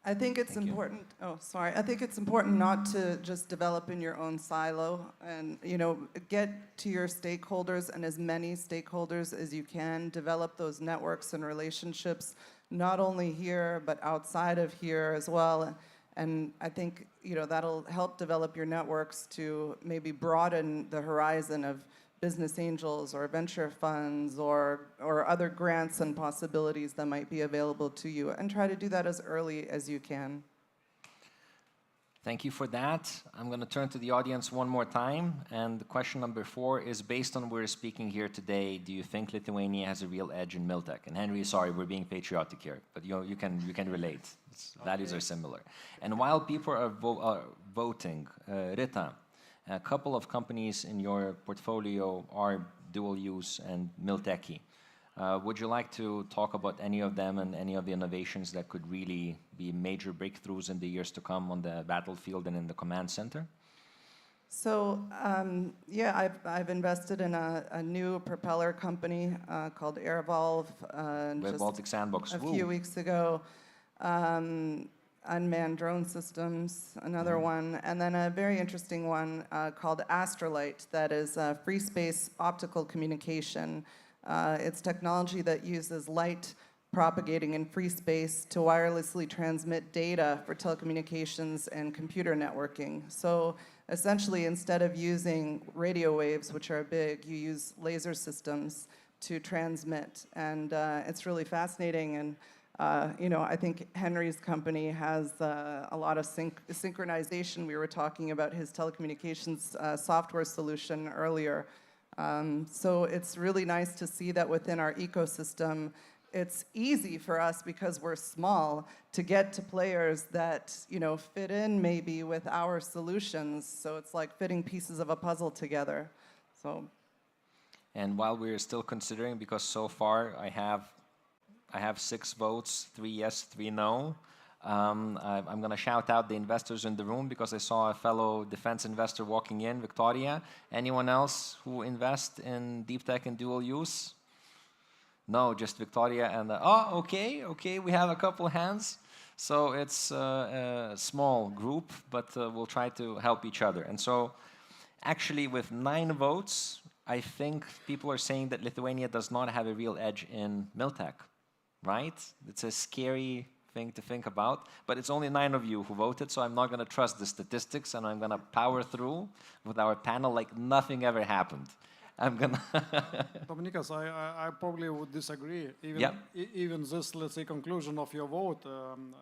R: I think it's important. Oh, sorry. I think it's important not to just develop in your own silo, and get to your stakeholders and as many stakeholders as you can. Develop those networks and relationships, not only here but outside of here as well. And I think that'll help develop your networks to maybe broaden the horizon of business angels or venture funds or other grants and possibilities that might be available to you, and try to do that as early as you can.
Q: Thank you for that. I'm going to turn to the audience one more time, and the question number 4 is, based on we're speaking here today, do you think Lithuania has a real edge in MilTech? And Henry, sorry, we're being patriotic here, but you can relate. Values are similar. And while people are voting, Rita, a couple of companies in your portfolio are dual use and MilTech. Would you like to talk about any of them and any of the innovations that could really be major breakthroughs in the years to come on the battlefield and in the command center?
R: So, yeah, I've invested in a new propeller company called AirVolve just
Q: Baltic Sandbox.
R: a few weeks ago. Unmanned drone systems, another one, and then a very interesting one called Astrolight that is free space optical communication. It's technology that uses light propagating in free space to wirelessly transmit data for telecommunications and computer networking. So essentially, instead of using radio waves, which are big, you use laser systems to transmit, and it's really fascinating. And I think Henry's company has a lot of synchronization. We were talking about his telecommunications software solution earlier. So it's really nice to see that within our ecosystem, it's easy for us, because we're small, to get to players that fit in maybe with our solutions. So it's like fitting pieces of a puzzle together. So.
Q: And while we're still considering, because so far I have 6 votes, 3 yes, 3 no. I'm going to shout out the investors in the room because I saw a fellow defense investor walking in, Victoria. Anyone else who invests in deep tech and dual use? No, just Victoria and oh, okay, we have a couple hands. So it's a small group, but we'll try to help each other. And so actually with 9 votes, I think people are saying that Lithuania does not have a real edge in MilTech, right? It's a scary thing to think about, but it's only 9 of you who voted, so I'm not going to trust the statistics, and I'm going to power through with our panel like nothing ever happened. I'm going to...
S: Dominikas, I probably would disagree. Even this, let's say, conclusion of your vote,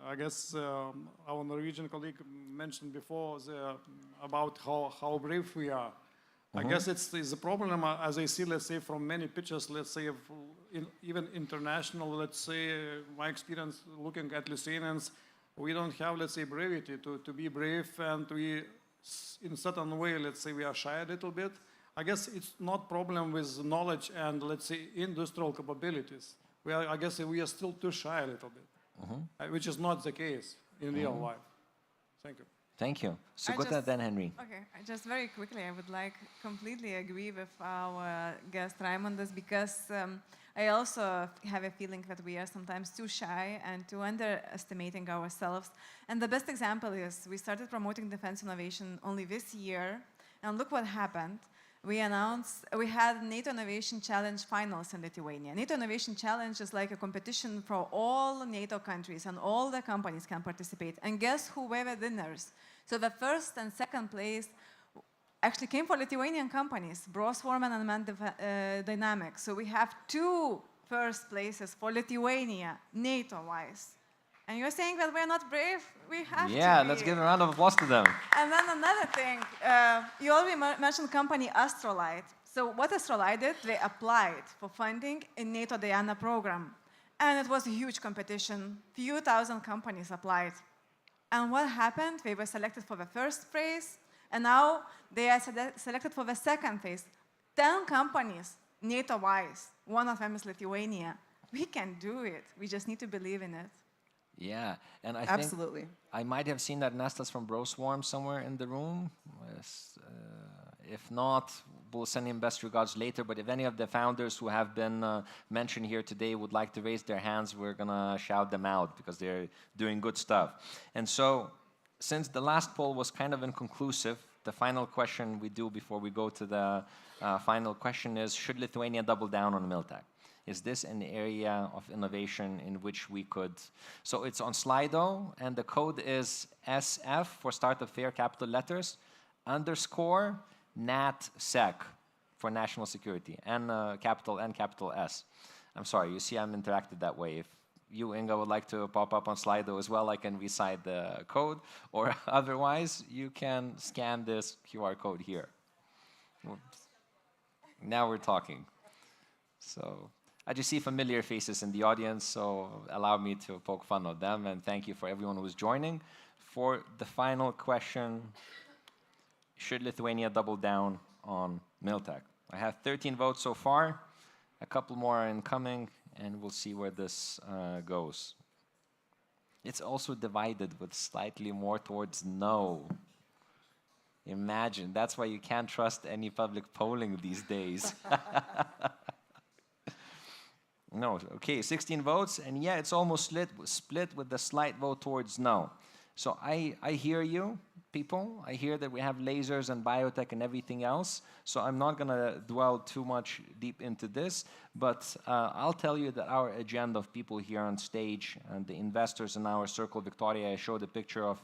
S: I guess our Norwegian colleague mentioned before about how brave we are. I guess it's a problem, as I see, let's say, from many pictures, let's say, even international, let's say, my experience looking at Lithuanians, we don't have, let's say, brevity to be brave, and we, in certain way, let's say, we are shy a little bit. I guess it's not problem with knowledge and, let's say, industrial capabilities. I guess we are still too shy a little bit, which is not the case in real life. Thank you.
Q: Thank you. So go ahead then, Henry.
T: Okay, just very quickly, I would like completely agree with our guest Raimondas, because I also have a feeling that we are sometimes too shy and too underestimating ourselves. And the best example is we started promoting defense innovation only this year, and look what happened. We had NATO Innovation Challenge finals in Lithuania. NATO Innovation Challenge is like a competition for all NATO countries, and all the companies can participate. And guess who were the winners? So the first and second place actually came for Lithuanian companies, Brosforman and Man Dynamics. So we have 2 first places for Lithuania, NATO-wise. And you're saying that we're not brave? We have to be.
Q: Yeah, let's give a round of applause to them.
T: And then another thing, you already mentioned company Astrolite. So what Astrolite did, they applied for funding in NATO Diana program. And it was a huge competition. Few thousand companies applied. And what happened? They were selected for the first phase, and now they are selected for the second phase. 10 companies, NATO-wise. One of them is Lithuania. We can do it. We just need to believe in it.
Q: Yeah, and I
R: Absolutely.
Q: think I might have seen that Nestas from Broswarm somewhere in the room. If not, we'll send him best regards later. But if any of the founders who have been mentioned here today would like to raise their hands, we're going to shout them out because they're doing good stuff. And so, since the last poll was kind of inconclusive, the final question we do before we go to the final question is, should Lithuania double down on MilTech? Is this an area of innovation in which we could... So it's on Slido, and the code is SF for start of fair capital letters, _ NatSec for national security, and capital N, capital S. I'm sorry, you see I'm interacted that way. If you, Inga, would like to pop up on Slido as well, I can recite the code, or otherwise, you can scan this QR code here. Now we're talking. So I just see familiar faces in the audience, so allow me to poke fun at them, and thank you for everyone who's joining. For the final question, should Lithuania double down on MilTech? I have 13 votes so far, a couple more are incoming, and we'll see where this goes. It's also divided with slightly more towards no. Imagine, that's why you can't trust any public polling these days. No, okay, 16 votes, and yeah, it's almost split with the slight vote towards no. So I hear you, people. I hear that we have lasers and biotech and everything else, so I'm not going to dwell too much deep into this, but I'll tell you that our agenda of people here on stage and the investors in our circle, Victoria, I showed a picture of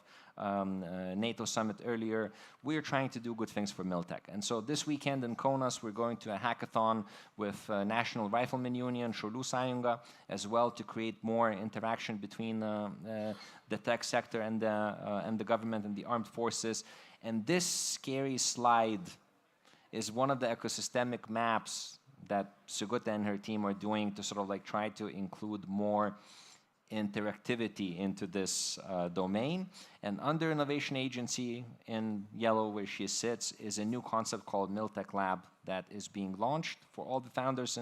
Q: NATO summit earlier. We're trying to do good things for MilTech. And so this weekend in Kaunas, we're going to a hackathon with National Rifleman Union, Šaulių Sąjunga, as well, to create more interaction between the tech sector and the government and the armed forces. And this scary slide is one of the ecosystemic maps that Sigute and her team are doing to sort of like try to include more interactivity into this domain. And under Innovation Agency, in yellow where she sits, is a new concept called MilTech Lab that is being launched for all the founders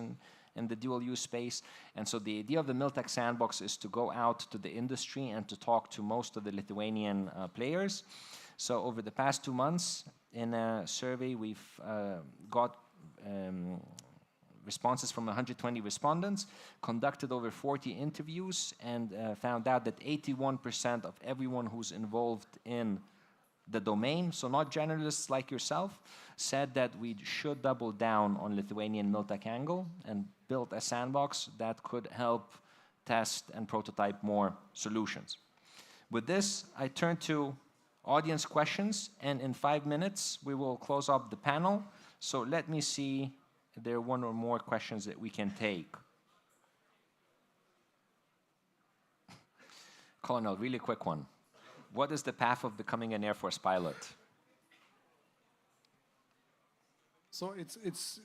Q: in the dual-use space. And so the idea of the MilTech Sandbox is to go out to the industry and to talk to most of the Lithuanian players. So over the past 2 months, in a survey, we've got responses from 120 respondents, conducted over 40 interviews, and found out that 81% of everyone who's involved in the domain, so not generalists like yourself, said that we should double down on Lithuanian MilTech angle and build a sandbox that could help test and prototype more solutions. With this, I turn to audience questions, and in 5 minutes, we will close up the panel. So let me see if there are one or more questions that we can take. Colonel, really quick one. What is the path of becoming an Air Force pilot?
S: So it's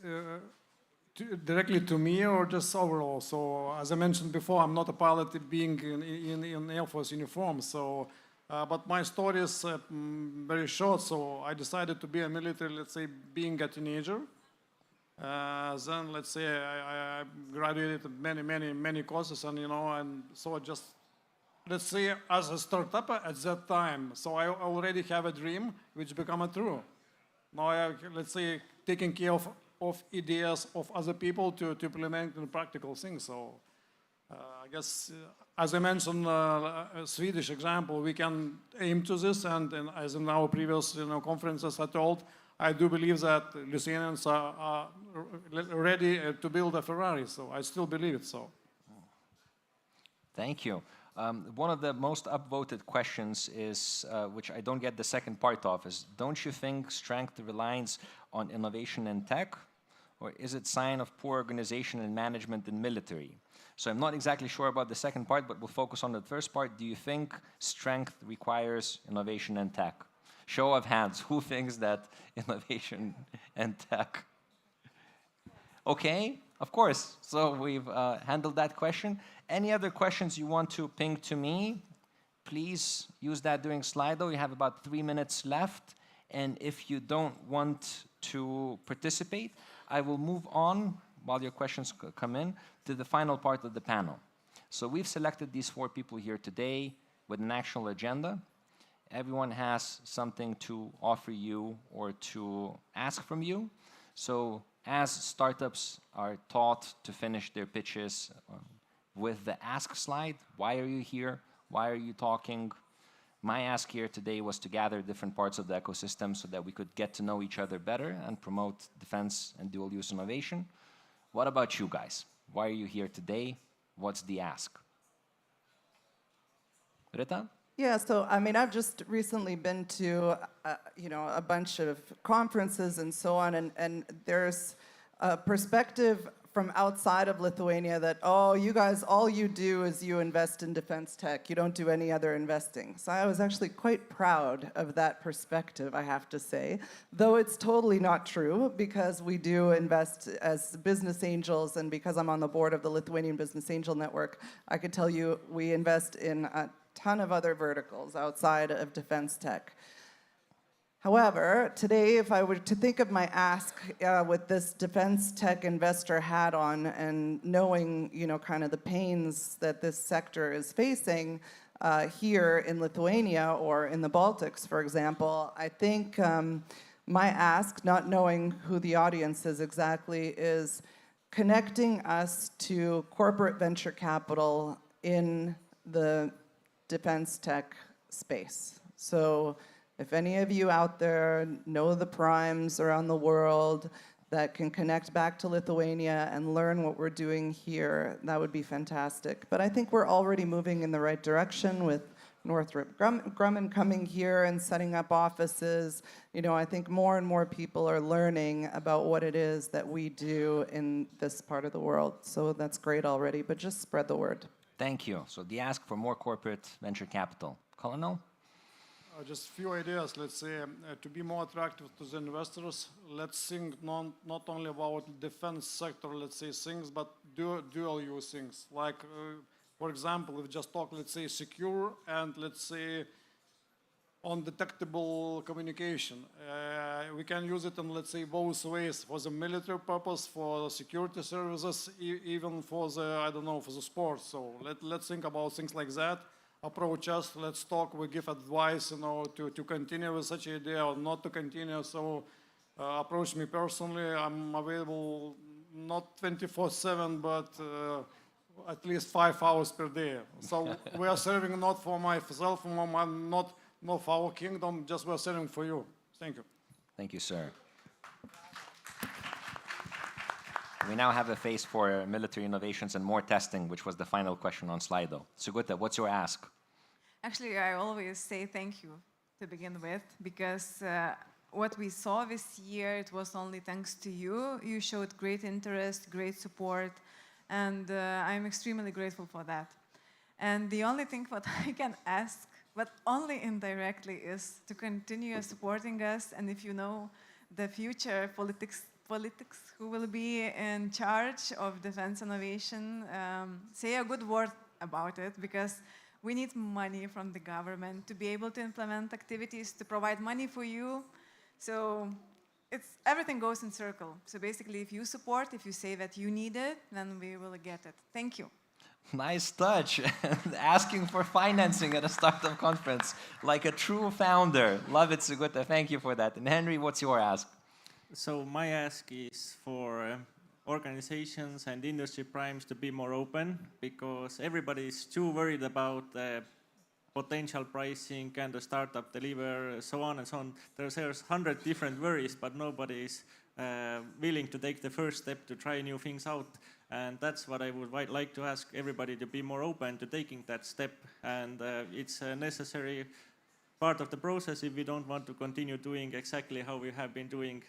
S: directly to me or just overall? So as I mentioned before, I'm not a pilot being in Air Force uniform. So, but my story is very short. So I decided to be a military, let's say, being a teenager. Then let's say I graduated many courses, and and so just let's say as a startup at that time. So I already have a dream which become a true. Now let's say taking care of ideas of other people to implement in practical things. So I guess as I mentioned, a Swedish example, we can aim to this, and as in our previous conferences I told, I do believe that Lithuanians are ready to build a Ferrari, so I still believe it so.
Q: Thank you. One of the most upvoted questions is, which I don't get the second part of, is don't you think strength relies on innovation and tech? Or is it sign of poor organization and management in military? So I'm not exactly sure about the second part, but we'll focus on the first part. Do you think strength requires innovation and tech? Show of hands, who thinks that innovation and tech? Okay, of course. So we've handled that question. Any other questions you want to ping to me? Please use that during Slido. You have about 3 minutes left. And if you don't want to participate, I will move on while your questions come in to the final part of the panel. So we've selected these 4 people here today with an actual agenda. Everyone has something to offer you or to ask from you. So as startups are taught to finish their pitches with the ask slide, why are you here? Why are you talking? My ask here today was to gather different parts of the ecosystem so that we could get to know each other better and promote defense and dual-use innovation. What about you guys? Why are you here today? What's the ask? Rita?
R: Yeah, so I mean, I've just recently been to, a bunch of conferences and so on, and there's a perspective from outside of Lithuania that, oh, you guys, all you do is you invest in defense tech. You don't do any other investing. So I was actually quite proud of that perspective, I have to say, though it's totally not true, because we do invest as business angels, and because I'm on the board of the Lithuanian Business Angel Network, I could tell you we invest in a ton of other verticals outside of defense tech. However, today, if I were to think of my ask with this defense tech investor hat on and knowing, kind of the pains that this sector is facing here in Lithuania or in the Baltics, for example, I think my ask, not knowing who the audience is exactly, is connecting us to corporate venture capital in the defense tech space. So if any of you out there know the primes around the world that can connect back to Lithuania and learn what we're doing here, that would be fantastic. But I think we're already moving in the right direction with Northrop Grumman coming here and setting up offices. I think more and more people are learning about what it is that we do in this part of the world. So that's great already, but just spread the word.
Q: Thank you. So the ask for more corporate venture capital. Colonel?
S: Just a few ideas, let's say, to be more attractive to the investors, let's think not only about defense sector, let's say, things, but dual use things. Like, for example, if we just talk, let's say, secure and, let's say, undetectable communication. We can use it in, let's say, both ways, for the military purpose, for security services, even for the, I don't know, for the sports. So let's think about things like that. Approach us, let's talk, we give advice, to continue with such an idea or not to continue. So approach me personally. I'm available not 24/7, but at least 5 hours per day. So we are serving not for myself, not for our kingdom, just we're serving for you. Thank you.
Q: Thank you, sir. We now have a phase for military innovations and more testing, which was the final question on Slido. Sigute, what's your ask?
T: Actually, I always say thank you to begin with, because what we saw this year, it was only thanks to you. You showed great interest, great support, and I'm extremely grateful for that. And the only thing what I can ask, but only indirectly, is to continue supporting us. And if you know the future politics who will be in charge of defense innovation, say a good word about it, because we need money from the government to be able to implement activities, to provide money for you. So everything goes in circle. So basically, if you support, if you say that you need it, then we will get it. Thank you.
Q: Nice touch. Asking for financing at a startup conference, like a true founder. Love it, Sigute. Thank you for that. And Henry, what's your ask?
U: So my ask is for organizations and industry primes to be more open, because everybody is too worried about potential pricing, can the startup deliver, so on and so on. There's 100 different worries, but nobody is willing to take the first step to try new things out. And that's what I would like to ask everybody, to be more open to taking that step. And it's a necessary part of the process if we don't want to continue doing exactly how we have been doing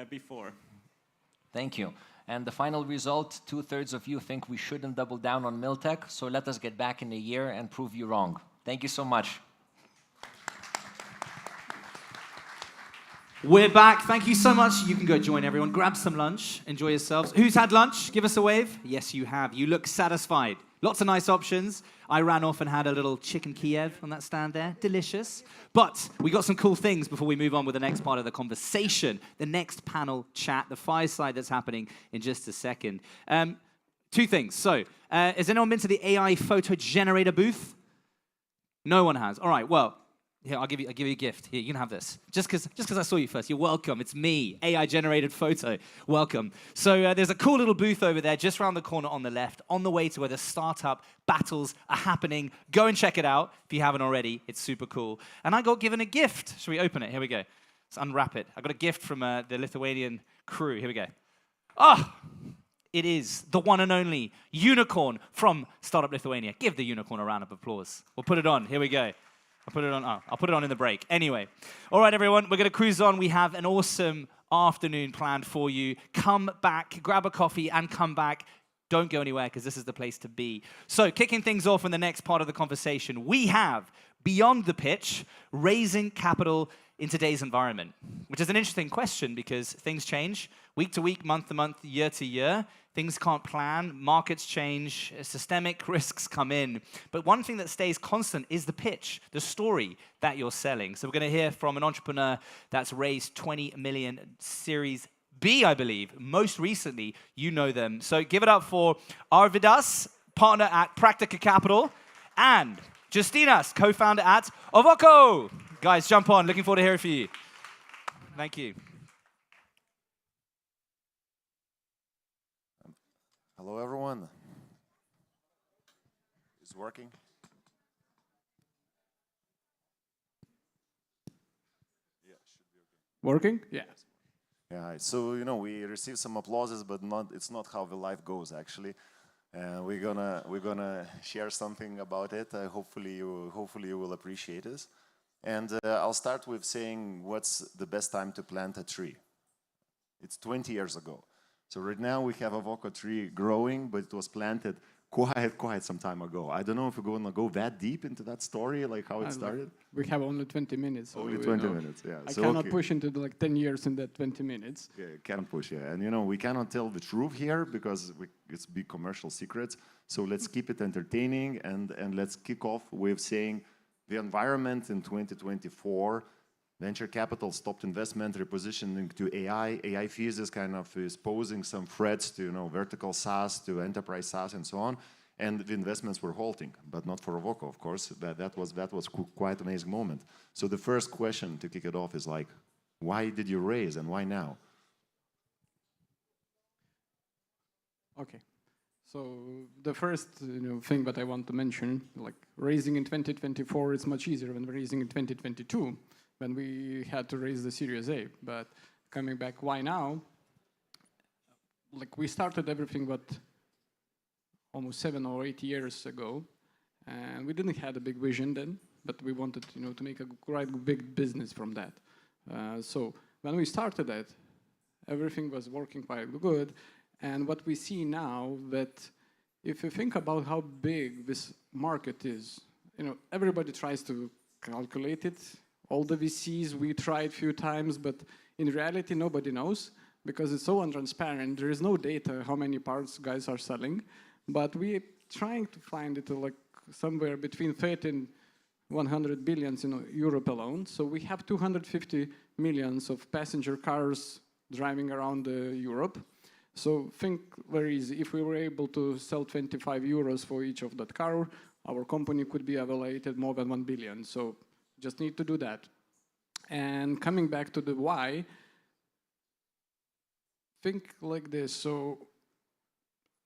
U: before.
Q: Thank you. And the final result, 2/3 of you think we shouldn't double down on MilTech, so let us get back in a year and prove you wrong. Thank you so much.
B: We're back. Thank you so much. You can go join everyone. Grab some lunch. Enjoy yourselves. Who's had lunch? Give us a wave. Yes, you have. You look satisfied. Lots of nice options. I ran off and had a little chicken Kiev on that stand there. Delicious. But we got some cool things before we move on with the next part of the conversation. The next panel chat, the fireside that's happening in just a second. Two things. So, has anyone been to the AI photo generator booth? No one has. All right, well, here, I'll give you a gift. Here, you can have this. Just because I saw you first. You're welcome. It's me, AI-generated photo. Welcome. So there's a cool little booth over there, just around the corner on the left, on the way to where the startup battles are happening. Go and check it out if you haven't already. It's super cool. And I got given a gift. Shall we open it? Here we go. Let's unwrap it. I got a gift from the Lithuanian crew. Here we go. Oh! It is the one and only unicorn from Startup Lithuania. Give the unicorn a round of applause. We'll put it on. Here we go. I'll put it on. Oh, I'll put it on in the break. Anyway. All right, everyone. We're going to cruise on. We have an awesome afternoon planned for you. Come back, grab a coffee, and come back. Don't go anywhere, because this is the place to be. So, kicking things off in the next part of the conversation, we have Beyond the Pitch, raising capital in today's environment, which is an interesting question because things change week to week, month to month, year to year. Things can't plan, markets change, systemic risks come in. But one thing that stays constant is the pitch, the story that you're selling. So we're going to hear from an entrepreneur that's raised 20 million Series B, I believe. Most recently, you know them. So give it up for Arvidas, partner at Praktika Capital, and Justinas, co-founder at Ovoko. Guys, jump on. Looking forward to hearing from you. Thank you.
A: Hello, everyone. Is it working? Yeah, it should be okay.
P: Working? Yeah.
A: Yeah. So we received some applauses, but it's not how the life goes actually. We're gonna share something about it. Hopefully you will appreciate this. And I'll start with saying what's the best time to plant a tree. It's 20 years ago. So right now we have a avocado tree growing, but it was planted quite some time ago. I don't know if we're going to go that deep into that story, like how it started.
V: We have only 20 minutes. So
A: only 20 minutes, yeah.
V: I cannot push into 10 years in that 20 minutes.
A: Yeah, you can't push, yeah. And we cannot tell the truth here because it's big commercial secrets. So let's keep it entertaining and let's kick off with saying the environment in 2024, venture capital stopped investment, repositioning to AI. AI fees is kind of posing some threats to vertical SaaS, to enterprise SaaS, and so on. And the investments were halting, but not for Avoko, of course. That was quite an amazing moment. So the first question to kick it off is like, why did you raise and why now?
V: Okay. So the first thing that I want to mention, like raising in 2024 is much easier than raising in 2022 when we had to raise the Series A. But coming back, why now? Like we started everything but almost 7 or 8 years ago, and we didn't have a big vision then, but we wanted to make a quite big business from that. So when we started that, everything was working quite good. And what we see now that if you think about how big this market is, everybody tries to calculate it. All the VCs, we tried a few times, but in reality, nobody knows because it's so untransparent. There is no data how many parts guys are selling, but we're trying to find it like somewhere between 30 and 100 billions in Europe alone. So we have 250 millions of passenger cars driving around Europe. So think very easy. If we were able to sell 25 euros for each of that car, our company could be evaluated more than 1 billion. So just need to do that. And coming back to the why, think like this. So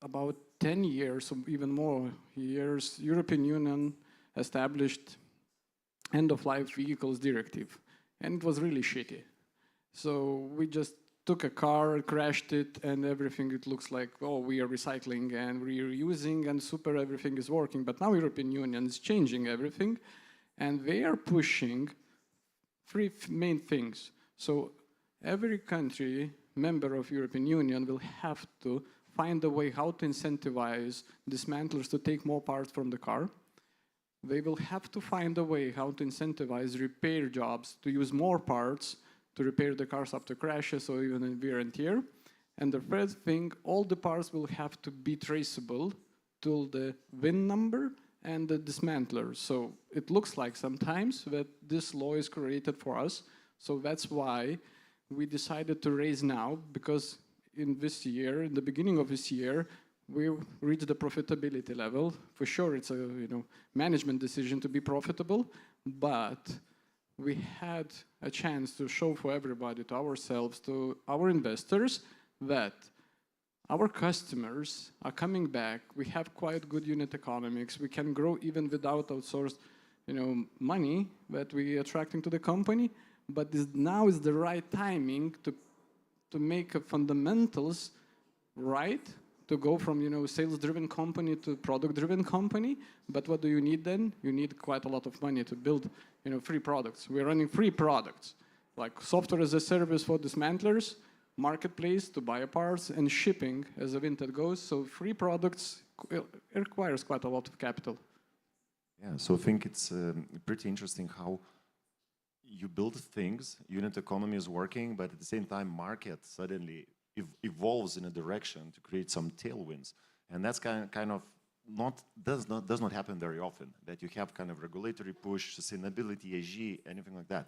V: about 10 years, or even more years, European Union established end-of-life vehicles directive. And it was really shitty. So we just took a car, crashed it, and everything, it looks like, oh, we are recycling and reusing and super, everything is working. But now European Union is changing everything, and they are pushing 3 main things. So every country, member of European Union, will have to find a way how to incentivize dismantlers to take more parts from the car. They will have to find a way how to incentivize repair jobs to use more parts to repair the cars after crashes or even in wear and tear. And the third thing, all the parts will have to be traceable to the VIN number and the dismantler. So it looks like sometimes that this law is created for us. So that's why we decided to raise now, because in this year, in the beginning of this year, we reached the profitability level. For sure, it's a management decision to be profitable, but we had a chance to show for everybody, to ourselves, to our investors, that our customers are coming back. We have quite good unit economics. We can grow even without outsourced, money that we are attracting to the company. But now is the right timing to make a fundamentals right, to go from sales-driven company to product-driven company. But what do you need then? You need quite a lot of money to build 3 products. We're running 3 products, like software as a service for dismantlers, marketplace to buy parts, and shipping as the Vinted goes. So 3 products requires quite a lot of capital.
A: Yeah, so I think it's pretty interesting how you build things, unit economy is working, but at the same time, market suddenly evolves in a direction to create some tailwinds. And that's kind of does not happen very often, that you have kind of regulatory push, sustainability, ESG, anything like that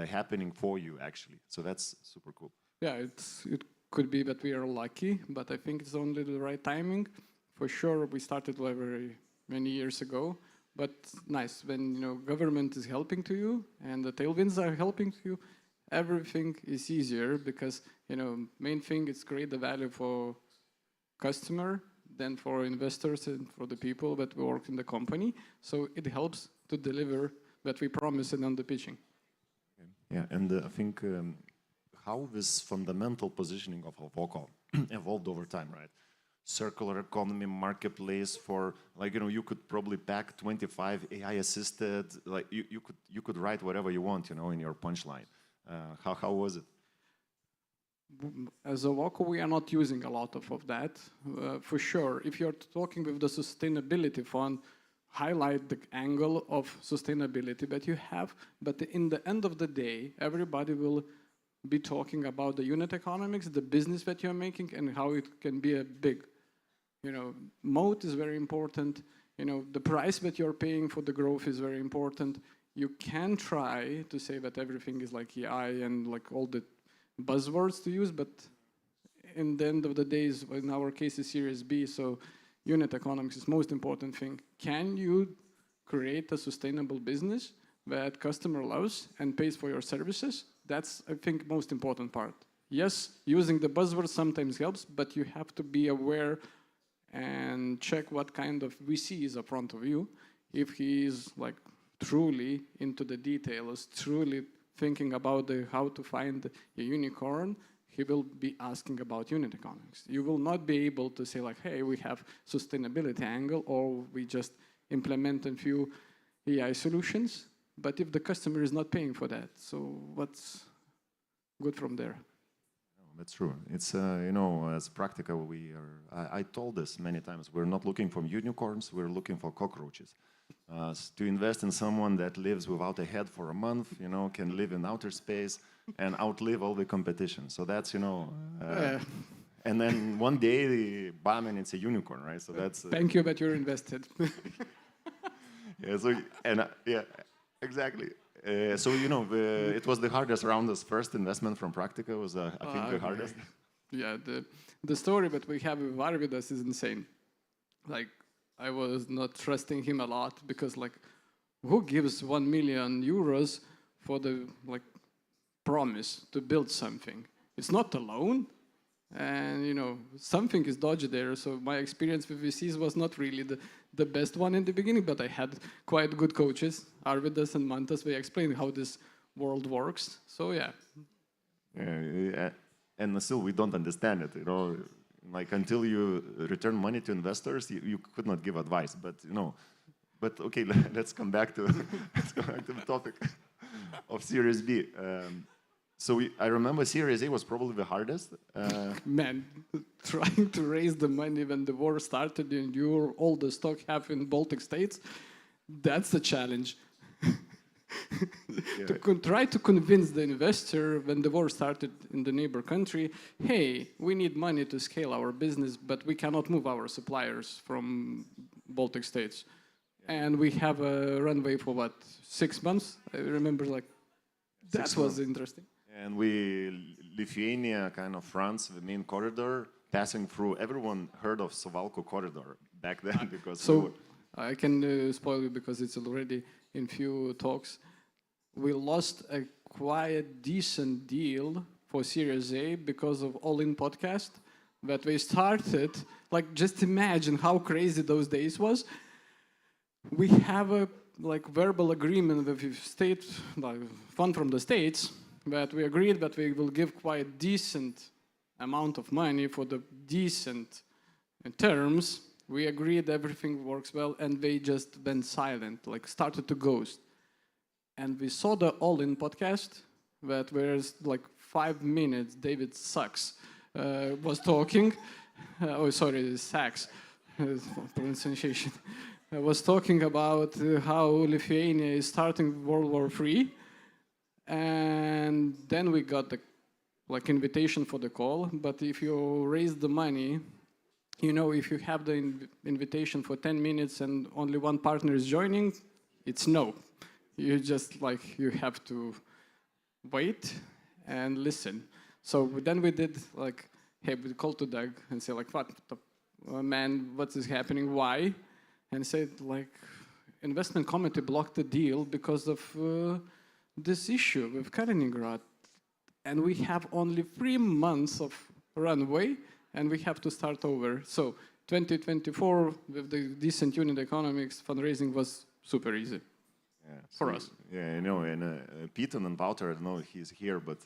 A: happening for you, actually. So that's super cool.
V: Yeah, it could be that we are lucky, but I think it's only the right timing. For sure, we started very many years ago, but nice when government is helping to you and the tailwinds are helping to you, everything is easier because main thing is create the value for customer, then for investors and for the people that work in the company. So it helps to deliver that we promised on the pitching.
A: Yeah, and I think how this fundamental positioning of Avoko evolved over time, right? Circular economy marketplace for you could probably pack 25 AI assisted, you could write whatever you want, in your punchline. How was it?
V: As Avoko, we are not using a lot of that. For sure, if you're talking with the sustainability fund, highlight the angle of sustainability that you have, but in the end of the day, everybody will be talking about the unit economics, the business that you're making, and how it can be a big, moat is very important. the price that you're paying for the growth is very important. You can try to say that everything is like AI and like all the buzzwords to use, but in the end of the day, in our case, is Series B, so unit economics is most important thing. Can you create a sustainable business that customer loves and pays for your services? That's, I think, most important part. Yes, using the buzzwords sometimes helps, but you have to be aware and check what kind of VC is in front of you. If he is like truly into the details, truly thinking about how to find a unicorn, he will be asking about unit economics. You will not be able to say like, hey, we have sustainability angle, or we just implement a few AI solutions. But if the customer is not paying for that, so what's good from there?
A: That's true. It's, as Practica, I told this many times, we're not looking for unicorns, we're looking for cockroaches. To invest in someone that lives without a head for a month, can live in outer space and outlive all the competition. So that's, and then one day, bam, and it's a unicorn, right? So that's...
V: Thank you that you're invested.
A: Yeah, exactly. So, it was the hardest round. This first investment from Practica was, I think, the hardest.
V: Yeah, the story that we have with Arvidas is insane. Like, I was not trusting him a lot because, like, who gives 1 million euros for the, like, promise to build something? It's not a loan. And, something is dodgy there. So my experience with VCs was not really the best one in the beginning, but I had quite good coaches, Arvidas and Mantas. They explained how this world works. So, yeah.
A: And still, we don't understand it, Like, until you return money to investors, you could not give advice. But, but okay, let's come back to the topic of Series B. So I remember Series A was probably the hardest.
V: Man, trying to raise the money when the war started and all the stock have in Baltic States, that's the challenge. Try to convince the investor when the war started in the neighbor country, hey, we need money to scale our business, but we cannot move our suppliers from Baltic States. And we have a runway for what, 6 months? I remember that was interesting.
A: And Lithuania, kind of France, the main corridor, passing through, everyone heard of SAUGU corridor back then because...
V: So I can spoil you because it's already in few talks. We lost a quite decent deal for Series A because of All In podcast that we started. Like, just imagine how crazy those days was. We have a verbal agreement with the state, fund from the States, that we agreed that we will give quite decent amount of money for the decent terms. We agreed everything works well, and they just went silent, started to ghost. And we saw the All In podcast that was 5 minutes, David Sachs was talking. Sachs, pronunciation. Was talking about how Lithuania is starting World War III. And then we got the invitation for the call. But if you raise the money, if you have the invitation for 10 minutes and only one partner is joining, it's no. You just you have to wait and listen. So then we did hey, we called to Doug and say what, man, what is happening? Why? And said investment committee blocked the deal because of this issue with Kaliningrad. And we have only 3 months of runway and we have to start over. So 2024 with the decent unit economics, fundraising was super easy for us.
A: Yeah, and Peyton and Wouter, I don't know if he's here, but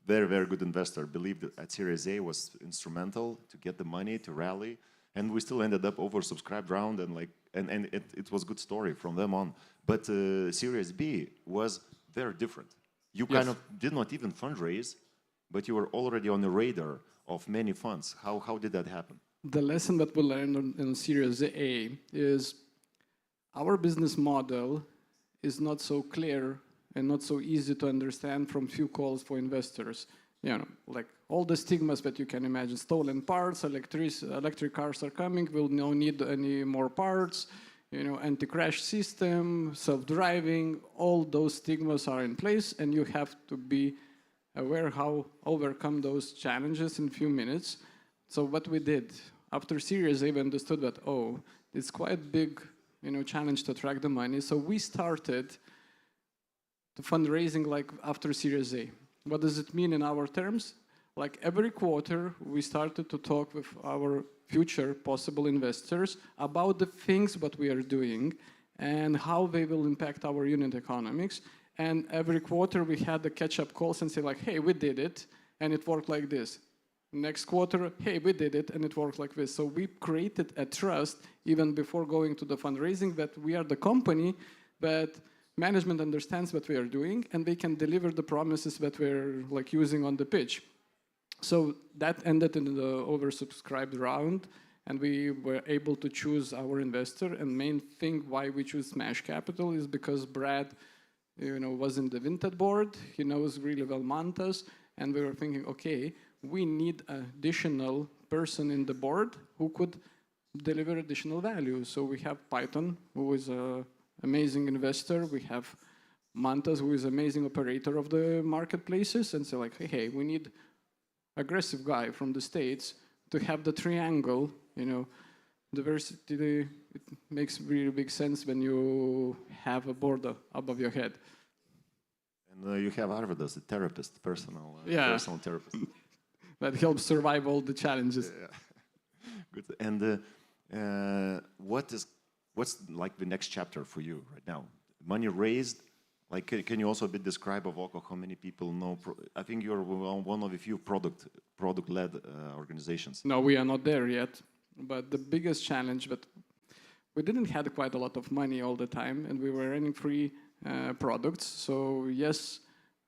A: very, very good investor, believed that Series A was instrumental to get the money to rally. And we still ended up oversubscribed round, and it was a good story from them on. But Series B was very different. You kind of did not even fundraise, but you were already on the radar of many funds. How did that happen?
V: The lesson that we learned in Series A is our business model is not so clear and not so easy to understand from few calls for investors. like all the stigmas that you can imagine, stolen parts, electric cars are coming, we'll no need any more parts, anti-crash system, self-driving, all those stigmas are in place, and you have to be aware how overcome those challenges in a few minutes. So what we did, after Series A, we understood that, it's quite big, challenge to attract the money. So we started the fundraising like after Series A. What does it mean in our terms? Like every quarter, we started to talk with our future possible investors about the things that we are doing and how they will impact our unit economics. And every quarter, we had the catch-up calls and say like, hey, we did it, and it worked like this. Next quarter, hey, we did it, and it worked like this. So we created a trust even before going to the fundraising that we are the company, but management understands what we are doing, and they can deliver the promises that we're like using on the pitch. So that ended in the oversubscribed round, and we were able to choose our investor. And main thing why we choose Smash Capital is because Brad, was in the Vinted board. He knows really well Mantas, and we were thinking, okay, we need an additional person in the board who could deliver additional value. So we have Python, who is an amazing investor. We have Mantas, who is an amazing operator of the marketplaces. And so like, hey, we need aggressive guy from the States to have the triangle, diversity. It makes really big sense when you have a board above your head.
A: And you have Arvidas, a therapist, personal therapist.
V: That helps survive all the challenges.
A: Yeah. Good. And what's like the next chapter for you right now? Money raised. Like, can you also a bit describe of how many people know? I think you're one of a few product-led organizations.
V: No, we are not there yet. But the biggest challenge that we didn't have quite a lot of money all the time, and we were running free products. So yes,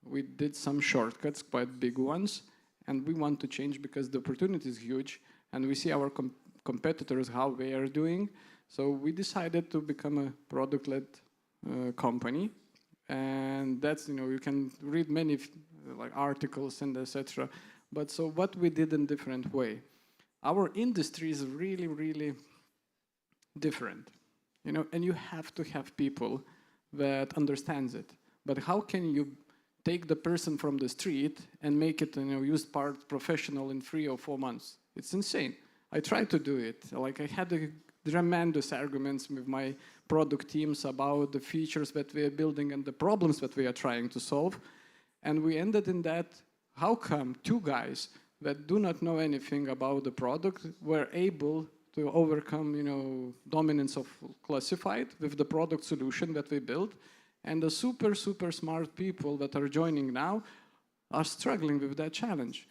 V: we did some shortcuts, quite big ones, and we want to change because the opportunity is huge, and we see our competitors, how they are doing. So we decided to become a product-led company, and that's, you can read many like articles and etc. But so what we did in different way. Our industry is really, really different, and you have to have people that understands it. But how can you take the person from the street and make it, used part professional in 3 or 4 months? It's insane. I tried to do it. Like I had a tremendous arguments with my product teams about the features that we are building and the problems that we are trying to solve. And we ended in that, how come 2 guys that do not know anything about the product were able to overcome, dominance of classified with the product solution that we built. And the super, super smart people that are joining now are struggling with that challenge.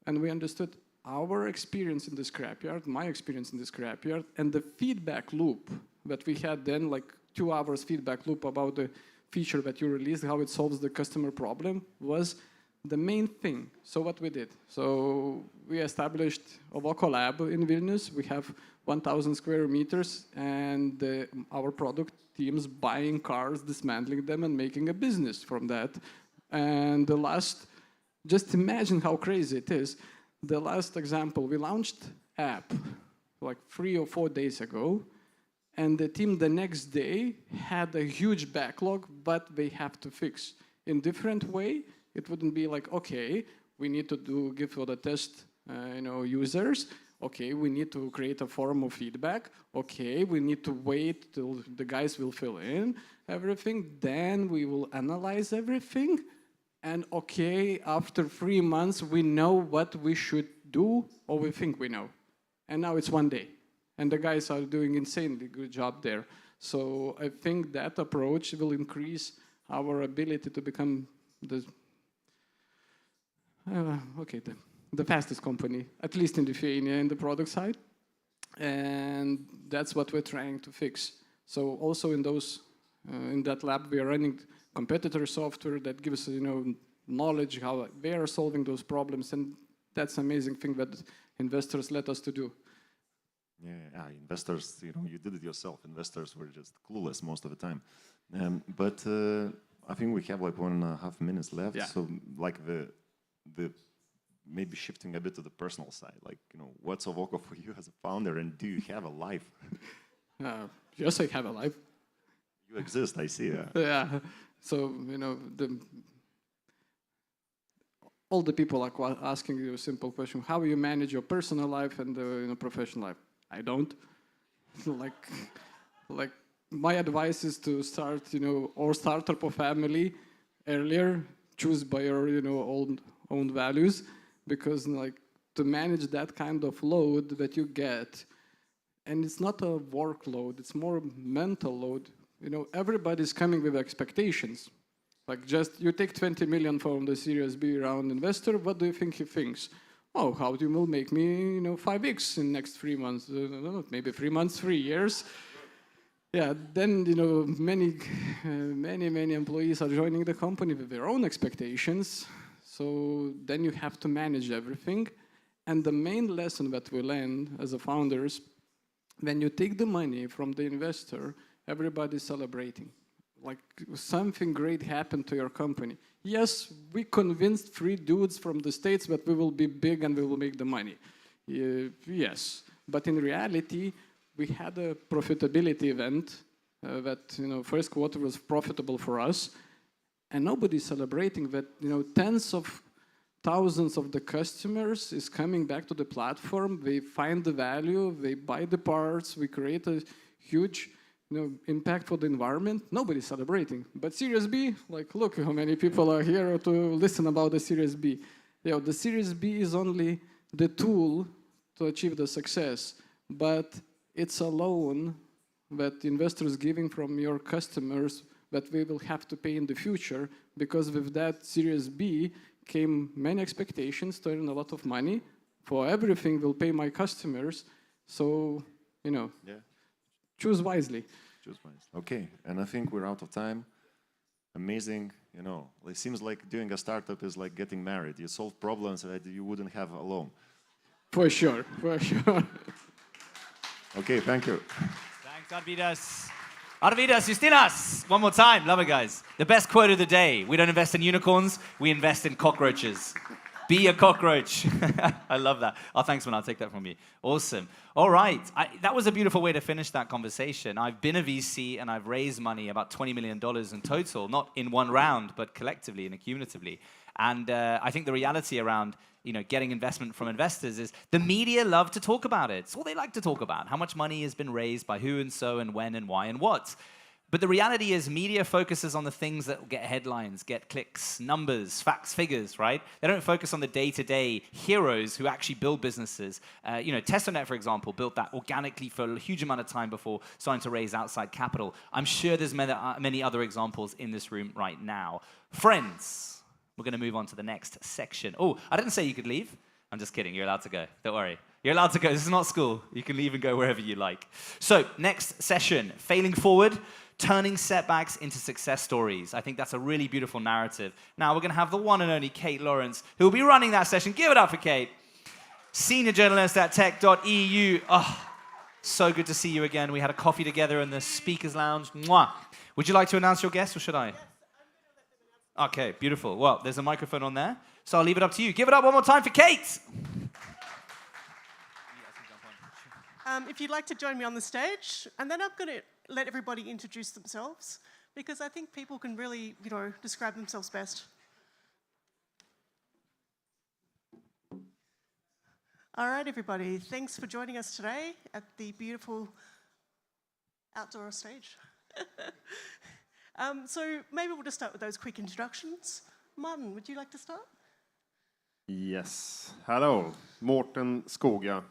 V: And we understood our experience in the scrapyard, my experience in the scrapyard, and the feedback loop that we had then, like 2 hours feedback loop about the feature that you released, how it solves the customer problem, was the main thing. So what we did? So we established a local lab in Vilnius. We have 1,000 square meters, and our product teams buying cars, dismantling them, and making a business from that. And just imagine how crazy it is. The last example, we launched app like 3 or 4 days ago, and the team the next day had a huge backlog, but they have to fix in different way. It wouldn't be like, okay, we need to give for the test, users. Okay, we need to create a form of feedback. Okay, we need to wait till the guys will fill in everything. Then we will analyze everything. And okay, after 3 months, we know what we should do, or we think we know. And now it's 1 day. And the guys are doing insanely good job there. So I think that approach will increase our ability to become the fastest company, at least in Lithuania, in the product side. And that's what we're trying to fix. So also in that lab, we are running competitor software that gives knowledge how they are solving those problems. And that's an amazing thing that investors let us to do.
A: Yeah, investors, you did it yourself. Investors were just clueless most of the time. But I think we have like 1.5 minutes left.
V: Yeah.
A: So like the maybe shifting a bit to the personal side, like, you know, what's Sovoko for you as a founder, and do you have a life?
V: Yes, I have a life.
A: You exist, I see.
V: Yeah. So, you know, all the people are asking you a simple question: how you manage your personal life and professional life? I don't. like my advice is to start, or start up a family earlier. Choose by your, own values, because to manage that kind of load that you get, and it's not a workload, it's more mental load. Everybody's coming with expectations. Like, just you take 20 million from the Series B round investor, what do you think he thinks? Oh, how you will make me, 5x in next 3 months, maybe 3 months, 3 years. Yeah, then, many employees are joining the company with their own expectations. So then you have to manage everything. And the main lesson that we learned as a founders, when you take the money from the investor, everybody's celebrating. Like, something great happened to your company. Yes, we convinced 3 dudes from the States that we will be big and we will make the money. Yes, but in reality, we had a profitability event that, first quarter was profitable for us, and nobody's celebrating that, tens of thousands of the customers is coming back to the platform. They find the value, they buy the parts, we create a huge impact for the environment. Nobody's celebrating. But Series B, look how many people are here to listen about the Series B. The Series B is only the tool to achieve the success, but it's a loan that investors giving from your customers that we will have to pay in the future, because with that Series B came many expectations to earn a lot of money. For everything, will pay my customers. So, choose wisely.
A: Choose wisely. Okay, and I think we're out of time. Amazing, it seems like doing a startup is like getting married. You solve problems that you wouldn't have alone.
V: For sure, for sure.
A: Okay, thank you.
B: Thanks, Arvidas. Arvidas, Justinas. One more time. Love it, guys. The best quote of the day. We don't invest in unicorns. We invest in cockroaches. Be a cockroach. I love that. Oh, thanks, man. I'll take that from you. Awesome. All right. That was a beautiful way to finish that conversation. I've been a VC and I've raised money, about $20 million in total, not in one round, but collectively and accumulatively. And I think the reality around getting investment from investors is the media love to talk about it. It's all they like to talk about. How much money has been raised by who and so and when and why and what. But the reality is media focuses on the things that get headlines, get clicks, numbers, facts, figures, right? They don't focus on the day-to-day heroes who actually build businesses. Testonet, for example, built that organically for a huge amount of time before starting to raise outside capital. I'm sure there's many other examples in this room right now. Friends, we're going to move on to the next section. Oh, I didn't say you could leave. I'm just kidding. You're allowed to go. Don't worry. You're allowed to go. This is not school. You can leave and go wherever you like. So, next session, failing forward, turning setbacks into success stories. I think that's a really beautiful narrative. Now, we're going to have the one and only Kate Lawrence, who will be running that session. Give it up for Kate. Senior journalist at tech.eu. Oh, so good to see you again. We had a coffee together in the speaker's lounge. Mwah. Would you like to announce your guest, or should I? Okay, beautiful. Well, there's a microphone on there, so I'll leave it up to you. Give it up one more time for Kate.
C: If you'd like to join me on the stage, and then I'm going to let everybody introduce themselves, because I think people can really, describe themselves best. All right, everybody. Thanks for joining us today at the beautiful outdoor stage. So maybe we'll just start with those quick introductions. Martin, would you like to start?
E: Yes. Hello, Morten Skoga,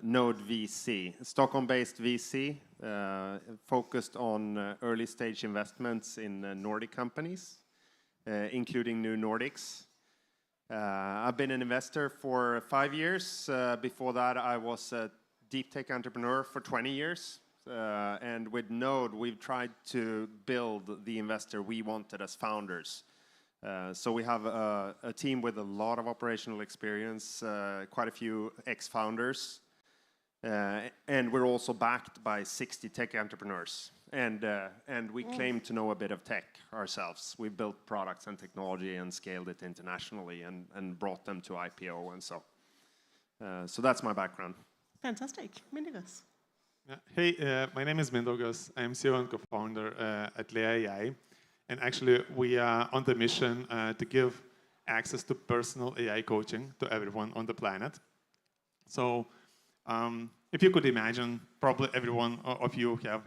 E: Node VC, Stockholm-based VC, focused on early stage investments in Nordic companies, including New Nordics. I've been an investor for 5 years. Before that, I was a deep tech entrepreneur for 20 years. And with Node, we've tried to build the investor we wanted as founders. So we have a team with a lot of operational experience, quite a few ex-founders. And we're also backed by 60 tech entrepreneurs. And we claim to know a bit of tech ourselves. We've built products and technology and scaled it internationally and brought them to IPO and so. So that's my background.
C: Fantastic. Mindaugas.
D: Yeah. Hey, my name is Mindaugas. I'm CEO and co-founder at Lea AI. And actually, we are on the mission to give access to personal AI coaching to everyone on the planet. So if you could imagine, probably every one of you have,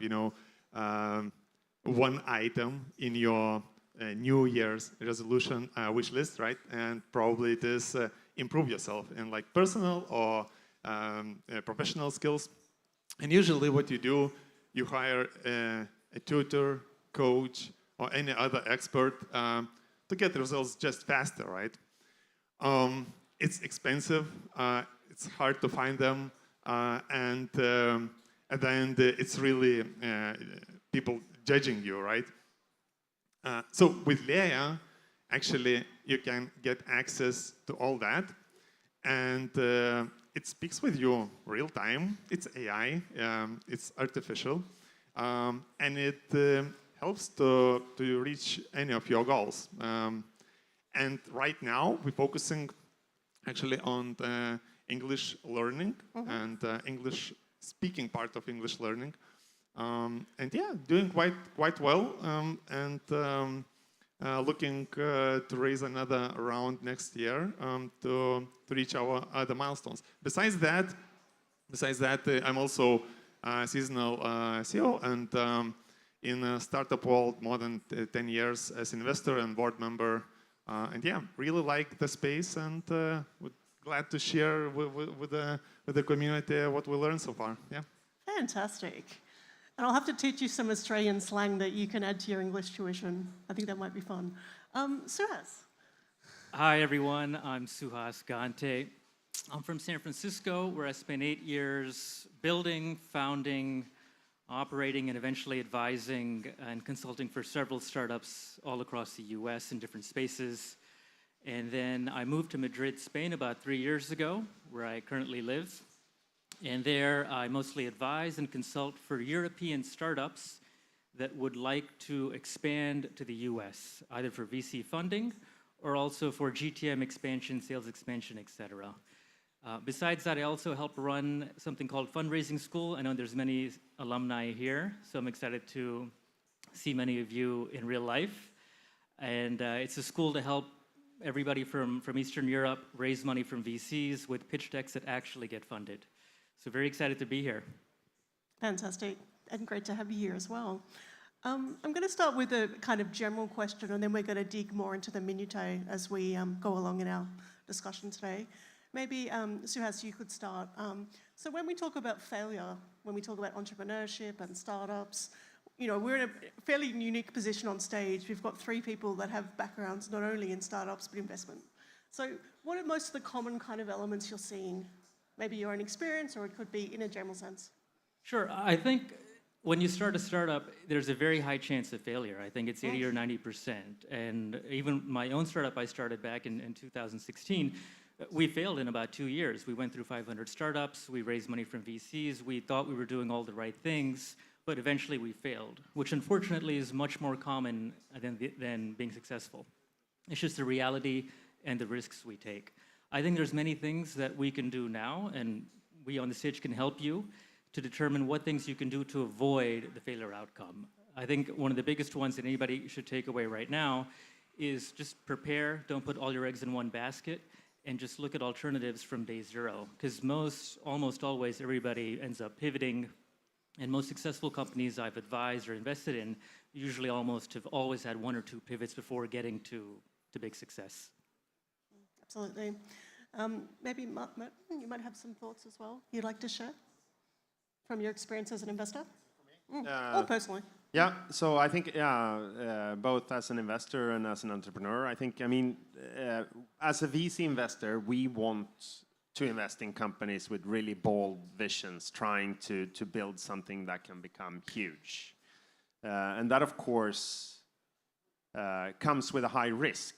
D: one item in your New Year's resolution wish list, right? And probably it is improve yourself in like personal or professional skills. And usually what you do, you hire a tutor, coach, or any other expert to get the results just faster, right? It's expensive, it's hard to find them, and at the end it's really people judging you, right? So with Lea, actually you can get access to all that, and it speaks with you real time. It's AI, it's artificial, and it helps to reach any of your goals. And right now we're focusing actually on the English learning and English speaking part of English learning. And yeah, doing quite well, and looking to raise another round next year to reach our other milestones. Besides that, I'm also a seasonal CEO, and in a startup world, more than 10 years as investor and board member. And yeah, really like the space, and would glad to share with the community what we learned so far. Yeah.
C: Fantastic. And I'll have to teach you some Australian slang that you can add to your English tuition. I think that might be fun. Suhas.
F: Hi, everyone. I'm Suhas Gante. I'm from San Francisco, where I spent 8 years building, founding, operating, and eventually advising and consulting for several startups all across the US in different spaces. And then I moved to Madrid, Spain about 3 years ago, where I currently live. And there I mostly advise and consult for European startups that would like to expand to the US, either for VC funding or also for GTM expansion, sales expansion, etc. Besides that, I also help run something called Fundraising School. I know there's many alumni here, so I'm excited to see many of you in real life. And it's a school to help everybody from Eastern Europe raise money from VCs with pitch decks that actually get funded. So very excited to be here.
C: Fantastic, and great to have you here as well. I'm going to start with a kind of general question, and then we're going to dig more into the minutiae as we go along in our discussion today. Maybe, Suhas, you could start. So when we talk about failure, when we talk about entrepreneurship and startups, we're in a fairly unique position on stage. We've got 3 people that have backgrounds not only in startups, but investment. So what are most of the common kind of elements you're seeing? Maybe your own experience, or it could be in a general sense.
F: Sure. I think when you start a startup, there's a very high chance of failure. I think it's 80 or 90%. And even my own startup I started back in 2016, we failed in about 2 years. We went through 500 startups. We raised money from VCs. We thought we were doing all the right things, but eventually we failed, which unfortunately is much more common than being successful. It's just the reality and the risks we take. I think there's many things that we can do now, and we on the stage can help you to determine what things you can do to avoid the failure outcome. I think one of the biggest ones that anybody should take away right now is just prepare, don't put all your eggs in one basket, and just look at alternatives from day zero. Because almost always, everybody ends up pivoting, and most successful companies I've advised or invested in usually almost have always had 1 or 2 pivots before getting to big success.
C: Absolutely. Maybe Martin, you might have some thoughts as well you'd like to share from your experience as an investor? Or personally?
E: Yeah, so I think, both as an investor and as an entrepreneur, as a VC investor, we want to invest in companies with really bold visions, trying to build something that can become huge. And that, of course, comes with a high risk.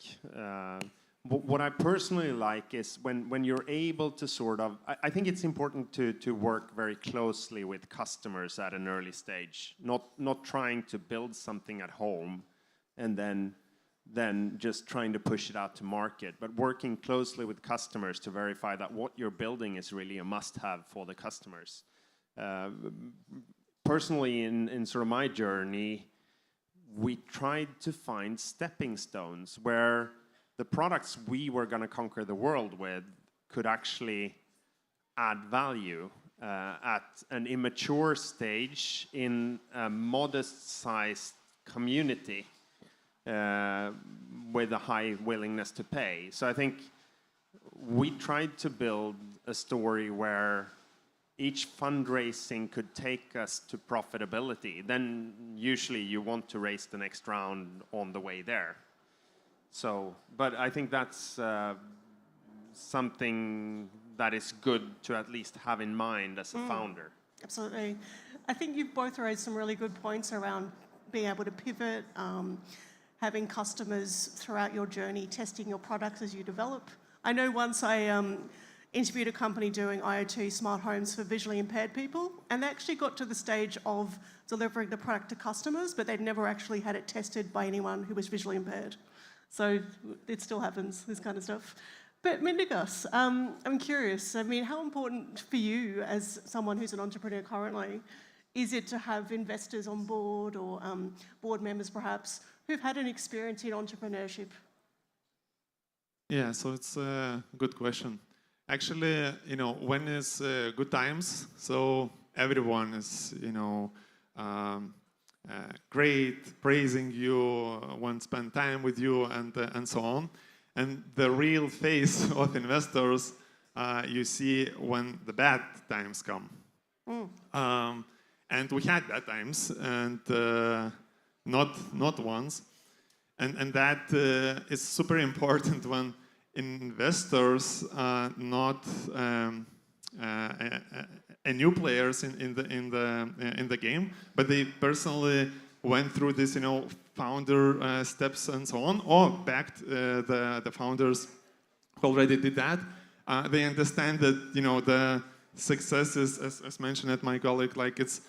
E: what I personally like is when you're able to sort of, I think it's important to work very closely with customers at an early stage, not trying to build something at home and then just trying to push it out to market, but working closely with customers to verify that what you're building is really a must-have for the customers. Personally, in sort of my journey, we tried to find stepping stones where the products we were going to conquer the world with could actually add value at an immature stage in a modest-sized community with a high willingness to pay. So I think we tried to build a story where each fundraising could take us to profitability. Then usually you want to raise the next round on the way there. So, but I think that's something that is good to at least have in mind as a founder.
C: Absolutely. I think you've both raised some really good points around being able to pivot, having customers throughout your journey, testing your products as you develop. I know once I interviewed a company doing IoT smart homes for visually impaired people, and they actually got to the stage of delivering the product to customers, but they'd never actually had it tested by anyone who was visually impaired. So it still happens, this kind of stuff. But Mindaugas, I'm curious, I mean, how important for you as someone who's an entrepreneur currently is it to have investors on board or board members perhaps who've had an experience in entrepreneurship?
D: Yeah, so it's a good question. Actually, you know, when is good times, so everyone is, you know, great, praising you, want to spend time with you, and so on. And the real face of investors you see when the bad times come. And we had bad times, and not once. And that is super important when investors are not new players in the game, but they personally went through this, you know, founder steps and so on, or backed the founders who already did that. They understand that, you know, the success is, as mentioned at my colleague, like it's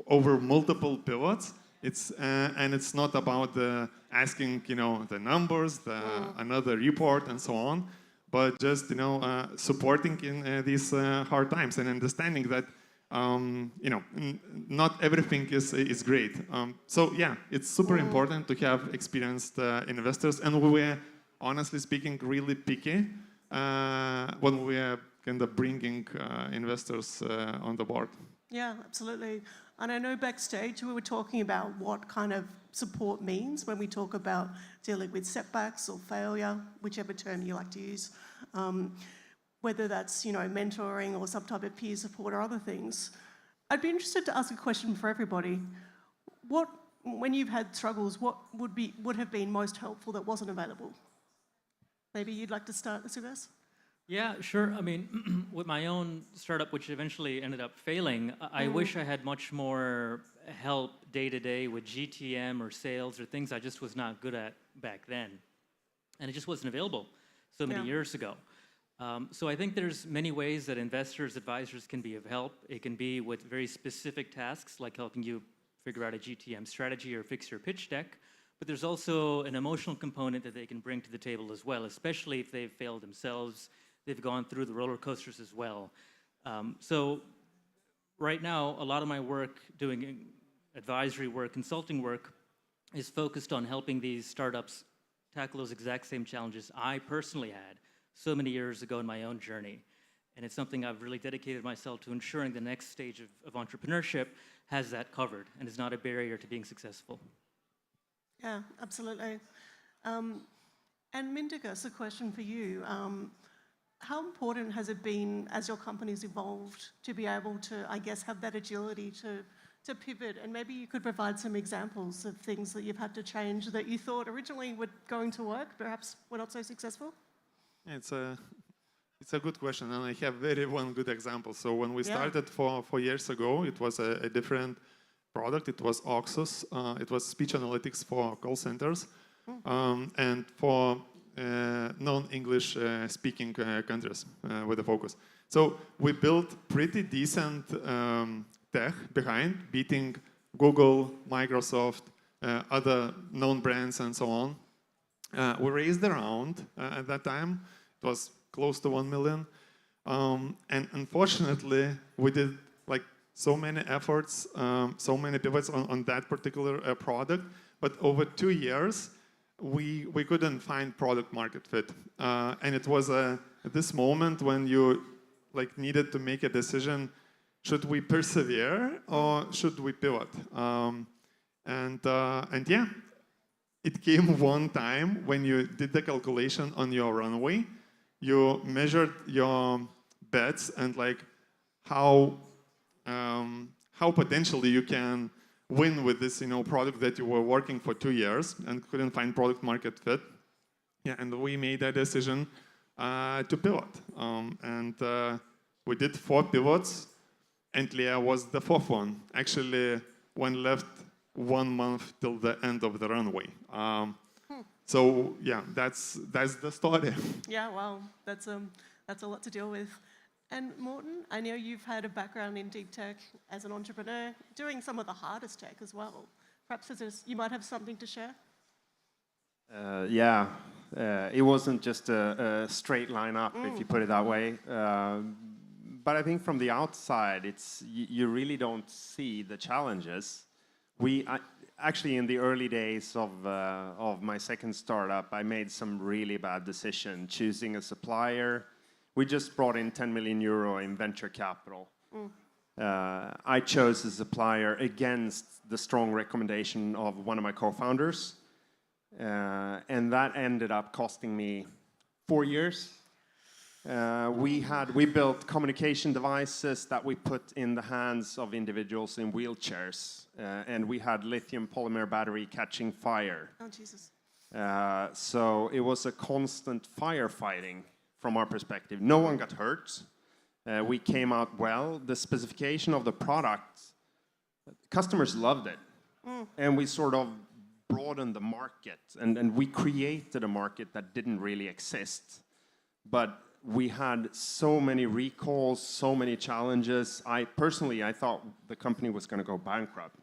D: over multiple pivots. It's and it's not about asking, you know, the numbers, another report, and so on, but just, you know, supporting in these hard times and understanding that, you know, not everything is great. So yeah, it's super important to have experienced investors, and we were, honestly speaking, really picky when we are kind of bringing investors on the board.
C: Yeah, absolutely. And I know backstage we were talking about what kind of support means when we talk about dealing with setbacks or failure, whichever term you like to use, whether that's, you know, mentoring or some type of peer support or other things. I'd be interested to ask a question for everybody. What, when you've had struggles, what would have been most helpful that wasn't available? Maybe you'd like to start, Sugas?
F: Yeah, sure. I mean, with my own startup, which eventually ended up failing, I wish I had much more help day to day with GTM or sales or things I just was not good at back then. And it just wasn't available so many years ago. So I think there's many ways that investors, advisors can be of help. It can be with very specific tasks, like helping you figure out a GTM strategy or fix your pitch deck. But there's also an emotional component that they can bring to the table as well, especially if they've failed themselves. They've gone through the roller coasters as well. So right now, a lot of my work doing advisory work, consulting work, is focused on helping these startups tackle those exact same challenges I personally had so many years ago in my own journey. And it's something I've really dedicated myself to ensuring the next stage of entrepreneurship has that covered and is not a barrier to being successful.
C: Yeah, absolutely. And Mindaugas, a question for you. How important has it been, as your company's evolved, to be able to, I guess, have that agility to pivot? And maybe you could provide some examples of things that you've had to change that you thought originally were going to work, perhaps were not so successful?
D: It's a good question, and I have one good example. So when we started 4 years ago, it was a different product. It was Oxus. It was speech analytics for call centers. And for non-English speaking countries with the focus. So we built pretty decent tech behind, beating Google, Microsoft, other known brands and so on. We raised a round at that time. It was close to 1 million. And unfortunately, we did like so many efforts, so many pivots on that particular product. But over 2 years, we couldn't find product market fit. And it was at this moment when you like needed to make a decision, should we persevere or should we pivot? And yeah, it came one time when you did the calculation on your runway, you measured your bets and like how potentially you can win with this, product that you were working for 2 years and couldn't find product market fit. Yeah, and we made a decision to pivot. We did 4 pivots, and Lea was the 4th one. Actually, one left 1 month till the end of the runway. So yeah, that's the story.
C: Yeah, wow, that's a lot to deal with. And Morten, I know you've had a background in deep tech as an entrepreneur, doing some of the hardest tech as well. Perhaps you might have something to share?
E: Yeah, it wasn't just a straight line up, if you put it that way. But I think from the outside, you really don't see the challenges. Actually, in the early days of my second startup, I made some really bad decisions, choosing a supplier. We just brought in 10 million euro in venture capital. I chose a supplier against the strong recommendation of one of my co-founders. And that ended up costing me 4 years. We built communication devices that we put in the hands of individuals in wheelchairs. And we had lithium polymer battery catching fire.
C: Oh, Jesus.
E: So it was a constant firefighting from our perspective. No one got hurt. We came out well. The specification of the product, customers loved it. And we sort of broadened the market. And we created a market that didn't really exist. But we had so many recalls, so many challenges. I thought the company was going to go bankrupt.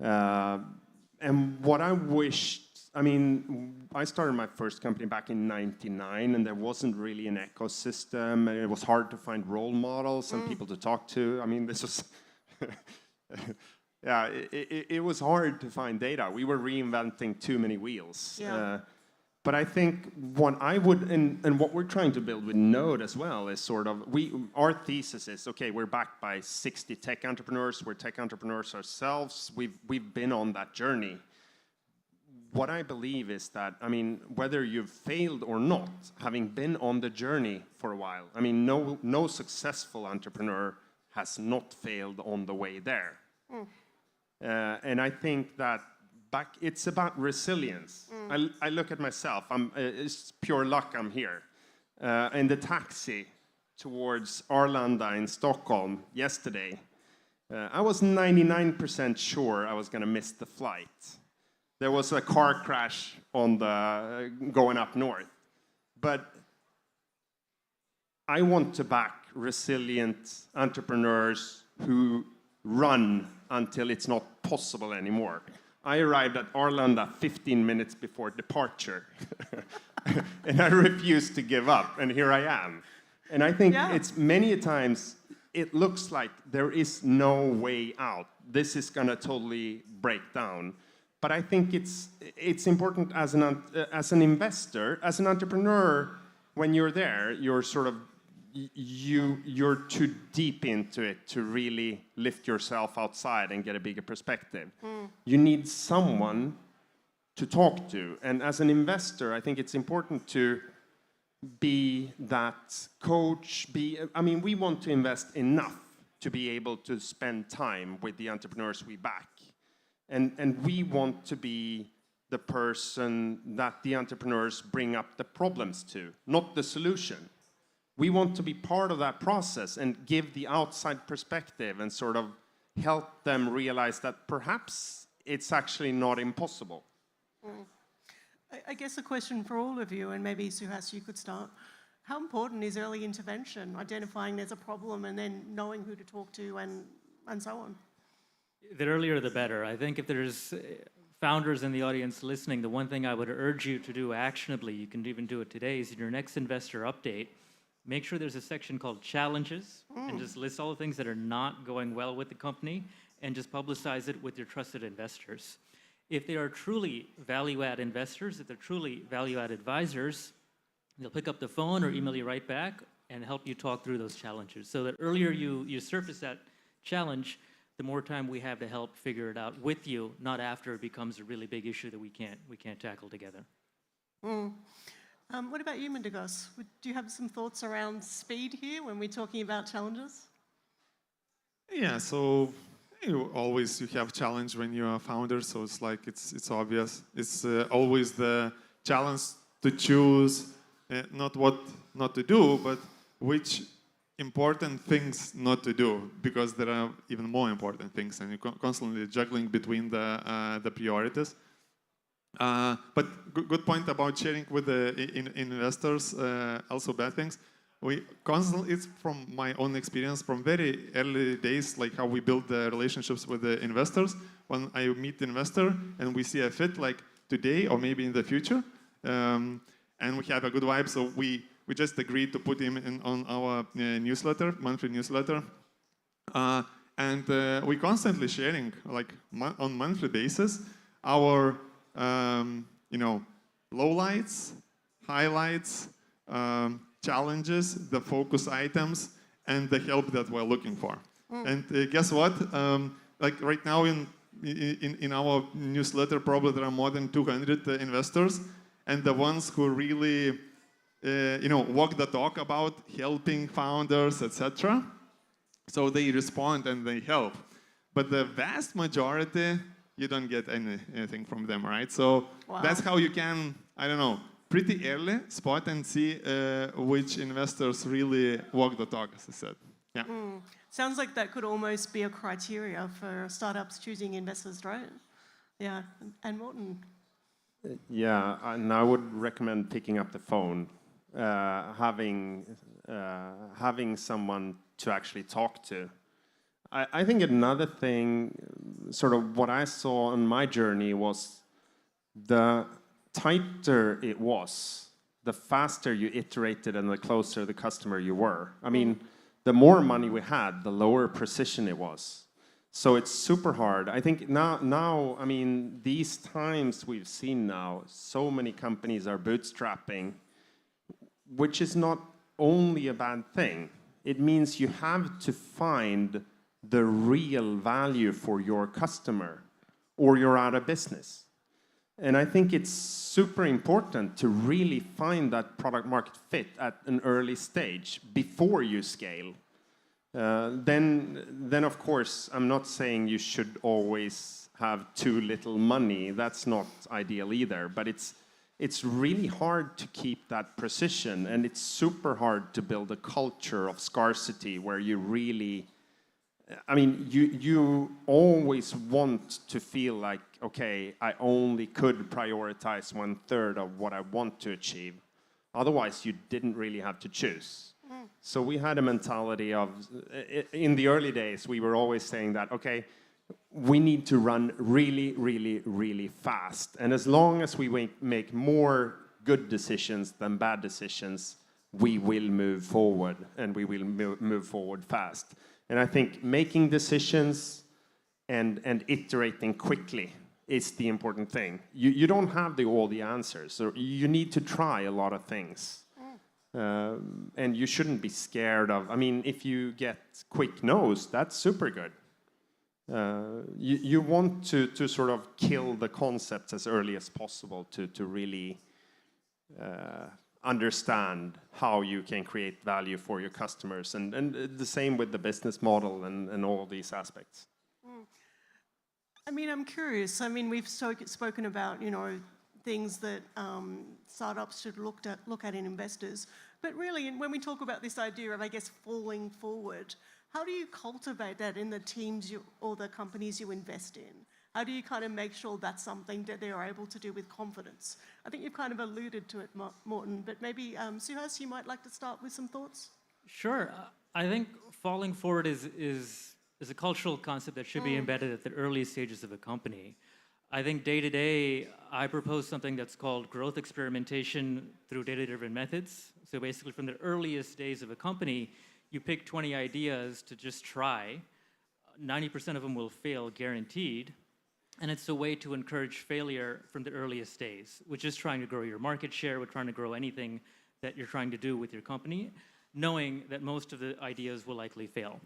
E: And what I wished, I started my first company back in '99, and there wasn't really an ecosystem, and it was hard to find role models and people to talk to. This was, yeah, it was hard to find data. We were reinventing too many wheels.
C: Yeah.
E: But I think what I would, and what we're trying to build with Node as well is sort of, our thesis is, okay, we're backed by 60 tech entrepreneurs. We're tech entrepreneurs ourselves. We've been on that journey. What I believe is that, whether you've failed or not, having been on the journey for a while, no successful entrepreneur has not failed on the way there. And I think that it's about resilience. I look at myself. It's pure luck I'm here. In the taxi towards Arlanda in Stockholm yesterday, I was 99% sure I was going to miss the flight. There was a car crash on going up north. But I want to back resilient entrepreneurs who run until it's not possible anymore. I arrived at Arlanda 15 minutes before departure. And I refused to give up, and here I am. And I think it's many times, it looks like there is no way out. This is going to totally break down. But I think it's important as an investor, as an entrepreneur, when you're there, you're sort of, you're too deep into it to really lift yourself outside and get a bigger perspective. You need someone to talk to. And as an investor, I think it's important to be that coach. We want to invest enough to be able to spend time with the entrepreneurs we back. And we want to be the person that the entrepreneurs bring up the problems to, not the solution. We want to be part of that process and give the outside perspective and sort of help them realize that perhaps it's actually not impossible.
C: I guess a question for all of you, and maybe Suhas, you could start. How important is early intervention, identifying there's a problem and then knowing who to talk to and so on?
F: The earlier the better. I think if there's founders in the audience listening, the one thing I would urge you to do actionably, you can even do it today, is in your next investor update, make sure there's a section called challenges and just list all the things that are not going well with the company and just publicize it with your trusted investors. If they are truly value-add investors, if they're truly value-add advisors, they'll pick up the phone or email you right back and help you talk through those challenges. So that earlier you surface that challenge, the more time we have to help figure it out with you, not after it becomes a really big issue that we can't tackle together.
C: What about you, Mindegos? Do you have some thoughts around speed here when we're talking about challenges?
D: Yeah, so you have challenge when you're a founder, so it's like it's obvious. It's always the challenge to choose not what not to do, but which important things not to do, because there are even more important things, and you're constantly juggling between the priorities. But good point about sharing with the investors, also bad things. We constantly, it's from my own experience, from very early days, like how we build the relationships with the investors. When I meet the investor and we see a fit, like today or maybe in the future, and we have a good vibe, so we just agreed to put him on our newsletter, monthly newsletter. And we constantly sharing, like on monthly basis, our lowlights, highlights, challenges, the focus items, and the help that we're looking for. And guess what? Like right now in our newsletter, probably there are more than 200 investors, and the ones who really walk the talk about helping founders, etc. So they respond and they help. But the vast majority, you don't get anything from them, right? So that's how you can, I don't know, pretty early spot and see which investors really walk the talk, as I said. Yeah.
C: Sounds like that could almost be a criteria for startups choosing investors, right? Yeah. And Morten?
E: Yeah, and I would recommend picking up the phone, having someone to actually talk to. I think another thing, sort of what I saw on my journey, was the tighter it was, the faster you iterated and the closer the customer you were. I mean, the more money we had, the lower precision it was. So it's super hard. I think now, I mean, these times we've seen now, so many companies are bootstrapping, which is not only a bad thing. It means you have to find the real value for your customer, or you're out of business. And I think it's super important to really find that product market fit at an early stage before you scale. Then of course, I'm not saying you should always have too little money. That's not ideal either. But it's really hard to keep that precision, and it's super hard to build a culture of scarcity where you really, I mean, you always want to feel like, okay, I only could prioritize 1/3 of what I want to achieve. Otherwise, you didn't really have to choose. So we had a mentality of, in the early days, we were always saying that, okay, we need to run really, really, really fast. And as long as we make more good decisions than bad decisions, we will move forward, and we will move forward fast. And I think making decisions and iterating quickly is the important thing. You don't have all the answers, so you need to try a lot of things. And you shouldn't be scared of, I mean, if you get quick no's, that's super good. You want to sort of kill the concepts as early as possible to really understand how you can create value for your customers, and the same with the business model and all these aspects.
C: I mean, I'm curious. I mean, we've spoken about, things that startups should look at in investors. But really, when we talk about this idea of, I guess, falling forward, how do you cultivate that in the teams or the companies you invest in? How do you kind of make sure that's something that they are able to do with confidence? I think you've kind of alluded to it, Morten, but maybe Suhas, you might like to start with some thoughts?
F: Sure. I think falling forward is a cultural concept that should be embedded at the earliest stages of a company. I think day to day, I propose something that's called growth experimentation through data-driven methods. So basically from the earliest days of a company, you pick 20 ideas to just try. 90% of them will fail, guaranteed. And it's a way to encourage failure from the earliest days, which is trying to grow your market share, we're trying to grow anything that you're trying to do with your company, knowing that most of the ideas will likely fail.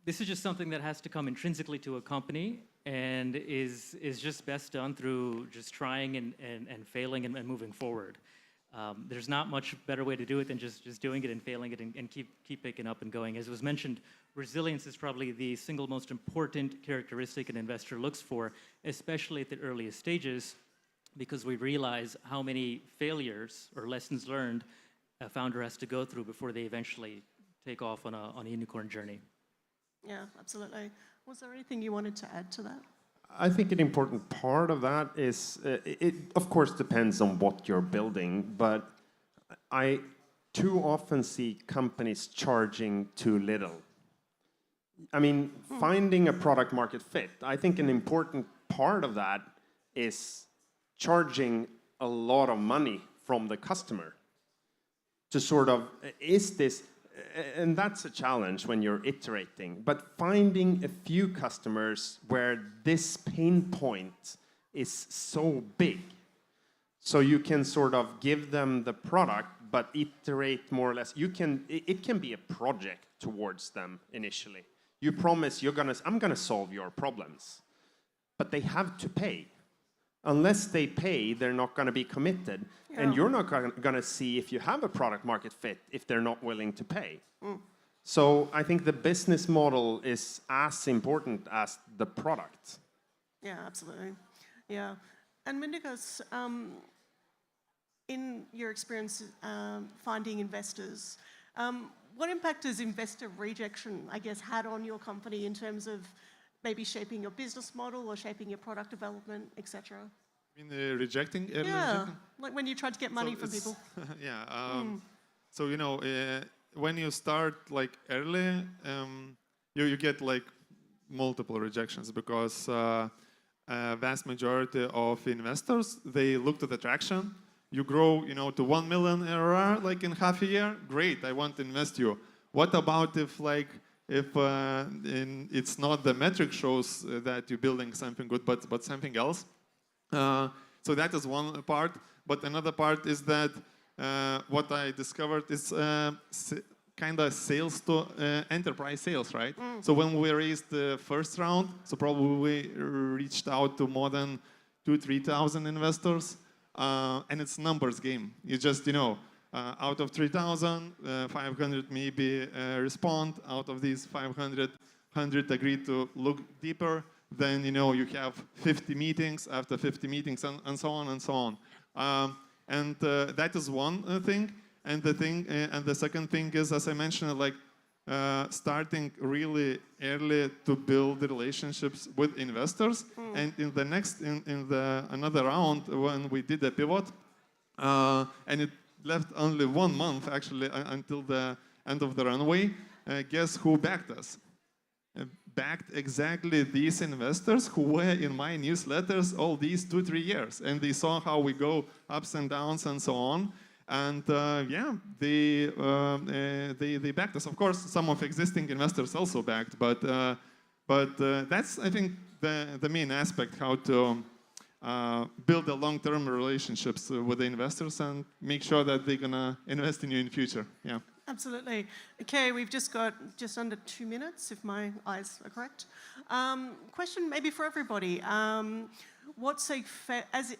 F: This is just something that has to come intrinsically to a company and is just best done through just trying and failing and moving forward. There's not much better way to do it than just doing it and failing it and keep picking up and going. As was mentioned, resilience is probably the single most important characteristic an investor looks for, especially at the earliest stages, because we realize how many failures or lessons learned a founder has to go through before they eventually take off on a unicorn journey.
C: Yeah, absolutely. Was there anything you wanted to add to that?
E: I think an important part of that is, it of course depends on what you're building, but I too often see companies charging too little. I mean, finding a product market fit, I think an important part of that is charging a lot of money from the customer to sort of, is this, and that's a challenge when you're iterating, but finding a few customers where this pain point is so big, so you can sort of give them the product, but iterate more or less. It can be a project towards them initially. You promise I'm gonna solve your problems, but they have to pay. Unless they pay, they're not going to be committed. Yeah. And you're not going to see if you have a product market fit if they're not willing to pay. So I think the business model is as important as the product.
C: Yeah, absolutely. Yeah. And Mindaugas, in your experience finding investors, what impact has investor rejection, I guess, had on your company in terms of maybe shaping your business model or shaping your product development, etc.?
D: I mean, rejecting?
C: Yeah, like when you tried to get money from people.
D: Yeah. So, you know, when you start like early, you get like multiple rejections because vast majority of investors, they look at the traction. You grow, you know, to 1 million ARR like in half a year. Great, I want to invest you. What about if it's not the metric shows that you're building something good, but something else? So that is one part. But another part is that what I discovered is kind of sales to enterprise sales, right? So when we raised the first round, so probably we reached out to more than 2,000-3,000 investors, and it's numbers game. You just, you know, out of 3,000, 500 maybe respond. Out of these 500, 100 agree to look deeper. Then, you know, you have 50 meetings, after 50 meetings, and so on and so on. And that is one thing. And the second thing is, as I mentioned, like starting really early to build the relationships with investors. And in the another round, when we did a pivot, and it left only 1 month actually until the end of the runway, guess who backed us? Backed exactly these investors who were in my newsletters all these 2-3 years, and they saw how we go ups and downs and so on. And yeah, they backed us. Of course, some of existing investors also backed, but that's, I think, the main aspect, how to build a long-term relationships with the investors and make sure that they're gonna invest in you in future. Yeah.
C: Absolutely. Okay, we've just got just under 2 minutes, if my eyes are correct. Question maybe for everybody. What's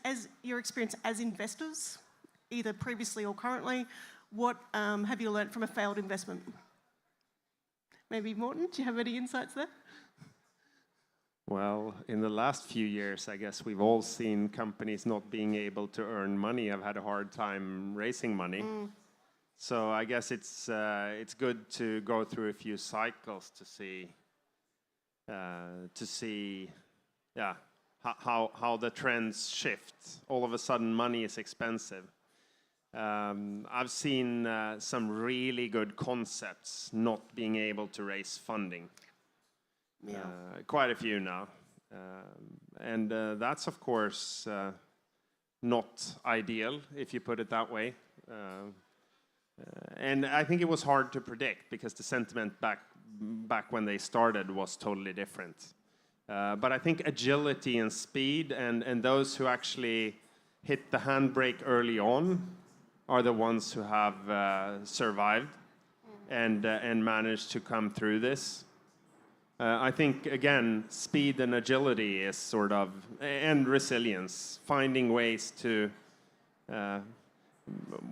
C: as your experience as investors, either previously or currently, what have you learned from a failed investment? Maybe Morten, do you have any insights there?
E: Well, in the last few years, I guess we've all seen companies not being able to earn money, have had a hard time raising money. So I guess it's good to go through a few cycles to see yeah, how the trends shift. All of a sudden, money is expensive. I've seen some really good concepts not being able to raise funding.
C: Yeah.
E: Quite a few now. And that's, of course, not ideal, if you put it that way. And I think it was hard to predict because the sentiment back when they started was totally different. But I think agility and speed and those who actually hit the handbrake early on are the ones who have survived and managed to come through this. I think, again, speed and agility is sort of, and resilience, finding ways to,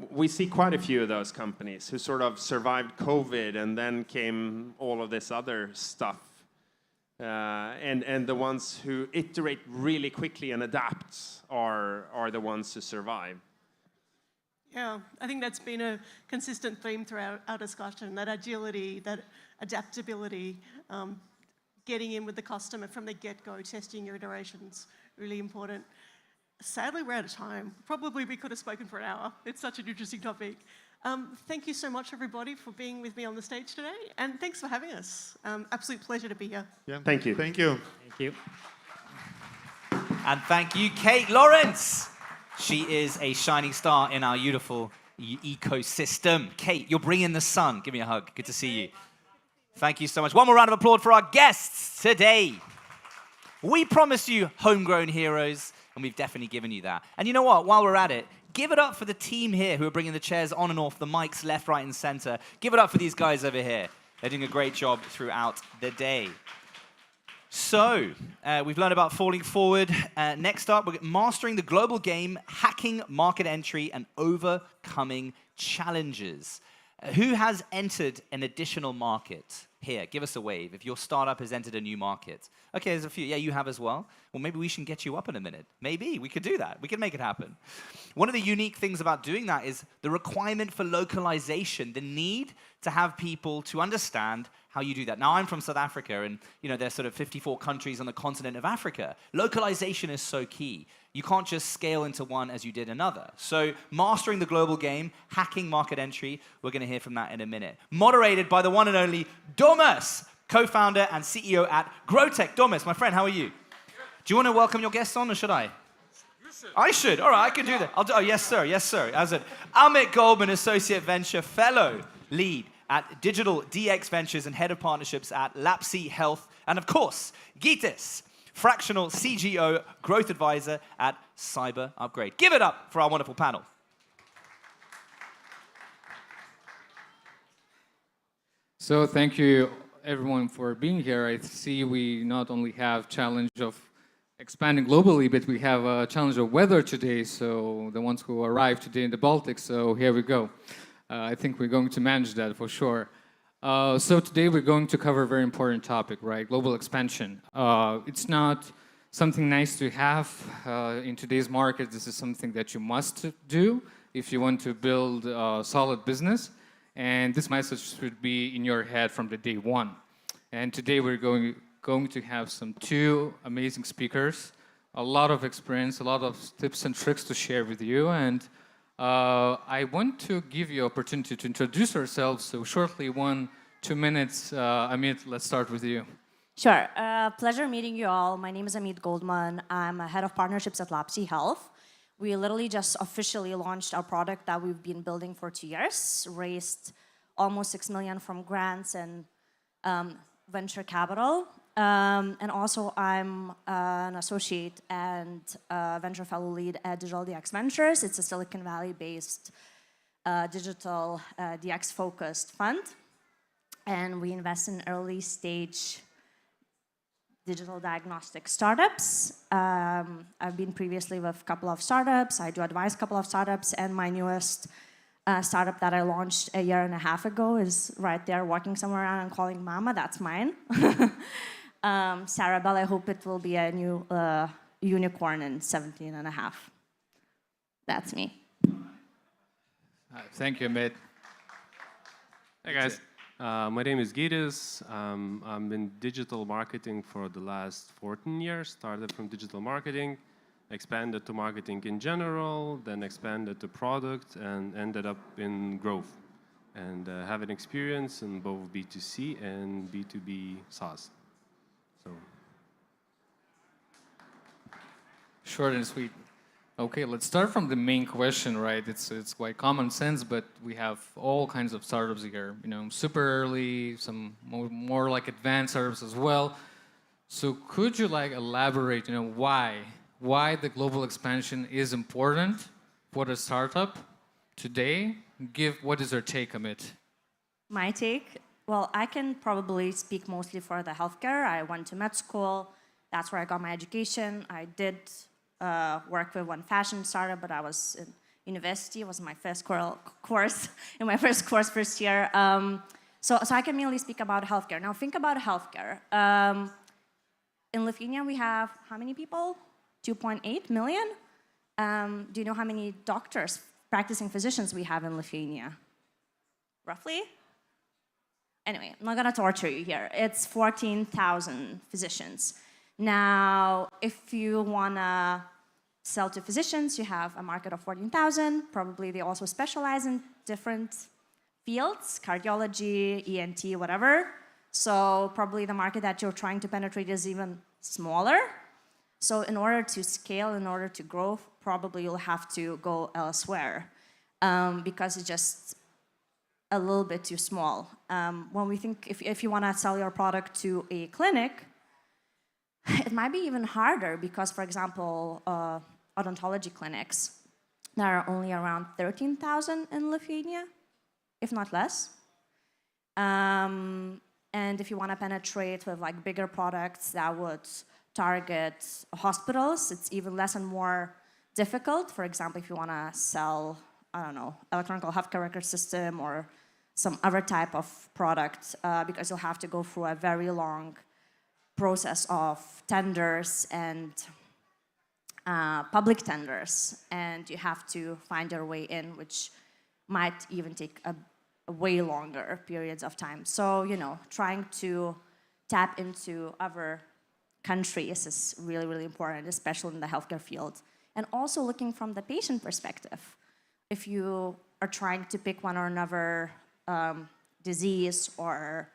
E: we see quite a few of those companies who sort of survived COVID and then came all of this other stuff. And the ones who iterate really quickly and adapt are the ones who survive.
C: Yeah, I think that's been a consistent theme throughout our discussion, that agility, that adaptability, getting in with the customer from the get-go, testing your iterations, really important. Sadly, we're out of time. Probably we could have spoken for an hour. It's such an interesting topic. Thank you so much, everybody, for being with me on the stage today, and thanks for having us. Absolute pleasure to be here.
D: Yeah.
E: Thank you.
D: Thank you.
B: Thank you. And thank you, Kate Lawrence. She is a shining star in our beautiful ecosystem. Kate, you're bringing the sun. Give me a hug. Good to see you. Thank you so much. One more round of applause for our guests today. We promised you homegrown heroes, and we've definitely given you that. And you know what? While we're at it, give it up for the team here who are bringing the chairs on and off, the mics left, right, and center. Give it up for these guys over here. They're doing a great job throughout the day. So, we've learned about falling forward. Next up, we're mastering the global game, hacking market entry, and overcoming challenges. Who has entered an additional market? Here, give us a wave. If your startup has entered a new market. Okay, there's a few. Yeah, you have as well. Well, maybe we should get you up in a minute. Maybe we could do that. We could make it happen. One of the unique things about doing that is the requirement for localization, the need to have people to understand how you do that. Now, I'm from South Africa, and there's sort of 54 countries on the continent of Africa. Localization is so key. You can't just scale into one as you did another. So mastering the global game, hacking market entry, we're going to hear from that in a minute. Moderated by the one and only Domus, co-founder and CEO at Growtech. Domus, my friend, how are you? Do you want to welcome your guests on, or should I? I should. All right, I can do that. Oh, yes, sir. Yes, sir. As an Amit Goldman Associate Venture Fellow, lead at Digital DX Ventures and Head of Partnerships at Lapsi Health. And of course, Gytis, Fractional CGO Growth Advisor at Cyber Upgrade. Give it up for our wonderful panel.
V: So thank you, everyone, for being here. I see we not only have challenge of expanding globally, but we have a challenge of weather today. So the ones who arrived today in the Baltic, so here we go. I think we're going to manage that for sure. So today we're going to cover a very important topic, right? Global expansion. It's not something nice to have in today's market. This is something that you must do if you want to build a solid business. And this message should be in your head from the day one. And today we're going to have two amazing speakers, a lot of experience, a lot of tips and tricks to share with you. And I want to give you opportunity to introduce ourselves. So shortly, 1-2 minutes. Amit, let's start with you.
G: Sure. Pleasure meeting you all. My name is Amit Goldman. I'm a head of partnerships at Lapsi Health. We literally just officially launched our product that we've been building for 2 years, raised almost $6 million from grants and venture capital. And also, I'm an associate and venture fellow lead at Digital DX Ventures. It's a Silicon Valley-based digital DX-focused fund. And we invest in early-stage digital diagnostic startups. I've been previously with a couple of startups. I do advise a couple of startups. And my newest startup that I launched 1.5 years ago is right there walking somewhere around and calling mama. That's mine. Sarabelle, I hope it will be a new unicorn in 17.5. That's me.
V: Thank you, Amit. Hey, guys.
H: My name is Gytis. I'm in digital marketing for the last 14 years. Started from digital marketing, expanded to marketing in general, then expanded to product, and ended up in growth. And have an experience in both B2C and B2B SaaS. So.
I: Short and sweet. Okay, let's start from the main question, right? It's quite common sense, but we have all kinds of startups here. You know, super early, some more like advanced startups as well. So could you like elaborate? You know, why the global expansion is important for the startup today? What is your take on it?
G: My take? Well, I can probably speak mostly for the healthcare. I went to med school. That's where I got my education. I did work with one fashion startup, but I was in university. It was my first course, in my first year. So I can mainly speak about healthcare. Now think about healthcare. In Lithuania, we have how many people? 2.8 million? Do you know how many doctors, practicing physicians we have in Lithuania? Roughly? Anyway, I'm not gonna torture you here. It's 14,000 physicians. Now, if you wanna sell to physicians, you have a market of 14,000. Probably they also specialize in different fields, cardiology, ENT, whatever. So probably the market that you're trying to penetrate is even smaller. So in order to scale, in order to grow, probably you'll have to go elsewhere because it's just a little bit too small. When we think, if you want to sell your product to a clinic, it might be even harder because, for example, odontology clinics, there are only around 13,000 in Lithuania, if not less. And if you want to penetrate with like bigger products that would target hospitals, it's even less and more difficult. For example, if you want to sell, I don't know, electronic healthcare record system or some other type of product, because you'll have to go through a very long process of tenders and public tenders, and you have to find your way in, which might even take a way longer periods of time. So, you know, trying to tap into other countries is really, really important, especially in the healthcare field. And also looking from the patient perspective. If you are trying to pick one or another disease or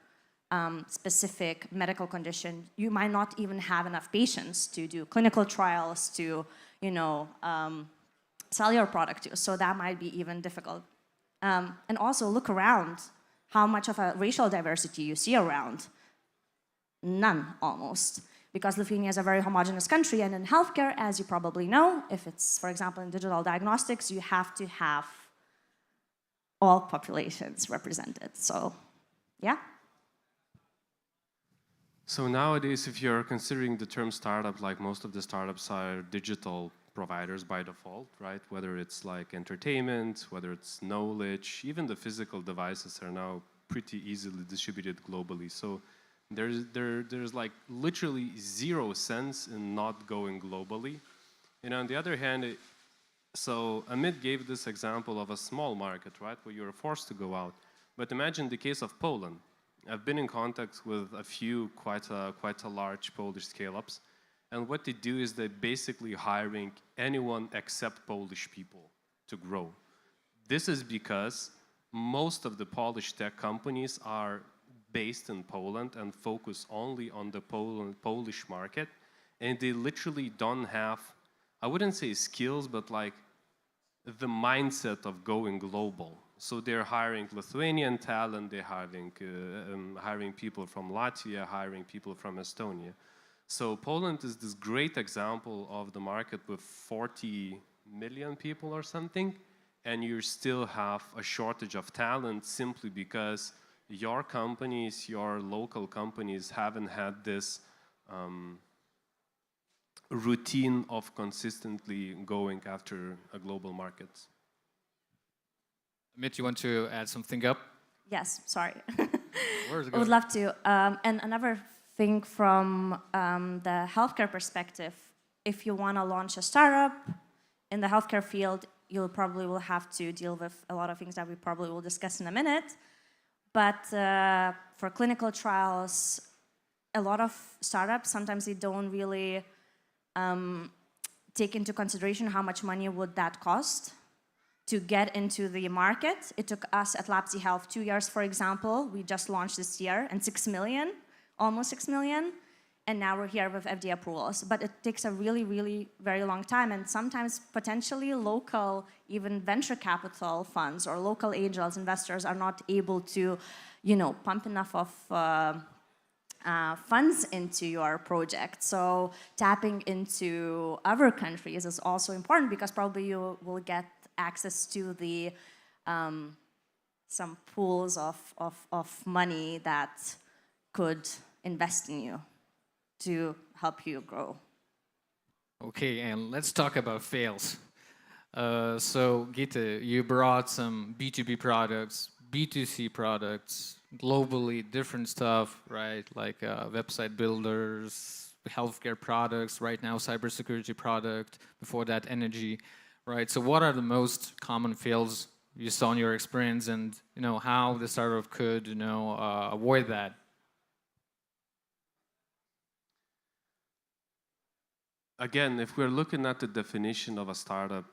G: specific medical condition, you might not even have enough patients to do clinical trials to, you know, sell your product to. So that might be even difficult. And also look around how much of a racial diversity you see around. None, almost. Because Lithuania is a very homogeneous country, and in healthcare, as you probably know, if it's, for example, in digital diagnostics, you have to have all populations represented. So, yeah.
H: So nowadays, if you're considering the term startup, like most of the startups are digital providers by default, right? Whether it's like entertainment, whether it's knowledge, even the physical devices are now pretty easily distributed globally. So there's like literally zero sense in not going globally. And on the other hand, so Amit gave this example of a small market, right, where you're forced to go out. But imagine the case of Poland. I've been in contact with a few quite a large Polish scale-ups, and what they do is they're basically hiring anyone except Polish people to grow. This is because most of the Polish tech companies are based in Poland and focus only on the Polish market, and they literally don't have, I wouldn't say skills, but like the mindset of going global. So they're hiring Lithuanian talent, they're hiring people from Latvia, hiring people from Estonia. So Poland is this great example of the market with 40 million people or something, and you still have a shortage of talent simply because your companies, your local companies haven't had this routine of consistently going after a global market.
I: Amit, you want to add something up?
G: Yes, sorry.
I: Where's it
G: I would
I: going?
G: love to. And another thing from the healthcare perspective, if you want to launch a startup in the healthcare field, you probably will have to deal with a lot of things that we probably will discuss in a minute. But for clinical trials, a lot of startups, sometimes they don't really take into consideration how much money would that cost to get into the market. It took us at Lapsi Health 2 years, for example. We just launched this year, and 6 million, almost 6 million. And now we're here with FDA approvals. But it takes a really, really very long time. And sometimes potentially local, even venture capital funds or local angels, investors are not able to, pump enough of funds into your project. So tapping into other countries is also important because probably you will get access to the some pools of money that could invest in you to help you grow.
I: Okay, and let's talk about fails. So, Gita, you brought some B2B products, B2C products, globally different stuff, right? Like website builders, healthcare products, right now cybersecurity product, before that energy, right? So what are the most common fails you saw in your experience, and how the startup could avoid that?
H: Again, if we're looking at the definition of a startup,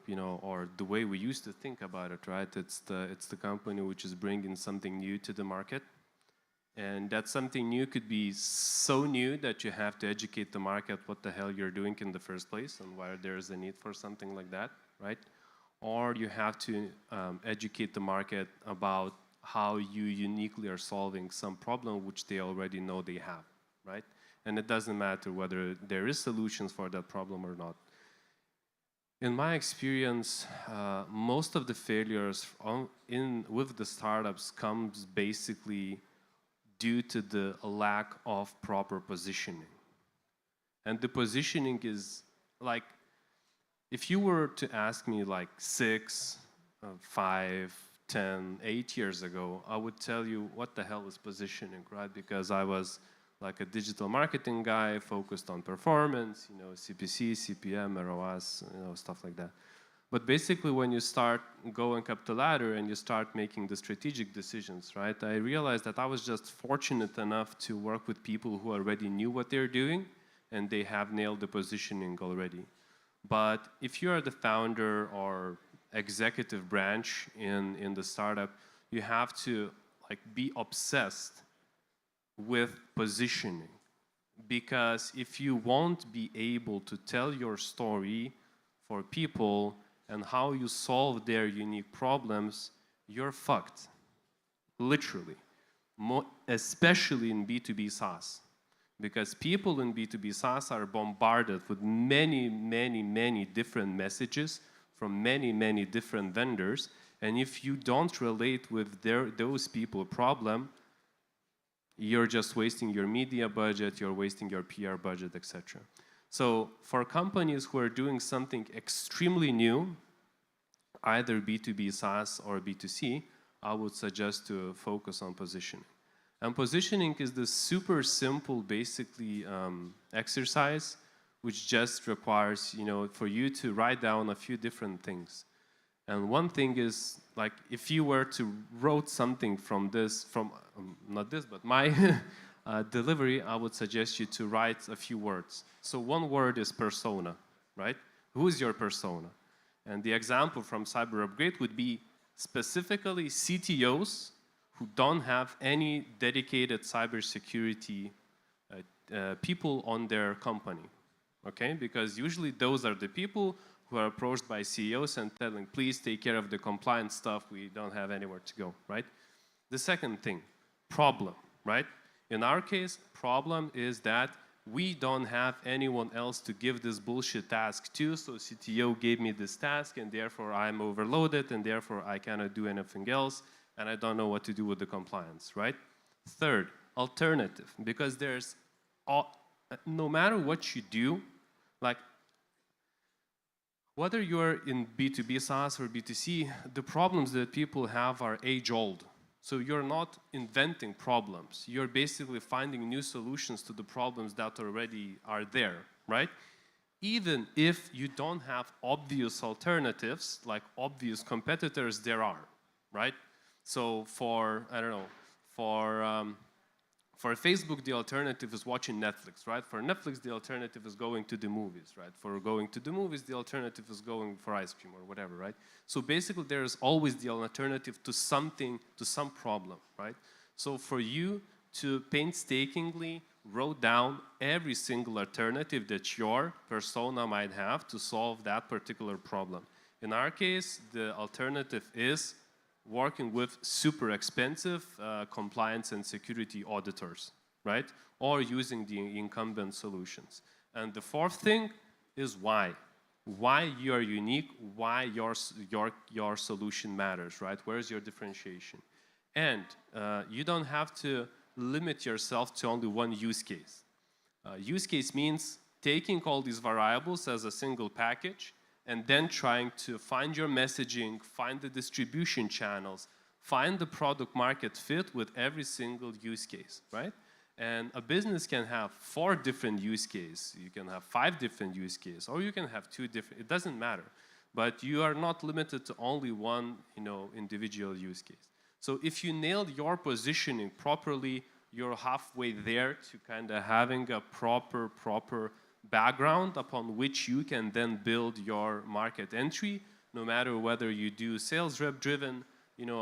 H: or the way we used to think about it, right? It's the company which is bringing something new to the market, and that something new could be so new that you have to educate the market what the hell you're doing in the first place and why there's a need for something like that, right? Or you have to educate the market about how you uniquely are solving some problem which they already know they have, right? And it doesn't matter whether there is solutions for that problem or not. In my experience, most of the failures with the startups comes basically due to the lack of proper positioning. And the positioning is like, if you were to ask me like 6, 5, 10, 8 years ago, I would tell you what the hell is positioning, right? Because I was like a digital marketing guy focused on performance, CPC, CPM, ROAS, stuff like that. But basically when you start going up the ladder and you start making the strategic decisions, right? I realized that I was just fortunate enough to work with people who already knew what they're doing and they have nailed the positioning already. But if you are the founder or executive branch in the startup, you have to be obsessed with positioning, because if you won't be able to tell your story for people and how you solve their unique problems, you're fucked, literally, especially in B2B SaaS, because people in B2B SaaS are bombarded with many, many, many different messages from many, many different vendors, and if you don't relate with those people's problem, you're just wasting your media budget, you're wasting your PR budget, etc. So for companies who are doing something extremely new, either B2B SaaS or B2C, I would suggest to focus on positioning. And positioning is this super simple, basically, exercise, which just requires, for you to write down a few different things. And one thing is, like, if you were to wrote something from not this, but my delivery, I would suggest you to write a few words. So one word is persona, right? Who is your persona? And the example from Cyber Upgrade would be specifically CTOs who don't have any dedicated cybersecurity people on their company, okay? Because usually those are the people who are approached by CEOs and telling, please take care of the compliance stuff, we don't have anywhere to go, right? The second thing, problem, right? In our case, problem is that we don't have anyone else to give this bullshit task to, so CTO gave me this task, and therefore I'm overloaded, and therefore I cannot do anything else, and I don't know what to do with the compliance, right? Third, alternative, because no matter what you do, like, whether you're in B2B SaaS or B2C, the problems that people have are age-old. So you're not inventing problems. You're basically finding new solutions to the problems that already are there, right? Even if you don't have obvious alternatives, like obvious competitors, there are, right? So for, I don't know, For Facebook, the alternative is watching Netflix, right? For Netflix, the alternative is going to the movies, right? For going to the movies, the alternative is going for ice cream or whatever, right? So basically, there is always the alternative to something, to some problem, right? So for you to painstakingly wrote down every single alternative that your persona might have to solve that particular problem. In our case, the alternative is working with super expensive compliance and security auditors, right? Or using the incumbent solutions. And the fourth thing is why. Why you are unique, why your solution matters, right? Where's your differentiation? And you don't have to limit yourself to only one use case. Use case means taking all these variables as a single package and then trying to find your messaging, find the distribution channels, find the product market fit with every single use case, right? And a business can have 4 different use cases, you can have 5 different use cases, or you can have 2 different, it doesn't matter. But you are not limited to only one, individual use case. So if you nailed your positioning properly, you're halfway there to kind of having a proper background upon which you can then build your market entry, no matter whether you do sales rep driven,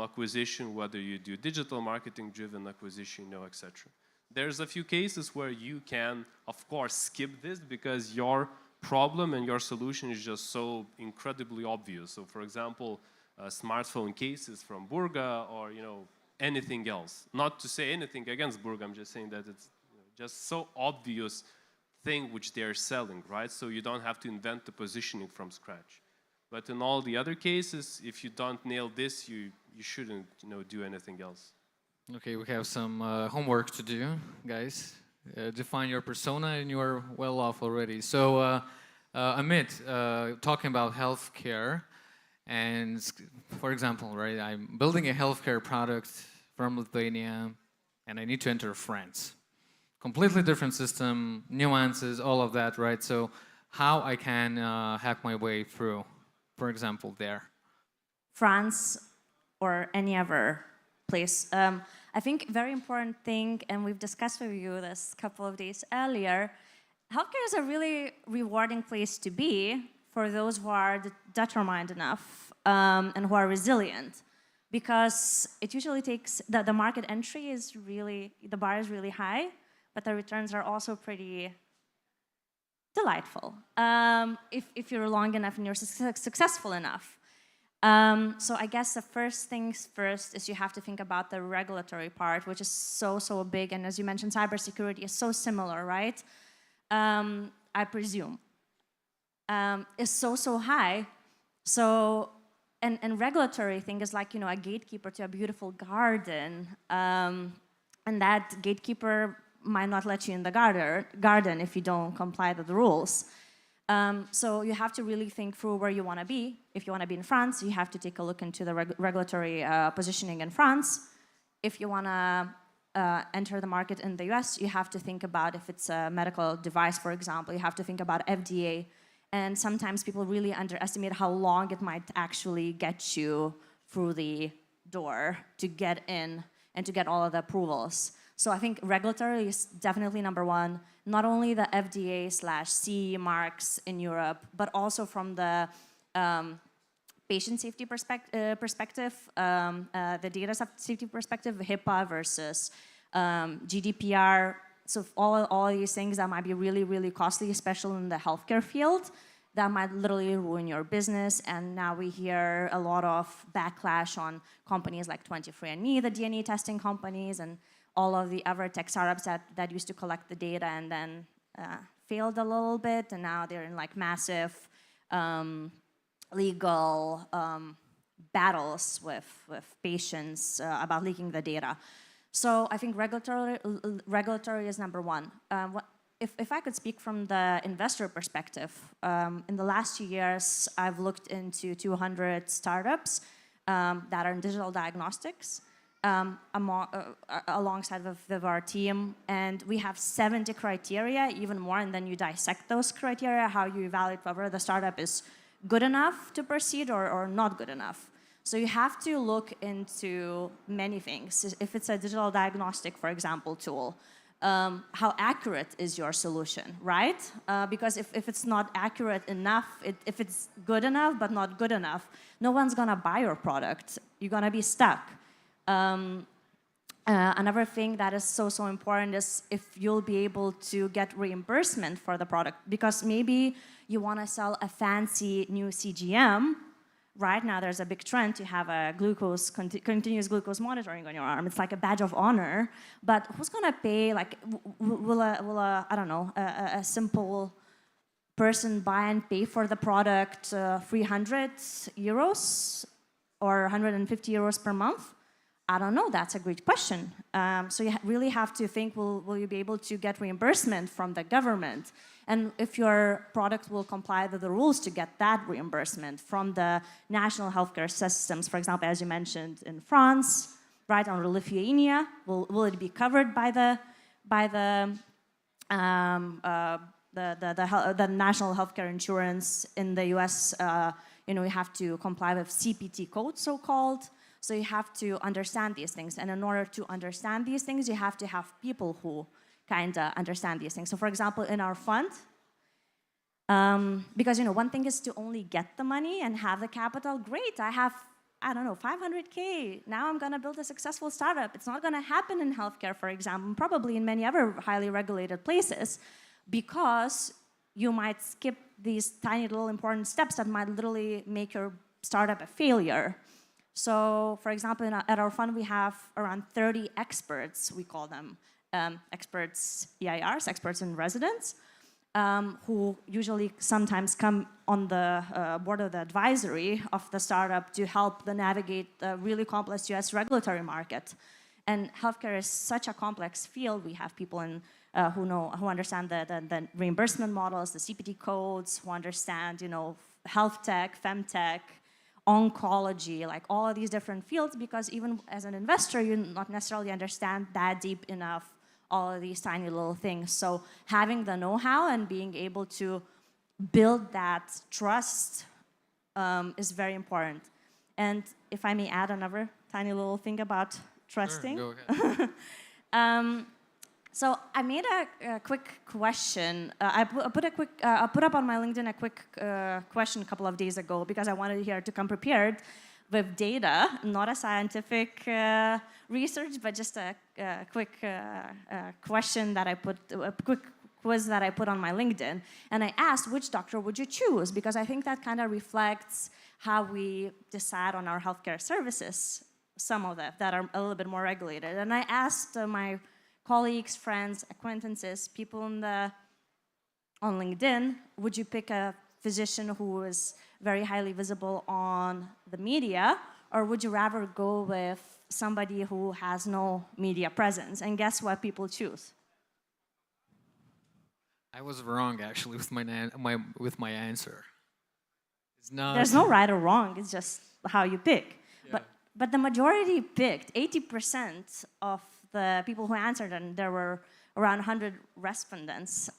H: acquisition, whether you do digital marketing driven acquisition, etc. There's a few cases where you can, of course, skip this because your problem and your solution is just so incredibly obvious. So, for example, smartphone cases from Burga or anything else. Not to say anything against Burga, I'm just saying that it's just so obvious thing which they're selling, right? So you don't have to invent the positioning from scratch. But in all the other cases, if you don't nail this, you shouldn't do anything else.
I: Okay, we have some homework to do, guys. Define your persona and you are well off already. So Amit, talking about healthcare, and for example, right, I'm building a healthcare product from Lithuania and I need to enter France. Completely different system, nuances, all of that, right? So how I can hack my way through, for example, there?
G: France or any other place. I think very important thing, and we've discussed with you this a couple of days earlier, healthcare is a really rewarding place to be for those who are determined enough and who are resilient. Because it usually takes, the market entry is really, the bar is really high, but the returns are also pretty delightful if you're long enough and you're successful enough. So I guess the first things first is you have to think about the regulatory part, which is so big, and as you mentioned, cybersecurity is so similar, right? I presume. Is so high. So, and regulatory thing is like, a gatekeeper to a beautiful garden, and that gatekeeper might not let you in the garden if you don't comply with the rules. So you have to really think through where you want to be. If you want to be in France, you have to take a look into the regulatory positioning in France. If you want to enter the market in the US, you have to think about if it's a medical device, for example, you have to think about FDA. And sometimes people really underestimate how long it might actually get you through the door to get in and to get all of the approvals. So I think regulatory is definitely number one, not only the FDA/CE marks in Europe, but also from the patient safety perspective, the data safety perspective, HIPAA versus GDPR. So all these things that might be really costly, especially in the healthcare field, that might literally ruin your business. And now we hear a lot of backlash on companies like 23andMe, the DNA testing companies, and all of the other tech startups that used to collect the data and then failed a little bit, and now they're in like massive legal battles with patients about leaking the data. So I think regulatory is number one. If I could speak from the investor perspective, in the last 2 years, I've looked into 200 startups that are in digital diagnostics. Alongside with our team, and we have 70 criteria, even more, and then you dissect those criteria, how you evaluate whether the startup is good enough to proceed or not good enough. So you have to look into many things. If it's a digital diagnostic, for example, tool, how accurate is your solution, right? Because if it's not accurate enough, if it's good enough but not good enough, no one's gonna buy your product. You're gonna be stuck. Another thing that is so important is if you'll be able to get reimbursement for the product, because maybe you wanna sell a fancy new CGM. Right now, there's a big trend to have a continuous glucose monitoring on your arm. It's like a badge of honor. But who's gonna pay? Like, will I don't know, a simple person buy and pay for the product 300 euros or 150 euros per month? I don't know. That's a great question. So you really have to think: will you be able to get reimbursement from the government? And if your product will comply with the rules to get that reimbursement from the national healthcare systems, for example, as you mentioned in France, right, or Lithuania, will it be covered by the national healthcare insurance? In the US, you have to comply with CPT code, so-called. So you have to understand these things. And in order to understand these things, you have to have people who kind of understand these things. So for example, in our fund, because one thing is to only get the money and have the capital. Great, I have, I don't know, 500K. Now I'm gonna build a successful startup. It's not gonna happen in healthcare, for example, probably in many other highly regulated places, because you might skip these tiny little important steps that might literally make your startup a failure. So, for example, at our fund, we have around 30 experts, we call them experts, EIRs, experts in residence, who usually sometimes come on the board of the advisory of the startup to help them navigate the really complex US regulatory market. And healthcare is such a complex field. We have people who understand the reimbursement models, the CPT codes, who understand, health tech, femtech, oncology, like all of these different fields, because even as an investor, you not necessarily understand that deep enough all of these tiny little things. So having the know-how and being able to build that trust is very important. And if I may add another tiny little thing about trusting.
I: Sure, go ahead.
G: So I made a quick question. I put up on my LinkedIn a quick question a couple of days ago because I wanted here to come prepared with data, not a scientific research, but just a quick question that a quick quiz that I put on my LinkedIn. And I asked, which doctor would you choose? Because I think that kind of reflects how we decide on our healthcare services, some of that are a little bit more regulated. And I asked my colleagues, friends, acquaintances, people on LinkedIn, would you pick a physician who is very highly visible on the media, or would you rather go with somebody who has no media presence? And guess what people choose?
I: I was wrong actually with my answer. It's not.
G: There's no right or wrong. It's just how you pick. Yeah. But the majority picked 80% of the people who answered, and there were around 100 respondents.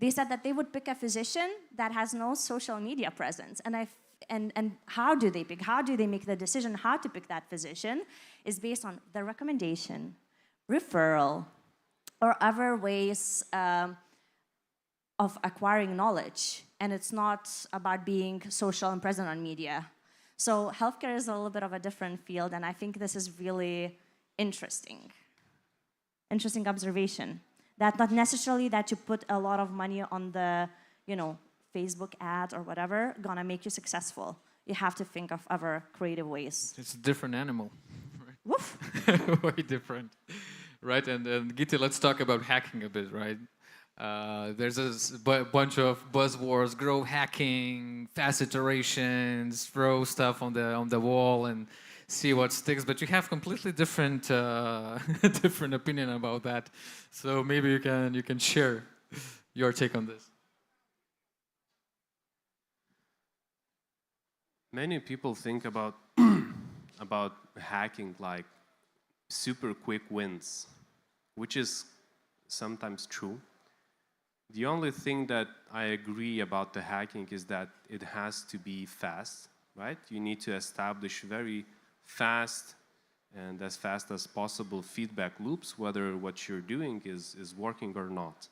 G: They said that they would pick a physician that has no social media presence. And how do they pick? How do they make the decision how to pick that physician is based on the recommendation, referral, or other ways of acquiring knowledge. And it's not about being social and present on media. So healthcare is a little bit of a different field, and I think this is really interesting. Interesting observation. That not necessarily that you put a lot of money on the, Facebook ad or whatever, gonna make you successful. You have to think of other creative ways.
I: It's a different animal. Right?
G: Woof.
I: Way different. Right, and Giti, let's talk about hacking a bit, right? There's a bunch of buzzwords: grow hacking, fast iterations, throw stuff on the wall and see what sticks. But you have completely different different opinion about that. So maybe you can share your take on this.
H: Many people think about about hacking like super quick wins, which is sometimes true. The only thing that I agree about the hacking is that it has to be fast, right? You need to establish very fast and as fast as possible feedback loops, whether what you're doing is working or not.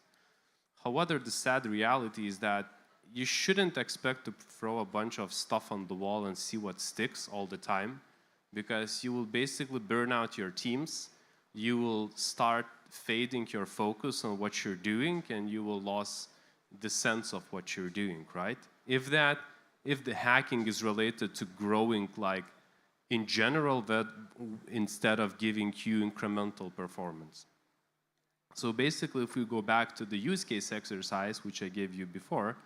H: However, the sad reality is that you shouldn't expect to throw a bunch of stuff on the wall and see what sticks all the time, because you will basically burn out your teams. You will start fading your focus on what you're doing, and you will lose the sense of what you're doing, right? If the hacking is related to growing like in general, that instead of giving you incremental performance. So basically, if we go back to the use case exercise, which I gave you before,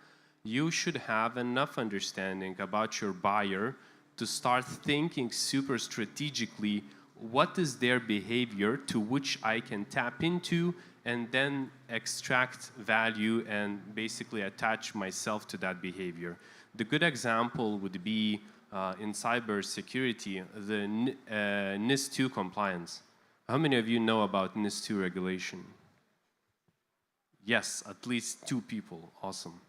H: you should have enough understanding about your buyer to start thinking super strategically, what is their behavior to which I can tap into and then extract value and basically attach myself to that behavior. The good example would be in cybersecurity, the NIS2 compliance. How many of you know about NIS2 regulation? Yes, at least 2 people. Awesome.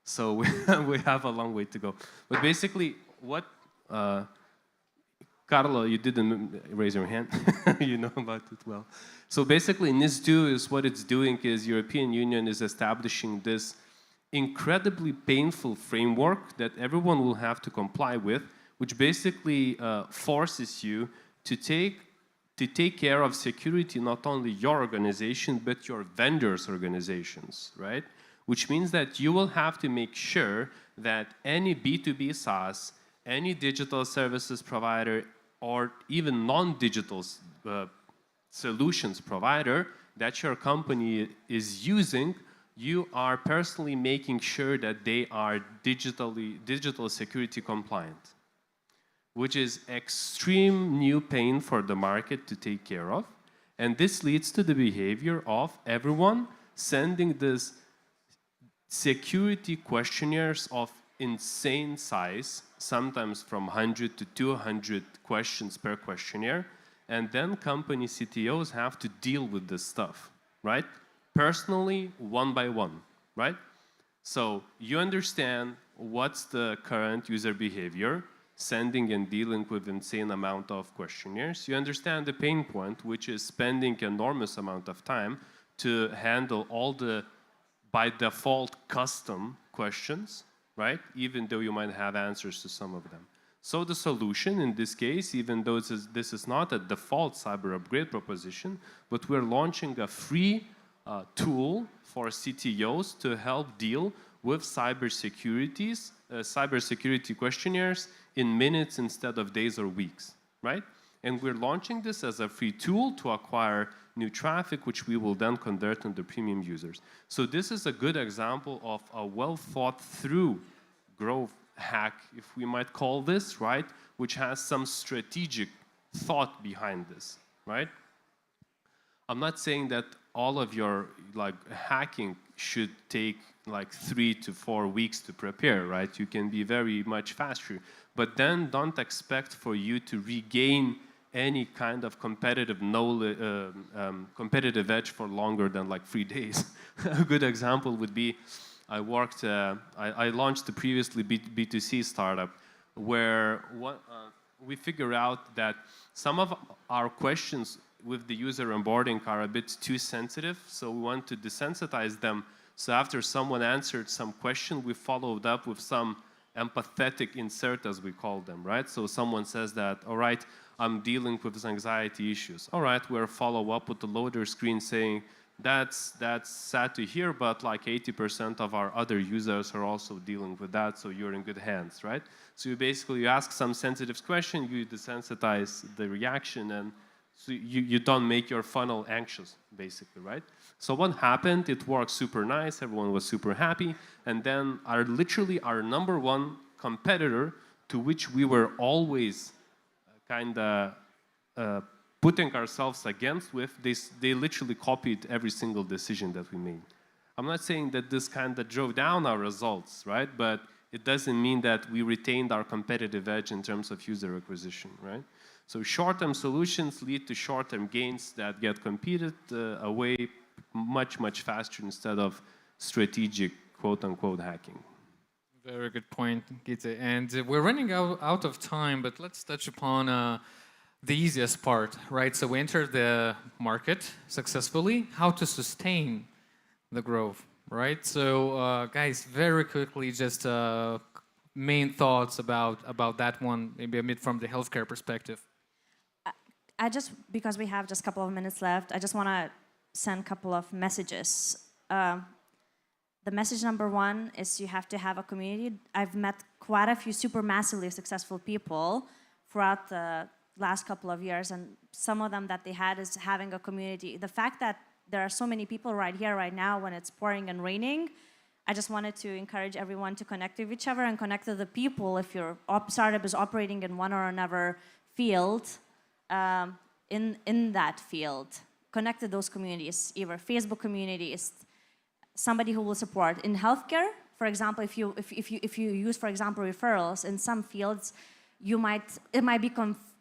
H: So we have a long way to go. But basically, what... Carlo, you didn't raise your hand. You know about it well. So basically, NIS2 is what it's doing is European Union is establishing this incredibly painful framework that everyone will have to comply with, which basically forces you to take care of security, not only your organization, but your vendors' organizations, right? Which means that you will have to make sure that any B2B SaaS, any digital services provider, or even non-digital solutions provider that your company is using, you are personally making sure that they are digital security compliant, which is extreme new pain for the market to take care of. And this leads to the behavior of everyone sending this security questionnaires of insane size, sometimes from 100 to 200 questions per questionnaire, and then company CTOs have to deal with this stuff, right? Personally, one by one, right? So you understand what's the current user behavior, sending and dealing with insane amount of questionnaires. You understand the pain point, which is spending enormous amount of time to handle all the, by default, custom questions, right? Even though you might have answers to some of them. So the solution in this case, even though this is not a default cyber upgrade proposition, but we're launching a free tool for CTOs to help deal with cybersecurity questionnaires in minutes instead of days or weeks, right? And we're launching this as a free tool to acquire new traffic, which we will then convert into premium users. So this is a good example of a well thought through growth hack, if we might call this, right? Which has some strategic thought behind this, right? I'm not saying that all of your hacking should take 3 to 4 weeks to prepare, right? You can be very much faster, but then don't expect for you to regain any kind of competitive knowledge, competitive edge for longer than 3 days. A good example would be, I launched the previously B2C startup where we figure out that some of our questions with the user onboarding are a bit too sensitive, so we want to desensitize them. So after someone answered some question, we followed up with some empathetic insert, as we call them, right? So someone says that, all right, I'm dealing with anxiety issues. All right, we'll follow up with the loader screen saying, that's sad to hear, but 80% of our other users are also dealing with that, so you're in good hands, right? So you ask some sensitive question, you desensitize the reaction, and so you don't make your funnel anxious, basically, right? So what happened, it worked super nice, everyone was super happy, and then literally our number one competitor, to which we were always putting ourselves against with, they literally copied every single decision that we made. I'm not saying that this drove down our results, right? But it doesn't mean that we retained our competitive edge in terms of user acquisition, right? So short-term solutions lead to short-term gains that get competed away much, much faster instead of strategic, quote-unquote, hacking.
I: Very good point, Gita. And we're running out of time, but let's touch upon the easiest part, right? So we entered the market successfully. How to sustain the growth, right? So guys, very quickly, just main thoughts about that one, maybe a bit from the healthcare perspective.
G: Because we have just a couple of minutes left, I just want to send a couple of messages. The message number one is you have to have a community. I've met quite a few super massively successful people throughout the last couple of years, and some of them that they had is having a community. The fact that there are so many people right here, right now, when it's pouring and raining, I just wanted to encourage everyone to connect with each other and connect to the people. If your startup is operating in one or another field, in that field, connect to those communities, either Facebook communities, somebody who will support. In healthcare, for example, if you use, for example, referrals in some fields, it might be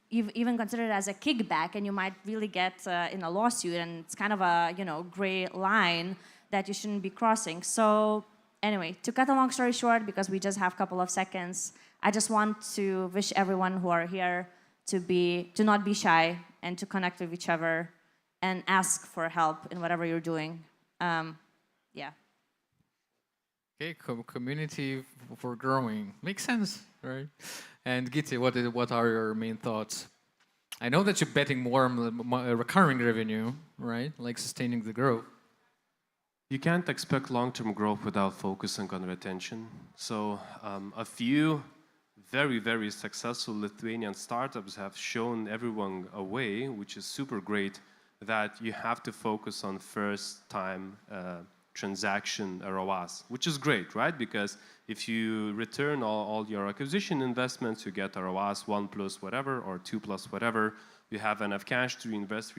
G: even considered as a kickback, and you might really get in a lawsuit, and it's kind of a gray line that you shouldn't be crossing. So anyway, to cut a long story short, because we just have a couple of seconds, I just want to wish everyone who are here to not be shy and to connect with each other and ask for help in whatever you're doing. Yeah.
I: Okay, community for growing. Makes sense, right? And Gita, what are your main thoughts? I know that you're betting more on the recurring revenue, right? Like sustaining the growth.
H: You can't expect long-term growth without focusing on retention. So a few very, very successful Lithuanian startups have shown everyone a way, which is super great, that you have to focus on first-time transaction ROAS, which is great, right? Because if you return all your acquisition investments, you get ROAS 1 plus whatever, or 2 plus whatever. You have enough cash to reinvest.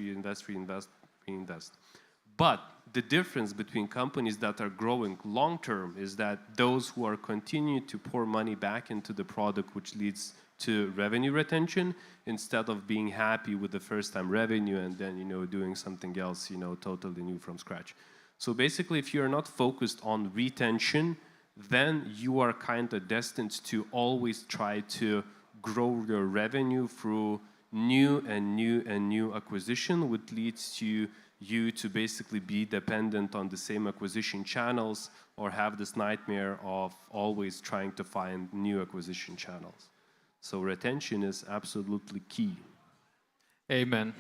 H: But the difference between companies that are growing long-term is that those who are continuing to pour money back into the product, which leads to revenue retention, instead of being happy with the first-time revenue and then doing something else totally new from scratch. So basically, if you're not focused on retention, then you are kind of destined to always try to grow your revenue through new acquisition, which leads to you to basically be dependent on the same acquisition channels or have this nightmare of always trying to find new acquisition channels. So retention is absolutely key.
I: Amen.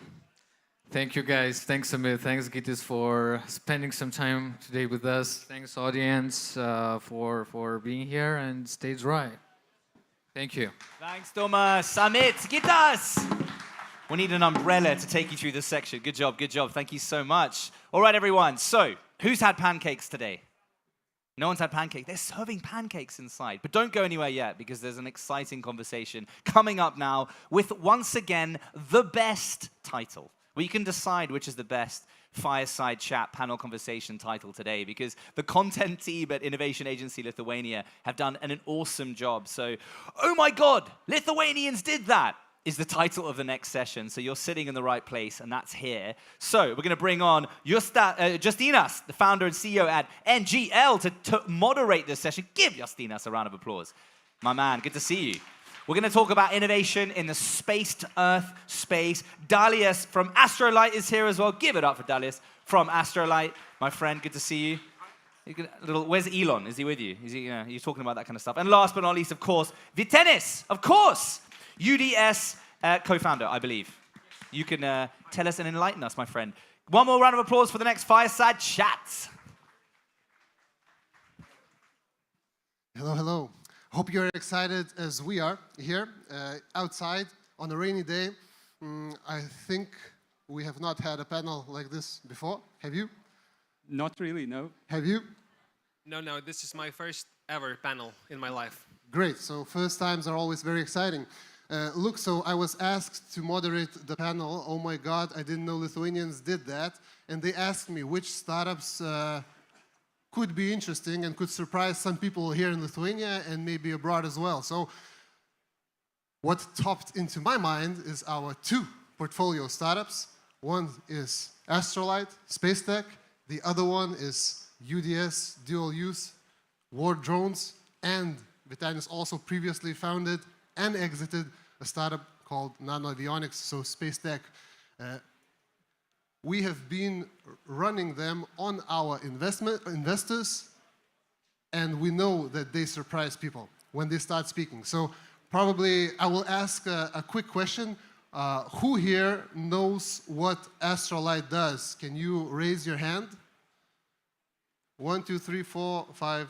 I: Thank you, guys. Thanks, Amit. Thanks, Gitis, for spending some time today with us. Thanks, audience, for being here, and stay dry. Thank you.
B: Thanks, Thomas. Amit, Gitas! We need an umbrella to take you through this section. Good job, good job. Thank you so much. All right, everyone. So, who's had pancakes today? No one's had pancakes. They're serving pancakes inside. But don't go anywhere yet, because there's an exciting conversation coming up now with, once again, the best title. We can decide which is the best fireside chat panel conversation title today, because the content team at Innovation Agency Lithuania have done an awesome job. So, oh my God, Lithuanians did that is the title of the next session. So you're sitting in the right place, and that's here. So we're going to bring on Justinas, the founder and CEO at NGL, to moderate this session. Give Justinas a round of applause. My man, good to see you. We're going to talk about innovation in the space-to-earth space. Dalius from Astrolight is here as well. Give it up for Dalius from Astrolight. My friend, good to see you. Where's Elon? Is he with you? Is he? You're talking about that kind of stuff. And last but not least, of course, Vytenis, of course, UDS co-founder, I believe. You can tell us and enlighten us, my friend. One more round of applause for the next fireside chat.
J: Hello, hello. Hope you're excited as we are here outside on a rainy day. I think we have not had a panel like this before. Have you?
K: Not really, no.
J: Have you?
K: No, this is my first ever panel in my life.
J: Great, so first times are always very exciting. Look, so I was asked to moderate the panel. Oh my God, I didn't know Lithuanians did that. And they asked me which startups could be interesting and could surprise some people here in Lithuania and maybe abroad as well. So what topped into my mind is our two portfolio startups. One is Astrolight, Space Tech. The other one is UDS, Dual Use, War Drones, and Vytenis also previously founded and exited a startup called Nanoavionics, so space tech. We have been running them on our investors, and we know that they surprise people when they start speaking. So probably I will ask a quick question. Who here knows what Astrolight does? Can you raise your hand? 1, 2, 3, 4, 5,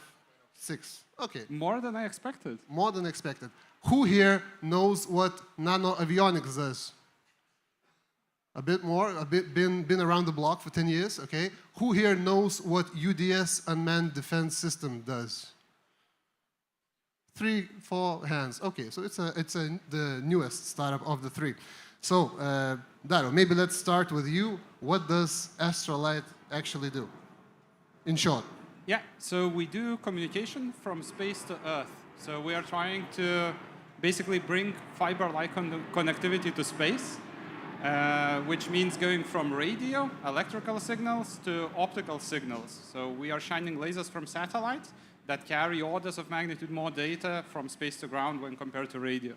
J: 6. Okay.
P: More than I expected.
J: More than expected. Who here knows what Nanoavionics does? A bit more, been around the block for 10 years, okay. Who here knows what UDS Unmanned Defense System does? 3, 4 hands. Okay, so it's the newest startup of the 3. So, Daro, maybe let's start with you. What does Astrolight actually do? In short.
P: Yeah, so we do communication from space to Earth. So we are trying to basically bring fiber-like connectivity to space, which means going from radio, electrical signals, to optical signals. So we are shining lasers from satellites that carry orders of magnitude more data from space to ground when compared to radio.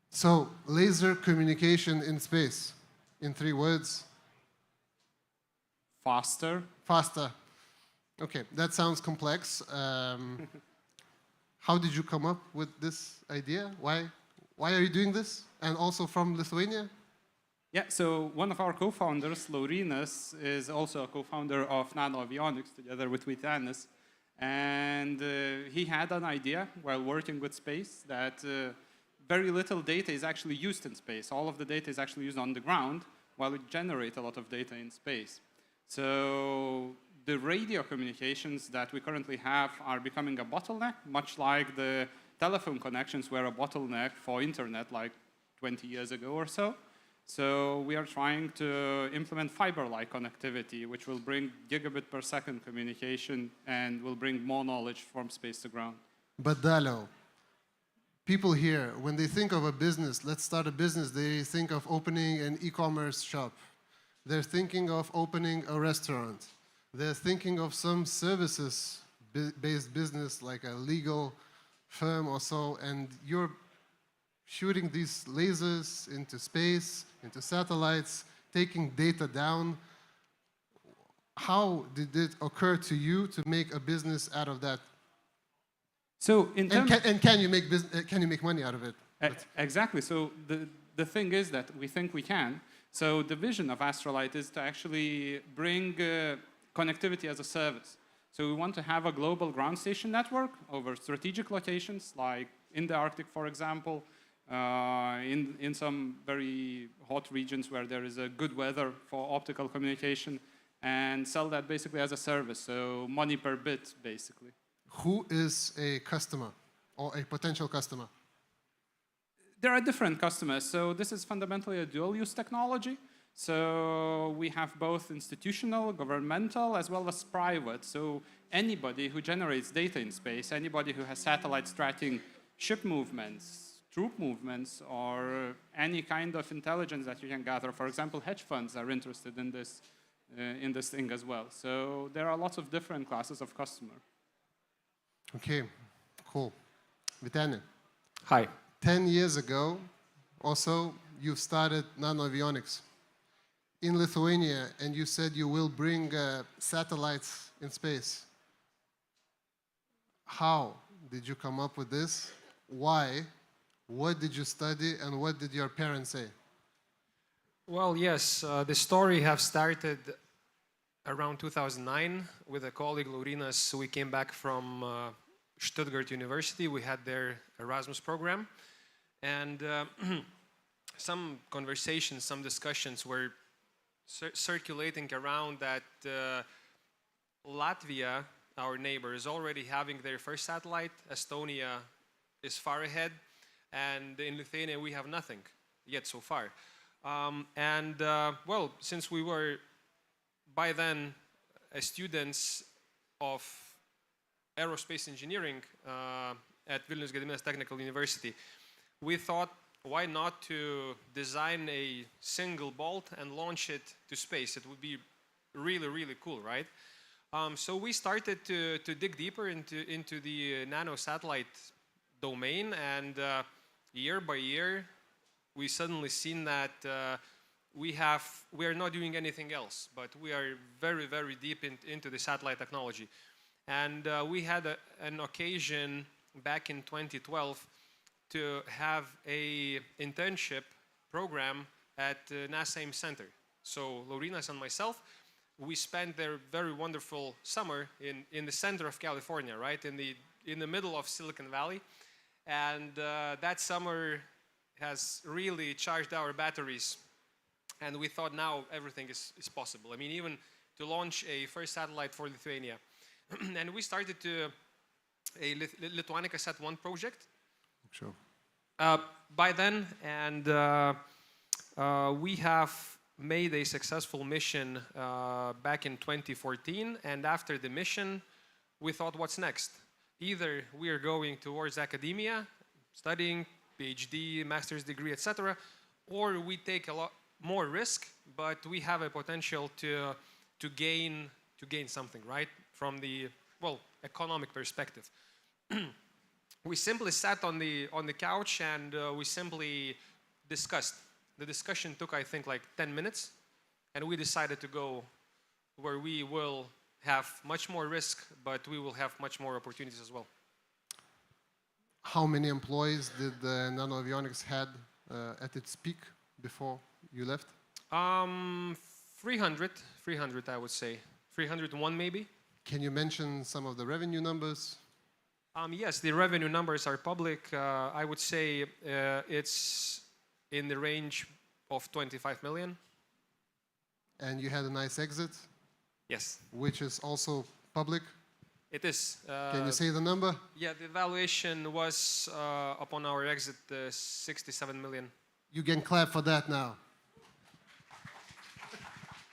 J: So, laser communication in space, in 3 words.
P: Faster.
J: Faster. Okay, that sounds complex. How did you come up with this idea? Why are you doing this? And also from Lithuania?
P: Yeah, so one of our co-founders, Laurynas, is also a co-founder of Nanoavionics together with Vytenis. And he had an idea while working with space that very little data is actually used in space. All of the data is actually used on the ground, while we generate a lot of data in space. So the radio communications that we currently have are becoming a bottleneck, much like the telephone connections were a bottleneck for internet like 20 years ago or so. So we are trying to implement fiber-like connectivity, which will bring gigabit per second communication and will bring more knowledge from space to ground.
J: But Dalo, people here, when they think of a business, let's start a business, they think of opening an e-commerce shop. They're thinking of opening a restaurant. They're thinking of some services-based business like a legal firm or so, and you're shooting these lasers into space, into satellites, taking data down. How did it occur to you to make a business out of that?
P: So in terms
J: can you make money out of it?
P: Exactly. So the thing is that we think we can. So the vision of Astrolight is to actually bring connectivity as a service. So we want to have a global ground station network over strategic locations, like in the Arctic, for example, in some very hot regions where there is a good weather for optical communication, and sell that basically as a service. So money per bit, basically.
J: Who is a customer or a potential customer?
P: There are different customers. So this is fundamentally a dual-use technology. So we have both institutional, governmental, as well as private. So anybody who generates data in space, anybody who has satellites tracking ship movements, troop movements, or any kind of intelligence that you can gather. For example, hedge funds are interested in this thing as well. So there are lots of different classes of customer.
J: Okay, cool. Vytenis.
K: Hi.
J: 10 years ago, also, you started Nanoavionics in Lithuania, and you said you will bring satellites in space. How did you come up with this? Why? What did you study, and what did your parents say?
K: Well, yes, the story have started around 2009 with a colleague, Laurynas. We came back from Stuttgart University. We had their Erasmus program. And some conversations, some discussions were circulating around that Latvia, our neighbor, is already having their first satellite. Estonia is far ahead. And in Lithuania, we have nothing yet so far. Well, since we were by then students of aerospace engineering at Vilnius Gediminas Technical University, we thought, why not to design a single bolt and launch it to space? It would be really, really cool, right? So we started to dig deeper into the nano satellite domain, and year by year, we suddenly seen that we are not doing anything else, but we are very, very deep into the satellite technology. And we had an occasion back in 2012 to have a internship program at NASA Ames Center. So Laurinas and myself, we spent their very wonderful summer in the center of California, right? In the middle of Silicon Valley. And that summer has really charged our batteries. And we thought now everything is possible. I mean, even to launch a first satellite for Lithuania. And we started a Lithuania Sat-1 project.
A: Sure.
K: By then, and we have made a successful mission back in 2014, and after the mission, we thought, what's next? Either we are going towards academia, studying PhD, master's degree, etc., or we take a lot more risk, but we have a potential to gain something, right? From the, well, economic perspective. We simply sat on the couch and we simply discussed. The discussion took, I think, like 10 minutes, and we decided to go where we will have much more risk, but we will have much more opportunities as well.
J: How many employees did NanoAvionics had at its peak before you left?
K: 300, I would say. 301 maybe.
J: Can you mention some of the revenue numbers?
K: Yes, the revenue numbers are public. I would say it's in the range of 25 million.
J: And you had a nice exit?
K: Yes.
J: Which is also public?
K: It is.
J: Can you say the number?
K: Yeah, the valuation was, upon our exit, 67 million.
J: You can clap for that now.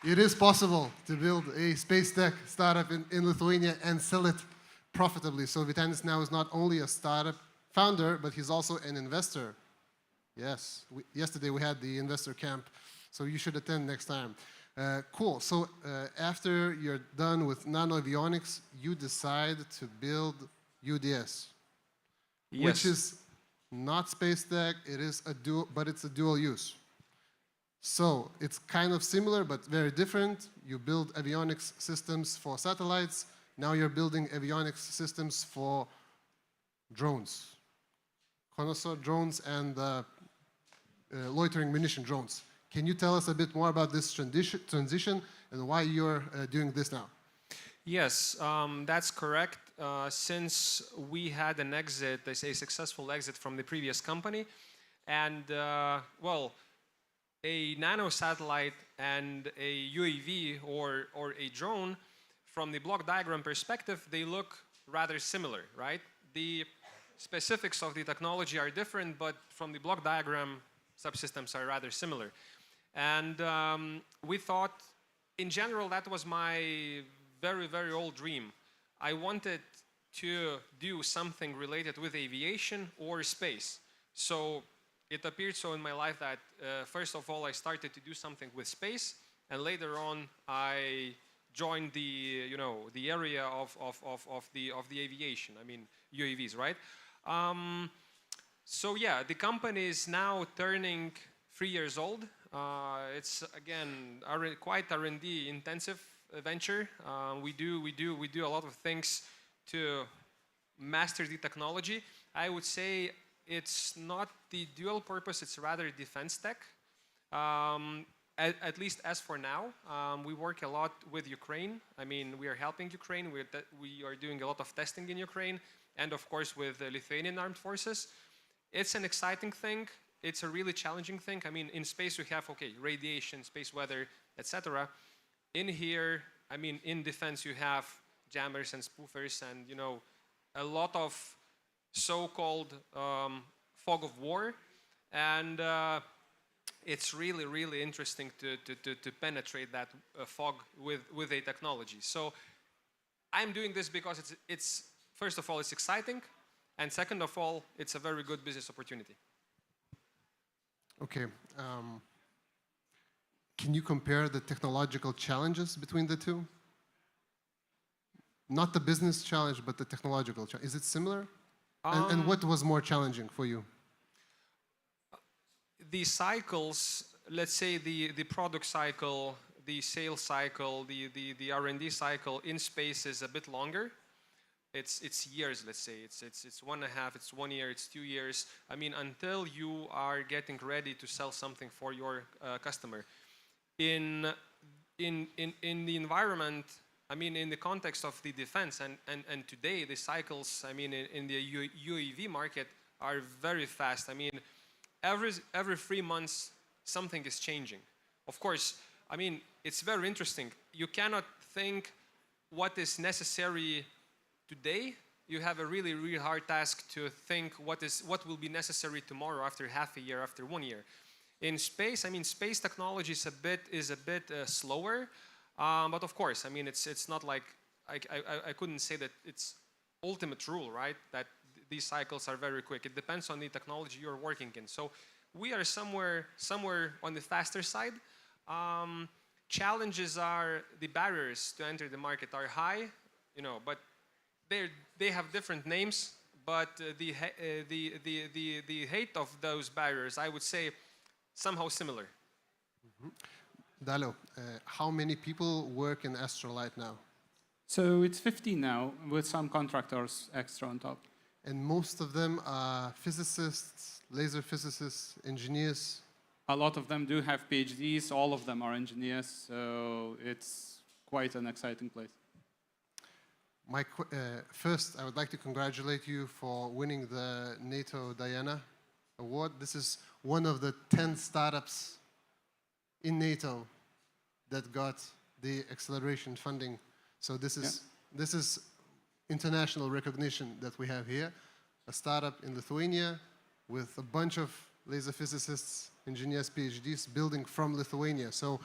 J: It is possible to build a space tech startup in Lithuania and sell it profitably. So Vytenis now is not only a startup founder, but he's also an investor. Yes, yesterday we had the investor camp, so you should attend next time. Cool, so after you're done with NanoAvionics, you decide to build UDS,
K: Yes.
J: which is not space tech, but it's a dual use. So it's kind of similar, but very different. You build avionics systems for satellites. Now you're building avionics systems for drones, connoisseur drones and loitering munition drones. Can you tell us a bit more about this transition and why you're doing this now?
K: Yes, that's correct. Since we had an exit, a successful exit from the previous company, and well, a nano satellite and a UAV or a drone, from the block diagram perspective, they look rather similar, right? The specifics of the technology are different, but from the block diagram, subsystems are rather similar. And we thought, in general, that was my very, very old dream. I wanted to do something related with aviation or space. So it appeared so in my life that, first of all, I started to do something with space, and later on, I joined the, the area of the aviation. I mean, UAVs, right? So yeah, the company is now turning 3 years old. It's again quite R&D intensive venture. We do a lot of things to master the technology. I would say it's not the dual purpose, it's rather defense tech. At least as for now, we work a lot with Ukraine. I mean, we are helping Ukraine. We are doing a lot of testing in Ukraine, and of course with the Lithuanian armed forces. It's an exciting thing. It's a really challenging thing. I mean, in space we have, radiation, space weather, etc. In here, I mean, in defense you have jammers and spoofers and, a lot of so-called fog of war. And it's really, really interesting to penetrate that fog with a technology. So I'm doing this because it's first of all, it's exciting. And second of all, it's a very good business opportunity.
J: Okay. Can you compare the technological challenges between the two? Not the business challenge, but the technological challenge. Is it similar? And what was more challenging for you?
K: The cycles, let's say the product cycle, the sales cycle, the R&D cycle in space is a bit longer. It's years, let's say. It's 1.5, it's 1 year, it's 2 years. I mean, until you are getting ready to sell something for your customer. In the environment, I mean, in the context of the defense and today, the cycles, I mean, in the UAV market are very fast. I mean, every 3 months, something is changing. Of course, I mean, it's very interesting. You cannot think what is necessary today. You have a really, really hard task to think what will be necessary tomorrow, after half a year, after 1 year. In space, I mean, space technology is a bit slower, but of course, I mean, it's not like I couldn't say that it's ultimate rule, right? That these cycles are very quick. It depends on the technology you're working in. So we are somewhere on the faster side. Challenges are the barriers to enter the market are high, you know, but they have different names. But the height of those barriers, I would say, somehow similar.
J: Dalio, how many people work in Astrolight now?
P: So it's 15 now, with some contractors extra on top.
J: And most of them are physicists, laser physicists, engineers?
P: A lot of them do have PhDs, all of them are engineers, so it's quite an exciting place.
J: First, I would like to congratulate you for winning the NATO Diana Award. This is one of the 10 startups in NATO that got the acceleration funding. So this is international recognition that we have here. A startup in Lithuania with a bunch of laser physicists, engineers, PhDs building from Lithuania. So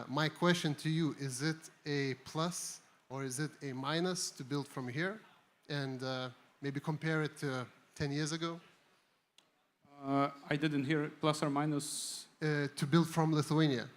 J: my question to you, is it a plus or is it a minus to build from here? And maybe compare it to 10 years ago?
P: I didn't hear plus or minus.
J: To build from Lithuania.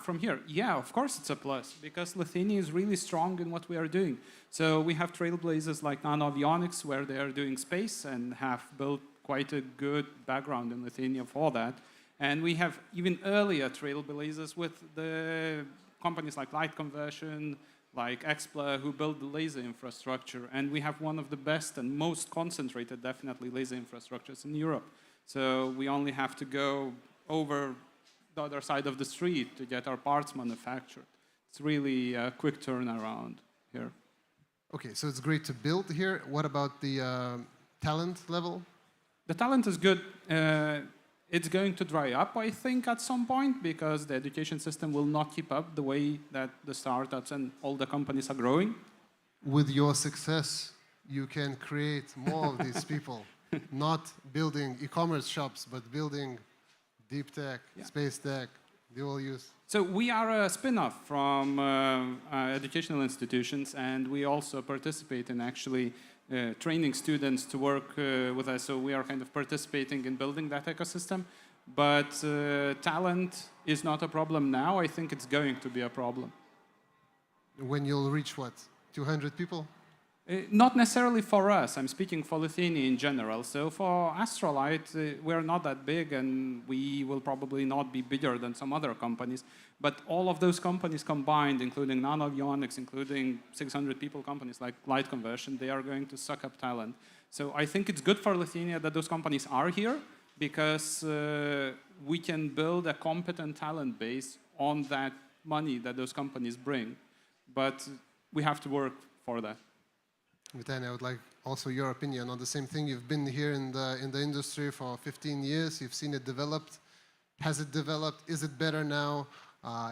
P: From here. Yeah, of course it's a plus, because Lithuania is really strong in what we are doing. So we have trailblazers like Nanoavionics, where they are doing space and have built quite a good background in Lithuania for that. And we have even earlier trailblazers with the companies like Light Conversion, like Expla, who build the laser infrastructure. And we have one of the best and most concentrated, definitely, laser infrastructures in Europe. So we only have to go over the other side of the street to get our parts manufactured. It's really a quick turnaround here.
J: Okay, so it's great to build here. What about the talent level?
P: The talent is good. It's going to dry up, I think, at some point, because the education system will not keep up the way that the startups and all the companies are growing.
J: With your success, you can create more of these people. Not building e-commerce shops, but building deep tech, space tech, dual use.
P: So we are a spin-off from educational institutions, and we also participate in actually training students to work with us. So we are kind of participating in building that ecosystem. But talent is not a problem now. I think it's going to be a problem.
J: When you'll reach what, 200 people?
P: Not necessarily for us. I'm speaking for Lithuania in general. So for Astrolight, we're not that big, and we will probably not be bigger than some other companies. But all of those companies combined, including Nanoavionics, including 600 people companies like Light Conversion, they are going to suck up talent. So I think it's good for Lithuania that those companies are here, because we can build a competent talent base on that money that those companies bring. But we have to work for that.
J: Vitaly, I would like also your opinion on the same thing. You've been here in the industry for 15 years. You've seen it developed. Has it developed? Is it better now?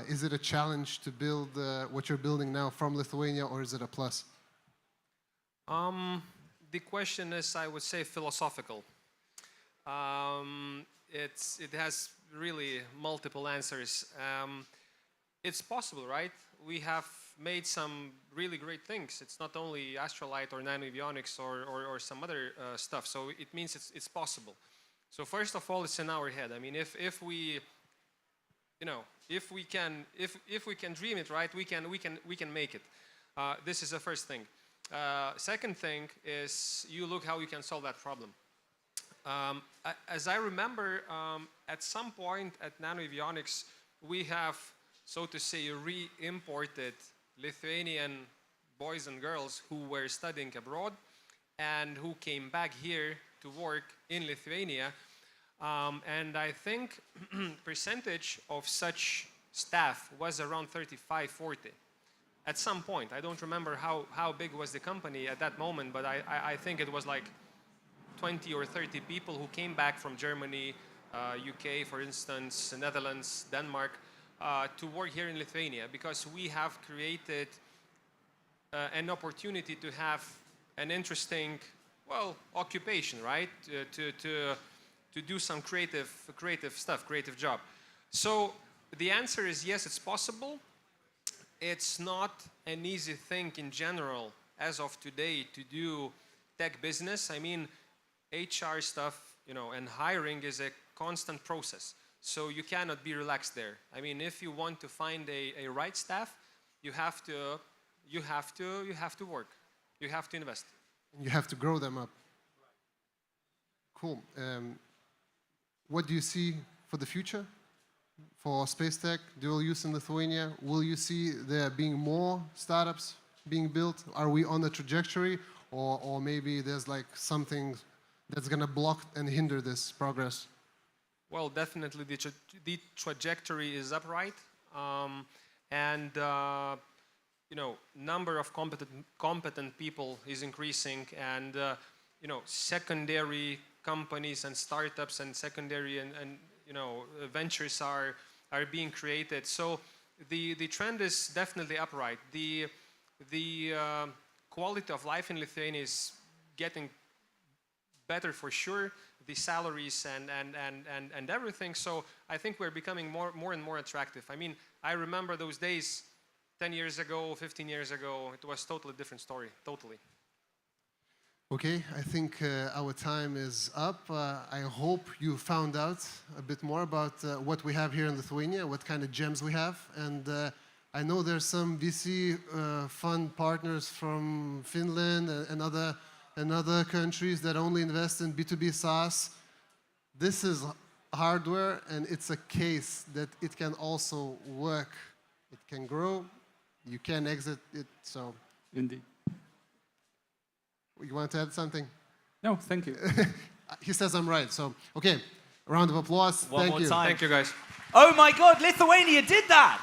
J: Is it a challenge to build what you're building now from Lithuania, or is it a plus?
K: The question is, I would say, philosophical. It has really multiple answers. It's possible, right? We have made some really great things. It's not only Astrolight or Nanoavionics or some other stuff. So it means it's possible. So first of all, it's in our head. I mean, if we can dream it, right, we can make it. This is the first thing. Second thing is you look how you can solve that problem. As I remember, at some point at Nanoavionics, we have, so to say, re-imported Lithuanian boys and girls who were studying abroad and who came back here to work in Lithuania. And I think percentage of such staff was around 35-40 at some point. I don't remember how big was the company at that moment, but I think it was like 20 or 30 people who came back from Germany, UK, for instance, Netherlands, Denmark, to work here in Lithuania, because we have created an opportunity to have an interesting, well, occupation, right? To do some creative stuff, creative job. So the answer is yes, it's possible. It's not an easy thing in general, as of today, to do tech business. I mean, HR stuff, you know, and hiring is a constant process. So you cannot be relaxed there. I mean, if you want to find a right staff, you have to work. You have to invest.
J: And you have to grow them up. Cool. What do you see for the future for space tech, dual use in Lithuania? Will you see there being more startups being built? Are we on the trajectory, or maybe there's like something that's going to block and hinder this progress?
K: Well, definitely the trajectory is upright, and you know, number of competent people is increasing, and you know, secondary companies and startups and secondary and you know, ventures are being created. So the trend is definitely upright. The quality of life in Lithuania is getting better for sure. The salaries and everything. So I think we're becoming more and more attractive. I mean, I remember those days 10 years ago, 15 years ago. It was totally different story, totally.
J: Okay, I think our time is up. I hope you found out a bit more about what we have here in Lithuania, what kind of gems we have. And I know there's some VC fund partners from Finland and other countries that only invest in B2B SaaS. This is hardware, and it's a case that it can also work. It can grow. You can exit it, so.
V: Indeed.
J: You want to add something?
V: No, thank you.
J: He says I'm right, so, okay. Round of applause.
B: One more time.
K: Thank you, guys.
B: Oh my God, Lithuania did that!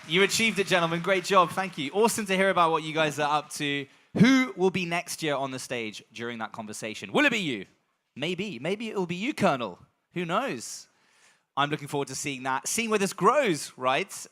B: You achieved it, gentlemen. Great job. Thank you. Awesome to hear about what you guys are up to. Who will be next year on the stage during that conversation? Will it be you? Maybe. Maybe it will be you, Colonel. Who knows? I'm looking forward to seeing that, seeing where this grows, right?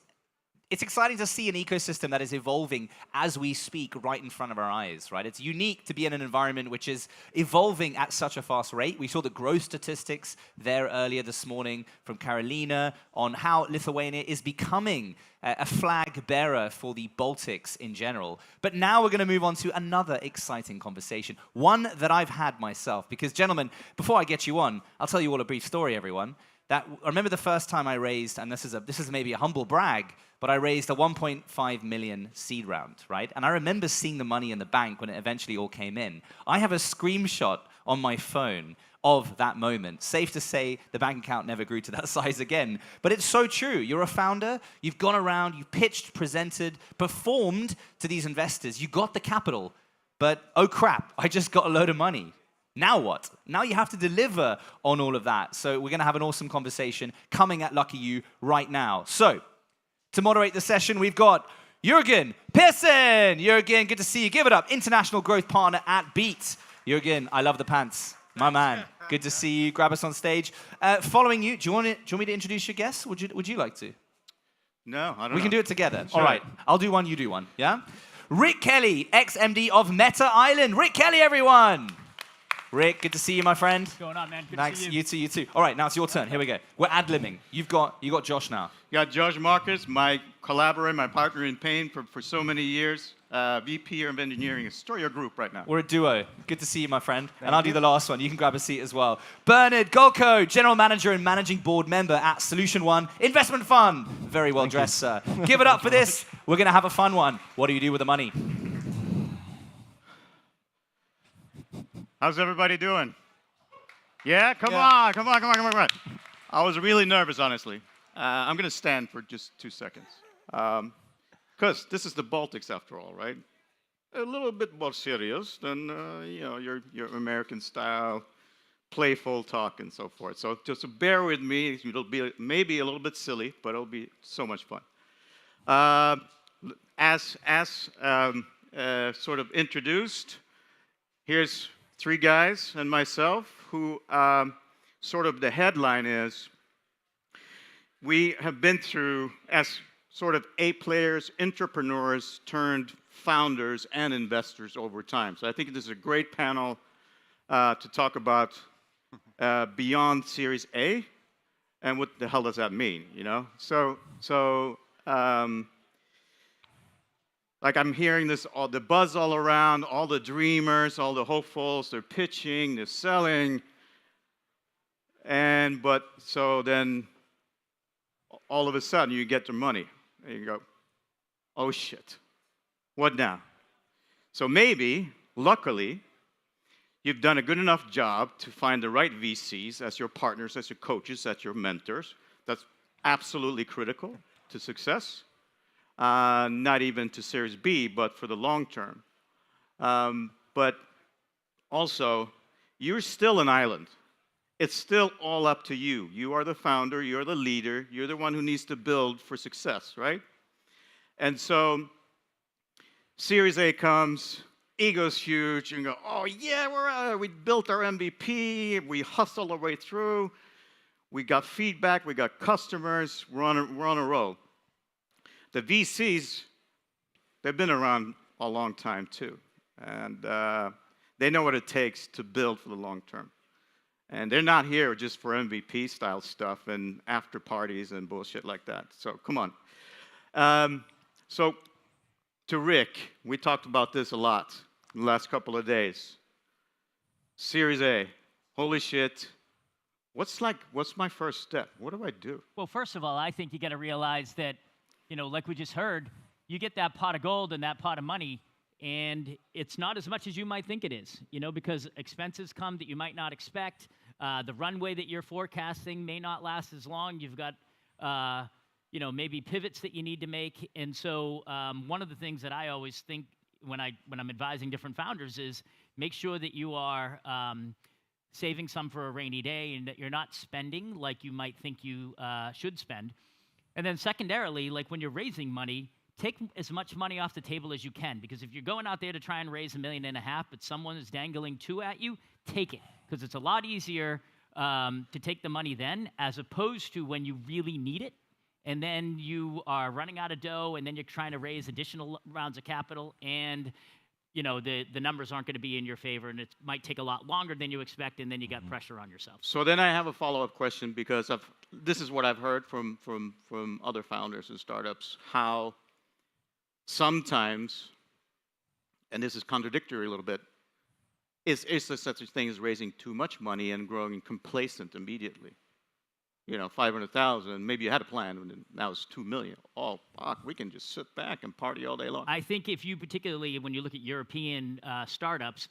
B: It's exciting to see an ecosystem that is evolving as we speak right in front of our eyes, right? It's unique to be in an environment which is evolving at such a fast rate. We saw the growth statistics there earlier this morning from Carolina on how Lithuania is becoming a flag bearer for the Baltics in general. But now we're going to move on to another exciting conversation, one that I've had myself. Because, gentlemen, before I get you on, I'll tell you all a brief story, everyone. I remember the first time I raised, and this is maybe a humble brag, but I raised a 1.5 million seed round, right? And I remember seeing the money in the bank when it eventually all came in. I have a screenshot on my phone of that moment. Safe to say, the bank account never grew to that size again. But it's so true. You're a founder. You've gone around, you've pitched, presented, performed to these investors. You got the capital, but oh crap, I just got a load of money. Now what? Now you have to deliver on all of that. So we're going to have an awesome conversation coming at Lucky You right now. So to moderate the session, we've got Jürgen Pearson. Jürgen, good to see you. Give it up. International growth partner at Beat. Jürgen, I love the pants. My man. Good to see you. Grab us on stage. Following you, do you want me to introduce your guests? Would you like to?
L: No, I don't know.
B: We can do it together.
L: Sure.
B: All right. I'll do one, you do one. Yeah? Rick Kelly, ex-MD of Meta Island. Rick Kelly, everyone. Rick, good to see you, my friend.
N: What's going on, man? Good
B: Thanks.
N: to see you.
B: You too. All right, now it's your turn. Here we go. We're ad-libbing. You got Josh now.
L: You got Josh Marcus, my collaborator, my partner in pain for so many years, VP of Engineering at Storia Group right now.
B: We're a duo. Good to see you, my friend. And I'll do the last one. You can grab a seat as well. Bernard Golko, General Manager and Managing Board Member at Solution One Investment Fund. Very well dressed, sir. Give it up for this. We're going to have a fun one. What do you do with the money?
L: How's everybody doing? Yeah, come on. I was really nervous, honestly. I'm going to stand for just 2 seconds. Because this is the Baltics, after all, right? A little bit more serious than your American style, playful talk and so forth. So just bear with me. It'll be maybe a little bit silly, but it'll be so much fun. As sort of introduced, here's 3 guys and myself who sort of the headline is, we have been through, as sort of A players, entrepreneurs turned founders and investors over time. So I think this is a great panel to talk about beyond Series A and what the hell does that mean, you know? Like I'm hearing this, all the buzz all around, all the dreamers, all the hopefuls, they're pitching, they're selling. But so then all of a sudden you get the money and you go, oh shit, what now? So maybe, luckily, you've done a good enough job to find the right VCs as your partners, as your coaches, as your mentors. That's absolutely critical to success. Not even to Series B, but for the long term. But also, you're still an island. It's still all up to you. You are the founder, you're the leader, you're the one who needs to build for success, right? And so, Series A comes, ego's huge, and you go, oh yeah, we built our MVP, we hustled our way through, we got feedback, we got customers, we're on a roll. The VCs, they've been around a long time too, and they know what it takes to build for the long term. And they're not here just for MVP style stuff and after parties and bullshit like that. So come on. So to Rick, we talked about this a lot in the last couple of days. Series A, holy shit. What's my first step? What do I do?
M: Well, first of all, I think you got to realize that, you know, like we just heard, you get that pot of gold and that pot of money, and it's not as much as you might think it is, you know, because expenses come that you might not expect. The runway that you're forecasting may not last as long. You've got, you know, maybe pivots that you need to make. And so one of the things that I always think when I'm advising different founders is make sure that you are saving some for a rainy day and that you're not spending like you might think you should spend. And then secondarily, like when you're raising money, take as much money off the table as you can, because if you're going out there to try and raise $1.5 million, but someone is dangling $2 million at you, take it, because it's a lot easier to take the money then, as opposed to when you really need it, and then you are running out of dough, and then you're trying to raise additional rounds of capital, and you know the numbers aren't going to be in your favor, and it might take a lot longer than you expect, and then you got pressure on yourself.
L: So then I have a follow-up question, because this is what I've heard from other founders and startups, how sometimes, and this is contradictory a little bit, is there such a thing as raising too much money and growing complacent immediately? You know, 500,000, maybe you had a plan, and now it's 2 million. Oh, fuck, we can just sit back and party all day long.
M: I think if you particularly, when you look at European startups,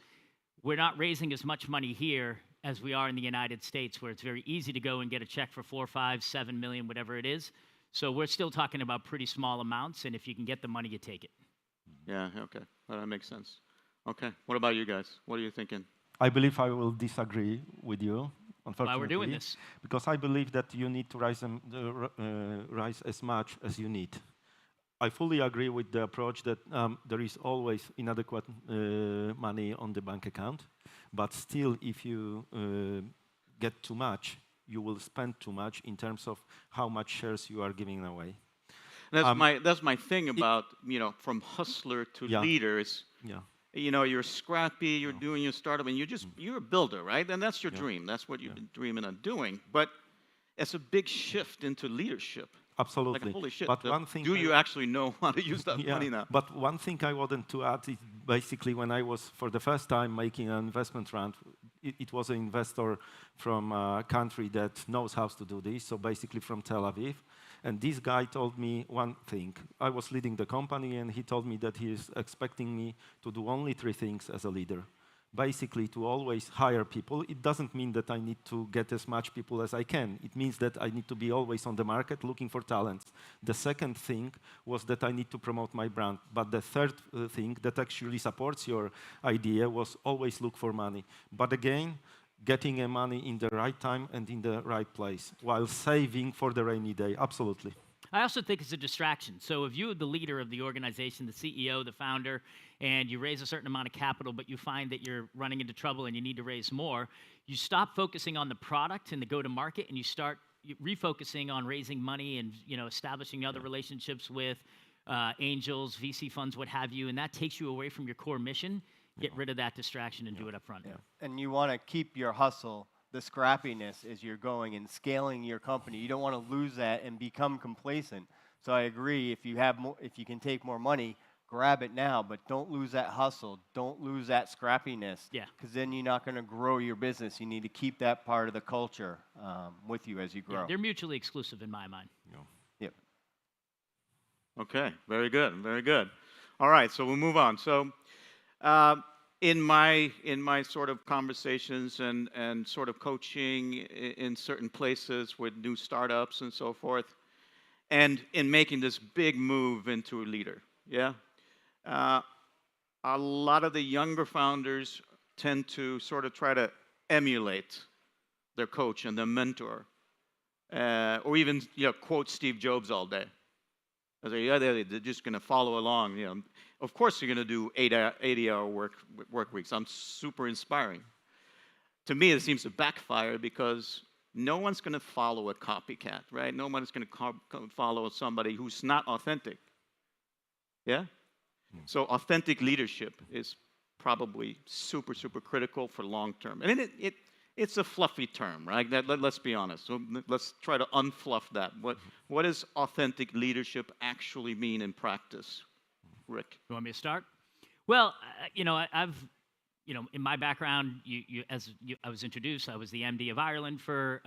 M: we're not raising as much money here as we are in the United States, where it's very easy to go and get a check for 4, 5, 7 million, whatever it is. So we're still talking about pretty small amounts, and if you can get the money, you take it.
L: Yeah, okay, well, that makes sense. Okay, what about you guys? What are you thinking?
N: I believe I will disagree with you, unfortunately.
M: Why we're doing this?
N: Because I believe that you need to rise as much as you need. I fully agree with the approach that there is always inadequate money on the bank account, but still, if you get too much, you will spend too much in terms of how much shares you are giving away.
L: That's my thing about, you know, from hustler to leaders.
N: Yeah.
L: You know, you're scrappy, you're doing your startup, and you're a builder, right? And that's your dream. That's what you've been dreaming of doing. But it's a big shift into leadership.
N: Absolutely.
L: Like, holy shit,
N: but one thing
L: do you actually know how to use that money now?
N: But one thing I wanted to add is basically when I was for the first time making an investment round, it was an investor from a country that knows how to do this, so basically from Tel Aviv. And this guy told me one thing. I was leading the company, and he told me that he is expecting me to do only 3 things as a leader. basically to always hire people. It doesn't mean that I need to get as much people as I can. It means that I need to be always on the market looking for talents. The second thing was that I need to promote my brand. But the third thing that actually supports your idea was always look for money. But again, getting money in the right time and in the right place, while saving for the rainy day, absolutely.
M: I also think it's a distraction. So if you're the leader of the organization, the CEO, the founder, and you raise a certain amount of capital, but you find that you're running into trouble and you need to raise more, you stop focusing on the product and the go-to-market, and you start refocusing on raising money and establishing other relationships with angels, VC funds, what have you, and that takes you away from your core mission. Get rid of that distraction and do it up front.
O: And you want to keep your hustle, the scrappiness as you're going and scaling your company. You don't want to lose that and become complacent. So I agree, if you can take more money, grab it now, but don't lose that hustle. Don't lose that scrappiness.
M: Yeah.
O: Because then you're not going to grow your business. You need to keep that part of the culture with you as you grow.
M: Yeah, they're mutually exclusive in my mind.
O: Yep.
L: Okay, very good, very good. All right, so we'll move on. So in my sort of conversations and sort of coaching in certain places with new startups and so forth, and in making this big move into a leader, a lot of the younger founders tend to sort of try to emulate their coach and their mentor, or even quote Steve Jobs all day. They're just going to follow along. Of course, you're going to do 80-hour work weeks. I'm super inspiring. To me, it seems to backfire because no one's going to follow a copycat, right? No one's going to follow somebody who's not authentic. Yeah? So authentic leadership is probably super, super critical for long term. And it's a fluffy term, right? Let's be honest. So let's try to unfluff that. What does authentic leadership actually mean in practice? Rick?
M: You want me to start? Well, I've, in my background, I was introduced, I was the MD of Ireland for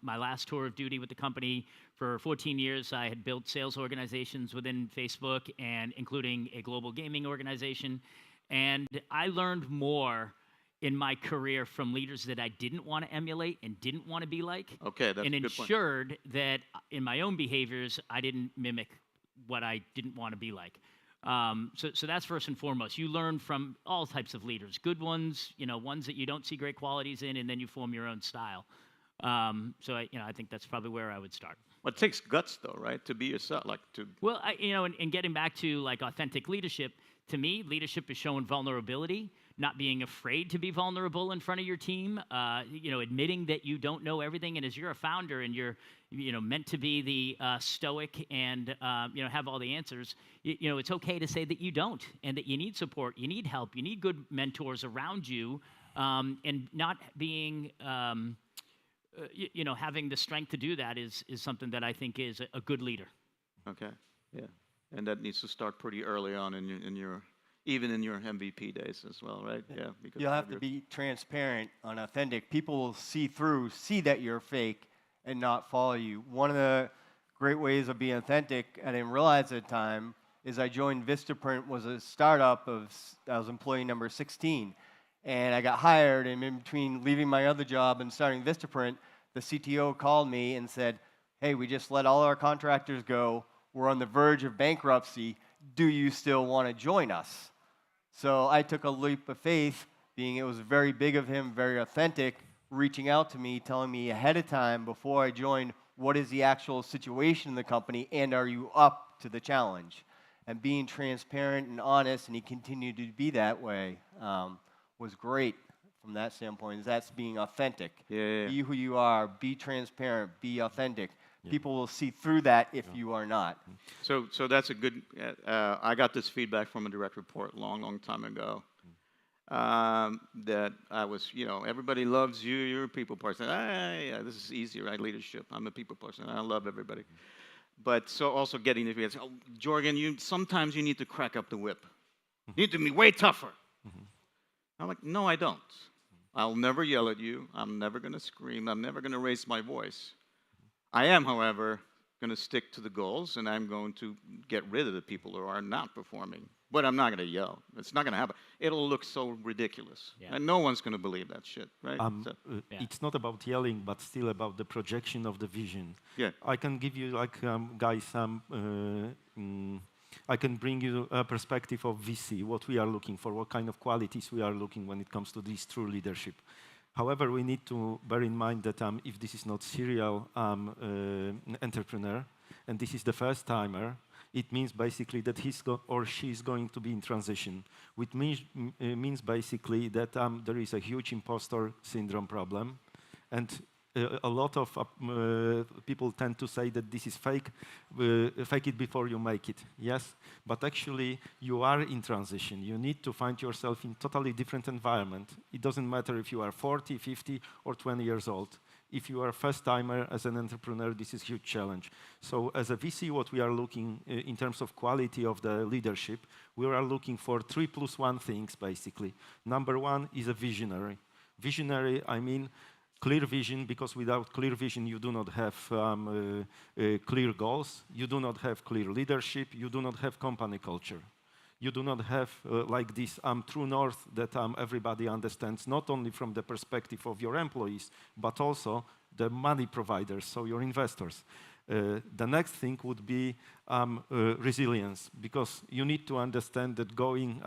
M: my last tour of duty with the company. For 14 years, I had built sales organizations within Facebook, and including a global gaming organization. And I learned more in my career from leaders that I didn't want to emulate and didn't want to be like.
L: Okay, that's a
M: and
L: good point.
M: ensured that in my own behaviors, I didn't mimic what I didn't want to be like. So that's first and foremost. You learn from all types of leaders, good ones, ones that you don't see great qualities in, and then you form your own style. So I think that's probably where I would start.
L: Well, it takes guts, though, right, to be yourself,
M: Well, and getting back to authentic leadership, to me, leadership is showing vulnerability, not being afraid to be vulnerable in front of your team, admitting that you don't know everything. And as you're a founder and you're, meant to be the stoic and, have all the answers, it's okay to say that you don't and that you need support, you need help, you need good mentors around you, and not being, having the strength to do that is something that I think is a good leader.
L: Okay, yeah. And that needs to start pretty early on even in your MVP days as well, right? Yeah. Because
O: you'll have to be transparent and authentic. People will see that you're fake and not follow you. One of the great ways of being authentic, I didn't realize at the time, is I joined Vistaprint, was a startup I was employee number 16. And I got hired, and in between leaving my other job and starting Vistaprint, the CTO called me and said, hey, we just let all our contractors go. We're on the verge of bankruptcy. Do you still want to join us? So I took a leap of faith, being it was very big of him, very authentic, reaching out to me, telling me ahead of time before I joined, what is the actual situation in the company, and are you up to the challenge? And being transparent and honest, and he continued to be that way, was great from that standpoint. That's being authentic.
L: Yeah.
O: Be who you are, be transparent, be authentic. People will see through that if you are not.
L: So that's a good, I got this feedback from a direct report long time ago, that I was, everybody loves you, you're a people person. Yeah, this is easy, right, leadership. I'm a people person, I love everybody. But so also getting the feedback, Jorgen, sometimes you need to crack up the whip. You need to be way tougher. I'm like, no, I don't. I'll never yell at you. I'm never going to scream. I'm never going to raise my voice. I am, however, going to stick to the goals, and I'm going to get rid of the people who are not performing. but I'm not going to yell. It's not going to happen. It'll look so ridiculous.
M: Yeah.
L: And no one's going to believe that shit, right?
N: It's not about yelling, but still about the projection of the vision.
L: Yeah.
N: I can give you, like, guys, I can bring you a perspective of VC, what we are looking for, what kind of qualities we are looking when it comes to this true leadership. However, we need to bear in mind that if this is not serial entrepreneur, and this is the first timer, it means basically that he's or she is going to be in transition, which means basically that there is a huge imposter syndrome problem, and a lot of people tend to say that this is fake, fake it before you make it, yes? But actually, you are in transition. You need to find yourself in totally different environment. It doesn't matter if you are 40, 50, or 20 years old. If you are a first-timer as an entrepreneur, this is a huge challenge. So as a VC, what we are looking in terms of quality of the leadership, we are looking for 3+1 things, basically. Number one is a visionary. Visionary, I mean, clear vision, because without clear vision, you do not have clear goals, you do not have clear leadership, you do not have company culture. You do not have like this true north that everybody understands, not only from the perspective of your employees, but also the money providers, so your investors. The next thing would be resilience, because you need to understand that building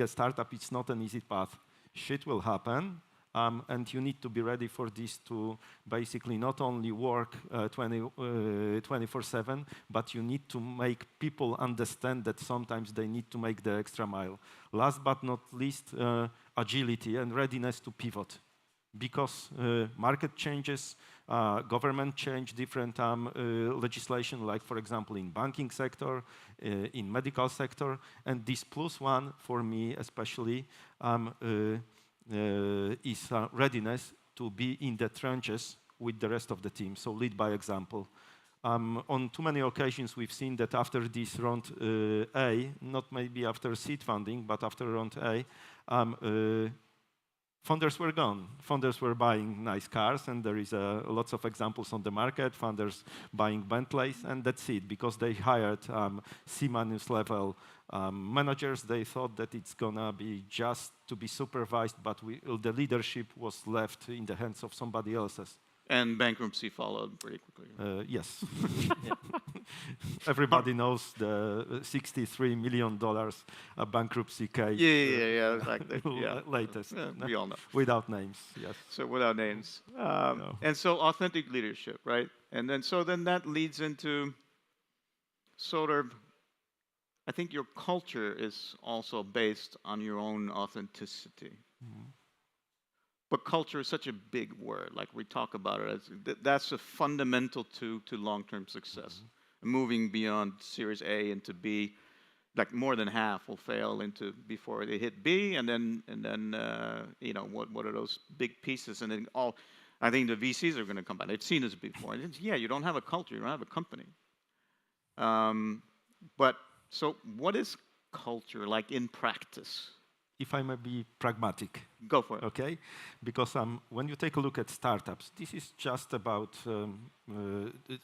N: a startup, it's not an easy path. Shit will happen. And you need to be ready for this to basically not only work 24/7, but you need to make people understand that sometimes they need to make the extra mile. Last but not least, agility and readiness to pivot. Because market changes, government change, different legislation, like for example in banking sector, in medical sector, and this +1 for me especially, is readiness to be in the trenches with the rest of the team, so lead by example. On too many occasions, we've seen that after this round A, not maybe after seed funding, but after round A, funders were gone. Funders were buying nice cars, and there is lots of examples on the market, funders buying Bentleys, and that's it, because they hired C- level managers. They thought that it's gonna be just to be supervised, but the leadership was left in the hands of somebody else's.
L: And bankruptcy followed pretty quickly.
N: Yes. Everybody knows the $63 million bankruptcy case.
L: Yeah, exactly.
N: Latest.
L: Yeah, we all know.
N: Without names, yes.
L: So without names.
N: No.
L: And so authentic leadership, right? And then that leads into sort of, I think your culture is also based on your own authenticity.
N: Mm-hmm.
L: But culture is such a big word, like we talk about it, that's a fundamental to long-term success. Mm-hmm. Moving beyond Series A into B, like more than half will fail before they hit B, and then you know, what are those big pieces? And then I think the VCs are going to come back. They've seen this before. Yeah, you don't have a culture, you don't have a company. But so what is culture like in practice?
N: If I may be pragmatic.
L: Go for it.
N: Okay? Because when you take a look at startups, this is just about,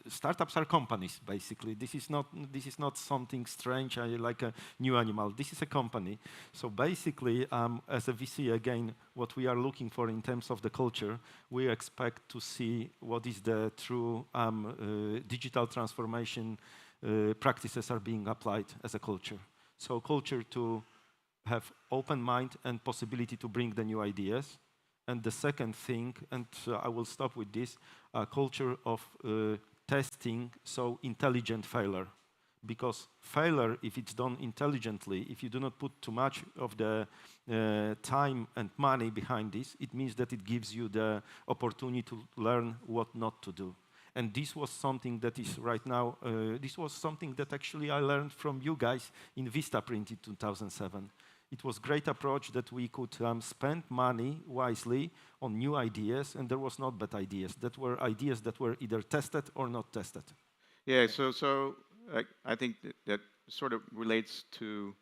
N: startups are companies, basically. This is not something strange, like a new animal. This is a company. So basically, as a VC, again, what we are looking for in terms of the culture, we expect to see what is the true digital transformation practices are being applied as a culture. So culture to have open mind and possibility to bring the new ideas. And the second thing, and I will stop with this, a culture of testing, so intelligent failure. Because failure, if it's done intelligently, if you do not put too much of the time and money behind this, it means that it gives you the opportunity to learn what not to do. And this was something that is right now, this was something that actually I learned from you guys in Vistaprint in 2007. It was a great approach that we could spend money wisely on new ideas, and there was not bad ideas. That were ideas that were either tested or not tested.
L: Yeah, so I think that sort of relates to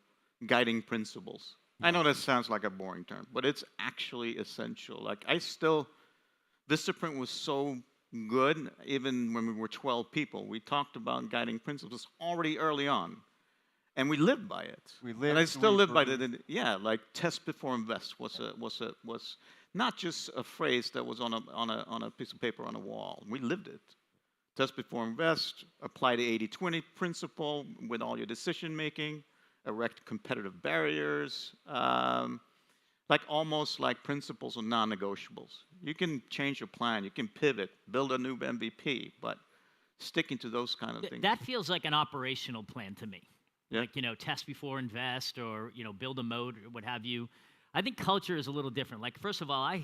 L: guiding principles. Yeah. I know that sounds like a boring term, but it's actually essential. Like Vistaprint was so good, even when we were 12 people. We talked about guiding principles already early on. And we lived by it.
O: We
L: and
O: lived,
L: I still
O: we
L: live by
O: proved.
L: it. Yeah, like test before invest was not just a phrase that was on a piece of paper on a wall. We lived it. Test before invest, apply the 80-20 principle with all your decision making, erect competitive barriers, almost like principles of non-negotiables. You can change your plan, you can pivot, build a new MVP, but sticking to those kind of things.
M: That feels like an operational plan to me.
L: Yeah.
M: Like, test before invest, or, build a mode or what have you. I think culture is a little different. Like, first of all, I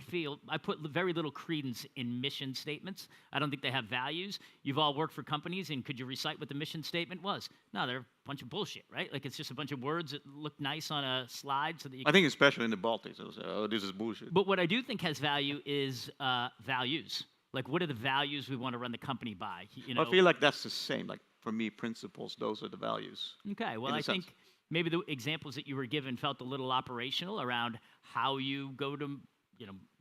M: put very little credence in mission statements. I don't think they have values. You've all worked for companies, and could you recite what the mission statement was? No, they're a bunch of bullshit, right? Like, it's just a bunch of words that look nice on a slide so that you
L: I think especially in the Baltics, it was, oh, this is bullshit.
M: But what I do think has value is values. Like, what are the values we want to run the company by?
L: I feel like that's the same. Like, for me, principles, those are the values.
M: Okay, well, I think maybe the examples that you were given felt a little operational around how you go to,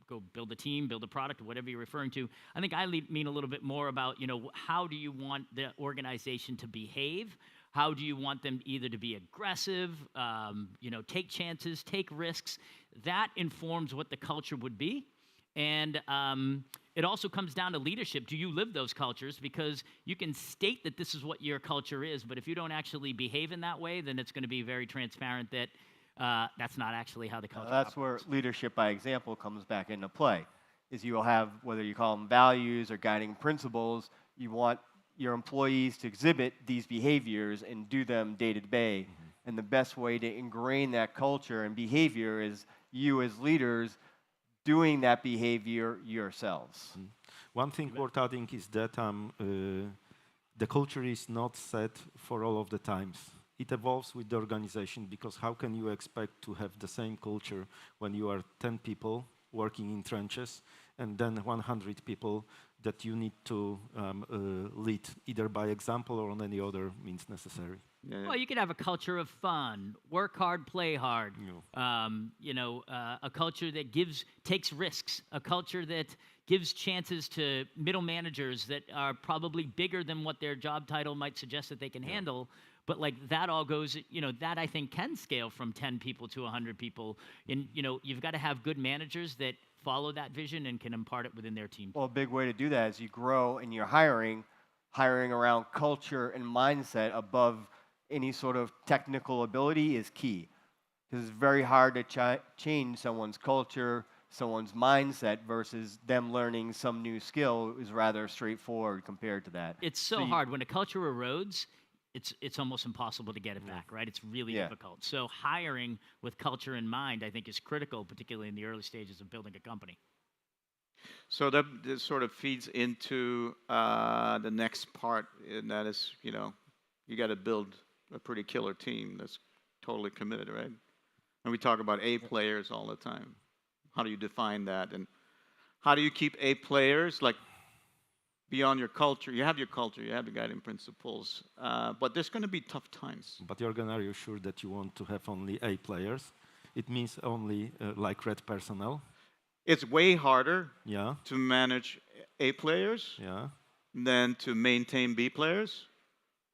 M: go build a team, build a product, or whatever you're referring to. I think I mean a little bit more about, how do you want the organization to behave? How do you want them either to be aggressive, take chances, take risks? That informs what the culture would be. And it also comes down to leadership. Do you live those cultures? Because you can state that this is what your culture is, but if you don't actually behave in that way, then it's going to be very transparent that that's not actually how the culture
O: That's
M: operates.
O: where leadership by example comes back into play, is you will have, whether you call them values or guiding principles, you want your employees to exhibit these behaviors and do them day to day. And the best way to ingrain that culture and behavior is you as leaders doing that behavior yourselves.
N: One thing worth adding is that the culture is not set for all of the times. It evolves with the organization, because how can you expect to have the same culture when you are 10 people working in trenches and then 100 people that you need to lead, either by example or on any other means necessary?
M: Well, you could have a culture of fun, work hard, play hard. A culture that takes risks, a culture that gives chances to middle managers that are probably bigger than what their job title might suggest that they can handle. But like that all goes, that I think can scale from 10 people to 100 people. And you've got to have good managers that follow that vision and can impart it within their team.
O: Well, a big way to do that is you grow and you're hiring around culture and mindset above any sort of technical ability is key. Because it's very hard to change someone's culture, someone's mindset, versus them learning some new skill is rather straightforward compared to that.
M: It's so hard. When a culture erodes, it's almost impossible to get it back, right? It's really difficult. So hiring with culture in mind, I think, is critical, particularly in the early stages of building a company.
L: So that sort of feeds into the next part, and that is, you got to build a pretty killer team that's totally committed, right? And we talk about A players all the time. How do you define that? And how do you keep A players, like, beyond your culture? You have your culture, you have your guiding principles, but there's going to be tough times.
N: But Jörgen, are you sure that you want to have only A players? It means only like red personnel?
L: It's way harder
N: to
L: manage A players than to maintain B players.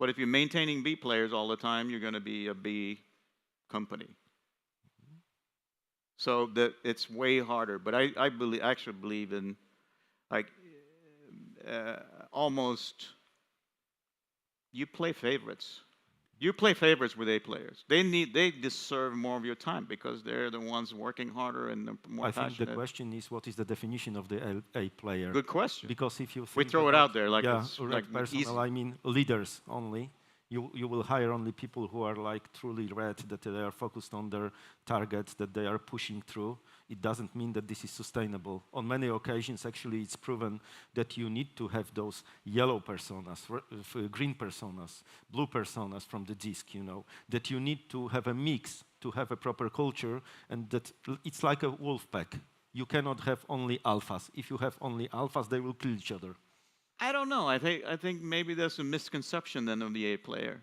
L: But if you're maintaining B players all the time, you're going to be a B company. So it's way harder. But I actually believe in, like, almost, you play favorites. You play favorites with A players. They deserve more of your time because they're the ones working harder and more passionate.
N: I think the question is, what is the definition of the A player?
L: Good question.
N: Because if you think
L: we throw it out there like it's
N: like personal,
L: easy.
N: I mean leaders only. You will hire only people who are like truly red, that they are focused on their targets, that they are pushing through. It doesn't mean that this is sustainable. On many occasions, actually, it's proven that you need to have those yellow personas, green personas, blue personas from the disc, that you need to have a mix to have a proper culture, and that it's like a wolf pack. You cannot have only alphas. If you have only alphas, they will kill each other.
L: I don't know. I think maybe there's a misconception then of the A player.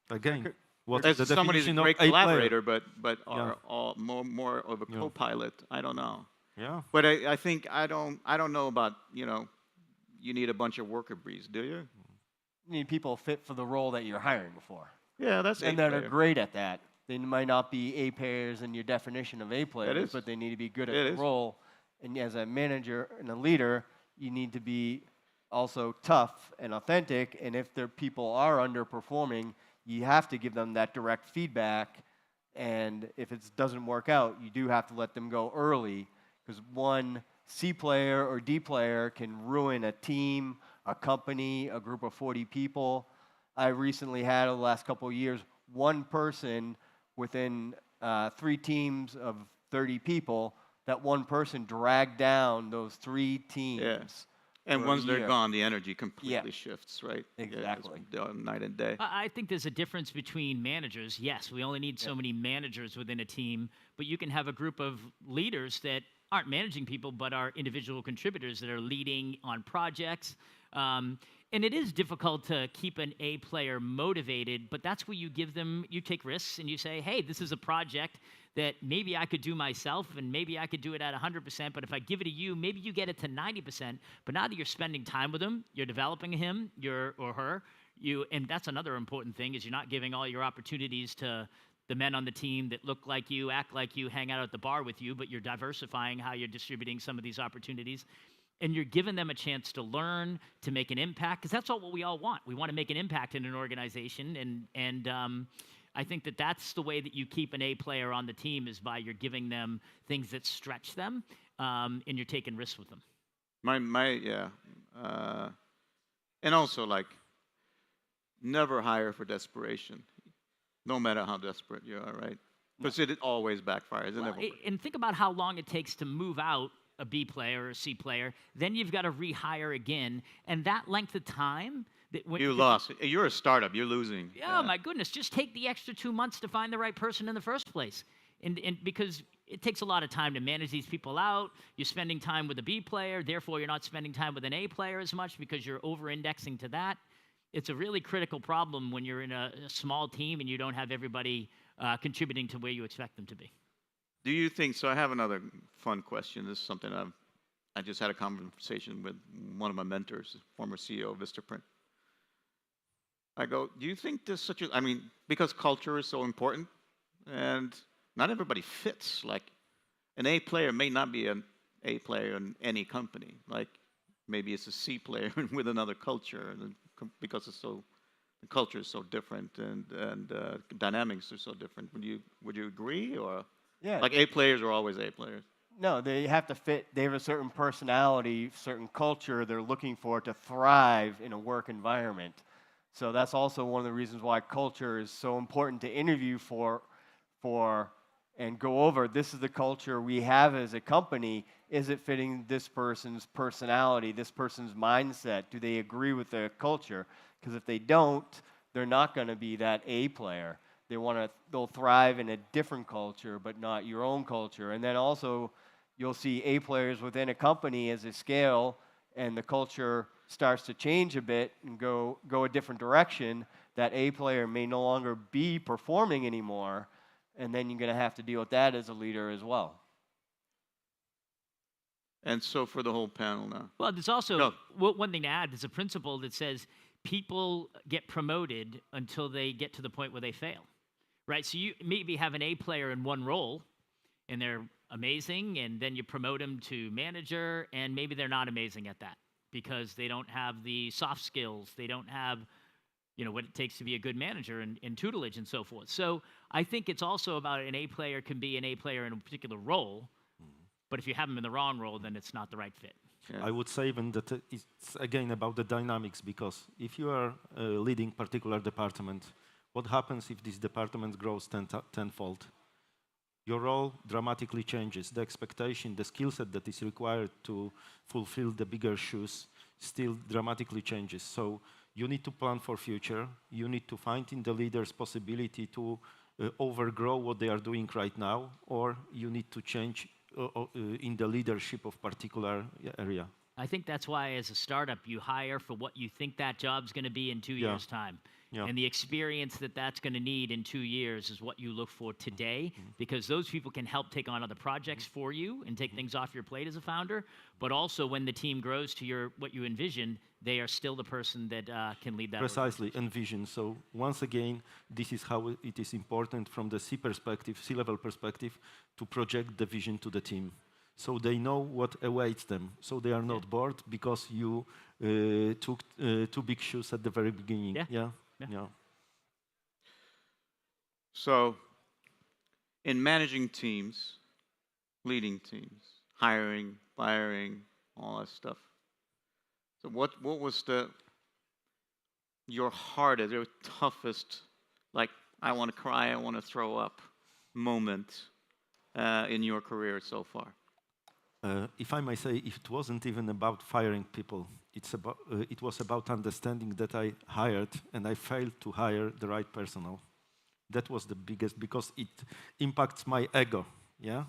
N: Again, what
L: as
N: is the
L: somebody's a
N: definition
L: great
N: of A
L: collaborator,
N: player?
L: but are all more of a co-pilot. I don't know.
N: Yeah.
L: But I think I don't know about you need a bunch of worker bees, do you?
O: You need people fit for the role that you're hiring for.
L: Yeah, that's
O: and
L: A
O: that are
L: player.
O: great at that. They might not be A players in your definition of A players,
L: is.
O: but they need to be good at
L: It
O: the
L: is.
O: role. And as a manager and a leader, you need to be also tough and authentic. And if their people are underperforming, you have to give them that direct feedback. And if it doesn't work out, you do have to let them go early, because one C player or D player can ruin a team, a company, a group of 40 people. I recently had, over the last couple of years, one person within 3 teams of 30 people. That one person dragged down those 3 teams.
L: Yeah. And
O: for
L: once
O: a
L: they're
O: year.
L: gone, the energy completely shifts, right?
O: Exactly.
L: Yeah, it's night and day.
M: I think there's a difference between managers. Yes, we only need so many managers within a team, but you can have a group of leaders that aren't managing people, but are individual contributors that are leading on projects. And it is difficult to keep an A player motivated, but that's where you give them, you take risks and you say, hey, this is a project that maybe I could do myself and maybe I could do it at 100%, but if I give it to you, maybe you get it to 90%. But now that you're spending time with them, you're developing him or her, and that's another important thing, is you're not giving all your opportunities to the men on the team that look like you, act like you, hang out at the bar with you, but you're diversifying how you're distributing some of these opportunities. And you're giving them a chance to learn, to make an impact, because that's all what we all want. We want to make an impact in an organization, and I think that that's the way that you keep an A player on the team, is by you're giving them things that stretch them, and you're taking risks with them.
L: And also, like, never hire for desperation, no matter how desperate you are, right? Because it always backfires.
M: And think about how long it takes to move out a B player or a C player, then you've got to rehire again, and that length of time that when
L: You lost. You're a startup. You're losing.
M: Oh my goodness, just take the extra 2 months to find the right person in the first place. And because it takes a lot of time to manage these people out. You're spending time with a B player, therefore you're not spending time with an A player as much because you're over-indexing to that. It's a really critical problem when you're in a small team and you don't have everybody contributing to where you expect them to be.
L: Do you think, so I have another fun question. This is something I just had a conversation with one of my mentors, former CEO of Vistaprint. I go, do you think there's such a, I mean, because culture is so important, and not everybody fits. Like, an A player may not be an A player in any company. Like, maybe it's a C player with another culture, because it's so, the culture is so different, and dynamics are so different. Would you agree, or?
O: Yeah.
L: Like, A players are always A players.
O: No, they have to fit. They have a certain personality, certain culture they're looking for to thrive in a work environment. So that's also one of the reasons why culture is so important to interview for and go over. This is the culture we have as a company. Is it fitting this person's personality, this person's mindset? Do they agree with the culture? Because if they don't, they're not going to be that A player. They'll thrive in a different culture, but not your own culture. And then also, you'll see A players within a company as they scale, and the culture starts to change a bit and go a different direction. That A player may no longer be performing anymore, and then you're going to have to deal with that as a leader as well.
L: And so for the whole panel now.
M: Well, there's also one thing to add. There's a principle that says people get promoted until they get to the point where they fail. Right, so you maybe have an A player in one role, and they're amazing, and then you promote them to manager, and maybe they're not amazing at that because they don't have the soft skills, they don't have, what it takes to be a good manager and tutelage and so forth. So I think it's also about an A player can be an A player in a particular role, but if you have them in the wrong role, then it's not the right fit.
N: Yeah. I would say even that it's again about the dynamics, because if you are leading particular department, what happens if this department grows tenfold? Your role dramatically changes. The expectation, the skill set that is required to fulfill the bigger shoes still dramatically changes. So you need to plan for future. You need to find in the leaders possibility to overgrow what they are doing right now, or you need to change in the leadership of particular area.
M: I think that's why as a startup you hire for what you think that job's going to be in 2 years' time.
N: Yeah.
M: And the experience that that's going to need in 2 years is what you look for today, because those people can help take on other projects for you and take things off your plate as a founder. But also when the team grows to what you envision, they are still the person that can lead that.
N: Precisely, and vision. So once again, this is how it is important from the C-level perspective, to project the vision to the team. So they know what awaits them. So they are not bored because you took two big shoes at the very beginning. Yeah.
L: So, in managing teams, leading teams, hiring, firing, all that stuff. So what was your hardest, your toughest, like, I want to cry, I want to throw up moment in your career so far?
N: If I may say, it wasn't even about firing people. It was about understanding that I hired and I failed to hire the right personnel. That was the biggest, because it impacts my ego. Yeah.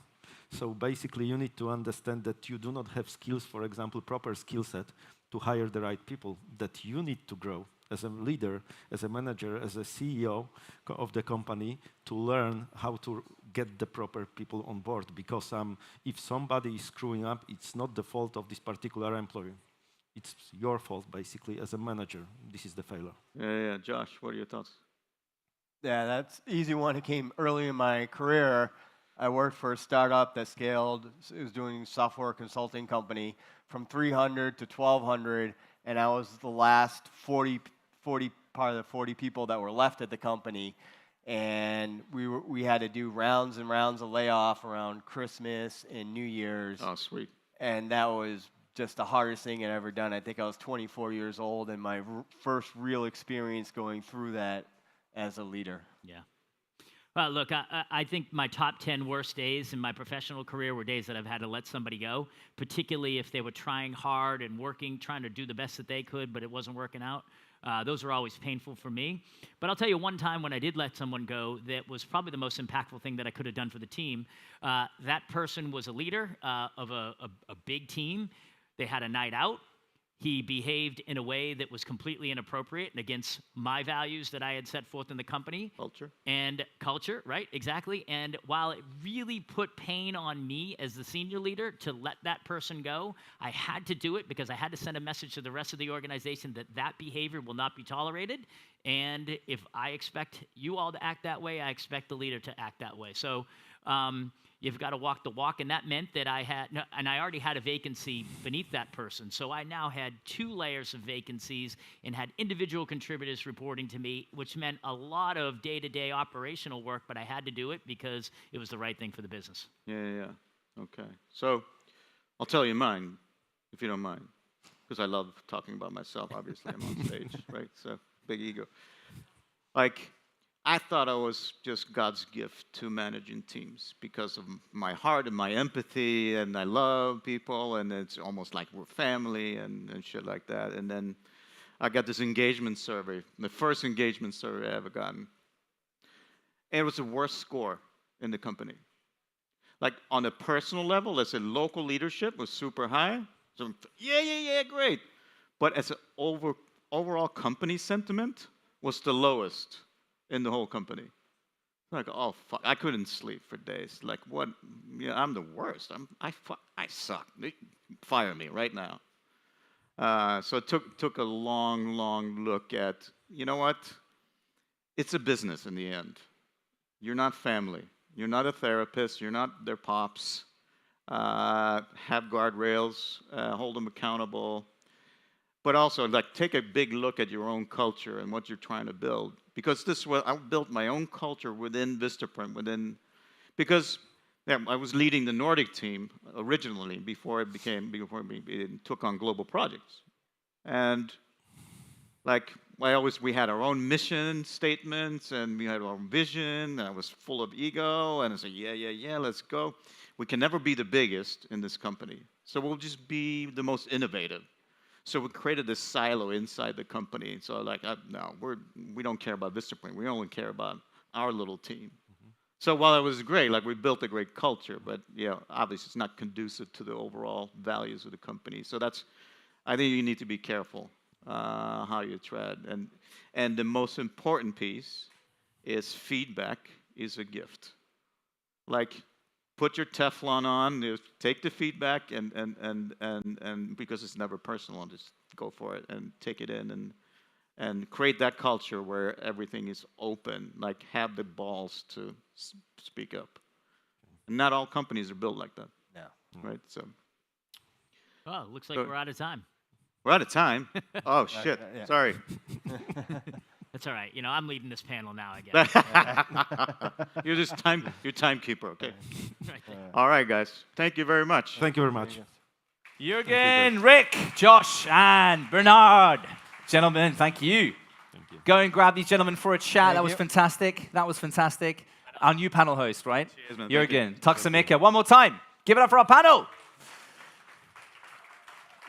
N: So basically, you need to understand that you do not have skills, for example, proper skill set to hire the right people. That you need to grow as a leader, as a manager, as a CEO of the company, to learn how to get the proper people on board. Because if somebody is screwing up, it's not the fault of this particular employee. It's your fault, basically, as a manager. This is the failure.
L: Yeah. Josh, what are your thoughts?
O: Yeah, that's an easy one. It came early in my career. I worked for a startup that scaled. It was doing software consulting company from 300 to 1,200, and I was the last 40 part of the 40 people that were left at the company. And we had to do rounds and rounds of layoff around Christmas and New Year's.
L: Oh, sweet.
O: And that was just the hardest thing I'd ever done. I think I was 24 years old, and my first real experience going through that as a leader.
M: Yeah. Well, look, I think my top 10 worst days in my professional career were days that I've had to let somebody go, particularly if they were trying hard and working, trying to do the best that they could, but it wasn't working out. Those are always painful for me. But I'll tell you one time when I did let someone go that was probably the most impactful thing that I could have done for the team. That person was a leader of a big team. They had a night out. He behaved in a way that was completely inappropriate and against my values that I had set forth in the company. Culture, right, exactly. And while it really put pain on me as the senior leader to let that person go, I had to do it because I had to send a message to the rest of the organization that that behavior will not be tolerated. And if I expect you all to act that way, I expect the leader to act that way. So you've got to walk the walk, and that meant that I already had a vacancy beneath that person. So I now had 2 layers of vacancies and had individual contributors reporting to me, which meant a lot of day-to-day operational work, but I had to do it because it was the right thing for the business.
L: Yeah. Okay. So I'll tell you mine, if you don't mind, because I love talking about myself. Obviously, I'm on stage, right? So big ego. Like, I thought I was just God's gift to managing teams because of my heart and my empathy, and I love people, and it's almost like we're family and shit like that. And then I got this engagement survey, the first engagement survey I ever gotten. And it was the worst score in the company. Like, on a personal level, let's say local leadership was super high. So, yeah, great. But as an overall company sentiment was the lowest in the whole company. Like, oh, fuck, I couldn't sleep for days. Like, what? Yeah, I'm the worst. I suck. Fire me right now. So it took a long look at, you know what? It's a business in the end. You're not family. You're not a therapist. You're not their pops. Have guardrails. Hold them accountable. But also, like, take a big look at your own culture and what you're trying to build. Because I built my own culture within Vistaprint, because I was leading the Nordic team originally before it took on global projects. And like, we had our own mission statements, and we had our own vision, and I was full of ego, and I said, yeah, let's go. We can never be the biggest in this company, so we'll just be the most innovative. So we created this silo inside the company. So like, no, we don't care about Vistaprint. We only care about our little team. So while it was great, like, we built a great culture, but obviously it's not conducive to the overall values of the company. So I think you need to be careful how you tread. And the most important piece is feedback is a gift. Like, put your Teflon on, take the feedback, and because it's never personal, just go for it and take it in and create that culture where everything is open, like have the balls to speak up. And not all companies are built like that.
Q: No.
L: Right? So.
M: Well, looks like we're out of time.
L: We're out of time? Oh, shit.
Q: Yeah.
L: Sorry.
M: That's all right. You know, I'm leading this panel now, I guess.
L: You're just your timekeeper, okay? All right, guys. Thank you very much.
N: Thank you very much.
B: Jürgen, Rick, Josh, and Bernard. Gentlemen, thank you. Go and grab these gentlemen for a chat. That was fantastic. That was fantastic. Our new panel host, right?
L: Cheers, man.
B: Jürgen, Taksamika. One more time. Give it up for our panel.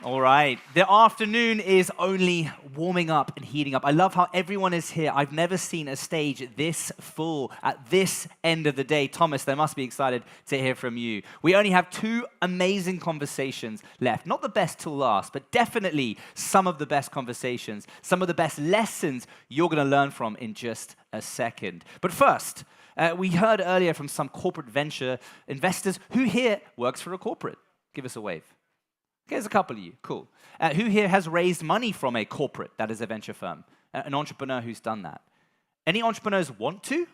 B: All right. The afternoon is only warming up and heating up. I love how everyone is here. I've never seen a stage this full at this end of the day. Thomas, they must be excited to hear from you. We only have 2 amazing conversations left. Not the best till last, but definitely some of the best conversations, some of the best lessons you're going to learn from in just a second. But first, we heard earlier from some corporate venture investors. Who here works for a corporate? Give us a wave. Okay, there's a couple of you. Cool. Who here has raised money from a corporate that is a venture firm? An entrepreneur who's done that? Any entrepreneurs want to?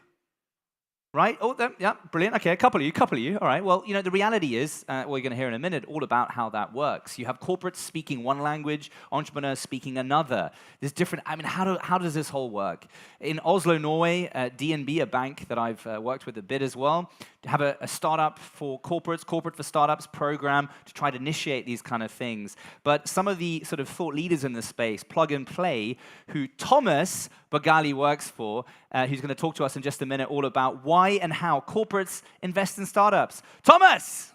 B: Right? Oh, yeah, brilliant. Okay, a couple of you. All right. Well, you know, the reality is, we're going to hear in a minute all about how that works. You have corporates speaking one language, entrepreneurs speaking another. There's different, I mean, how does this whole work? In Oslo, Norway, DNB, a bank that I've worked with a bit as well, have a startup for corporates, corporate for startups program to try to initiate these kind of things. But some of the sort of thought leaders in the space, Plug and Play, who Thomas Bagali works for, who's going to talk to us in just a minute all about why and how corporates invest in startups. Thomas!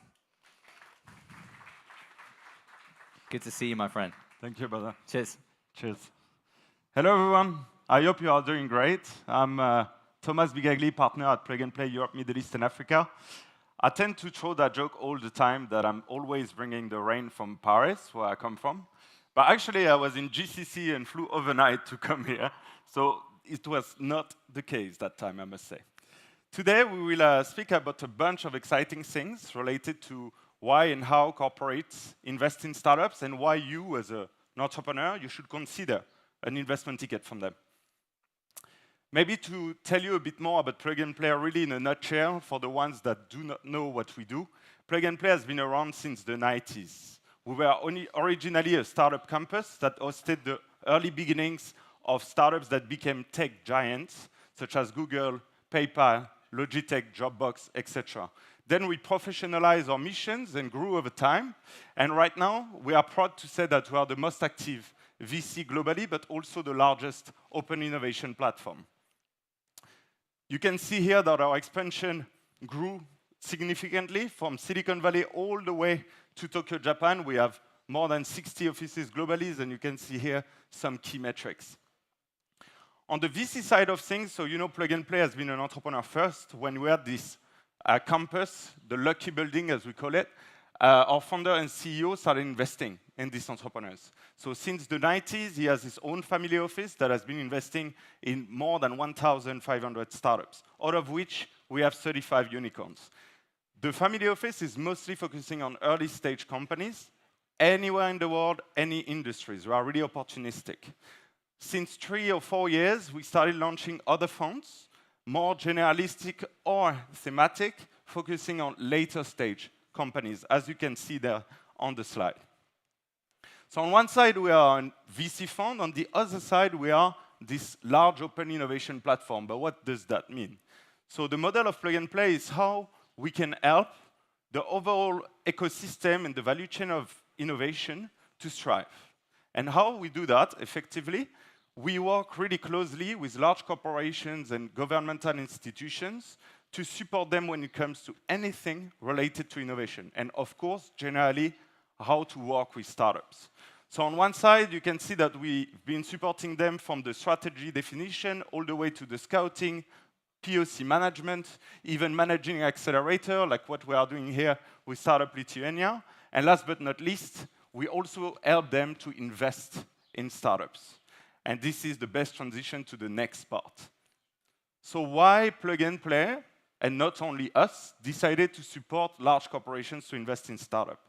B: Good to see you, my friend.
R: Thank you, brother.
B: Cheers.
R: Cheers. Hello, everyone. I hope you are doing great. I'm Thomas Bigagli, partner at Plug and Play Europe, Middle East, and Africa. I tend to throw that joke all the time that I'm always bringing the rain from Paris, where I come from. But actually, I was in GCC and flew overnight to come here. So it was not the case that time, I must say. Today, we will speak about a bunch of exciting things related to why and how corporates invest in startups and why you, as an entrepreneur, you should consider an investment ticket from them. Maybe to tell you a bit more about Plug and Play really in a nutshell, for the ones that do not know what we do, Plug and Play has been around since the 90s. We were originally a startup campus that hosted the early beginnings of startups that became tech giants, such as Google, PayPal, Logitech, Dropbox, etc. Then we professionalized our missions and grew over time. And right now, we are proud to say that we are the most active VC globally, but also the largest open innovation platform. You can see here that our expansion grew significantly from Silicon Valley all the way to Tokyo, Japan. We have more than 60 offices globally, and you can see here some key metrics. On the VC side of things, so you know Plug and Play has been an entrepreneur first. When we had this campus, the Lucky Building as we call it, our founder and CEO started investing in these entrepreneurs. So since the 90s, he has his own family office that has been investing in more than 1,500 startups, out of which we have 35 unicorns. The family office is mostly focusing on early stage companies, anywhere in the world, any industries. We are really opportunistic. Since 3 or 4 years, we started launching other funds, more generalistic or thematic, focusing on later stage companies, as you can see there on the slide. So on one side, we are a VC fund. On the other side, we are this large open innovation platform. But what does that mean? So the model of Plug and Play is how we can help the overall ecosystem and the value chain of innovation to thrive. And how we do that effectively, we work really closely with large corporations and governmental institutions to support them when it comes to anything related to innovation. And of course, generally, how to work with startups. So on one side, you can see that we've been supporting them from the strategy definition all the way to the scouting, POC management, even managing accelerator, like what we are doing here with Startup Lithuania. And last but not least, we also help them to invest in startups. And this is the best transition to the next part. So why Plug and Play? and not only us, decided to support large corporations to invest in startups.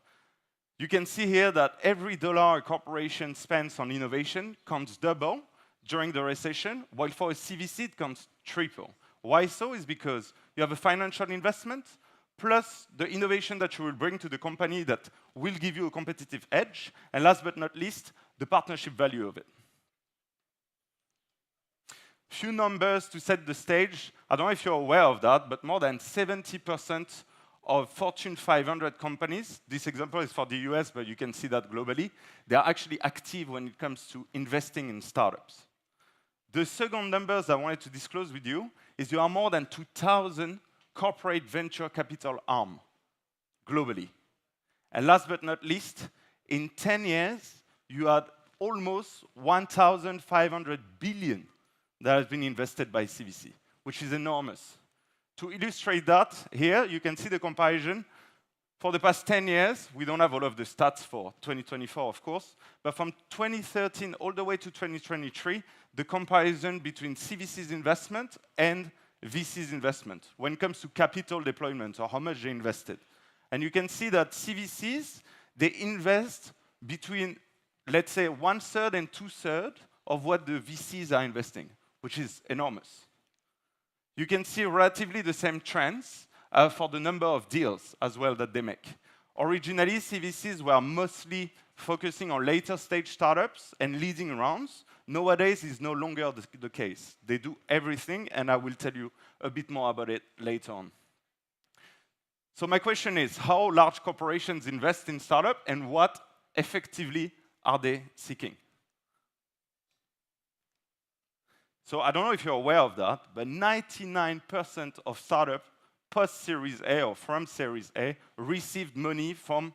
R: You can see here that every dollar a corporation spends on innovation comes double during the recession, while for a CVC it comes triple. Why so? Is because you have a financial investment, plus the innovation that you will bring to the company that will give you a competitive edge, and last but not least, the partnership value of it. Few numbers to set the stage. I don't know if you're aware of that, but more than 70% of Fortune 500 companies, this example is for the US, but you can see that globally, they are actually active when it comes to investing in startups. The second numbers I wanted to disclose with you is you are more than 2,000 corporate venture capital arm globally. And last but not least, in 10 years, you had almost 1,500 billion that has been invested by CVC, which is enormous. To illustrate that, here you can see the comparison. For the past 10 years, we don't have all of the stats for 2024, of course, but from 2013 all the way to 2023, the comparison between CVC's investment and VC's investment when it comes to capital deployment or how much they invested. And you can see that CVCs, they invest between, let's say, 1/3 and 2/3 of what the VCs are investing, which is enormous. You can see relatively the same trends for the number of deals as well that they make. Originally, CVCs were mostly focusing on later stage startups and leading rounds. Nowadays, it's no longer the case. They do everything, and I will tell you a bit more about it later on. So my question is, how large corporations invest in startups, and what effectively are they seeking? So I don't know if you're aware of that, but 99% of startups post-Series A or from Series A received money from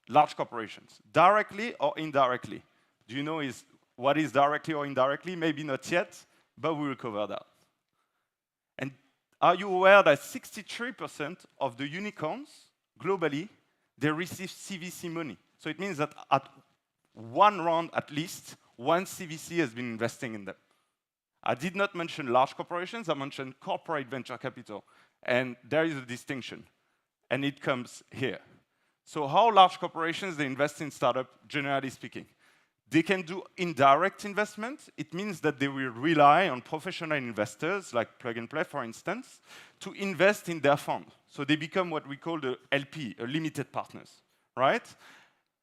R: large corporations, directly or indirectly. Do you know what is directly or indirectly? Maybe not yet, but we will cover that. And are you aware that 63% of the unicorns globally, they receive CVC money? So it means that at one round at least, one CVC has been investing in them. I did not mention large corporations, I mentioned corporate venture capital. And there is a distinction, and it comes here. So how large corporations, they invest in startups, generally speaking? They can do indirect investment. It means that they will rely on professional investors, like Plug and Play, for instance, to invest in their fund. So they become what we call the LP, a limited partners, right?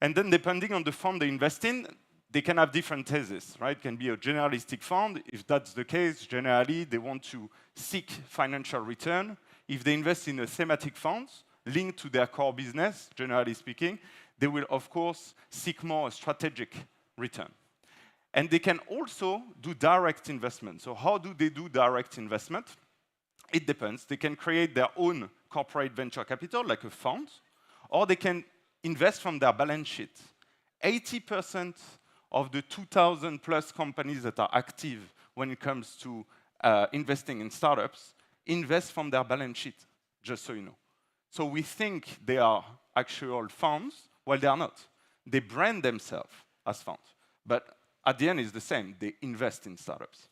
R: And then depending on the fund they invest in, they can have different theses, right? It can be a generalistic fund. If that's the case, generally, they want to seek financial return. If they invest in a thematic fund linked to their core business, generally speaking, they will, of course, seek more strategic return. And they can also do direct investment. So how do they do direct investment? It depends. They can create their own corporate venture capital, like a fund, or they can invest from their balance sheet. 80% of the 2,000 plus companies that are active when it comes to investing in startups invest from their balance sheet, just so you know. So we think they are actual funds, well, they are not. They brand themselves as funds. But at the end, it's the same. They invest in startups.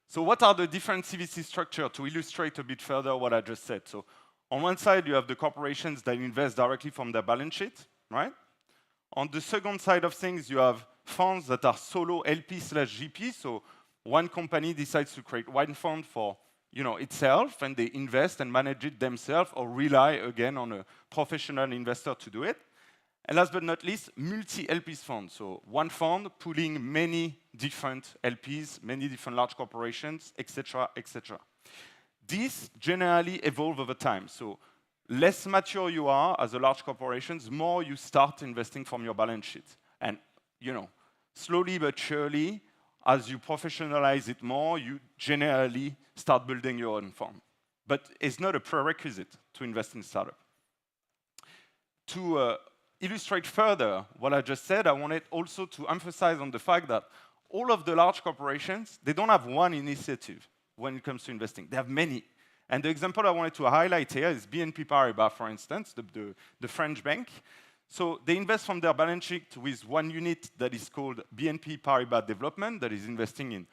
R: So what are the different CVC structures to illustrate a bit further what I just said? So on one side, you have the corporations that invest directly from their balance sheet, right? On the second side of things, you have funds that are solo LP/GP. So one company decides to create one fund for itself, and they invest and manage it themselves, or rely again on a professional investor to do it. And last but not least, multi-LPs funds. So one fund pooling many different LPs, many different large corporations, etc., etc. These generally evolve over time. So less mature you are as a large corporation, more you start investing from your balance sheet. And slowly but surely, as you professionalize it more, you generally start building your own fund. But it's not a prerequisite to invest in startup. To illustrate further what I just said, I wanted also to emphasize on the fact that all of the large corporations, they don't have one initiative when it comes to investing. They have many. And the example I wanted to highlight here is BNP Paribas, for instance, the French bank. So they invest from their balance sheet with one unit that is called BNP Paribas Development, that is investing in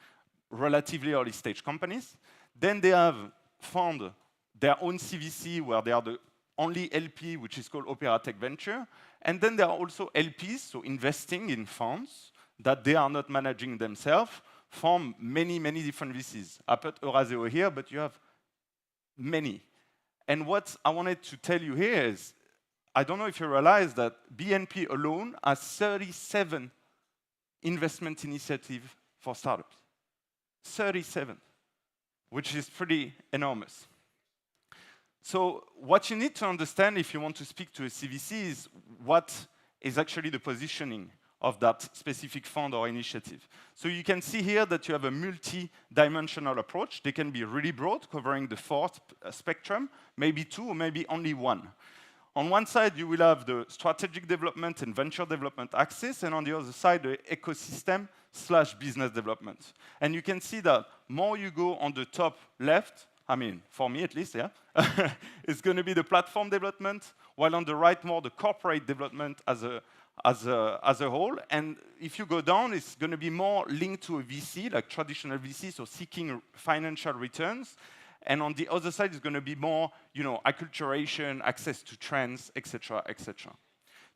R: relatively early stage companies. Then they have found their own CVC, where they are the only LP, which is called Operatech Venture. And then there are also LPs, so investing in funds that they are not managing themselves, from many, many different VCs. I put Euraseo here, but you have many. And what I wanted to tell you here is, I don't know if you realize that BNP alone has 37 investment initiatives for startups. 37, which is pretty enormous. So what you need to understand if you want to speak to a CVC is what is actually the positioning of that specific fund or initiative. So you can see here that you have a multi-dimensional approach. They can be really broad, covering the fourth spectrum, maybe two or maybe only one. On one side, you will have the strategic development and venture development axis, and on the other side, the ecosystem/business development. And you can see that more you go on the top left, I mean, for me at least, yeah, it's going to be the platform development, while on the right, more the corporate development as a whole. And if you go down, it's going to be more linked to a VC, like traditional VC, so seeking financial returns. And on the other side, it's going to be more, acculturation, access to trends, etc., etc.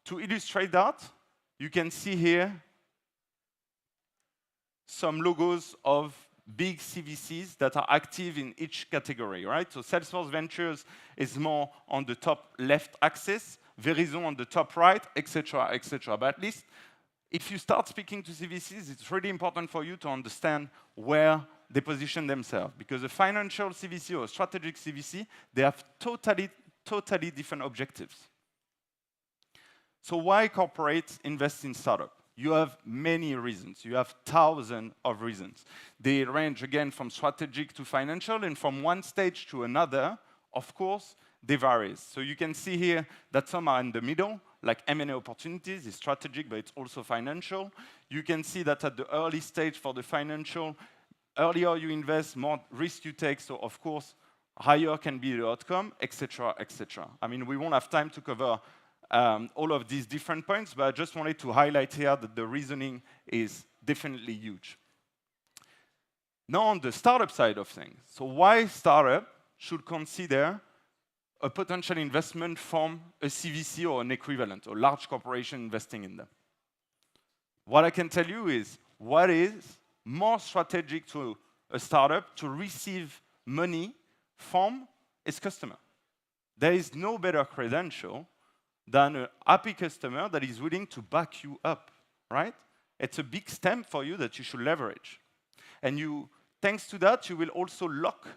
R: To illustrate that, you can see here some logos of big CVCs that are active in each category, right? So Salesforce Ventures is more on the top left axis, Verizon on the top right, etc., etc. But at least if you start speaking to CVCs, it's really important for you to understand where they position themselves. Because a financial CVC or a strategic CVC, they have totally different objectives. So why corporates invest in startups? You have many reasons. You have thousands of reasons. They range, again, from strategic to financial, and from one stage to another, of course, they vary. So you can see here that some are in the middle, like M&A opportunities, is strategic, but it's also financial. You can see that at the early stage for the financial, earlier you invest, more risk you take, so of course, higher can be the outcome, etc., etc. I mean, we won't have time to cover all of these different points, but I just wanted to highlight here that the reasoning is definitely huge. Now on the startup side of things, so why startup should consider a potential investment from a CVC or an equivalent, or large corporation investing in them? What I can tell you is what is more strategic to a startup to receive money from its customer. There is no better credential than a happy customer that is willing to back you up, right? It's a big stamp for you that you should leverage. And thanks to that, you will also lock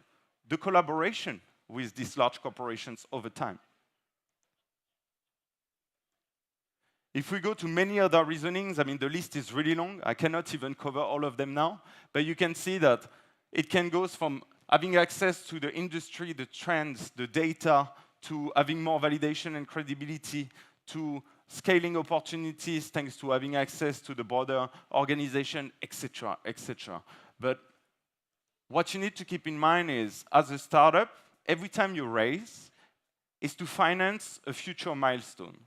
R: the collaboration with these large corporations over time. If we go to many other reasonings, I mean, the list is really long. I cannot even cover all of them now. But you can see that it can go from having access to the industry, the trends, the data, to having more validation and credibility, to scaling opportunities thanks to having access to the broader organization, etc., etc. But what you need to keep in mind is, as a startup, every time you raise is to finance a future milestone,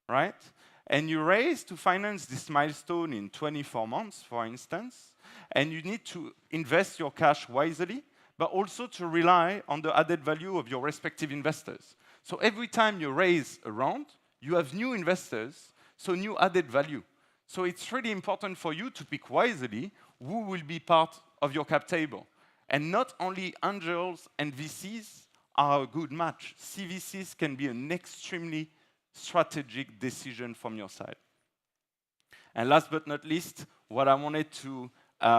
R: right? And you raise to finance this milestone in 24 months, for instance, and you need to invest your cash wisely, but also to rely on the added value of your respective investors. So every time you raise a round, you have new investors, so new added value. So it's really important for you to pick wisely who will be part of your cap table. And not only angels and VCs are a good match. CVCs can be an extremely strategic decision from your side. And last but not least, what I wanted to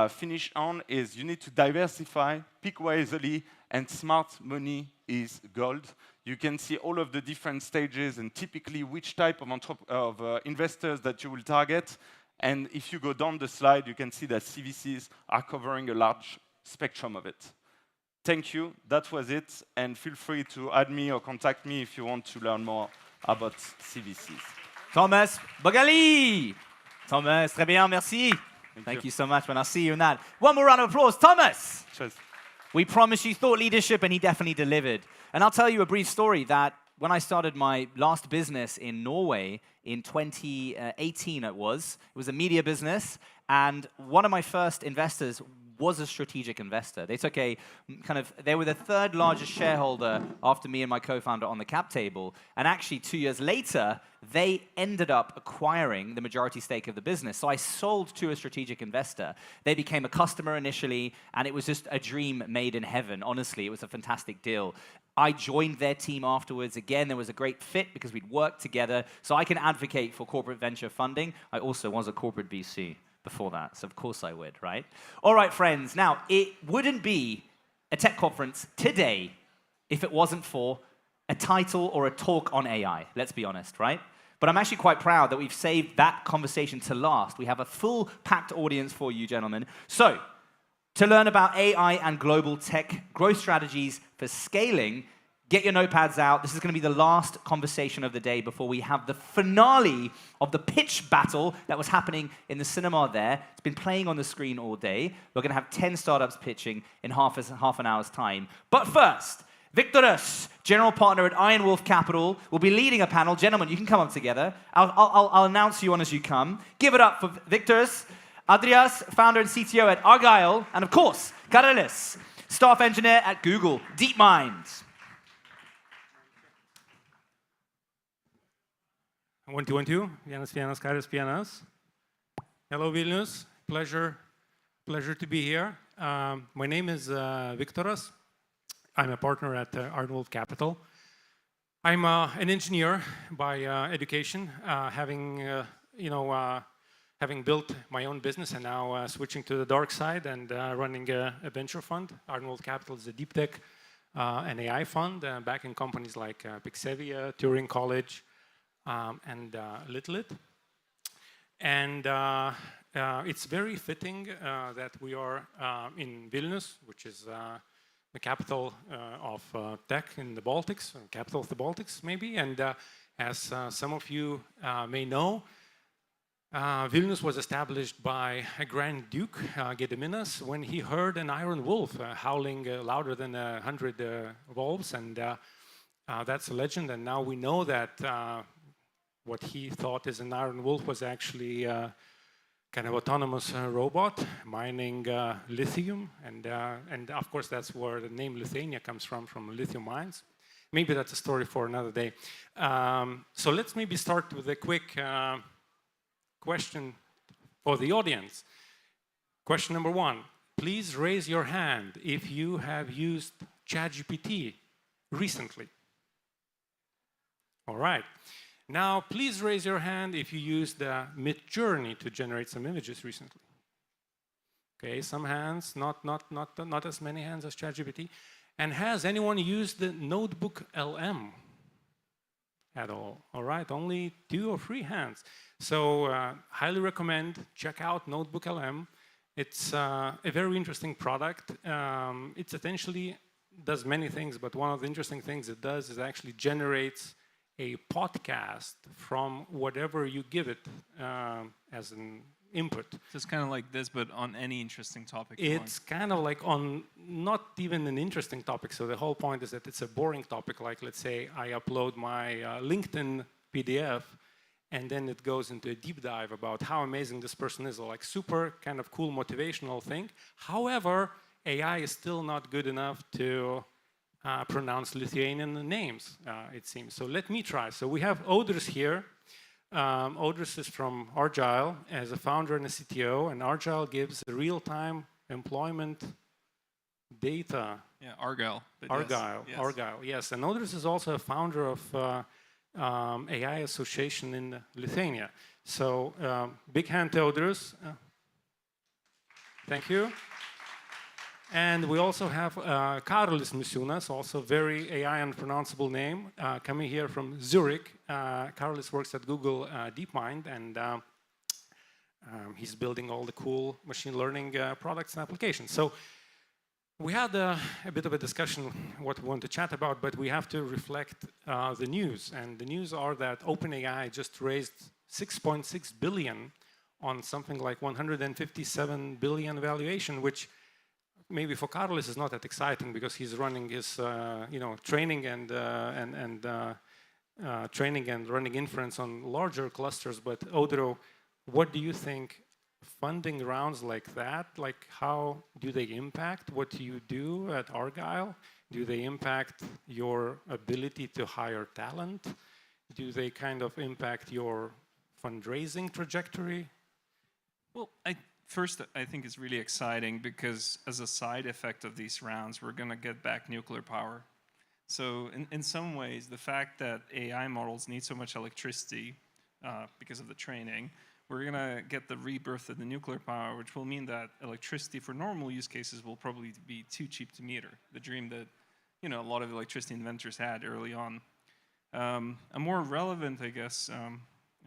R: finish on is you need to diversify, pick wisely, and smart money is gold. You can see all of the different stages and typically which type of investors that you will target. And if you go down the slide, you can see that CVCs are covering a large spectrum of it. Thank you, that was it, and feel free to add me or contact me if you want to learn more about CVCs.
B: Thomas Bogali. Thomas, très bien, merci. Thank you so much, man. I'll see you in that. One more round of applause. Thomas!
R: Cheers.
B: We promised you thought leadership, and he definitely delivered. And I'll tell you a brief story that when I started my last business in Norway in 2018, it was a media business, and one of my first investors
S: was a strategic investor. They took they were the third largest shareholder after me and my co-founder on the cap table. And actually 2 years later, they ended up acquiring the majority stake of the business. So I sold to a strategic investor. They became a customer initially, and it was just a dream made in heaven. Honestly, it was a fantastic deal. I joined their team afterwards. Again, there was a great fit because we'd worked together. So I can advocate for corporate venture funding. I also was a corporate VC before that, so of course I would, right? All right, friends. Now, it wouldn't be a tech conference today if it wasn't for a title or a talk on AI. Let's be honest, right? But I'm actually quite proud that we've saved that conversation to last. We have a full packed audience for you, gentlemen. So, to learn about AI and global tech growth strategies for scaling, get your notepads out. This is going to be the last conversation of the day before we have the finale of the pitch battle that was happening in the cinema there. It's been playing on the screen all day. We're going to have 10 startups pitching in half an hour's time. But first, Viktoras, general partner at Iron Wolf Capital, will be leading a panel. Gentlemen, you can come up together. I'll announce you on as you come. Give it up for Viktoras, Adrias, founder and CTO at Argyle, and of course, Karelis, staff engineer at Google DeepMind.
T: 1, 2, 1, 2. Vienas, Karis, Vienas. Hello, Vilnius. Pleasure to be here. My name is Viktoras. I'm a partner at Iron Wolf Capital. I'm an engineer by education, having built my own business and now switching to the dark side and running a venture fund. Iron Wolf Capital is a deep tech and AI fund, backing companies like Pixevia, Turing College, and Lithuania. And it's very fitting that we are in Vilnius, which is the capital of tech in the Baltics, capital of the Baltics maybe. And as some of you may know, Vilnius was established by a Grand Duke, Gediminas, when he heard an iron wolf howling louder than 100 wolves. And that's a legend. And now we know that what he thought is an iron wolf was actually kind of autonomous robot mining lithium. And of course, that's where the name Lithuania comes from lithium mines. Maybe that's a story for another day. So let's maybe start with a quick question for the audience. Question number 1. Please raise your hand if you have used ChatGPT recently. All right. Now, please raise your hand if you used Midjourney to generate some images recently. Okay, some hands, not as many hands as ChatGPT. And has anyone used the Notebook LM at all? All right, only 2 or 3 hands. So highly recommend, check out Notebook LM. It's a very interesting product. It essentially does many things, but one of the interesting things it does is actually generates a podcast from whatever you give it as an input.
W: So it's kind of like this, but on any interesting topic.
T: It's kind of like on not even an interesting topic. So the whole point is that it's a boring topic. Like, let's say I upload my LinkedIn PDF, and then it goes into a deep dive about how amazing this person is, or like super kind of cool motivational thing. However, AI is still not good enough to pronounce Lithuanian names, it seems. So let me try. So we have Audris here. Audris is from Argyle as a founder and a CTO, and Argyle gives real-time employment data.
W: Yeah, Argyle.
T: Argyle, yes. Argyle, yes. And Audris is also a founder of AI Association in Lithuania. So big hand to Audris. Thank you. And we also have Karolis Misiūnas, also very AI unpronounceable name, coming here from Zurich. Karolis works at Google DeepMind, and he's building all the cool machine learning products and applications. So we had a bit of a discussion what we want to chat about, but we have to reflect the news. And the news are that OpenAI just raised 6.6 billion on something like 157 billion valuation, which maybe for Karolis is not that exciting because he's running his training and running inference on larger clusters. But Audro, what do you think funding rounds like that, like how do they impact what you do at Argyle? Do they impact your ability to hire talent? Do they kind of impact your fundraising trajectory?
W: Well, first, I think it's really exciting because as a side effect of these rounds, we're going to get back nuclear power. So in some ways, the fact that AI models need so much electricity because of the training, we're going to get the rebirth of the nuclear power, which will mean that electricity for normal use cases will probably be too cheap to meter, the dream that a lot of electricity inventors had early on. A more relevant, I guess,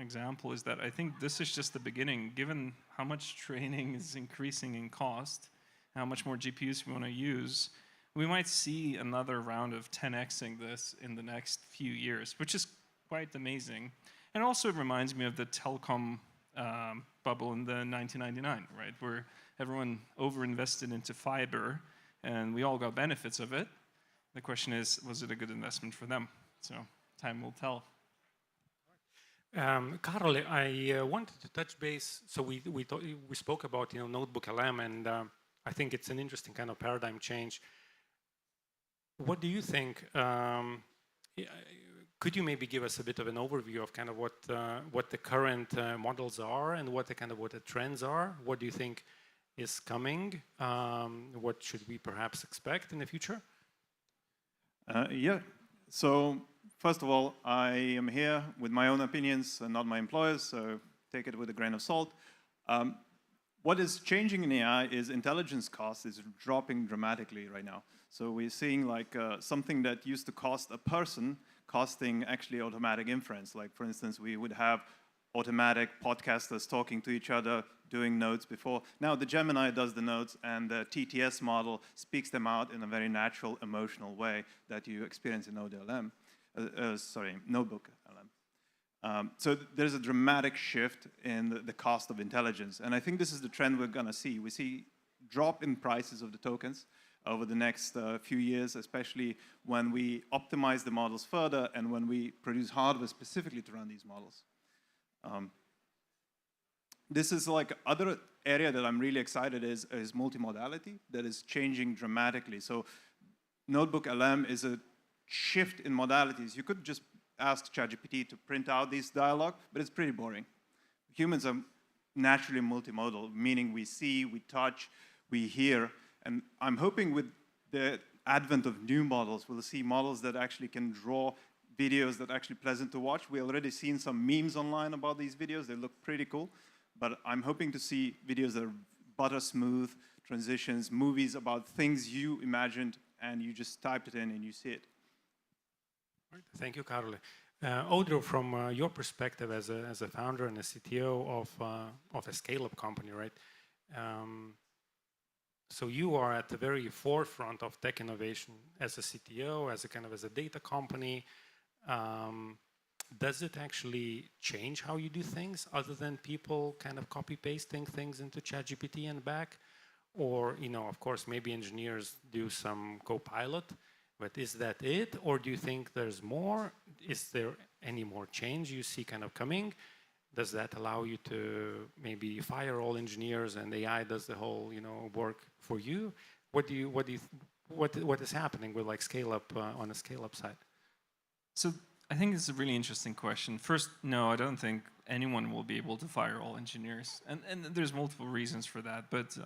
W: example is that I think this is just the beginning. Given how much training is increasing in cost, how much more GPUs we want to use, we might see another round of 10xing this in the next few years, which is quite amazing. And also it reminds me of the telecom bubble in the 1999, right, where everyone overinvested into fiber, and we all got benefits of it. The question is, was it a good investment for them? So time will tell.
T: Karoli, I wanted to touch base. So we spoke about Notebook LM, and I think it's an interesting kind of paradigm change. What do you think? Could you maybe give us a bit of an overview of kind of what the current models are and what the trends are? What do you think is coming? What should we perhaps expect in the future?
C: Yeah. So first of all, I am here with my own opinions and not my employers, so take it with a grain of salt. What is changing in AI is intelligence cost is dropping dramatically right now. So we're seeing like something that used to cost a person costing actually automatic inference. Like for instance, we would have automatic podcasters talking to each other, doing notes before. Now the Gemini does the notes and the TTS model speaks them out in a very natural, emotional way that you experience in Notebook LM. So there's a dramatic shift in the cost of intelligence. And I think this is the trend we're gonna see. We see drop in prices of the tokens over the next few years, especially when we optimize the models further and when we produce hardware specifically to run these models. This is like other area that I'm really excited is multimodality that is changing dramatically. So Notebook LM is a shift in modalities. You could just ask ChatGPT to print out this dialogue, but it's pretty boring. Humans are naturally multimodal, meaning we see, we touch, we hear, and I'm hoping with the advent of new models, we'll see models that actually can draw videos that are actually pleasant to watch. We've already seen some memes online about these videos. They look pretty cool, but I'm hoping to see videos that are butter smooth, transitions, movies about things you imagined and you just typed it in and you see it.
T: Thank you, Karoli. Audriau, from your perspective as a founder and a CTO of a scale-up company, right? So you are at the very forefront of tech innovation as a CTO, as a data company. Does it actually change how you do things other than people kind of copy-pasting things into ChatGPT and back? Or, of course, maybe engineers do some Copilot, but is that it? Or do you think there's more? Is there any more change you see kind of coming? Does that allow you to maybe fire all engineers and AI does the whole, work for you? What is happening with like scale up on the scale up side?
W: So I think it's a really interesting question. First, no, I don't think anyone will be able to fire all engineers. And there's multiple reasons for that. But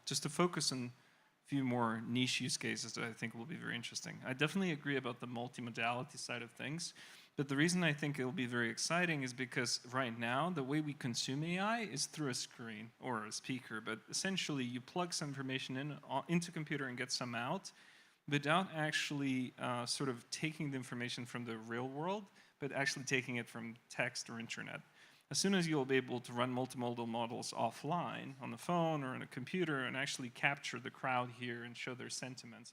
W: just to focus on a few more niche use cases that I think will be very interesting. I definitely agree about the multimodality side of things. But the reason I think it'll be very exciting is because right now, the way we consume AI is through a screen or a speaker. But essentially, you plug some information into a computer and get some out without actually sort of taking the information from the real world, but actually taking it from text or internet. As soon as you'll be able to run multimodal models offline on the phone or on a computer and actually capture the crowd here and show their sentiments,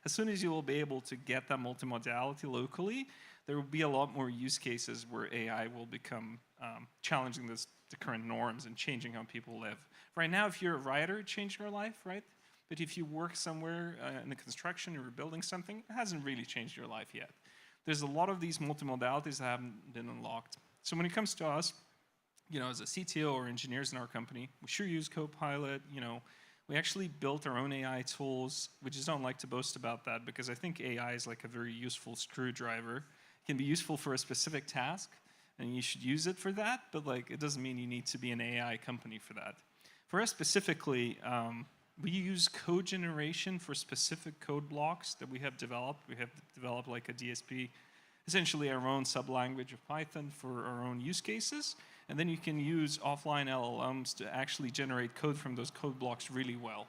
W: as soon as you will be able to get that multimodality locally, there will be a lot more use cases where AI will become challenging the current norms and changing how people live. Right now, if you're a writer, it changed your life, right? But if you work somewhere in the construction or building something, it hasn't really changed your life yet. There's a lot of these multimodalities that haven't been unlocked. So when it comes to us, as a CTO or engineers in our company, we sure use Copilot. We actually built our own AI tools. We just don't like to boast about that because I think AI is like a very useful screwdriver. It can be useful for a specific task, and you should use it for that, but it doesn't mean you need to be an AI company for that. For us specifically, we use code generation for specific code blocks that we have developed. We have developed like a DSP, essentially our own sublanguage of Python for our own use cases. And then you can use offline LLMs to actually generate code from those code blocks really well.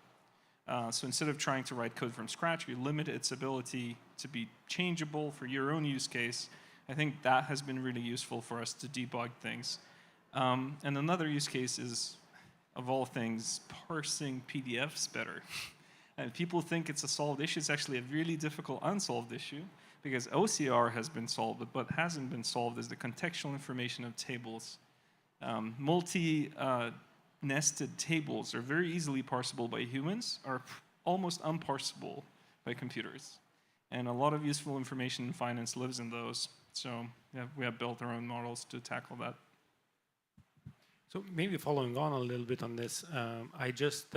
W: So instead of trying to write code from scratch, we limit its ability to be changeable for your own use case. I think that has been really useful for us to debug things. And another use case is, of all things, parsing PDFs better. And people think it's a solved issue. It's actually a really difficult unsolved issue because OCR has been solved, but what hasn't been solved is the contextual information of tables. Multi-nested tables are very easily parsable by humans, are almost unparsable by computers. And a lot of useful information in finance lives in those. So yeah, we have built our own models to tackle that.
T: So maybe following on a little bit on this, I just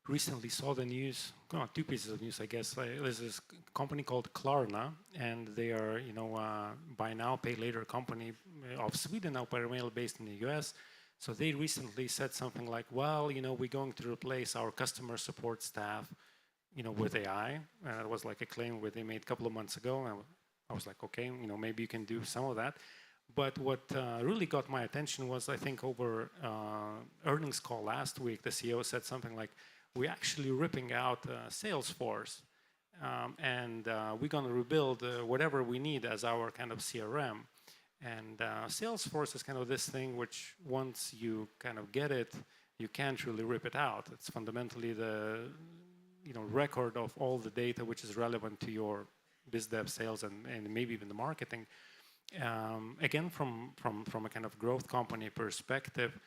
T: recently saw the news, two pieces of news, I guess. There's this company called Klarna, and they are, buy now, pay later company of Sweden, now primarily based in the US. So they recently said something like, well, we're going to replace our customer support staff, with AI. And it was like a claim where they made a couple of months ago. And I was like, okay, maybe you can do some of that. But what really got my attention was, I think, over earnings call last week, the CEO said something like, we're actually ripping out Salesforce, and we're going to rebuild whatever we need as our kind of CRM. And Salesforce is kind of this thing which once you kind of get it, you can't really rip it out. It's fundamentally the record of all the data which is relevant to your biz dev sales and maybe even the marketing. Again, from a kind of growth company perspective,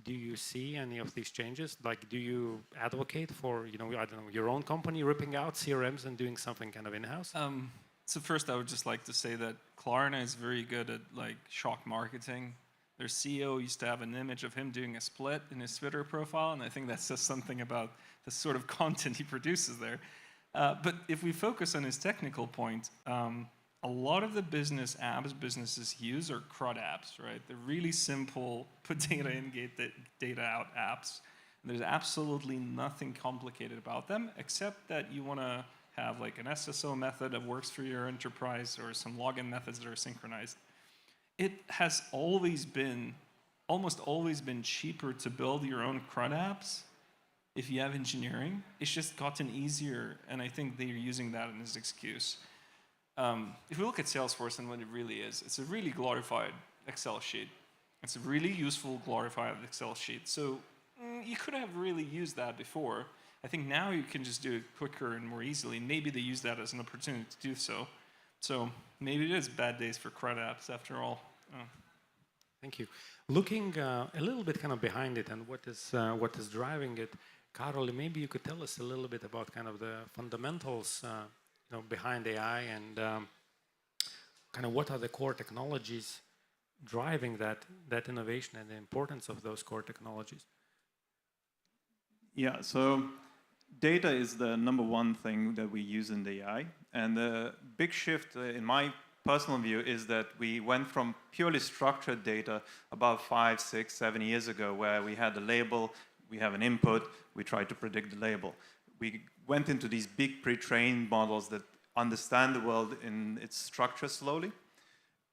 T: do you see any of these changes? Do you advocate for, I don't know, your own company ripping out CRMs and doing something kind of in-house?
W: So first, I would just like to say that Klarna is very good at shock marketing. Their CEO used to have an image of him doing a split in his Twitter profile, and I think that says something about the sort of content he produces there. But if we focus on his technical point, a lot of the businesses use are CRUD apps, right? They're really simple, put data in, get the data out apps. And there's absolutely nothing complicated about them, except that you want to have an SSO method that works for your enterprise or some login methods that are synchronized. It has almost always been cheaper to build your own CRUD apps if you have engineering. It's just gotten easier, and I think they're using that as an excuse. If we look at Salesforce and what it really is, it's a really glorified Excel sheet. It's a really useful, glorified Excel sheet. So you could have really used that before. I think now you can just do it quicker and more easily. Maybe they use that as an opportunity to do so. So maybe it is bad days for CRUD apps after all.
T: Thank you. Looking a little bit kind of behind it and what is driving it, Karoli, maybe you could tell us a little bit about kind of the fundamentals behind AI and kind of what are the core technologies driving that innovation and the importance of those core technologies?
C: Yeah, so data is the number one thing that we use in the AI. And the big shift, in my personal view, is that we went from purely structured data about 5, 6, 7 years ago, where we had a label, we have an input, we try to predict the label. We went into these big pre-trained models that understand the world in its structure slowly.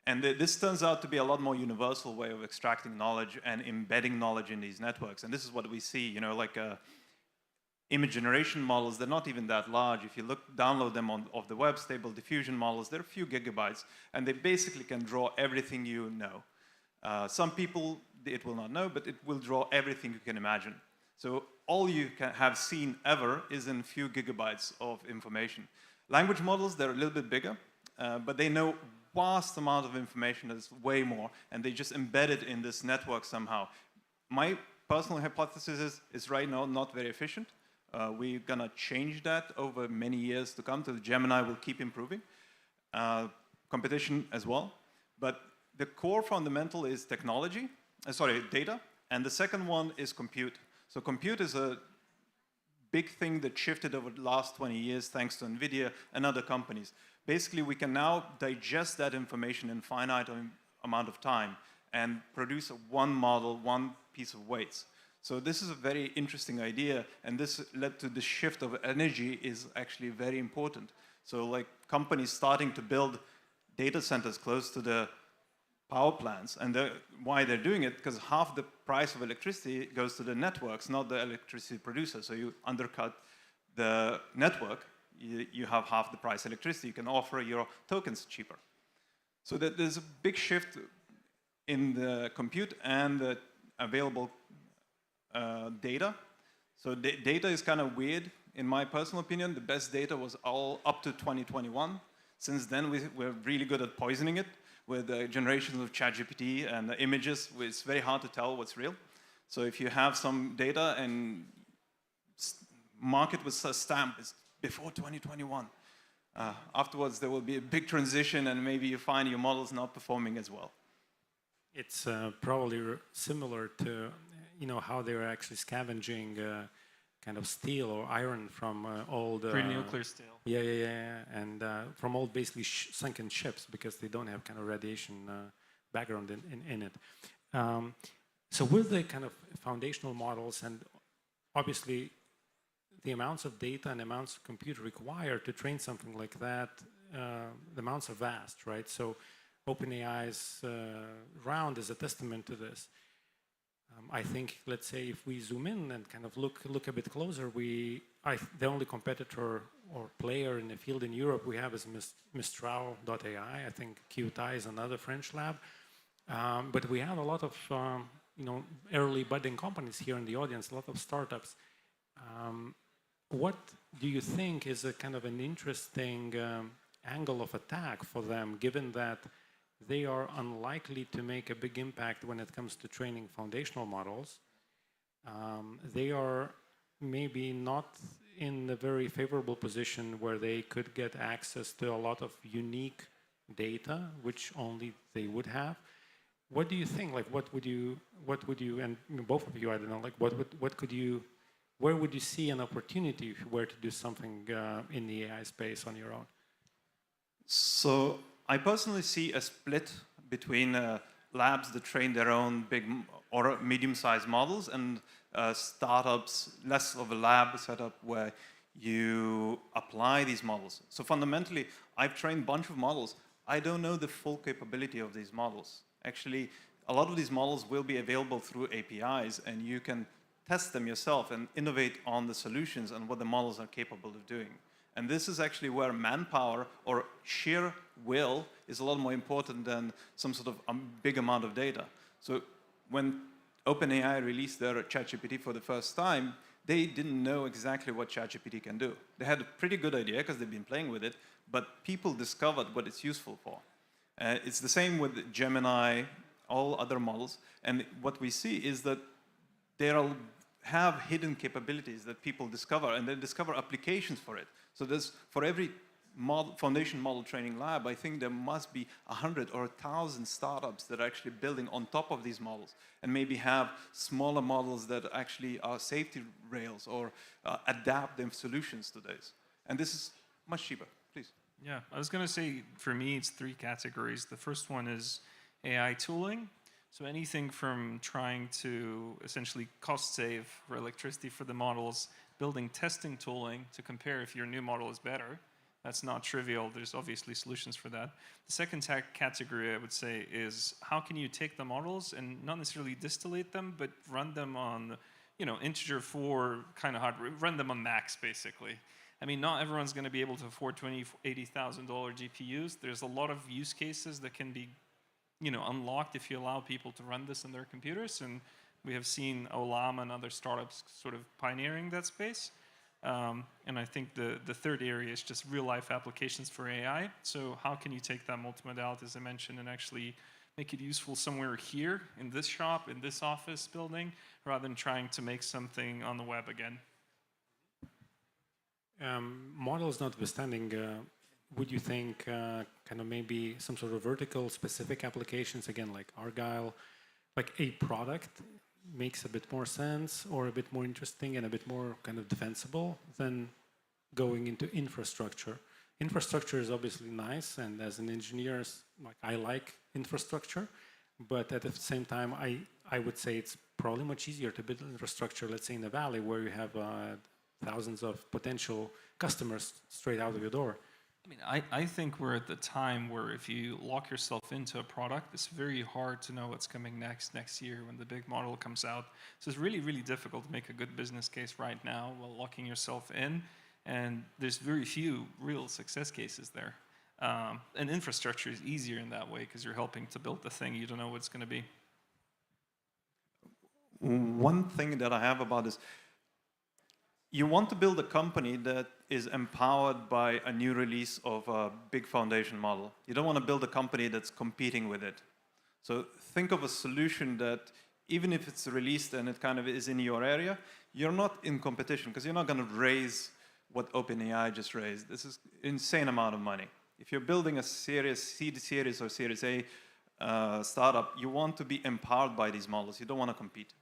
C: And this turns out to be a lot more universal way of extracting knowledge and embedding knowledge in these networks. And this is what we see, image generation models, they're not even that large. If you download them off the web, stable diffusion models, they're a few gigabytes, and they basically can draw everything you know. Some people, it will not know, but it will draw everything you can imagine. So all you can have seen ever is in a few gigabytes of information. Language models, they're a little bit bigger, but they know vast amount of information that's way more, and they just embed it in this network somehow. My personal hypothesis is it's right now not very efficient. We're going to change that over many years to come. So the Gemini will keep improving. Competition as well. But the core fundamental is technology data, and the second one is compute. So compute is a big thing that shifted over the last 20 years thanks to NVIDIA and other companies. Basically, we can now digest that information in finite amount of time and produce one model, one piece of weights. So this is a very interesting idea, and this led to the shift of energy is actually very important. So like companies starting to build data centers close to the power plants, and why they're doing it, because half the price of electricity goes to the networks, not the electricity producer. So you undercut the network, you have half the price electricity. You can offer your tokens cheaper. So there's a big shift in the compute and the available data. So data is kind of weird. In my personal opinion, the best data was all up to 2021. Since then, we're really good at poisoning it with generations of ChatGPT and the images. It's very hard to tell what's real. So if you have some data and mark it with a stamp, it's before 2021. Afterwards, there will be a big transition, and maybe you find your model's not performing as well.
T: It's probably similar to, how they're actually scavenging kind of steel or iron from old...
W: Pre-nuclear steel.
T: Yeah. And from old, basically, sunken ships, because they don't have kind of radiation background in it. So with the kind of foundational models, and obviously the amounts of data and amounts of compute required to train something like that, the amounts are vast, right? So OpenAI's round is a testament to this. I think, let's say, if we zoom in and kind of look a bit closer, the only competitor or player in the field in Europe we have is Mistral.ai. I think QTI is another French lab. But we have a lot of early budding companies here in the audience, a lot of startups. What do you think is a kind of an interesting angle of attack for them, given that they are unlikely to make a big impact when it comes to training foundational models? They are maybe not in a very favorable position where they could get access to a lot of unique data, which only they would have. What do you think? Like, what would you, and both of you, I don't know, like, where would you see an opportunity if you were to do something in the AI space on your own?
C: So I personally see a split between labs that train their own big or medium-sized models and startups, less of a lab setup where you apply these models. So fundamentally, I've trained a bunch of models. I don't know the full capability of these models. Actually, a lot of these models will be available through APIs, and you can test them yourself and innovate on the solutions and what the models are capable of doing. And this is actually where manpower or sheer will is a lot more important than some sort of big amount of data. So when OpenAI released their ChatGPT for the first time, they didn't know exactly what ChatGPT can do. They had a pretty good idea because they've been playing with it, but people discovered what it's useful for. It's the same with Gemini, all other models. And what we see is that they'll have hidden capabilities that people discover, and they discover applications for it. So there's, for every foundation model training lab, I think there must be 100 or 1,000 startups that are actually building on top of these models, and maybe have smaller models that actually are safety rails or adapt them solutions to this. And this is much cheaper. Please.
W: Yeah, I was going to say, for me, it's 3 categories. The first one is AI tooling. So anything from trying to essentially cost save for electricity for the models, building testing tooling to compare if your new model is better. That's not trivial. There's obviously solutions for that. The second category, I would say, is how can you take the models and not necessarily distillate them, but run them on, integer 4 kind of hardware, run them on max, basically. I mean, not everyone's going to be able to afford $80,000 GPUs. There's a lot of use cases that can be unlocked if you allow people to run this on their computers, and we have seen Olam and other startups sort of pioneering that space. And I think the third area is just real-life applications for AI. So how can you take that multimodality, as I mentioned, and actually make it useful somewhere here, in this shop, in this office building, rather than trying to make something on the web again?
T: Models notwithstanding, would you think kind of maybe some sort of vertical specific applications, again, like Argyle, like a product makes a bit more sense or a bit more interesting and a bit more kind of defensible than going into infrastructure. Infrastructure is obviously nice, and as an engineer, like I like infrastructure, but at the same time, I would say it's probably much easier to build infrastructure, let's say in the valley, where you have thousands of potential customers straight out of your door.
W: I mean, I think we're at the time where if you lock yourself into a product, it's very hard to know what's coming next year when the big model comes out. So it's really, really difficult to make a good business case right now while locking yourself in. And there's very few real success cases there. And infrastructure is easier in that way because you're helping to build the thing. You don't know what it's going to be.
C: One thing that I have about this, you want to build a company that is empowered by a new release of a big foundation model. You don't want to build a company that's competing with it. So think of a solution that even if it's released and it kind of is in your area, you're not in competition because you're not going to raise what OpenAI just raised. This is an insane amount of money. If you're building a series, seed series or Series A startup, you want to be empowered by these models. You don't want to compete.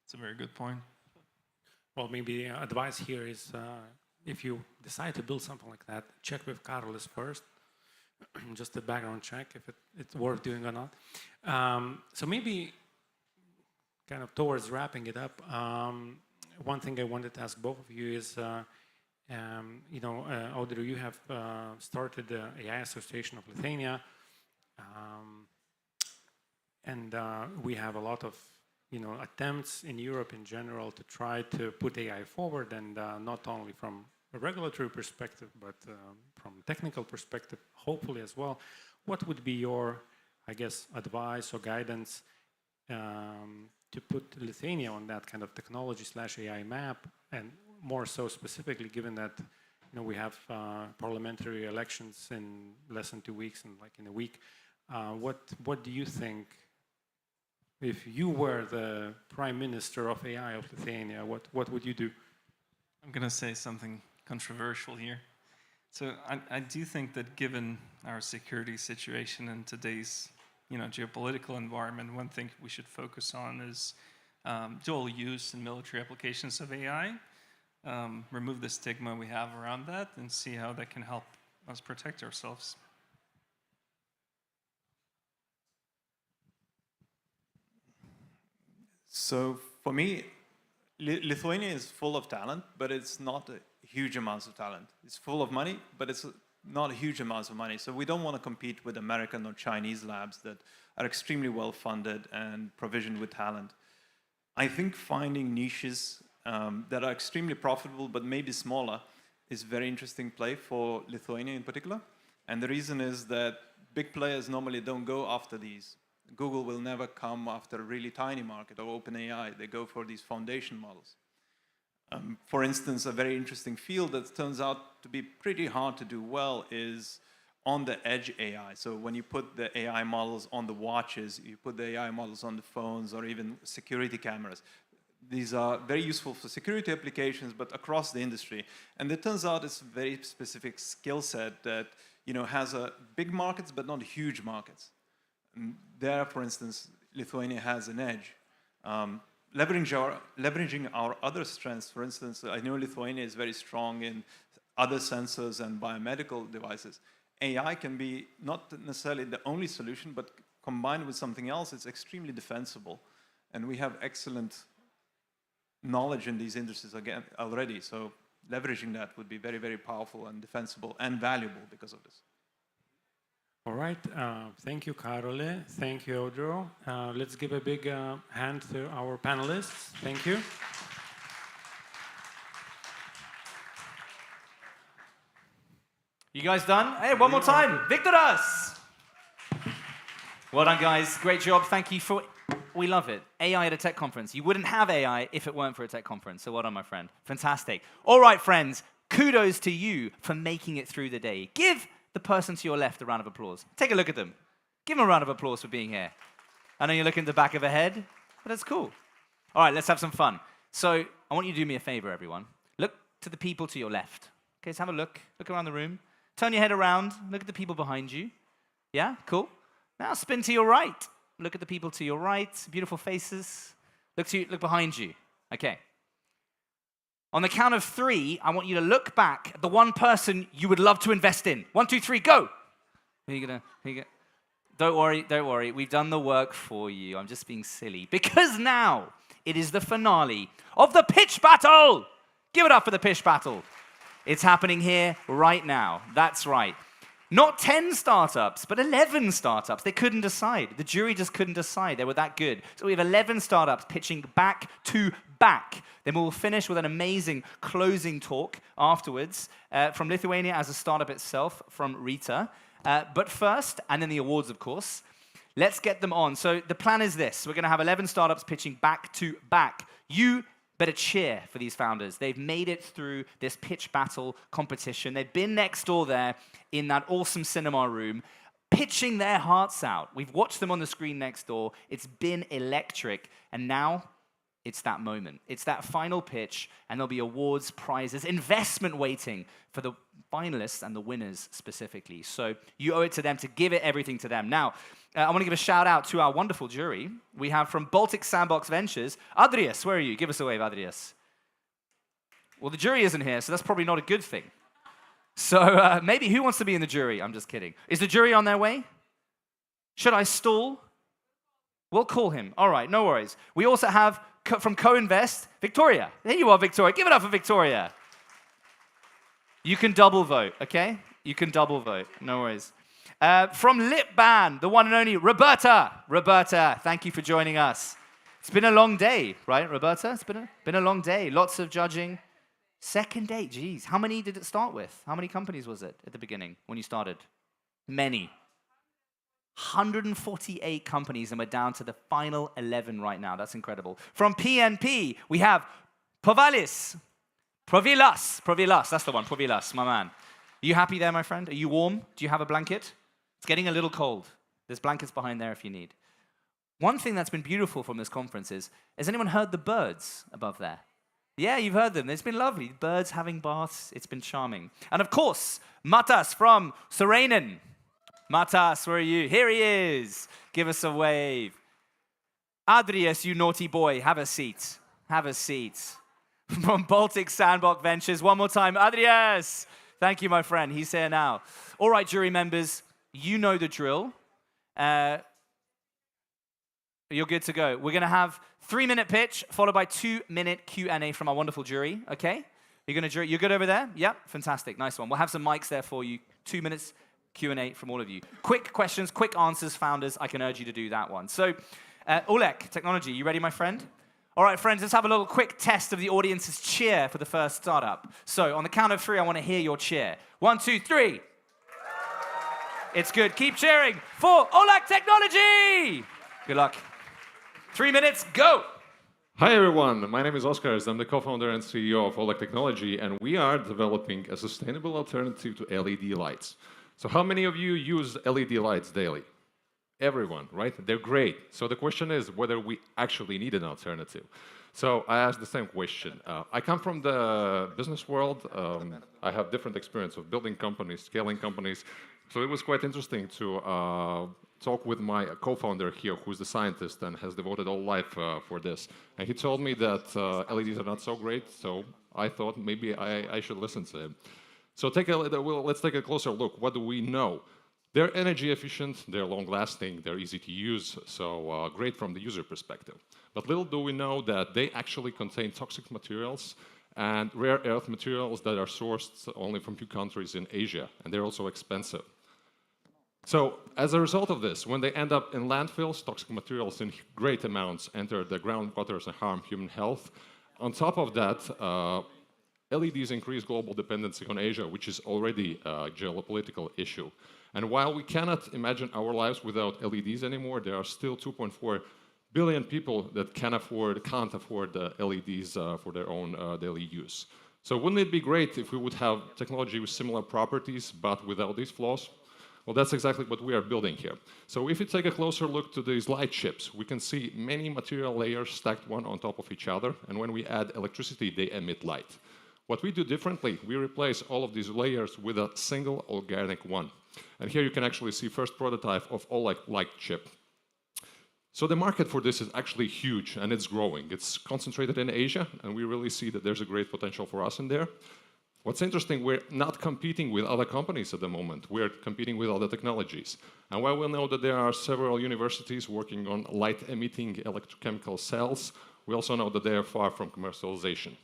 W: That's a very good point.
T: Well, maybe advice here is if you decide to build something like that, check with Karolis first, just a background check if it's worth doing or not. So maybe kind of towards wrapping it up, one thing I wanted to ask both of you is, Audrey, you have started the AI Association of Lithuania, and we have a lot of attempts in Europe in general to try to put AI forward, and not only from a regulatory perspective, but from a technical perspective, hopefully as well. What would be your, I guess, advice or guidance to put Lithuania on that kind of technology/AI map, and more so specifically given that we have parliamentary elections in less than 2 weeks and like in a week. What do you think, if you were the Prime Minister of AI of Lithuania, what would you do?
W: I'm going to say something controversial here. So I do think that given our security situation in today's geopolitical environment, one thing we should focus on is dual use and military applications of AI. Remove the stigma we have around that and see how that can help us protect ourselves.
C: So for me, Lithuania is full of talent, but it's not a huge amounts of talent. It's full of money, but it's not huge amounts of money. So we don't want to compete with American or Chinese labs that are extremely well funded and provisioned with talent. I think finding niches that are extremely profitable but maybe smaller is very interesting play for Lithuania in particular. And the reason is that big players normally don't go after these. Google will never come after a really tiny market or OpenAI. They go for these foundation models. For instance, a very interesting field that turns out to be pretty hard to do well is on the edge AI. So when you put the AI models on the watches, you put the AI models on the phones or even security cameras. These are very useful for security applications, but across the industry. And it turns out it's a very specific skill set that has a big markets, but not huge markets. And there, for instance, Lithuania has an edge. Leveraging our other strengths, for instance, I know Lithuania is very strong in other sensors and biomedical devices. AI can be not necessarily the only solution, but combined with something else, it's extremely defensible. And we have excellent knowledge in these industries again already. So leveraging that would be very, very powerful and defensible and valuable because of this.
T: All right. Thank you, Karole. Thank you, Audrey. Let's give a big hand to our panelists. Thank you.
S: You guys done? Hey, one more time. Victoras! Well done, guys. Great job. Thank you for... We love it. AI at a tech conference. You wouldn't have AI if it weren't for a tech conference. So well done, my friend. Fantastic. All right, friends. Kudos to you for making it through the day. Give the person to your left a round of applause. Take a look at them. Give them a round of applause for being here. I know you're looking at the back of a head, but that's cool. All right, let's have some fun. So I want you to do me a favor, everyone. Look to the people to your left. Okay, so have a look. Look around the room. Turn your head around. Look at the people behind you. Yeah, cool. Now spin to your right. Look at the people to your right. Beautiful faces. Look behind you. Okay. On the count of 3, I want you to look back at the one person you would love to invest in. 1, 2, 3, go. Who are you gonna? Don't worry. We've done the work for you. I'm just being silly. Because now it is the finale of the pitch battle. Give it up for the pitch battle. It's happening here right now. That's right. Not 10 startups, but 11 startups. They couldn't decide. The jury just couldn't decide. They were that good. So we have 11 startups pitching back to back. Then we'll finish with an amazing closing talk afterwards from Lithuania as a startup itself, from Rita. But first, and then the awards, of course, let's get them on. So the plan is this. We're going to have 11 startups pitching back to back. You better cheer for these founders. They've made it through this pitch battle competition. They've been next door there in that awesome cinema room, pitching their hearts out. We've watched them on the screen next door. It's been electric. And now it's that moment. It's that final pitch, and there'll be awards, prizes, investment waiting for the finalists and the winners specifically. So you owe it to them to give it everything to them. Now, I want to give a shout out to our wonderful jury. We have from Baltic Sandbox Ventures, Adrias, where are you? Give us a wave, Adrias. Well, the jury isn't here, so that's probably not a good thing. So maybe who wants to be in the jury? I'm just kidding. Is the jury on their way? Should I stall? We'll call him. All right, no worries. We also have from Co-Invest, Victoria. There you are, Victoria. Give it up for Victoria. You can double vote, okay? You can double vote. No worries. From Lip Band, the one and only Roberta. Roberta, thank you for joining us. It's been a long day, right, Roberta? It's been a long day. Lots of judging. Second day, geez. How many did it start with? How many companies was it at the beginning when you started? Many. 148 companies, and we're down to the final 11 right now. That's incredible. From PNP, we have Provilas, that's the one, Provilas, my man. Are you happy there, my friend? Are you warm? Do you have a blanket? It's getting a little cold. There's blankets behind there if you need. One thing that's been beautiful from this conference is, has anyone heard the birds above there? Yeah, you've heard them. It's been lovely. Birds having baths. It's been charming. And of course, Matas from Serenin. Matas, where are you? Here he is. Give us a wave. Adrias, you naughty boy, have a seat. Have a seat. From Baltic Sandbox Ventures, one more time. Adrias. Thank you, my friend. He's here now. All right, jury members, you know the drill. You're good to go. We're going to have 3-minute pitch, followed by 2-minute Q&A from our wonderful jury, okay? You're good over there? Yep, fantastic, nice one. We'll have some mics there for you. 2 minutes Q&A from all of you. Quick questions, quick answers, founders. I can urge you to do that one. So, Oleg, technology, you ready, my friend? All right, friends, let's have a little quick test of the audience's cheer for the first startup. So, on the count of 3, I want to hear your cheer. 1, 2, 3. It's good. Keep cheering for Oleg Technology. Good luck. 3 minutes, go.
E: Hi, everyone. My name is Oskar. I'm the co-founder and CEO of Oleg Technology, and we are developing a sustainable alternative to LED lights. So how many of you use LED lights daily? Everyone, right? They're great. So the question is whether we actually need an alternative. So I asked the same question. I come from the business world. I have different experience of building companies, scaling companies. So it was quite interesting to talk with my co-founder here, who's the scientist and has devoted all life for this. And he told me that LEDs are not so great, so I thought maybe I should listen to him. So let's take a closer look. What do we know? They're energy efficient, they're long-lasting, they're easy to use, so great from the user perspective. But little do we know that they actually contain toxic materials and rare earth materials that are sourced only from 2 countries in Asia, and they're also expensive. So as a result of this, when they end up in landfills, toxic materials in great amounts enter the groundwaters and harm human health. On top of that, LEDs increase global dependency on Asia, which is already a geopolitical issue. And while we cannot imagine our lives without LEDs anymore, there are still 2.4 billion people that can't afford the LEDs for their own daily use. So wouldn't it be great if we would have technology with similar properties, but without these flaws? Well, that's exactly what we are building here. So if you take a closer look to these light chips, we can see many material layers stacked one on top of each other. And when we add electricity, they emit light. What we do differently, we replace all of these layers with a single organic one. And here you can actually see first prototype of Oleg light chip. So the market for this is actually huge, and it's growing. It's concentrated in Asia, and we really see that there's a great potential for us in there. What's interesting, we're not competing with other companies at the moment. We're competing with other technologies. And while we know that there are several universities working on light-emitting electrochemical cells, we also know that they are far from commercialization.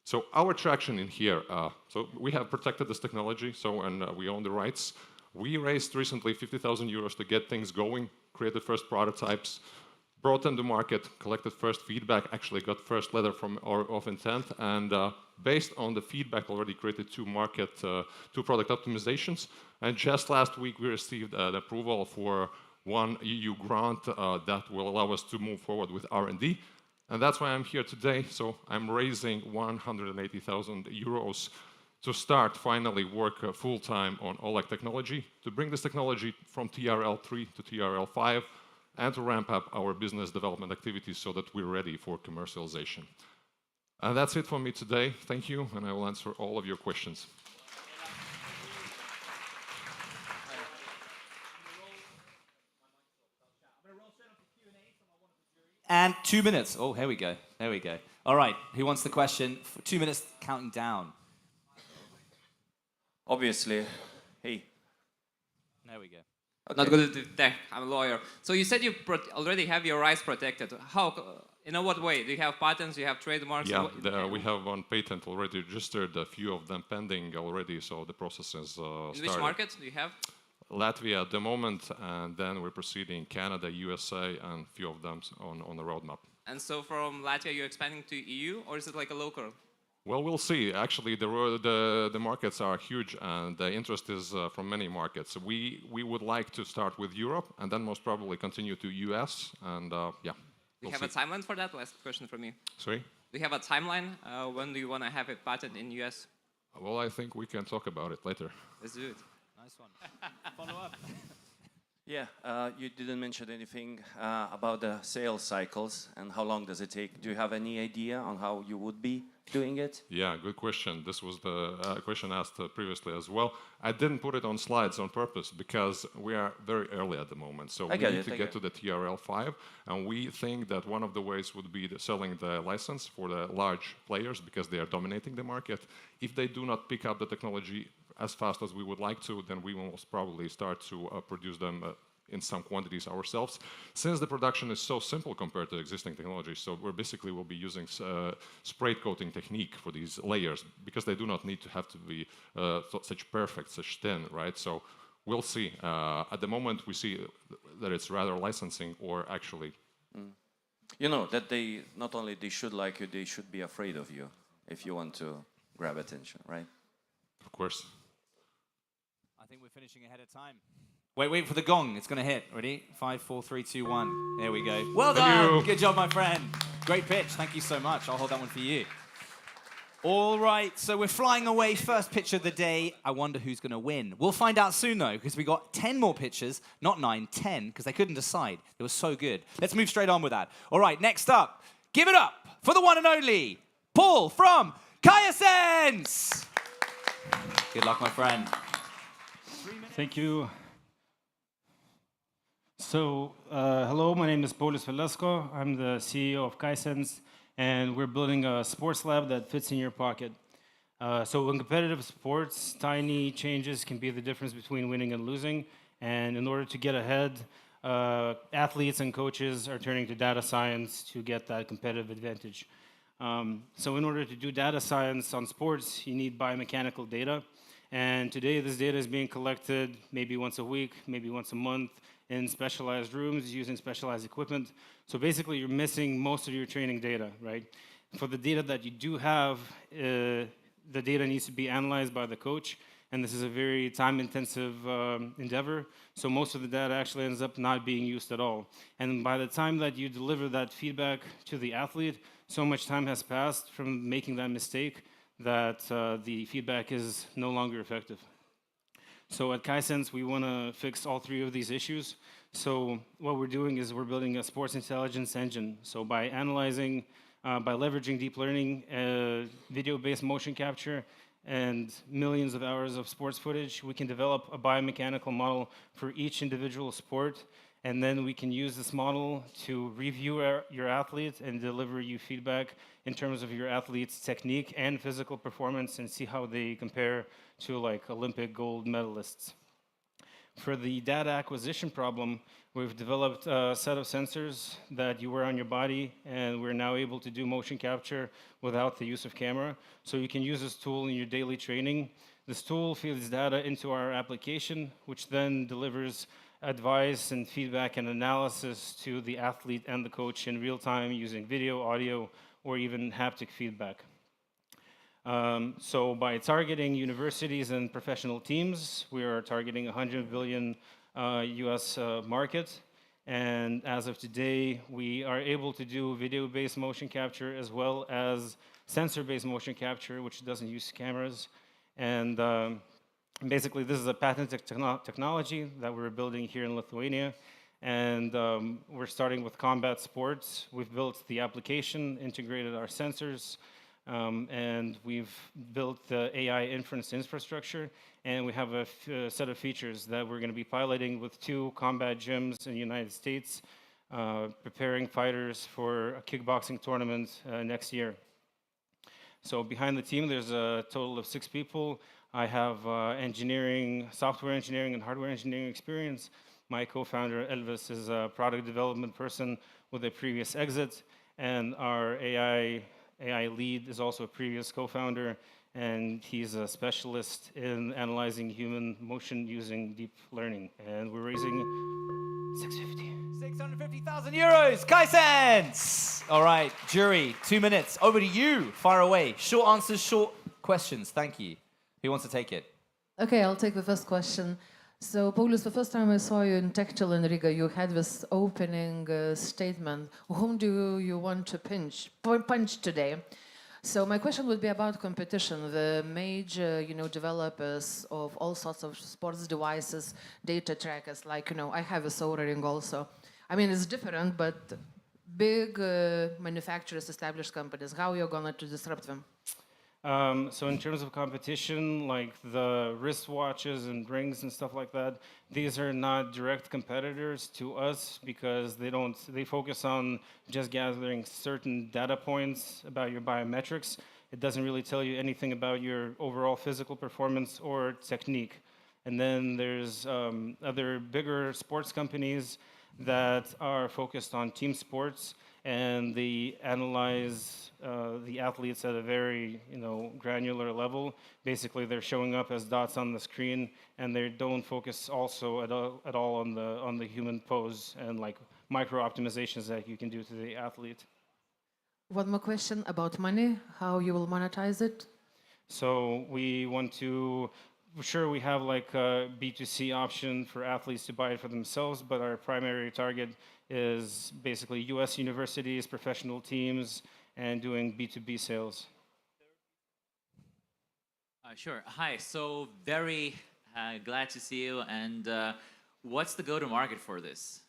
E: So our traction in here, so we have protected this technology, and we own the rights. We raised recently 50,000 euros to get things going, created first prototypes, brought them to market, collected first feedback, actually got first letter of intent, and based on the feedback already created two product optimizations. And just last week we received an approval for one EU grant that will allow us to move forward with R&D. And that's why I'm here today. So I'm raising 180,000 euros to start finally work full-time on OLED technology, to bring this technology from TRL3 to TRL5, and to ramp up our business development activities so that we're ready for commercialization. And that's it for me today. Thank you, and I will answer all of your questions.
Q: And 2 minutes. Oh, here we go. There we go. All right. Who wants the question? 2 minutes counting down.
D: Obviously. Hey.
Q: There we go.
D: Okay.
F: Not good at tech. I'm a lawyer. So you said you already have your rights protected. How? In what way? Do you have patents? Do you have trademarks?
E: Yeah, we have one patent already registered, a few of them pending already, so the process is started.
F: In which markets do you have?
E: Latvia at the moment, and then we're proceeding Canada, USA, and a few of them on the roadmap.
F: And so from Latvia, you're expanding to EU, or is it like a local?
E: Well, we'll see. Actually, the markets are huge, and the interest is from many markets. We would like to start with Europe, and then most probably continue to US, and yeah.
F: Do you have a timeline for that? Last question from me.
E: Sorry?
F: Do you have a timeline? When do you want to have a patent in US?
E: Well, I think we can talk about it later.
F: Let's do it.
Q: Nice one. Follow up.
D: Yeah, you didn't mention anything about the sales cycles and how long does it take. Do you have any idea on how you would be doing it?
E: Yeah, good question. This was the question asked previously as well. I didn't put it on slides on purpose because we are very early at the moment. So we need to get to the TRL5, and we think that one of the ways would be selling the license for the large players because they are dominating the market. If they do not pick up the technology as fast as we would like to, then we will most probably start to produce them in some quantities ourselves. Since the production is so simple compared to existing technologies, so we're basically will be using spray coating technique for these layers because they do not need to have to be such perfect, such thin, right? So we'll see. At the moment, we see that it's rather licensing or actually.
D: You know, that they not only they should like you, they should be afraid of you if you want to grab attention, right?
E: Of course.
Q: I think we're finishing ahead of time. Wait for the gong. It's going to hit. Ready? 5, 4, 3, 2, 1. There we go. Well done. Good job, my friend. Great pitch. Thank you so much. I'll hold that one for you. All right. So we're flying away. First pitch of the day. I wonder who's going to win. We'll find out soon, though, because we got 10 more pitches. Not 9, 10, because they couldn't decide. They were so good. Let's move straight on with that. All right. Next up, give it up for the one and only Paul from Kaisense. Good luck, my friend.
U: Thank you. So, hello, my name is Paulius Velesko. I'm the CEO of Kaisense, and we're building a sports lab that fits in your pocket. So in competitive sports, tiny changes can be the difference between winning and losing. And in order to get ahead, athletes and coaches are turning to data science to get that competitive advantage. So in order to do data science on sports, you need biomechanical data. And today, this data is being collected maybe once a week, maybe once a month, in specialized rooms using specialized equipment. So basically, you're missing most of your training data, right? For the data that you do have, the data needs to be analyzed by the coach, and this is a very time-intensive endeavor. So most of the data actually ends up not being used at all. And by the time that you deliver that feedback to the athlete, so much time has passed from making that mistake that the feedback is no longer effective. So at Kaisense, we want to fix all three of these issues. So what we're doing is we're building a sports intelligence engine. So by analyzing, by leveraging deep learning, video-based motion capture, and millions of hours of sports footage, we can develop a biomechanical model for each individual sport and then we can use this model to review your athlete and deliver you feedback in terms of your athlete's technique and physical performance and see how they compare to like Olympic gold medalists. For the data acquisition problem, we've developed a set of sensors that you wear on your body, and we're now able to do motion capture without the use of camera. So you can use this tool in your daily training. This tool feeds data into our application, which then delivers advice and feedback and analysis to the athlete and the coach in real time using video, audio, or even haptic feedback. So by targeting universities and professional teams, we are targeting $100 billion US market. And as of today, we are able to do video-based motion capture as well as sensor-based motion capture, which doesn't use cameras. And basically, this is a patented technology that we're building here in Lithuania. And we're starting with combat sports. We've built the application, integrated our sensors, and we've built the AI inference infrastructure, and we have a set of features that we're going to be piloting with 2 combat gyms in the United States, preparing fighters for a kickboxing tournament next year. So behind the team, there's a total of 6 people. I have engineering, software engineering, and hardware engineering experience. My co-founder, Elvis, is a product development person with a previous exit, and our AI lead is also a previous co-founder, and he's a specialist in analyzing human motion using deep learning. And we're raising
S: 650,000 euros. Kaisens! All right, jury, 2 minutes. Over to you. Fire away. Short answers, short questions. Thank you. Who wants to take it?
G: Okay, I'll take the first question. So, Paulius, the first time I saw you in Textile in Riga, you had this opening statement. Whom do you want to punch today? So my question would be about competition. The major, developers of all sorts of sports devices, data trackers, like, I have a Solar Ring also. I mean, it's different, but big manufacturers, established companies, how are you going to disrupt them?
U: So in terms of competition, like the wristwatches and rings and stuff like that, these are not direct competitors to us because they focus on just gathering certain data points about your biometrics. It doesn't really tell you anything about your overall physical performance or technique. And then there's other bigger sports companies that are focused on team sports, and they analyze the athletes at a very, granular level. Basically, they're showing up as dots on the screen, and they don't focus also at all on the human pose and like micro optimizations that you can do to the athlete.
G: One more question about money, how you will monetize it?
U: So we want to. Sure, we have like a B2C option for athletes to buy it for themselves, but our primary target is basically US universities, professional teams, and doing B2B sales.
H: Sure. Hi. So very glad to see you. And what's the go-to-market for this?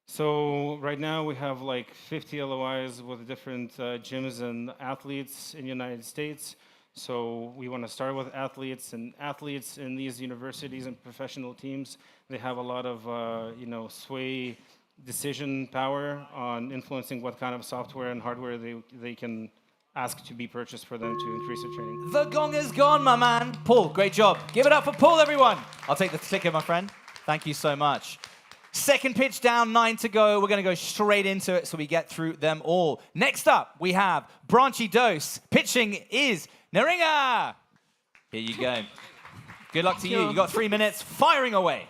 U: So right now we have like 50 LOIs with different gyms and athletes in the United States. So we want to start with athletes, and athletes in these universities and professional teams, they have a lot of, sway decision power on influencing what kind of software and hardware they can ask to be purchased for them to increase their training.
S: The gong is gone, my man. Paul, great job. Give it up for Paul, everyone. I'll take the clicker, my friend. Thank you so much. Second pitch down, 9 to go. We're going to go straight into it so we get through them all. Next up, we have Branchy Dose. Pitching is Neringa. Here you go. Good luck to you. You got 3 minutes. Firing away.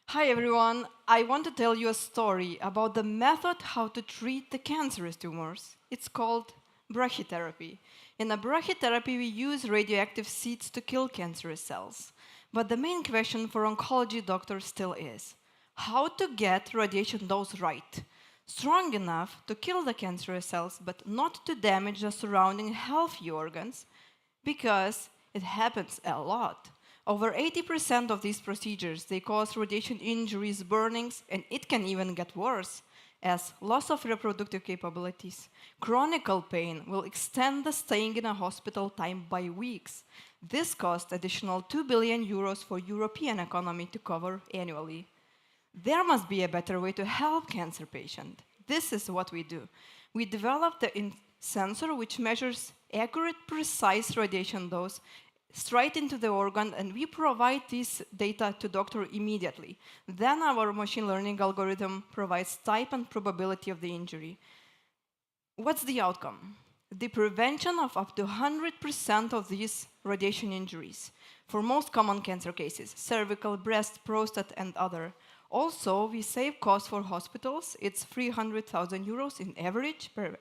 I: Hi, everyone. I want to tell you a story about the method how to treat the cancerous tumors. It's called brachytherapy. In a brachytherapy, we use radioactive seeds to kill cancerous cells. But the main question for oncology doctors still is, how to get radiation dose right? Strong enough to kill the cancerous cells, but not to damage the surrounding healthy organs, because it happens a lot. Over 80% of these procedures, they cause radiation injuries, burnings, and it can even get worse, as loss of reproductive capabilities. Chronic pain will extend the staying in a hospital time by weeks. This costs additional 2 billion euros for European economy to cover annually. There must be a better way to help cancer patients. This is what we do. We developed the sensor which measures accurate, precise radiation dose straight into the organ, and we provide this data to doctor immediately. Then our machine learning algorithm provides type and probability of the injury. What's the outcome? The prevention of up to 100% of these radiation injuries for most common cancer cases, cervical, breast, prostate, and other. Also, we save costs for hospitals. It's 300,000 euros in average per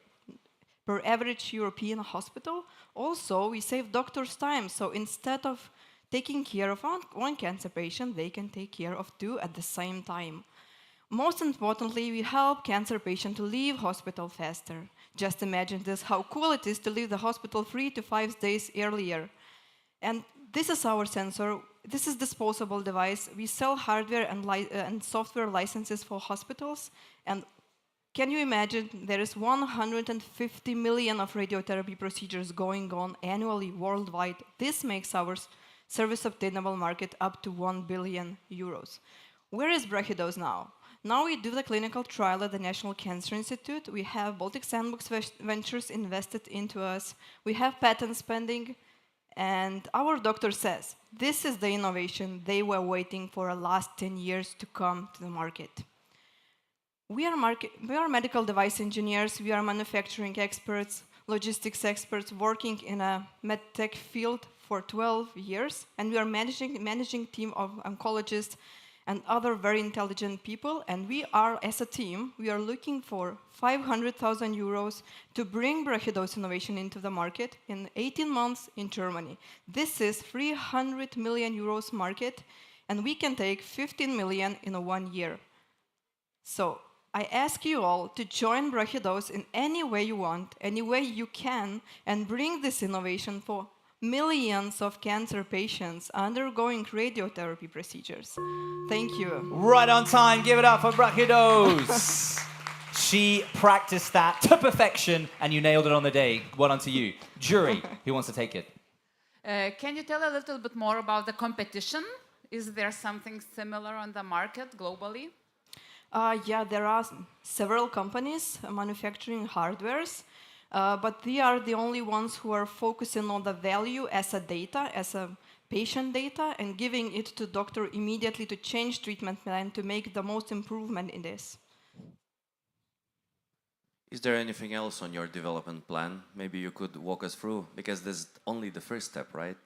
I: average European hospital. Also, we save doctors' time. So instead of taking care of one cancer patient, they can take care of two at the same time. Most importantly, we help cancer patients to leave hospital faster. Just imagine this, how cool it is to leave the hospital 3 to 5 days earlier. And this is our sensor. This is disposable device. We sell hardware and software licenses for hospitals. And can you imagine there is 150 million of radiotherapy procedures going on annually worldwide. This makes our service obtainable market up to 1 billion euros. Where is Brachydose now? Now we do the clinical trial at the National Cancer Institute. We have Baltic Sandbox Ventures invested into us. We have patents pending. And our doctor says, this is the innovation they were waiting for the last 10 years to come to the market. We are medical device engineers. We are manufacturing experts, logistics experts working in a MedTech field for 12 years. And we are managing team of oncologists and other very intelligent people, and we are, as a team, we are looking for 500,000 euros to bring Brachydose innovation into the market in 18 months in Germany. This is 300 million euros market, and we can take 15 million in 1 year. So I ask you all to join Brachydose in any way you want, any way you can, and bring this innovation for millions of cancer patients undergoing radiotherapy procedures. Thank you.
S: Right on time. Give it up for Brachydose. She practiced that to perfection, and you nailed it on the day. Well done to you. Jury, who wants to take it?
A: Can you tell a little bit more about the competition? Is there something similar on the market globally?
I: Yeah, there are several companies manufacturing hardwares. But they are the only ones who are focusing on the value as a data, as a patient data, and giving it to doctor immediately to change treatment plan to make the most improvement in this.
D: Is there anything else on your development plan? Maybe you could walk us through, because this is only the first step, right?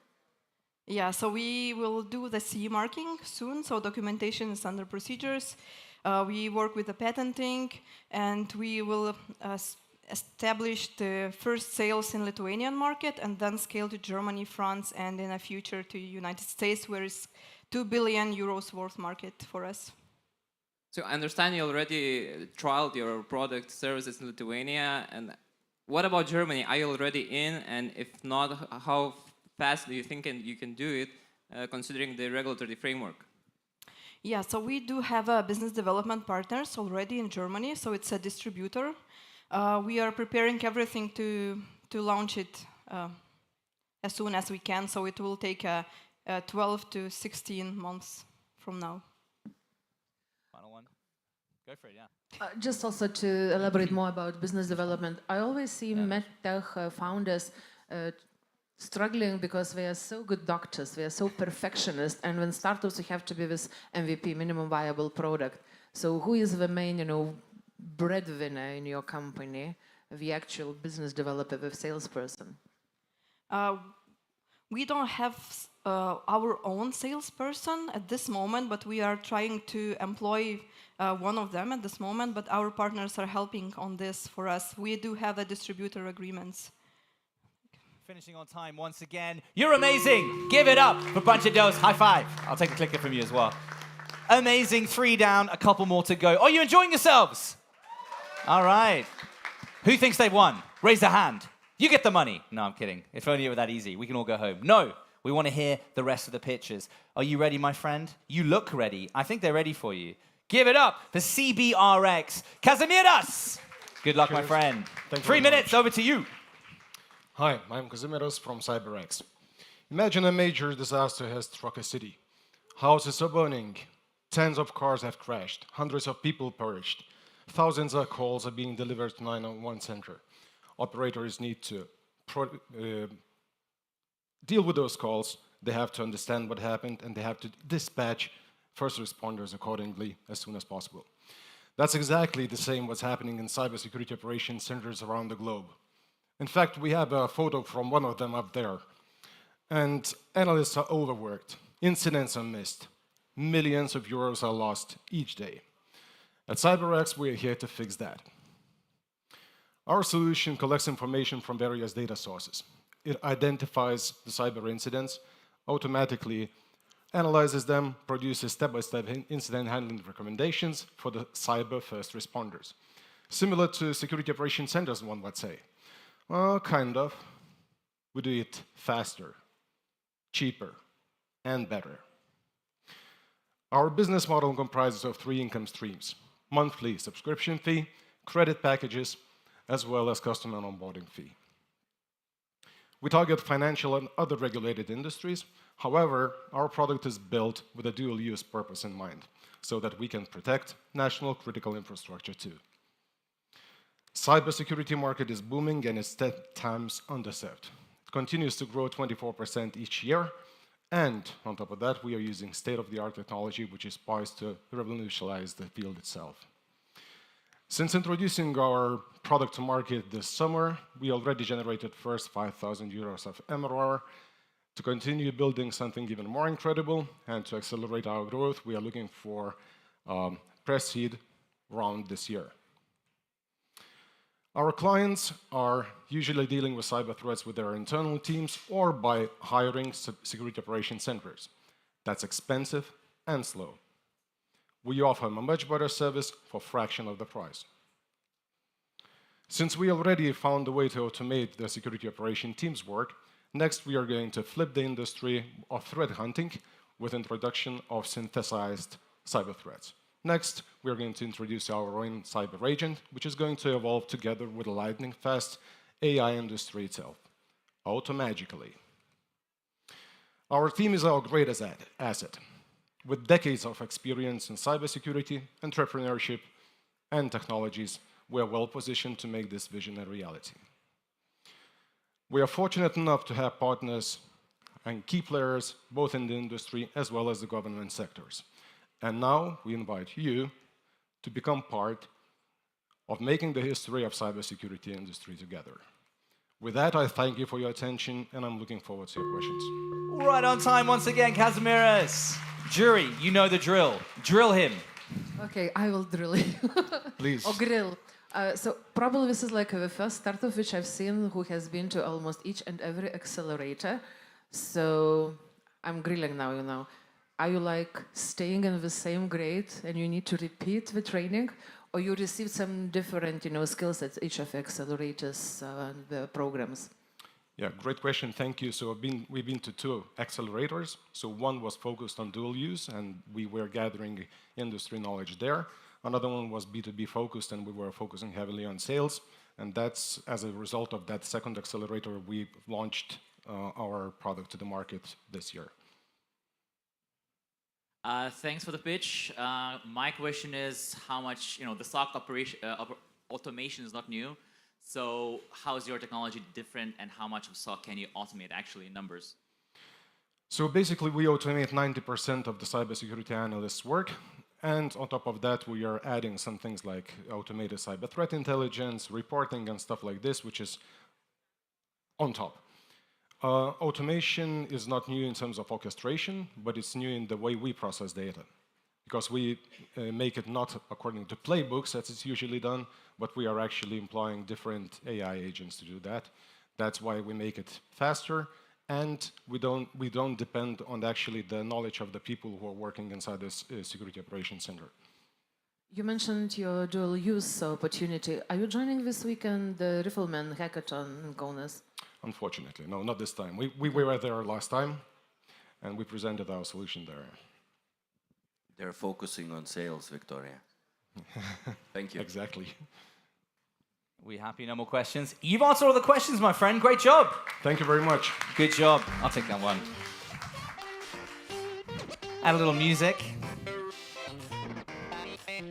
I: Yeah, so we will do the CE marking soon, so documentation is under procedures. We work with the patenting, and we will establish the first sales in Lithuanian market and then scale to Germany, France, and in the future to United States, where it's 2 billion euros worth market for us.
F: So I understand you already trialed your product services in Lithuania. And what about Germany? Are you already in? And if not, how fast do you think you can do it, considering the regulatory framework?
I: Yeah, so we do have business development partners already in Germany, so it's a distributor. We are preparing everything to launch it as soon as we can, so it will take 12 to 16 months from now.
S: Final one. Go for it, yeah.
G: Just also to elaborate more about business development, I always see MedTech founders struggling because they are so good doctors, they are so perfectionist, and when startups, you have to be this MVP, minimum viable product. So who is the main, breadwinner in your company, the actual business developer, the salesperson?
I: We don't have our own salesperson at this moment, but we are trying to employ one of them at this moment, but our partners are helping on this for us. We do have a distributor agreements.
S: Finishing on time once again. You're amazing. Give it up for Brachydose. High five. I'll take a clicker from you as well. Amazing. 3 down, a couple more to go. Are you enjoying yourselves? All right. Who thinks they've won? Raise a hand. You get the money. No, I'm kidding. If only it were that easy. We can all go home. No, we want to hear the rest of the pitches. Are you ready, my friend? You look ready. I think they're ready for you. Give it up for CBRX. Kazimieras. Good luck, my friend. 3 minutes, over to you.
P: Hi, I'm Kazimieras from CyberX. Imagine a major disaster has struck a city. Houses are burning, Tens of cars have crashed, hundreds of people perished, thousands of calls are being delivered to 911 center. Operators need to deal with those calls, they have to understand what happened, and they have to dispatch first responders accordingly as soon as possible. That's exactly the same what's happening in cybersecurity operations centers around the globe. In fact, we have a photo from one of them up there. And analysts are overworked, incidents are missed, millions of euros are lost each day. At CyberX, we are here to fix that. Our solution collects information from various data sources. It identifies the cyber incidents, automatically analyzes them, produces step-by-step incident handling recommendations for the cyber first responders. Similar to security operations centers, one would say. Well, kind of. We do it faster, cheaper, and better. Our business model comprises of 3 income streams: monthly subscription fee, credit packages, as well as customer onboarding fee. We target financial and other regulated industries. However, our product is built with a dual-use purpose in mind, so that we can protect national critical infrastructure too. Cybersecurity market is booming and is 10 times underserved. It continues to grow 24% each year, and on top of that, we are using state-of-the-art technology which is poised to revolutionize the field itself. Since introducing our product to market this summer, we already generated first 5,000 euros of MRR. To continue building something even more incredible and to accelerate our growth, we are looking for pre-seed round this year. Our clients are usually dealing with cyber threats with their internal teams or by hiring security operations centers. That's expensive and slow. We offer a much better service for a fraction of the price. Since we already found a way to automate the security operation team's work, next we are going to flip the industry of threat hunting with introduction of synthesized cyber threats. Next, we are going to introduce our own cyber agent, which is going to evolve together with the lightning-fast AI industry itself, automagically. Our team is our greatest asset. With decades of experience in cybersecurity, entrepreneurship, and technologies, we are well positioned to make this vision a reality. We are fortunate enough to have partners and key players both in the industry as well as the government sectors. And now we invite you to become part of making the history of cybersecurity industry together. With that, I thank you for your attention, and I'm looking forward to your questions.
S: Right on time once again, Kazimieras. Jury, you know the drill. Drill him.
G: Okay, I will drill you.
P: Please.
G: Or grill. So probably this is like the first startup which I've seen who has been to almost each and every accelerator. So I'm grilling now, you know. Are you like staying in the same grade and you need to repeat the training? Or you received some different, you know, skills at each of the accelerators and the programs?
P: Yeah, great question. Thank you. So we've been to 2 accelerators. So one was focused on dual use, and we were gathering industry knowledge there. Another one was B2B focused, and we were focusing heavily on sales. And that's as a result of that second accelerator, we launched our product to the market this year.
H: Thanks for the pitch. My question is how much, you know, the SOC automation is not new. So how is your technology different, and how much of SOC can you automate actually in numbers?
P: So basically, we automate 90% of the cybersecurity analysts' work. And on top of that, we are adding some things like automated cyber threat intelligence, reporting, and stuff like this, which is on top. Automation is not new in terms of orchestration, but it's new in the way we process data. Because we make it not according to playbooks, as it's usually done, but we are actually employing different AI agents to do that. That's why we make it faster, and we don't depend on actually the knowledge of the people who are working inside this security operations center.
G: You mentioned your dual use opportunity. Are you joining this weekend the Rifleman Hackathon in Kaunas?
P: Unfortunately, no, not this time. We were there last time, and we presented our solution there.
D: They're focusing on sales, Victoria. Thank you.
P: Exactly.
S: We happy? No more questions? You've answered all the questions, my friend. Great job.
P: Thank you very much.
S: Good job. I'll take that one. Add a little music.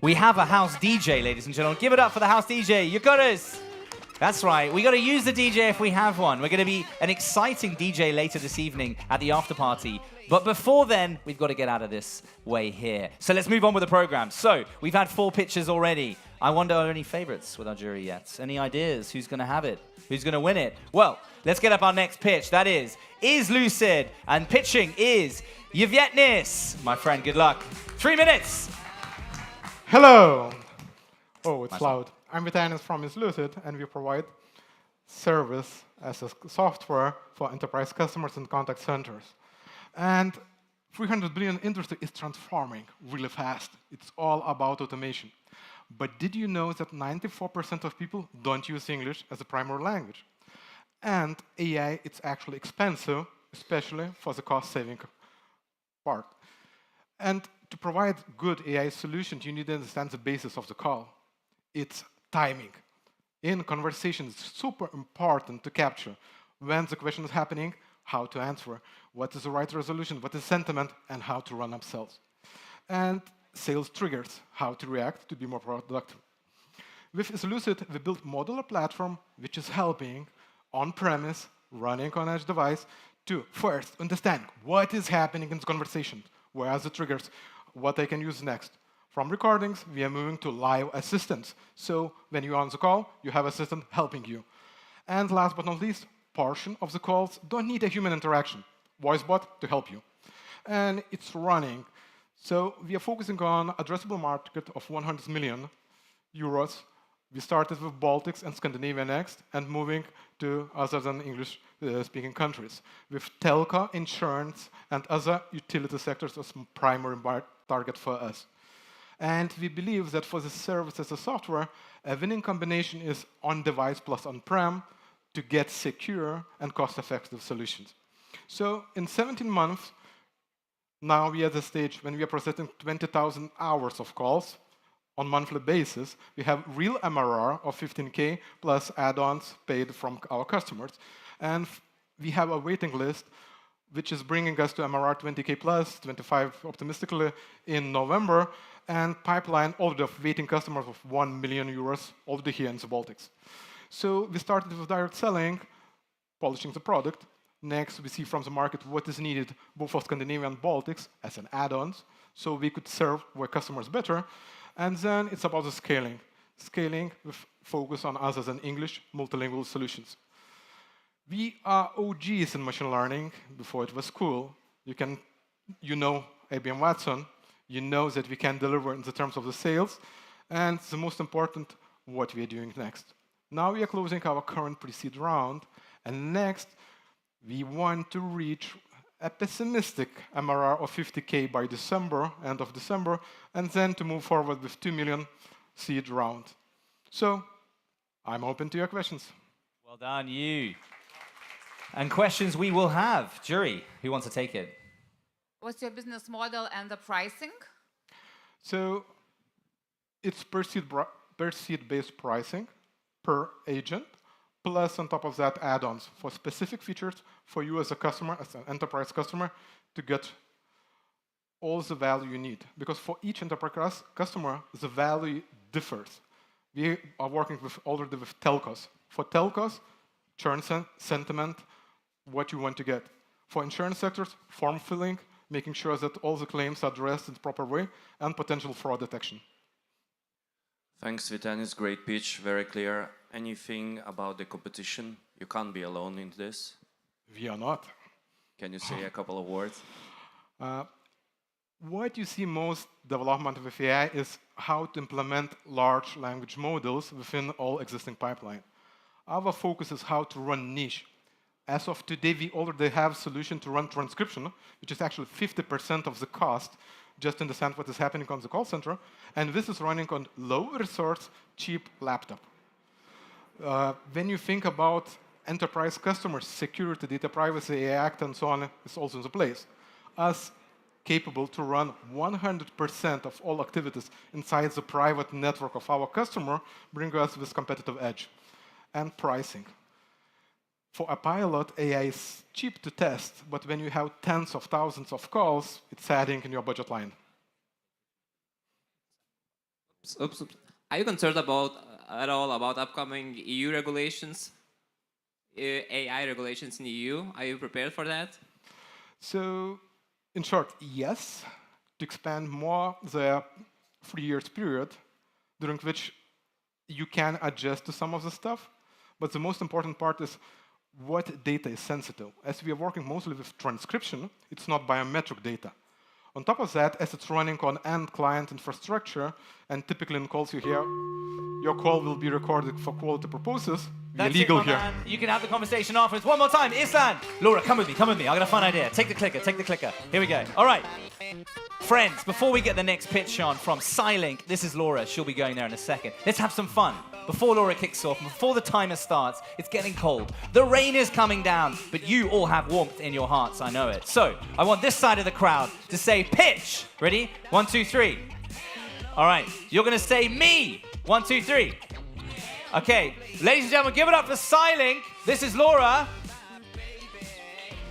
S: We have a house DJ, ladies and gentlemen. Give it up for the house DJ. You got us. That's right. We got to use the DJ if we have one. We're going to be an exciting DJ later this evening at the after party. But before then, we've got to get out of this way here. So let's move on with the program. So we've had 4 pitches already. I wonder, are there any favorites with our jury yet? Any ideas? Who's going to have it? Who's going to win it? Well, let's get up our next pitch. That is Lucid. And pitching is Yevgetnis. My friend, good luck. 3 minutes.
J: Hello. Oh, it's loud. I'm Vitanis from Lucid, and we provide service as a software for enterprise customers and contact centers. And 300 billion industry is transforming really fast. It's all about automation. But did you know that 94% of people don't use English as a primary language? And AI, it's actually expensive, especially for the cost-saving part. And to provide good AI solutions, you need to understand the basis of the call. It's timing. In conversations, it's super important to capture when the question is happening, how to answer, what is the right resolution, what is sentiment, and how to run upsells. And sales triggers, how to react to be more productive. With Lucid, we built a modular platform which is helping on-premise, running on edge device, to first understand what is happening in the conversation, where are the triggers, what I can use next. From recordings, we are moving to live assistants. So when you're on the call, you have assistant helping you. And last but not least, portion of the calls don't need a human interaction. Voice bot to help you. And it's running. So we are focusing on addressable market of 100 million euros. We started with Baltics and Scandinavia next, and moving to other than English-speaking countries, with telco, insurance, and other utility sectors as primary target for us. And we believe that for the service as a software, a winning combination is on-device plus on-prem to get secure and cost-effective solutions. So in 17 months, now we are at the stage when we are processing 20,000 hours of calls on a monthly basis. We have real MRR of 15K plus add-ons paid from our customers. And we have a waiting list which is bringing us to MRR 20K plus, 25 optimistically in November, and pipeline already of waiting customers of 1 million euros already here in the Baltics. So we started with direct selling, polishing the product. Next, we see from the market what is needed both for Scandinavia and Baltics as an add-ons, so we could serve our customers better. And then it's about the scaling. Scaling with focus on other than English, multilingual solutions. We are OGs in machine learning before it was cool. You know IBM Watson. You know that we can deliver in the terms of the sales. And the most important, what we are doing next. Now we are closing our current pre-seed round. And next, we want to reach a pessimistic MRR of 50K by December, end of December, and then to move forward with 2 million seed round. So I'm open to your questions.
S: Well done, you. And questions we will have. Jury, who wants to take it?
A: What's your business model and the pricing?
J: So it's per seat-based pricing, per agent, plus on top of that add-ons for specific features for you as a customer, as an enterprise customer, to get all the value you need. Because for each enterprise customer, the value differs. We are working already with telcos. For telcos, churn sentiment, what you want to get. For insurance sectors, form filling, making sure that all the claims are addressed in the proper way, and potential fraud detection.
D: Thanks, Vitanis. Great pitch, very clear. Anything about the competition? You can't be alone in this.
J: We are not.
D: Can you say a couple of words?
J: What you see most development with AI is how to implement large language models within all existing pipeline. Our focus is how to run niche. As of today, we already have a solution to run transcription, which is actually 50% of the cost, just to understand what is happening on the call center. And this is running on low resource, cheap laptop. When you think about enterprise customers, security, data privacy, AI Act, and so on, is also in the place. Us capable to run 100% of all activities inside the private network of our customer bring us this competitive edge. And pricing. For a pilot, AI is cheap to test, but when you have tens of thousands of calls, it's adding in your budget line.
F: Oops. Are you concerned at all about upcoming EU regulations, AI regulations in the EU? Are you prepared for that?
J: So, in short, yes, to expand more the 3 years period during which you can adjust to some of the stuff. But the most important part is what data is sensitive. As we are working mostly with transcription, it's not biometric data. On top of that, as it's running on end client infrastructure, and typically in calls you hear, your call will be recorded for quality purposes. We are legal here.
B: Man. You can have the conversation afterwards. One more time, Islan. Laura, come with me. I got a fun idea. Take the clicker. Here we go. All right. Friends, before we get the next pitch on from Silink, this is Laura. She'll be going there in a second. Let's have some fun. Before Laura kicks off, before the timer starts, it's getting cold. The rain is coming down, but you all have warmth in your hearts, I know it. So, I want this side of the crowd to say pitch. Ready? 1, 2, 3. All right. You're going to say me. 1, 2, 3. Okay. Ladies and gentlemen, give it up for Silink. This is Laura.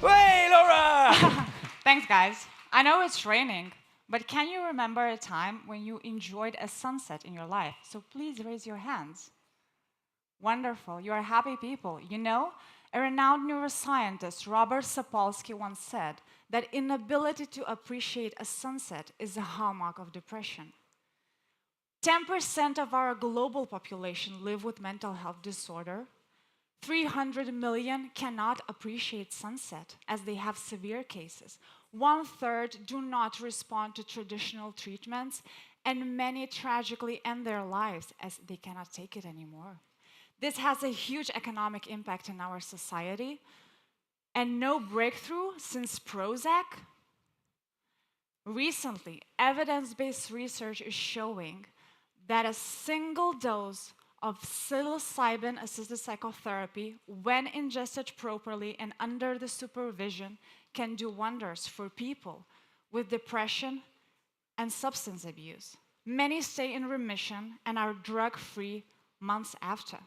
B: Hey, Laura!
K: Thanks, guys. I know it's raining, but can you remember a time when you enjoyed a sunset in your life? So please raise your hands. Wonderful. You are happy people. You know, a renowned neuroscientist, Robert Sapolsky, once said that inability to appreciate a sunset is a hallmark of depression. 10% of our global population live with mental health disorder. 300 million cannot appreciate sunset as they have severe cases. 1/3 do not respond to traditional treatments, and many tragically end their lives as they cannot take it anymore. This has a huge economic impact in our society, and no breakthrough since Prozac. Recently, evidence-based research is showing that a single dose of psilocybin-assisted psychotherapy, when ingested properly and under the supervision, can do wonders for people with depression and substance abuse. Many stay in remission and are drug-free months after.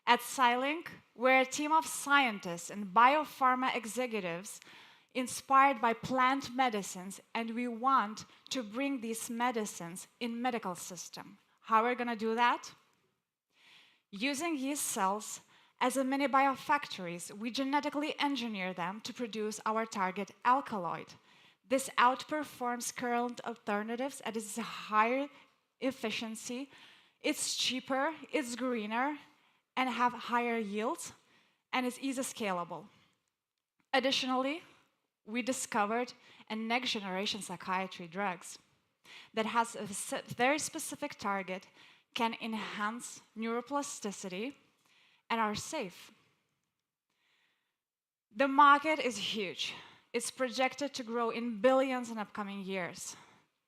K: At Silink, we're a team of scientists and biopharma executives inspired by plant medicines, and we want to bring these medicines in medical system. How are we going to do that? Using yeast cells as a mini biofactories, we genetically engineer them to produce our target alkaloid. This outperforms current alternatives and is a higher efficiency. It's cheaper, it's greener, and have higher yields, and is easily scalable. Additionally, we discovered a next-generation psychiatry drugs that has a very specific target, can enhance neuroplasticity, and are safe. The market is huge. It's projected to grow in billions in upcoming years.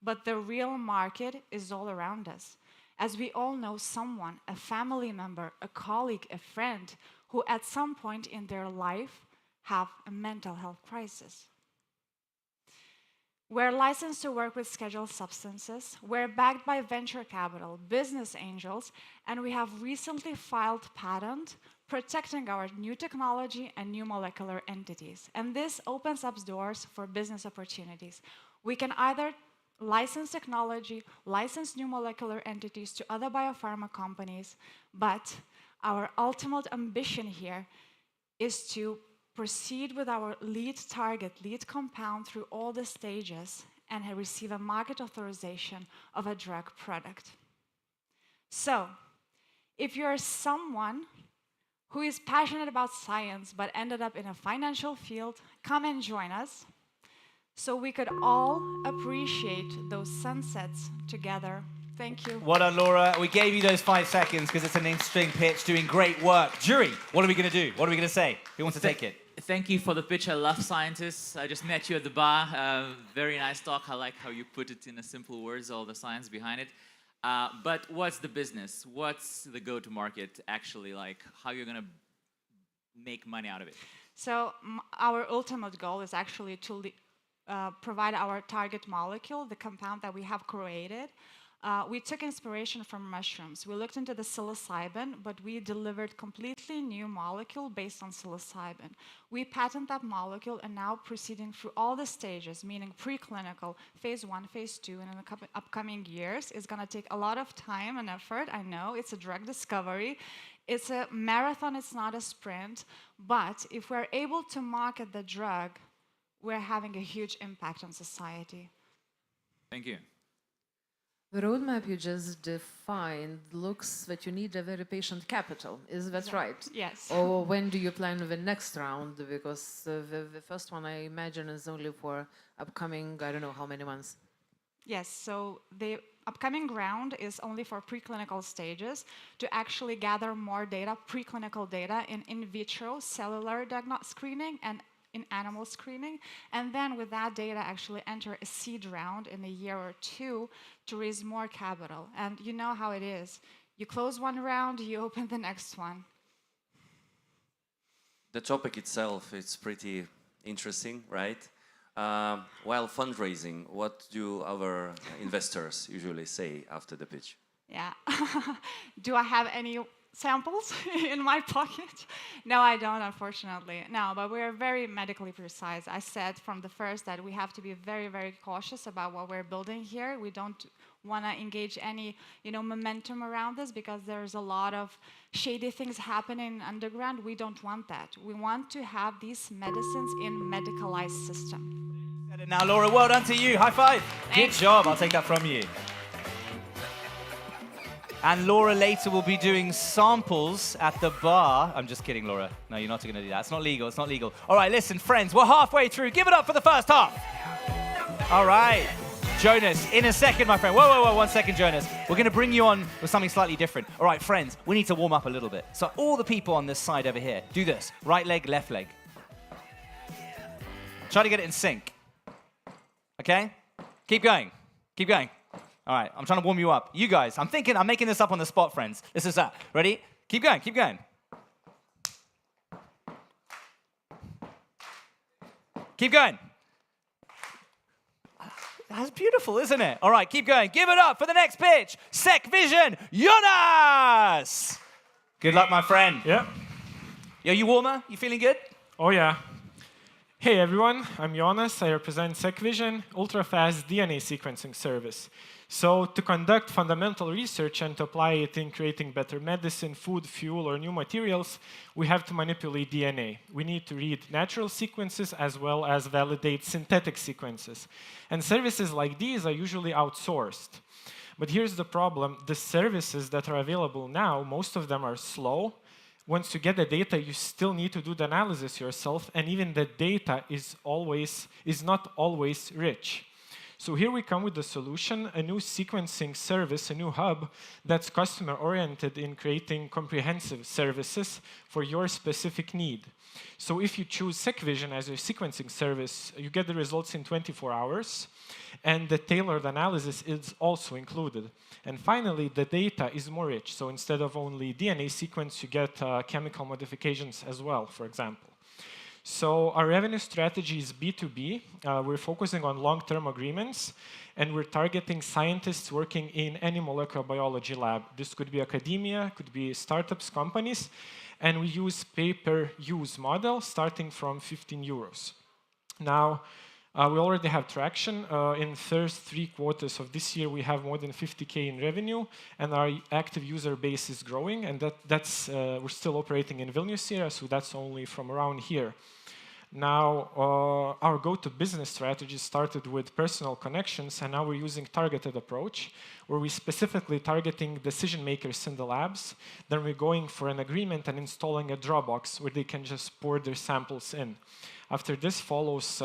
K: But the real market is all around us. As we all know someone, a family member, a colleague, a friend, who at some point in their life have a mental health crisis. We're licensed to work with scheduled substances. We're backed by venture capital, business angels, and we have recently filed patent protecting our new technology and new molecular entities. And this opens up doors for business opportunities. We can either license technology, license new molecular entities to other biopharma companies, but our ultimate ambition here is to proceed with our lead target, lead compound through all the stages and receive a market authorization of a drug product. So, if you're someone who is passionate about science but ended up in a financial field, come and join us so we could all appreciate those sunsets together. Thank you.
B: Well done, Laura. We gave you those 5 seconds because it's an interesting pitch, doing great work. Jury, what are we going to do? What are we going to say? Who wants to take it?
H: Thank you for the pitch. I love scientists. I just met you at the bar. Very nice talk. I like how you put it in a simple words, all the science behind it. But what's the business? What's the go-to-market actually like? How you're going to make money out of it?
K: So our ultimate goal is actually to provide our target molecule, the compound that we have created, we took inspiration from mushrooms. We looked into the psilocybin, but we delivered completely new molecule based on psilocybin. We patent that molecule and now proceeding through all the stages, meaning preclinical, phase 1, phase 2, and in the upcoming years. It's going to take a lot of time and effort. I know it's a drug discovery. It's a marathon, it's not a sprint. But if we're able to market the drug, we're having a huge impact on society.
S: Thank you.
G: The roadmap you just defined looks that you need a very patient capital. Is that right?
K: Yes.
G: Or when do you plan the next round? Because the first one, I imagine, is only for upcoming, I don't know how many months.
K: Yes, so the upcoming round is only for preclinical stages to actually gather more data, preclinical data in vitro cellular screening and in animal screening, and then with that data actually enter a seed round in a year or two to raise more capital. And you know how it is. You close one round, you open the next one.
D: The topic itself is pretty interesting, right? While fundraising, what do our investors usually say after the pitch?
K: Yeah. Do I have any samples in my pocket? No, I don't, unfortunately. No, but we're very medically precise. I said from the first that we have to be very, very cautious about what we're building here. We don't want to engage any, momentum around this because there's a lot of shady things happening underground. We don't want that. We want to have these medicines in medicalized system.
S: Now, Laura, well done to you. High five.
K: Thanks.
S: Good job. I'll take that from you. And Laura later will be doing samples at the bar. I'm just kidding, Laura. No, you're not going to do that. It's not legal. It's not legal. All right, listen, friends, we're halfway through. Give it up for the first half. All right. Jonas, in a second, my friend. Whoa, 1 second, Jonas. We're going to bring you on with something slightly different. All right, friends, we need to warm up a little bit. So all the people on this side over here, do this. Right leg, left leg. Try to get it in sync. Okay? Keep going. Keep going. All right, I'm trying to warm you up. You guys, I'm making this up on the spot, friends. This is that. Ready? Keep going, keep going. Keep going. That's beautiful, isn't it? All right, keep going. Give it up for the next pitch. Sec Vision, Jonas! Good luck, my friend.
J: Yeah.
S: Are you warmer? You feeling good?
J: Oh, yeah. Hey, everyone. I'm Jonas. I represent SecVision, ultra-fast DNA sequencing service. So to conduct fundamental research and to apply it in creating better medicine, food, fuel, or new materials, we have to manipulate DNA. We need to read natural sequences as well as validate synthetic sequences. And services like these are usually outsourced. But here's the problem. The services that are available now, most of them are slow. Once you get the data, you still need to do the analysis yourself, and even the data is not always rich. So here we come with the solution, a new sequencing service, a new hub that's customer-oriented in creating comprehensive services for your specific need. So if you choose SecVision as your sequencing service, you get the results in 24 hours, and the tailored analysis is also included. And finally, the data is more rich. So instead of only DNA sequence, you get chemical modifications as well, for example. So our revenue strategy is B2B. We're focusing on long-term agreements, and we're targeting scientists working in any molecular biology lab. This could be academia, could be startups, companies, and we use pay-per-use model starting from 15 euros. Now, we already have traction. In the first 3 quarters of this year, we have more than 50K in revenue, and our active user base is growing, and we're still operating in Vilnius area, so that's only from around here. Now, our go-to-business strategy started with personal connections, and now we're using targeted approach, where we're specifically targeting decision makers in the labs. Then we're going for an agreement and installing a Dropbox where they can just pour their samples in. After this follows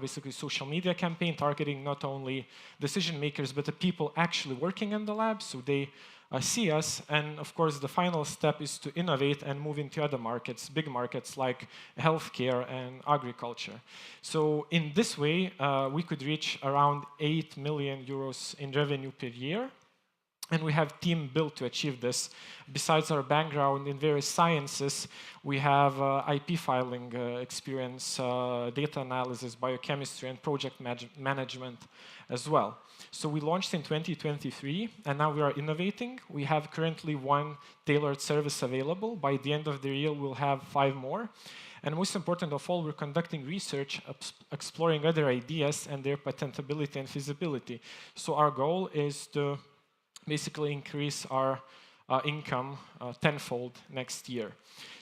J: basically social media campaign targeting not only decision makers, but the people actually working in the lab, so they see us. And of course, the final step is to innovate and move into other markets, big markets like healthcare and agriculture. So in this way, we could reach around 8 million euros in revenue per year. And we have team built to achieve this. Besides our background in various sciences, we have IP filing experience, data analysis, biochemistry, and project management as well. So we launched in 2023, and now we are innovating. We have currently 1 tailored service available. By the end of the year, we'll have 5 more. And most important of all, we're conducting research, exploring other ideas and their patentability and feasibility. So our goal is to basically increase our income tenfold next year.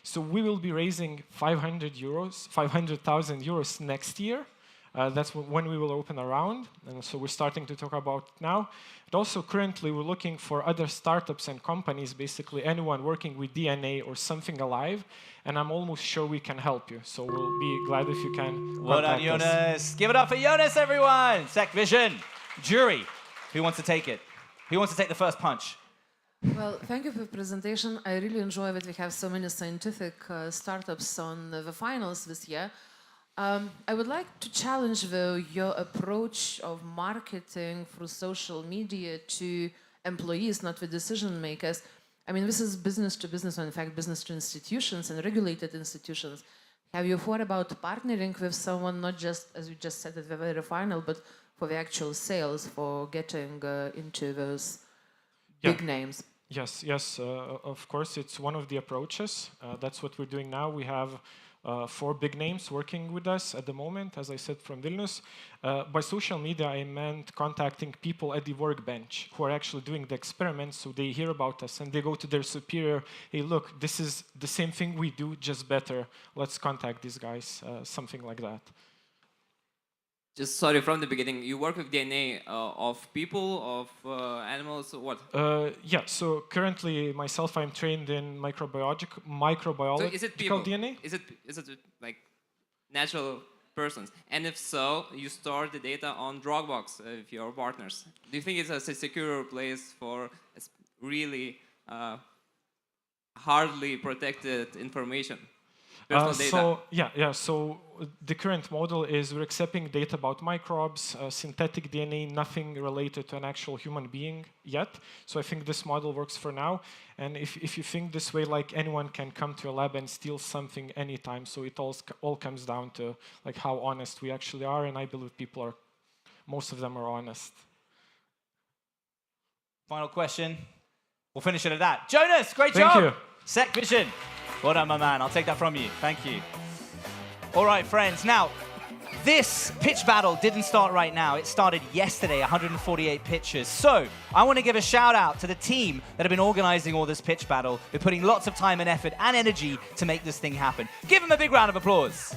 J: So we will be raising 500,000 euros next year. That's when we will open a round, and so we're starting to talk about it now. But also currently we're looking for other startups and companies, basically anyone working with DNA or something alive, and I'm almost sure we can help you. So we'll be glad if you can
S: Well done,
J: contact us.
S: Jonas. Give it up for Jonas, everyone. SecVision. Jury, who wants to take it? Who wants to take the first punch?
G: Well, thank you for the presentation. I really enjoy that we have so many scientific startups on the finals this year. I would like to challenge, though, your approach of marketing through social media to employees, not the decision makers. I mean, this is business to business, or in fact, business to institutions and regulated institutions. Have you thought about partnering with someone, not just, as you just said at the very final, but for the actual sales, for getting into those big names?
J: Yes, of course, it's one of the approaches. That's what we're doing now. We have 4 big names working with us at the moment, as I said, from Vilnius. By social media, I meant contacting people at the workbench who are actually doing the experiments, so they hear about us and they go to their superior, hey, look, this is the same thing we do, just better. Let's contact these guys, something like that.
F: Just sorry, from the beginning, you work with DNA of people, of animals, what?
J: Yeah, so currently myself, I'm trained in microbiological
F: So is it people?
J: DNA.
F: Is it like natural persons? And if so, you store the data on Dropbox with your partners. Do you think it's a secure place for really hardly protected information?
J: So the current model is we're accepting data about microbes, synthetic DNA, nothing related to an actual human being yet. So I think this model works for now. And if you think this way, like anyone can come to a lab and steal something anytime. So it all comes down to like how honest we actually are. And I believe most of them are honest.
S: Final question. We'll finish it at that. Jonas, great job.
J: Thank you.
S: SecVision. Well done, my man. I'll take that from you. Thank you. All right, friends. Now, this pitch battle didn't start right now. It started yesterday, 148 pitches. So I want to give a shout out to the team that have been organizing all this pitch battle. They're putting lots of time and effort and energy to make this thing happen. Give them a big round of applause.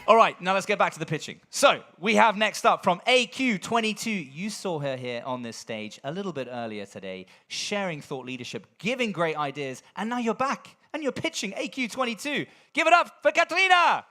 S: All right, now let's get back to the pitching. So we have next up from AQ22. You saw her here on this stage a little bit earlier today, sharing thought leadership, giving great ideas, and now you're back and you're pitching AQ22. Give it up for Katrina!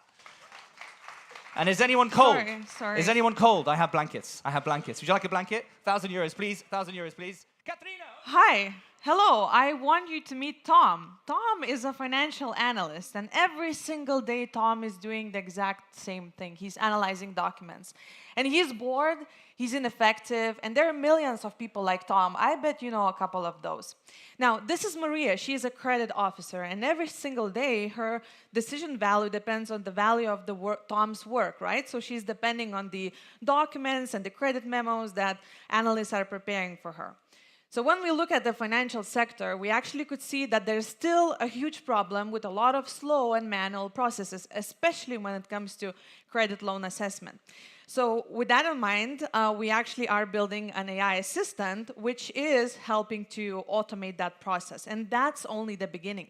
S: And is anyone cold?
M: Sorry.
S: Is anyone cold? I have blankets. Would you like a blanket? 1,000 euros, please. 1,000 euros, please. Katrina!
M: Hi. Hello, I want you to meet Tom. Tom is a financial analyst, and every single day Tom is doing the exact same thing. He's analyzing documents. And he's bored, he's ineffective, and there are millions of people like Tom. I bet you know a couple of those. Now, this is Maria. She is a credit officer, and every single day her decision value depends on the value of Tom's work, right? So she's depending on the documents and the credit memos that analysts are preparing for her. So when we look at the financial sector, we actually could see that there's still a huge problem with a lot of slow and manual processes, especially when it comes to credit loan assessment. So with that in mind, we actually are building an AI assistant, which is helping to automate that process. And that's only the beginning.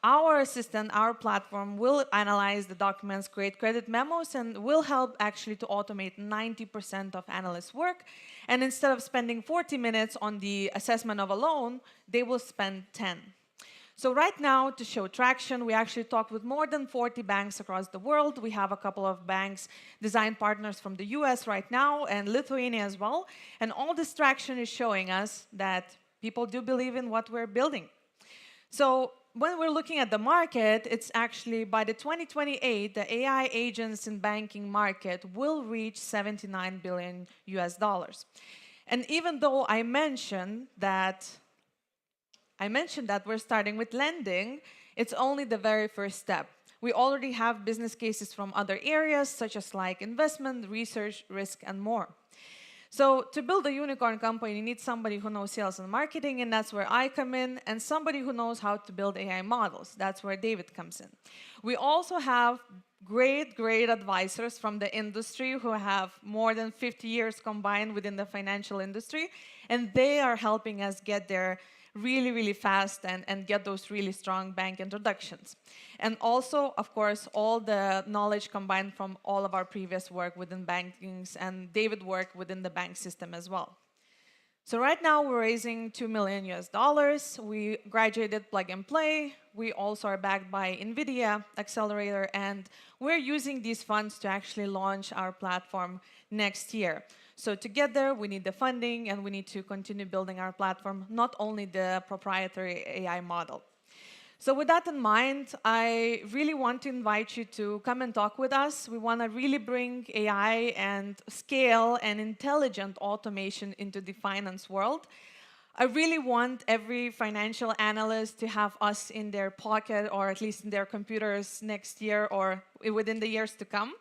M: Our assistant, our platform, will analyze the documents, create credit memos, and will help actually to automate 90% of analysts' work. And instead of spending 40 minutes on the assessment of a loan, they will spend 10. So right now, to show traction, we actually talked with more than 40 banks across the world. We have a couple of banks, design partners from the US right now, and Lithuania as well. And all this traction is showing us that people do believe in what we're building. So when we're looking at the market, it's actually by the 2028, the AI agents in banking market will reach $79 billion US. And even though I mentioned that we're starting with lending, it's only the very first step. We already have business cases from other areas, such as like investment, research, risk, and more. So to build a unicorn company, you need somebody who knows sales and marketing, and that's where I come in, and somebody who knows how to build AI models. That's where David comes in. We also have great advisors from the industry who have more than 50 years combined within the financial industry, and they are helping us get there really fast and get those really strong bank introductions. And also, of course, all the knowledge combined from all of our previous work within bankings, and David worked within the bank system as well. So right now we're raising $2 million US. We graduated Plug and Play. We also are backed by NVIDIA Accelerator, and we're using these funds to actually launch our platform next year. So to get there, we need the funding, and we need to continue building our platform, not only the proprietary AI model. So with that in mind, I really want to invite you to come and talk with us. We want to really bring AI and scale and intelligent automation into the finance world. I really want every financial analyst to have us in their pocket, or at least in their computers next year or within the years to come.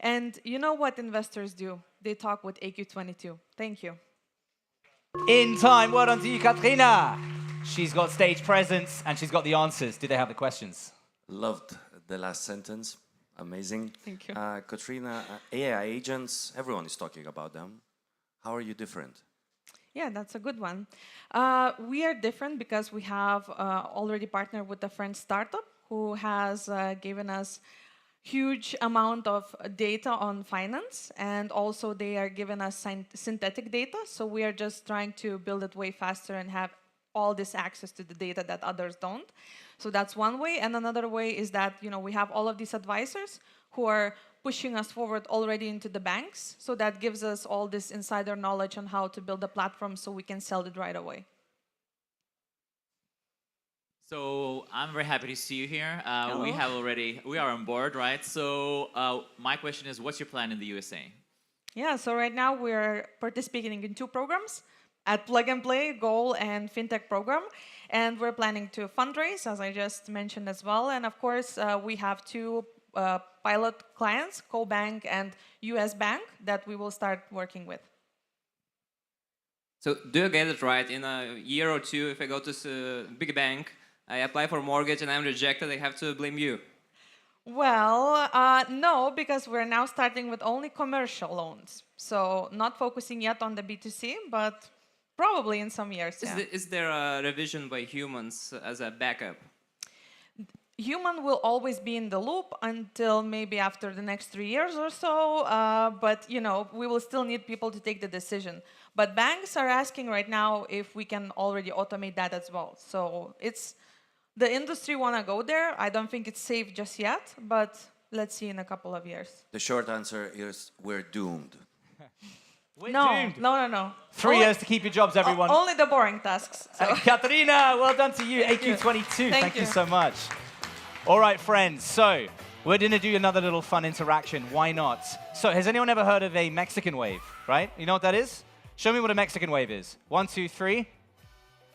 M: And you know what investors do? They talk with AQ22. Thank you.
S: In time, well done to you, Katrina. She's got stage presence and she's got the answers. Do they have the questions?
D: Loved the last sentence. Amazing.
M: Thank you.
D: Katrina, AI agents, everyone is talking about them. How are you different?
M: Yeah, that's a good one. We are different because we have already partnered with a French startup who has given us huge amount of data on finance, and also they are giving us synthetic data. So we are just trying to build it way faster and have all this access to the data that others don't. So that's one way. And another way is that, you know, we have all of these advisors who are pushing us forward already into the banks. So that gives us all this insider knowledge on how to build a platform so we can sell it right away.
H: So I'm very happy to see you here. We are on board, right? So my question is, what's your plan in the USA?
M: Yeah, so right now we're participating in 2 programs at Plug and Play, Goal, and FinTech program. And we're planning to fundraise, as I just mentioned as well. And of course, we have 2 pilot clients, CoBank and US Bank, that we will start working with.
F: So do you get it right? In a year or 2, if I go to a big bank, I apply for a mortgage and I'm rejected, I have to blame you.
M: Well, no, because we're now starting with only commercial loans. So not focusing yet on the B2C, but probably in some years.
F: Is there a revision by humans as a backup?
M: Human will always be in the loop until maybe after the next 3 years or so. But you know, we will still need people to take the decision. But banks are asking right now if we can already automate that as well. So it's the industry want to go there. I don't think it's safe just yet, but let's see in a couple of years.
D: The short answer is we're doomed.
S: We're doomed.
M: No.
S: 3 years to keep your jobs, everyone.
M: Only the boring tasks. So.
S: Katarina, well done to you. AQ22, thank you so much. All right, friends, so we're going to do another little fun interaction. Why not? So has anyone ever heard of a Mexican wave, right? You know what that is? Show me what a Mexican wave is. 1, 2, 3.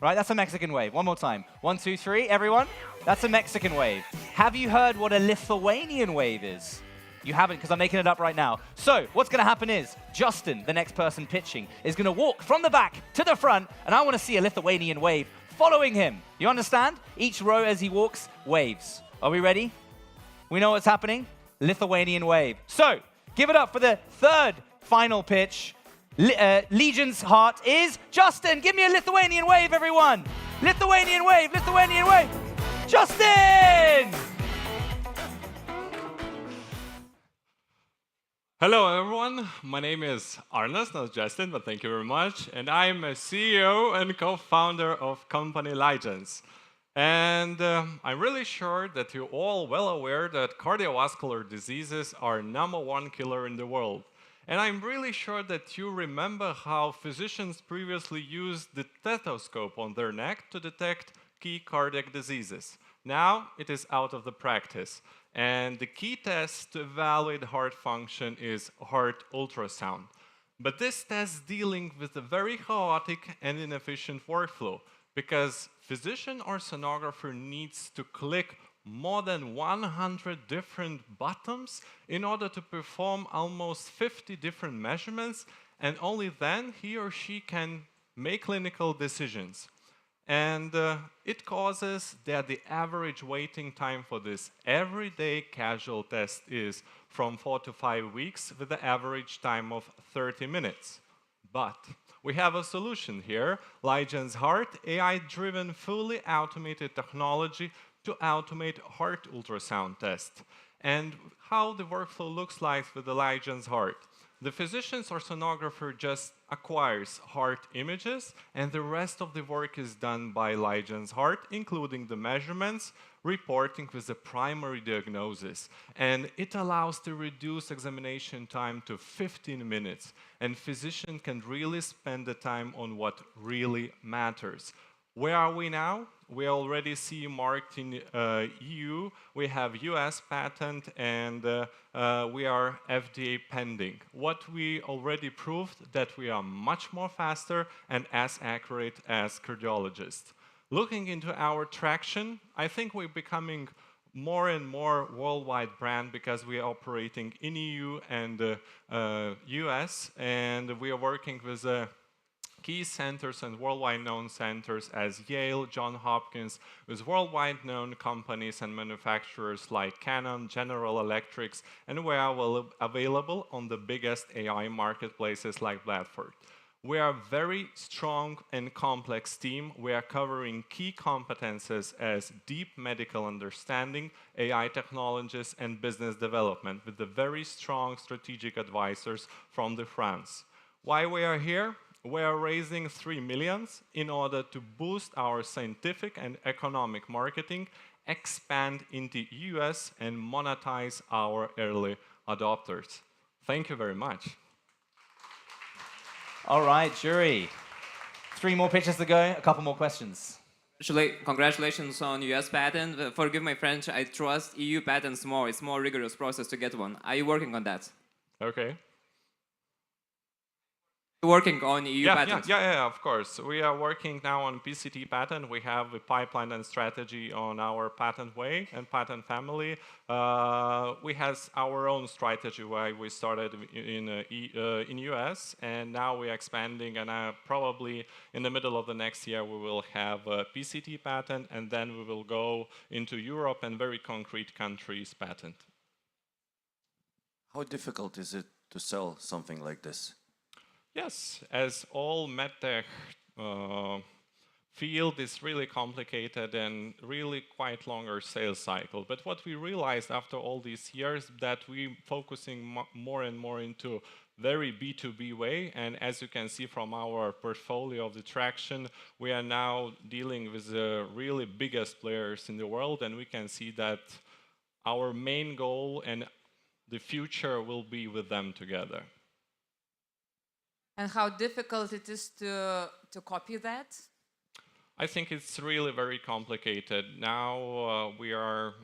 S: Right, that's a Mexican wave. One more time. 1, 2, 3, everyone. That's a Mexican wave. Have you heard what a Lithuanian wave is? You haven't, because I'm making it up right now. So what's going to happen is Justin, the next person pitching, is going to walk from the back to the front, and I want to see a Lithuanian wave following him. You understand? Each row as he walks, waves. Are we ready? We know what's happening? Lithuanian wave. So give it up for the 3rd final pitch. Legion's heart is Justin. Give me a Lithuanian wave, everyone. Lithuanian wave, Lithuanian wave. Justin!
N: Hello, everyone. My name is Arnas, not Justin, but thank you very much. And I'm a CEO and co-founder of company Legends. And I'm really sure that you're all well aware that cardiovascular diseases are #1 killer in the world. And I'm really sure that you remember how physicians previously used the stethoscope on their neck to detect key cardiac diseases. Now it is out of the practice. And the key test to evaluate heart function is heart ultrasound. But this test is dealing with a very chaotic and inefficient workflow because physician or sonographer needs to click more than 100 different buttons in order to perform almost 50 different measurements, and only then he or she can make clinical decisions. And it causes that the average waiting time for this everyday casual test is from 4 to 5 weeks with the average time of 30 minutes. But we have a solution here, Ligens's Heart, AI-driven, fully automated technology to automate heart ultrasound test. And how the workflow looks like with the Ligens's Heart. The physician or sonographer just acquires heart images, and the rest of the work is done by Ligens's Heart, including the measurements, reporting with the primary diagnosis. And it allows to reduce examination time to 15 minutes, and physician can really spend the time on what really matters. Where are we now? We already see marked in EU, we have US patent, and we are FDA pending. What we already proved that we are much more faster and as accurate as cardiologists. Looking into our traction, I think we're becoming more and more worldwide brand because we are operating in EU and US, and we are working with key centers and worldwide known centers as Yale, Johns Hopkins, with worldwide known companies and manufacturers like Canon, General Electric, and we are available on the biggest AI marketplaces like Bradford. We are a very strong and complex team. We are covering key competences as deep medical understanding, AI technologies, and business development with the very strong strategic advisors from France. Why we are here? We are raising 3 million in order to boost our scientific and economic marketing, expand into US, and monetize our early adopters. Thank you very much.
S: All right, jury. 3 more pitches to go, a couple more questions.
F: Congratulations on US patent. Forgive my French, I trust EU patents more. It's more rigorous process to get one. Are you working on that?
N: Okay.
F: Working on EU patents?
N: Yeah, of course. We are working now on PCT patent. We have a pipeline and strategy on our patent way and patent family. We have our own strategy why we started in US, and now we're expanding, and probably in the middle of the next year we will have a PCT patent, and then we will go into Europe and very concrete countries patent.
D: How difficult is it to sell something like this?
N: Yes, as all MedTech field is really complicated and really quite longer sales cycle. But what we realized after all these years that we focusing more and more into very B2B way. And as you can see from our portfolio of the traction, we are now dealing with the really biggest players in the world. And we can see that our main goal and the future will be with them together.
A: And how difficult it is to copy that?
N: I think it's really very complicated. Now we are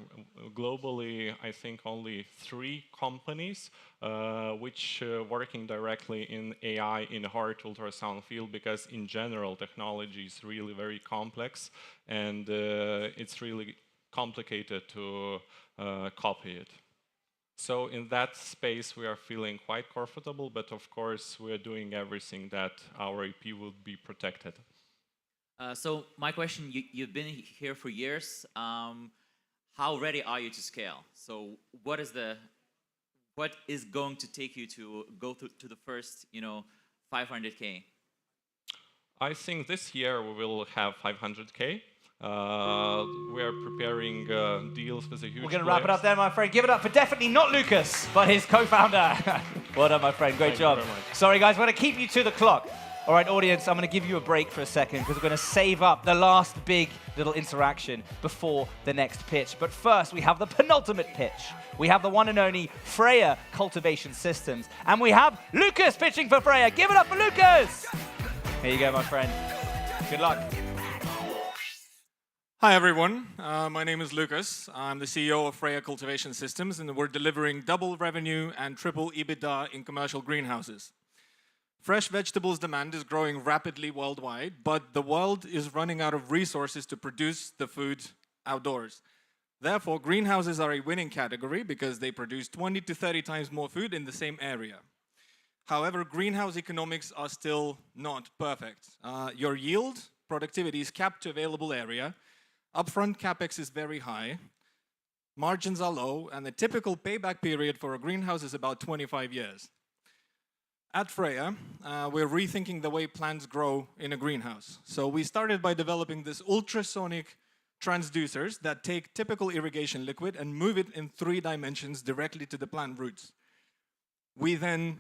N: globally, I think, only 3 companies which working directly in AI in heart ultrasound field, because in general technology is really very complex and it's really complicated to copy it. So in that space, we are feeling quite comfortable, but of course, we are doing everything that our IP would be protected.
H: So my question, you've been here for years. How ready are you to scale? So what is going to take you to go to the first, 500K?
N: I think this year we will have 500K. We are preparing deals with a huge.
S: We're going to wrap it up there, my friend. Give it up for definitely not Lucas, but his co-founder. Well done, my friend. Great job. Sorry, guys. We're going to keep you to the clock. All right, audience, I'm going to give you a break for a second because we're going to save up the last big little interaction before the next pitch. But first, we have the penultimate pitch. We have the one and only Freya Cultivation Systems. And we have Lucas pitching for Freya. Give it up for Lucas. Here you go, my friend. Good luck.
L: Hi, everyone. My name is Lucas. I'm the CEO of Freya Cultivation Systems, and we're delivering double revenue and triple EBITDA in commercial greenhouses. Fresh vegetables demand is growing rapidly worldwide, but the world is running out of resources to produce the food outdoors. Therefore, greenhouses are a winning category because they produce 20 to 30 times more food in the same area. However, greenhouse economics are still not perfect. Your yield, productivity is capped to available area, upfront capex is very high, margins are low, and the typical payback period for a greenhouse is about 25 years. At Freya, we're rethinking the way plants grow in a greenhouse. So we started by developing this ultrasonic transducers that take typical irrigation liquid and move it in 3 dimensions directly to the plant roots. We then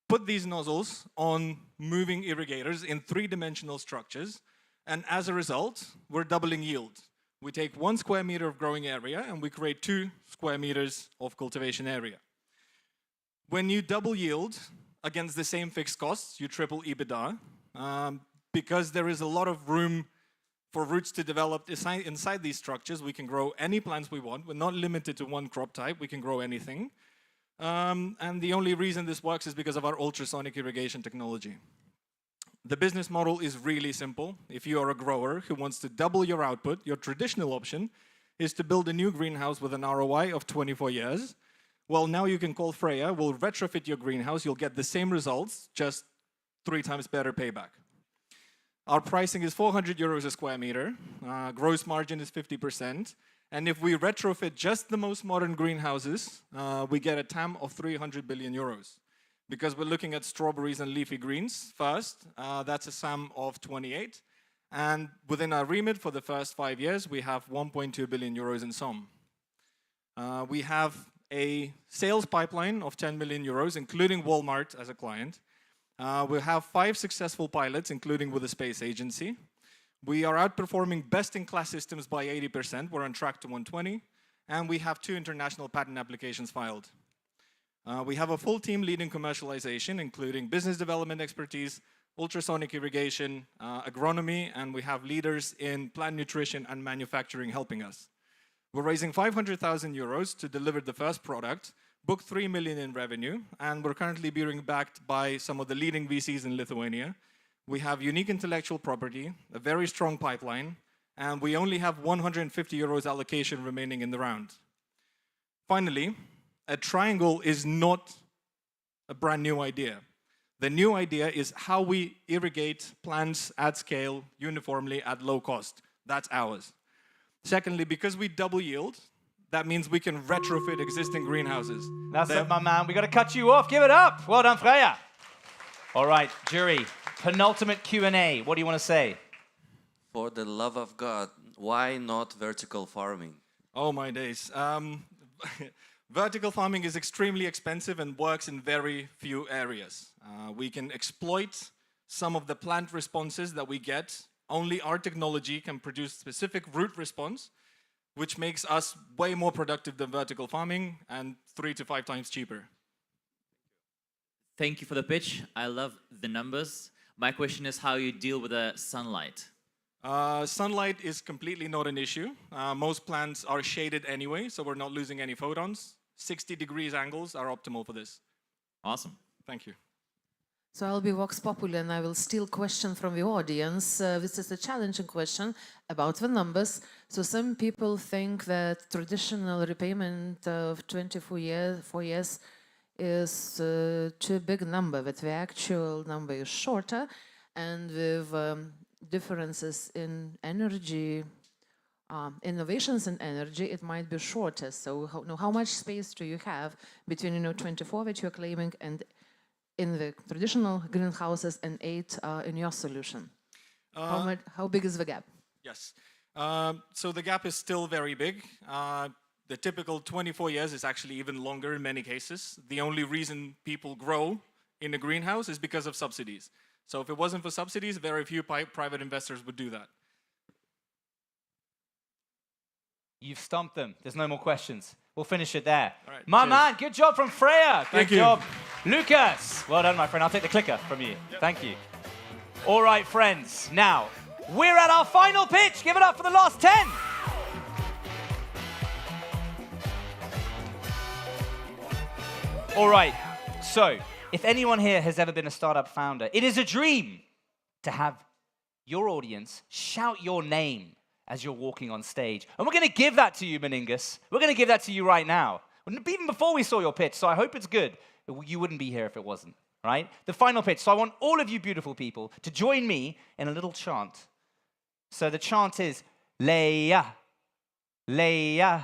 L: put these nozzles on moving irrigators in 3-dimensional structures, and as a result, we're doubling yield. We take 1 square meter of growing area and we create 2 square meters of cultivation area. When you double yield against the same fixed costs, you triple EBITDA, because there is a lot of room for roots to develop inside these structures. We can grow any plants we want. We're not limited to one crop type. We can grow anything. And the only reason this works is because of our ultrasonic irrigation technology. The business model is really simple. If you are a grower who wants to double your output, your traditional option is to build a new greenhouse with an ROI of 24 years. Well, now you can call Freya, we'll retrofit your greenhouse, you'll get the same results, just 3 times better payback. Our pricing is 400 euros a square meter, gross margin is 50%, and if we retrofit just the most modern greenhouses, we get a TAM of 300 billion euros. Because we're looking at strawberries and leafy greens first, that's a SAM of 28, and within our remit for the first 5 years, we have 1.2 billion euros in SOM. We have a sales pipeline of 10 million euros, including Walmart as a client. We have 5 successful pilots, including with a space agency. We are outperforming best-in-class systems by 80%. We're on track to 120. And we have 2 international patent applications filed. We have a full team leading commercialization, including business development expertise, ultrasonic irrigation, agronomy, and we have leaders in plant nutrition and manufacturing helping us. We're raising 500,000 euros to deliver the first product, booked 3 million in revenue, and we're currently being backed by some of the leading VCs in Lithuania. We have unique intellectual property, a very strong pipeline, and we only have 150 euros allocation remaining in the round. Finally, a triangle is not a brand new idea. The new idea is how we irrigate plants at scale, uniformly, at low cost. That's ours. Secondly, because we double yield, that means we can retrofit existing greenhouses.
S: That's it, my man. We got to cut you off. Give it up. Well done, Freya. All right, jury, penultimate Q&A. What do you want to say?
D: For the love of God, why not vertical farming?
L: Oh, my days. Vertical farming is extremely expensive and works in very few areas. We can exploit some of the plant responses that we get. Only our technology can produce specific root response, which makes us way more productive than vertical farming and 3 to 5 times cheaper.
H: Thank you for the pitch. I love the numbers. My question is how you deal with the sunlight.
L: Sunlight is completely not an issue. Most plants are shaded anyway, so we're not losing any photons. 60 degrees angles are optimal for this.
H: Awesome.
L: Thank you.
G: So I'll be Vox Populi and I will steal question from the audience. This is a challenging question about the numbers. So some people think that traditional repayment of 24 years is too big number, that the actual number is shorter, and with differences in energy, innovations in energy, it might be shorter. So how much space do you have between 24 that you're claiming and in the traditional greenhouses and 8 in your solution? How big is the gap?
L: Yes. So the gap is still very big. The typical 24 years is actually even longer in many cases. The only reason people grow in a greenhouse is because of subsidies. So if it wasn't for subsidies, very few private investors would do that.
S: You've stumped them. There's no more questions. We'll finish it there.
L: All right,
S: my
L: cheers.
S: man, good job from Freya.
L: Thank
S: Good
L: you.
S: job. Lucas. Well done, my friend. I'll take the clicker from you.
L: Yep.
S: Thank you. All right, friends. Now, We're at our final pitch. Give it up for the last 10. All right, so if anyone here has ever been a startup founder, it is a dream to have your audience shout your name as you're walking on stage. And we're going to give that to you, Meningus. We're going to give that to you right now. Even before we saw your pitch, so I hope it's good. You wouldn't be here if it wasn't, right? The final pitch. So I want all of you beautiful people to join me in a little chant. So the chant is Leia, Leia,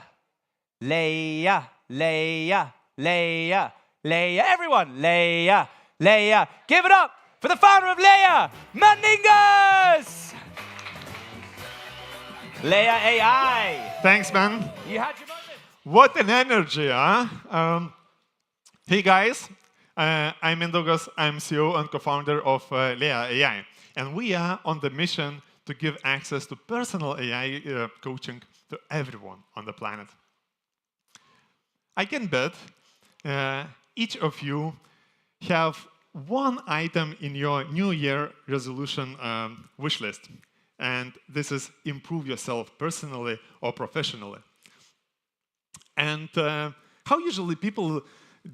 S: Leia, Leia, Leia, Leia. Everyone, Leia, Leia. Give it up for the founder of Leia, Meningus! Leia AI.
O: Thanks, man.
S: You had your moment.
O: What an energy, huh? Hey, guys. I'm Mindaugas. I'm CEO and co-founder of Leia AI. And we are on the mission to give access to personal AI coaching to everyone on the planet. I can bet each of you have one item in your New Year resolution wish list. And this is improve yourself personally or professionally. And how usually people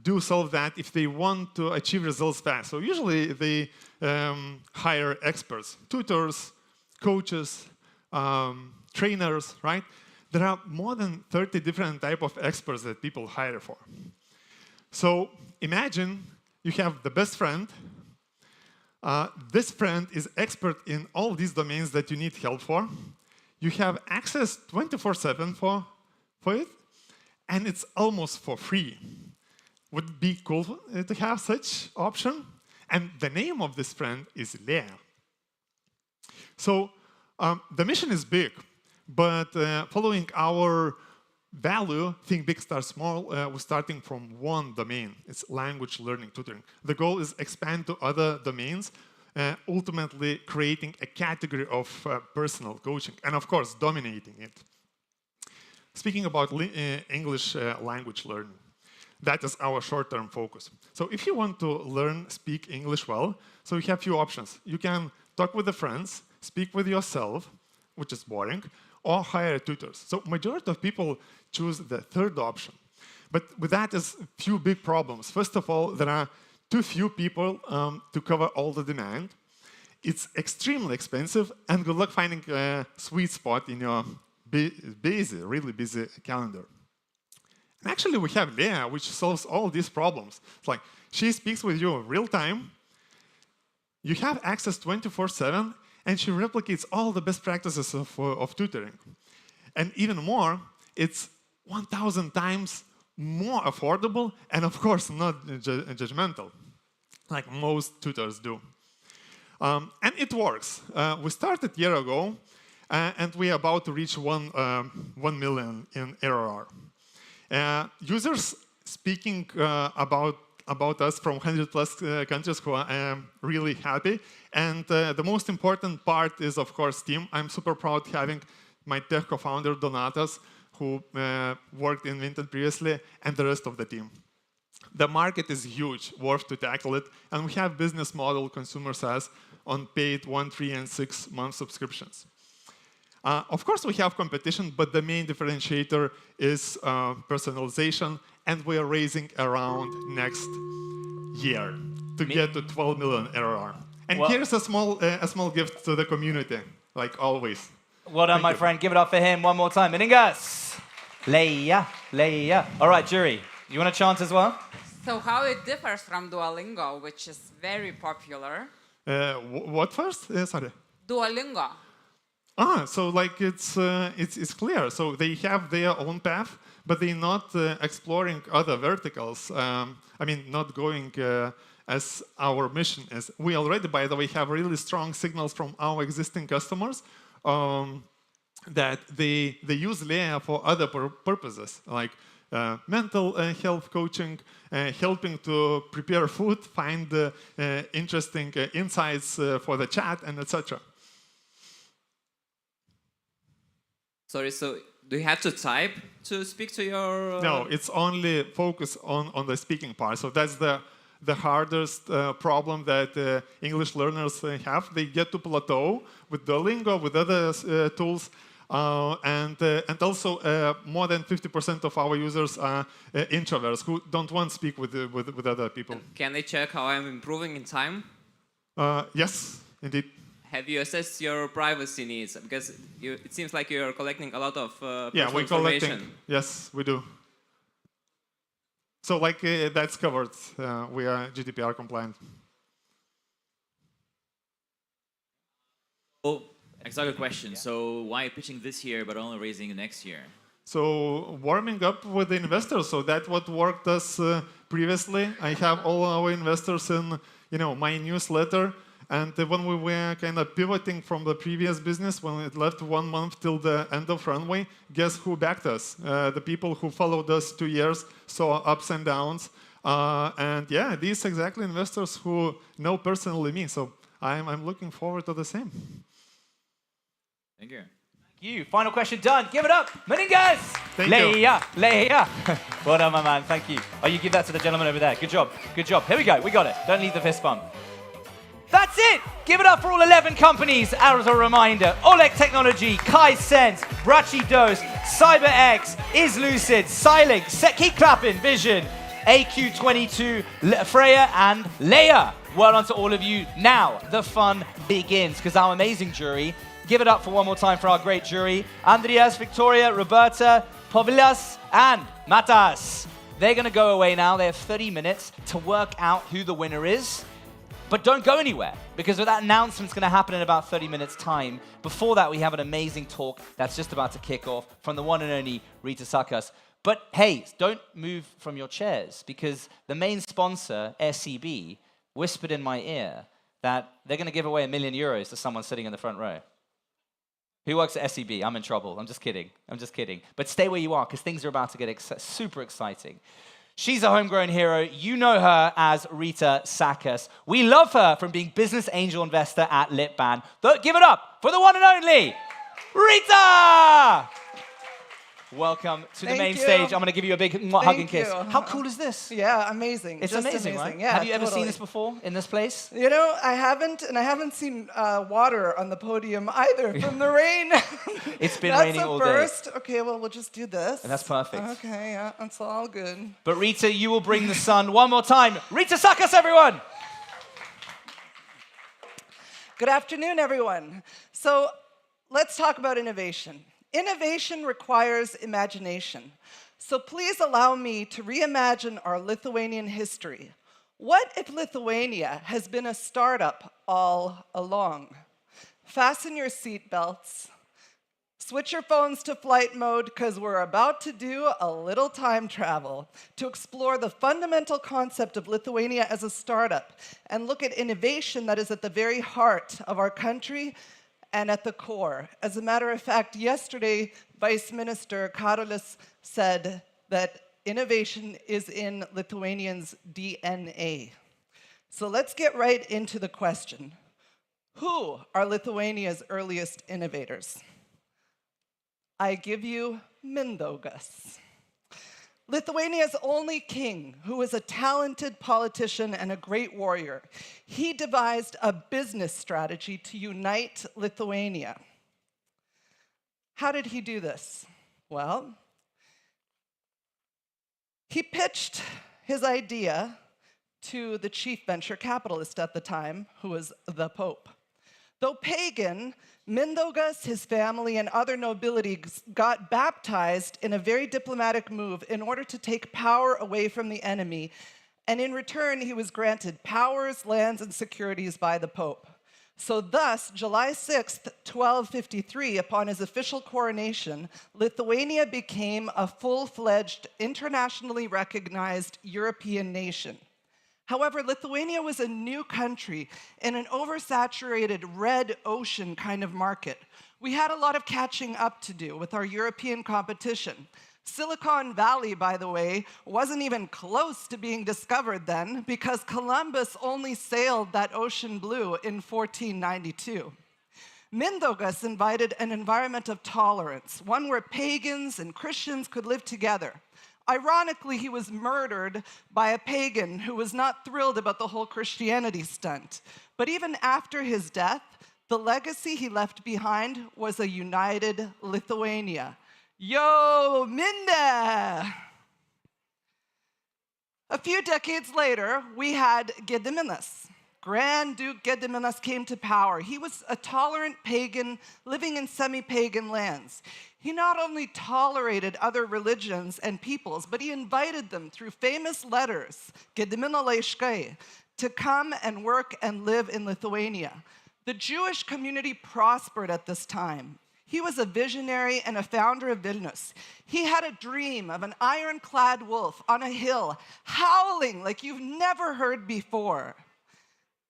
O: do solve that if they want to achieve results fast? So usually they hire experts, tutors, coaches, trainers, right? There are more than 30 different types of experts that people hire for. So imagine you have the best friend. This friend is expert in all these domains that you need help for. You have access 24/7 for it, and it's almost for free. Would it be cool to have such option? And the name of this friend is Leia. So the mission is big, but following our value, think big, start small, we're starting from one domain. It's language learning tutoring. The goal is expand to other domains, ultimately creating a category of personal coaching, and of course, dominating it. Speaking about English language learning, that is our short-term focus. So if you want to learn, speak English well, so you have few options. You can talk with the friends, speak with yourself, which is boring, or hire tutors. So majority of people choose the third option. But with that is few big problems. First of all, there are too few people to cover all the demand. It's extremely expensive, and good luck finding a sweet spot in your really busy calendar. And actually, we have Leia, which solves all these problems. It's like she speaks with you in real time. You have access 24/7, and she replicates all the best practices of tutoring. And even more, it's 1,000 times more affordable, and of course, not judgmental, like most tutors do. And it works. We started a year ago, and we are about to reach 1 million in ARR. Users speaking about us from 100+ countries who are really happy. And the most important part is, of course, team. I'm super proud having my tech co-founder, Donatas, who worked in Vinted previously, and the rest of the team. The market is huge, worth to tackle it, and we have business model consumer SaaS on paid 1, 3, and 6 month subscriptions. Of course, we have competition, but the main differentiator is personalization, and we are raising around next year to get to 12 million ARR. And here's a small gift to the community, like always.
S: Well done, my friend. Give it up for him one more time. Meningus! Leia, Leia. All right, jury, you want a chant as well?
A: So how it differs from Duolingo, which is very popular.
O: What first? Sorry.
A: Duolingo.
O: So like it's clear. So they have their own path, but they're not exploring other verticals. I mean, not going as our mission is. We already, by the way, have really strong signals from our existing customers that they use Leia for other purposes, like mental health coaching, helping to prepare food, find interesting insights for the chat, and etc.
F: Sorry, so do you have to type to speak to your...
O: No, it's only focus on the speaking part. So that's the the hardest problem that English learners have. They get to plateau with Duolingo, with other tools. And also, more than 50% of our users are introverts who don't want to speak with other people.
F: Can they check how I'm improving in time?
O: Yes, indeed.
F: Have you assessed your privacy needs? Because it seems like you're collecting a lot of
O: yeah,
F: personal
O: we're collecting.
F: information.
O: Yes, we do. So, like, that's covered. We are GDPR compliant.
H: Oh, exactly question. So why are you pitching this year but only raising next year?
O: So warming up with the investors. So that's what worked us previously. I have all our investors in, my newsletter. And when we were kind of pivoting from the previous business, when it left 1 month till the end of runway, guess who backed us? The people who followed us 2 years, saw ups and downs. And yeah, these exactly investors who know personally me. So I'm looking forward to the same.
H: Thank you.
S: Thank you. Final question done. Give it up. Meningas!
O: Thank you.
S: Leia. Well done, my man. Thank you. Oh, you give that to the gentleman over there. Good job. Good job. Here we go. We got it. Don't need the fist bump. That's it! Give it up for all 11 companies. As a reminder, Oleg Technology, KaiSense, Brachidos, CyberX, IsLucid, Silink, keep clapping, Vision, AQ22, Freya, and Leia. Well done to all of you. Now, the fun begins, because our amazing jury, give it up for one more time for our great jury, Andreas, Victoria, Roberta, Povilas, and Matas. They're going to go away now. They have 30 minutes to work out who the winner is. But don't go anywhere, because that announcement's going to happen in about 30 minutes' time. Before that, we have an amazing talk that's just about to kick off from the one and only Rita Sakas. But hey, don't move from your chairs, because the main sponsor, SEB, whispered in my ear that they're going to give away €1 million to someone sitting in the front row. Who works at SEB? I'm in trouble. I'm just kidding. But stay where you are, because things are about to get super exciting. She's a homegrown hero. You know her as Rita Sakas. We love her from being business angel investor at Litban. Give it up for the one and only Rita! Welcome to the main stage. I'm going to give you a big hug and kiss. How cool is this?
R: Yeah, amazing.
S: It's
R: just
S: amazing, right?
R: Yeah,
S: Have you ever seen this before in this place?
R: I haven't, and I haven't seen water on the podium either from the rain.
S: It's been raining all day.
R: That's the first. Okay, well, we'll just do this.
S: And that's perfect.
R: Okay, yeah, that's all good.
S: But Rita, you will bring the sun one more time. Rita Sakas, everyone!
R: Good afternoon, everyone. So let's talk about innovation. Innovation requires imagination. So please allow me to reimagine our Lithuanian history. What if Lithuania has been a startup all along? Fasten your seatbelts. Switch your phones to flight mode, because we're about to do a little time travel to explore the fundamental concept of Lithuania as a startup and look at innovation that is at the very heart of our country and at the core. As a matter of fact, yesterday, Vice Minister Karolis said that innovation is in Lithuanians' DNA. So let's get right into the question. Who are Lithuania's earliest innovators? I give you Mindaugas. Lithuania's only king, who was a talented politician and a great warrior. He devised a business strategy to unite Lithuania. How did he do this? Well, he pitched his idea to the chief venture capitalist at the time, who was the Pope. Though pagan, Mindaugas, his family, and other nobility got baptized in a very diplomatic move in order to take power away from the enemy, and in return, he was granted powers, lands, and securities by the Pope. So thus, July 6th, 1253, upon his official coronation, Lithuania became a full-fledged, internationally recognized European nation. However, Lithuania was a new country in an oversaturated red ocean kind of market. We had a lot of catching up to do with our European competition. Silicon Valley, by the way, wasn't even close to being discovered then, because Columbus only sailed that ocean blue in 1492. Mindaugas invited an environment of tolerance, one where pagans and Christians could live together. Ironically, he was murdered by a pagan who was not thrilled about the whole Christianity stunt. But even after his death, the legacy he left behind was a united Lithuania. Yo, Minde! A few decades later, we had Gediminas. Grand Duke Gediminas came to power. He was a tolerant pagan living in semi-pagan lands. He not only tolerated other religions and peoples, but he invited them through famous letters, Gedimino laiškai, to come and work and live in Lithuania. The Jewish community prospered at this time. He was a visionary and a founder of Vilnius. He had a dream of an ironclad wolf on a hill, howling like you've never heard before.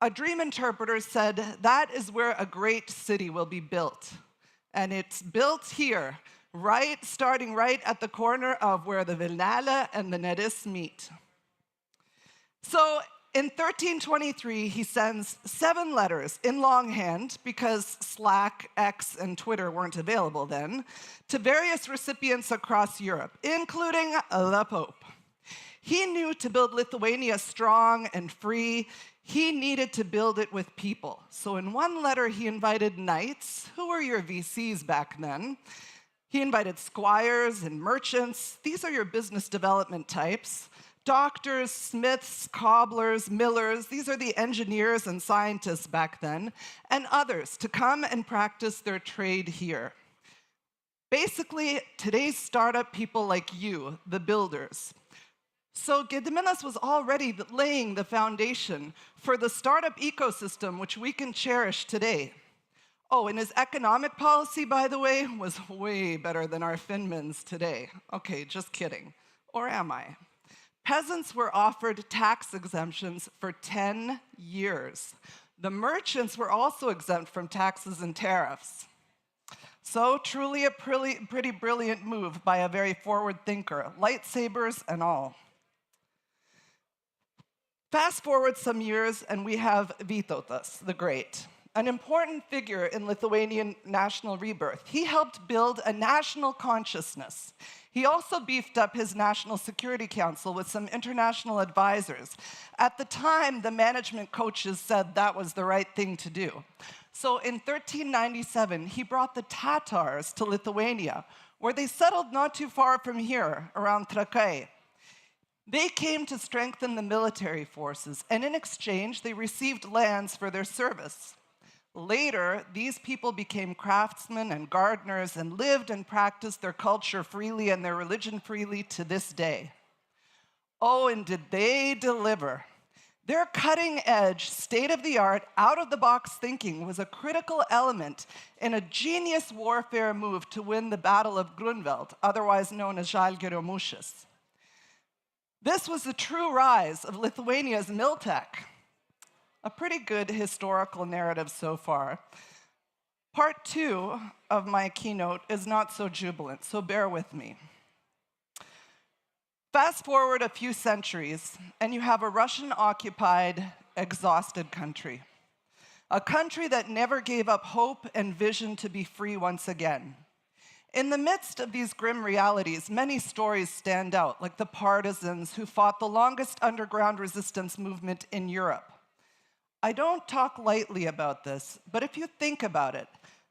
R: A dream interpreter said, that is where a great city will be built. And it's built here, starting right at the corner of where the Vilnelė and the Neris meet. So in 1323, he sends 7 letters in longhand, because Slack, X, and Twitter weren't available then, to various recipients across Europe, including the Pope. He knew to build Lithuania strong and free, he needed to build it with people. So in one letter, he invited knights, who were your VCs back then. He invited squires and merchants. These are your business development types. Doctors, smiths, cobblers, millers. These are the engineers and scientists back then. And others to come and practice their trade here. Basically, today's startup people like you, the builders. So Gediminas was already laying the foundation for the startup ecosystem which we can cherish today. Oh, and his economic policy, by the way, was way better than our Finmans today. Okay, just kidding. Or am I? Peasants were offered tax exemptions for 10 years. The merchants were also exempt from taxes and tariffs. So truly a pretty brilliant move by a very forward thinker, lightsabers and all. Fast forward some years, and we have Vytautas the Great, an important figure in Lithuanian national rebirth. He helped build a national consciousness. He also beefed up his National Security Council with some international advisors. At the time, the management coaches said that was the right thing to do. So in 1397, he brought the Tatars to Lithuania, where they settled not too far from here, around Trakai. They came to strengthen the military forces, and in exchange, they received lands for their service. Later, these people became craftsmen and gardeners and lived and practiced their culture freely and their religion freely to this day. Oh, and did they deliver? Their cutting-edge, state-of-the-art, out-of-the-box thinking was a critical element in a genius warfare move to win the Battle of Grunwald, otherwise known as Žalgirio mūšis. This was the true rise of Lithuania's MilTech. A pretty good historical narrative so far. Part 2 of my keynote is not so jubilant, so bear with me. Fast forward a few centuries, and you have a Russian-occupied, exhausted country. A country that never gave up hope and vision to be free once again. In the midst of these grim realities, many stories stand out, like the partisans who fought the longest underground resistance movement in Europe. I don't talk lightly about this, but if you think about it,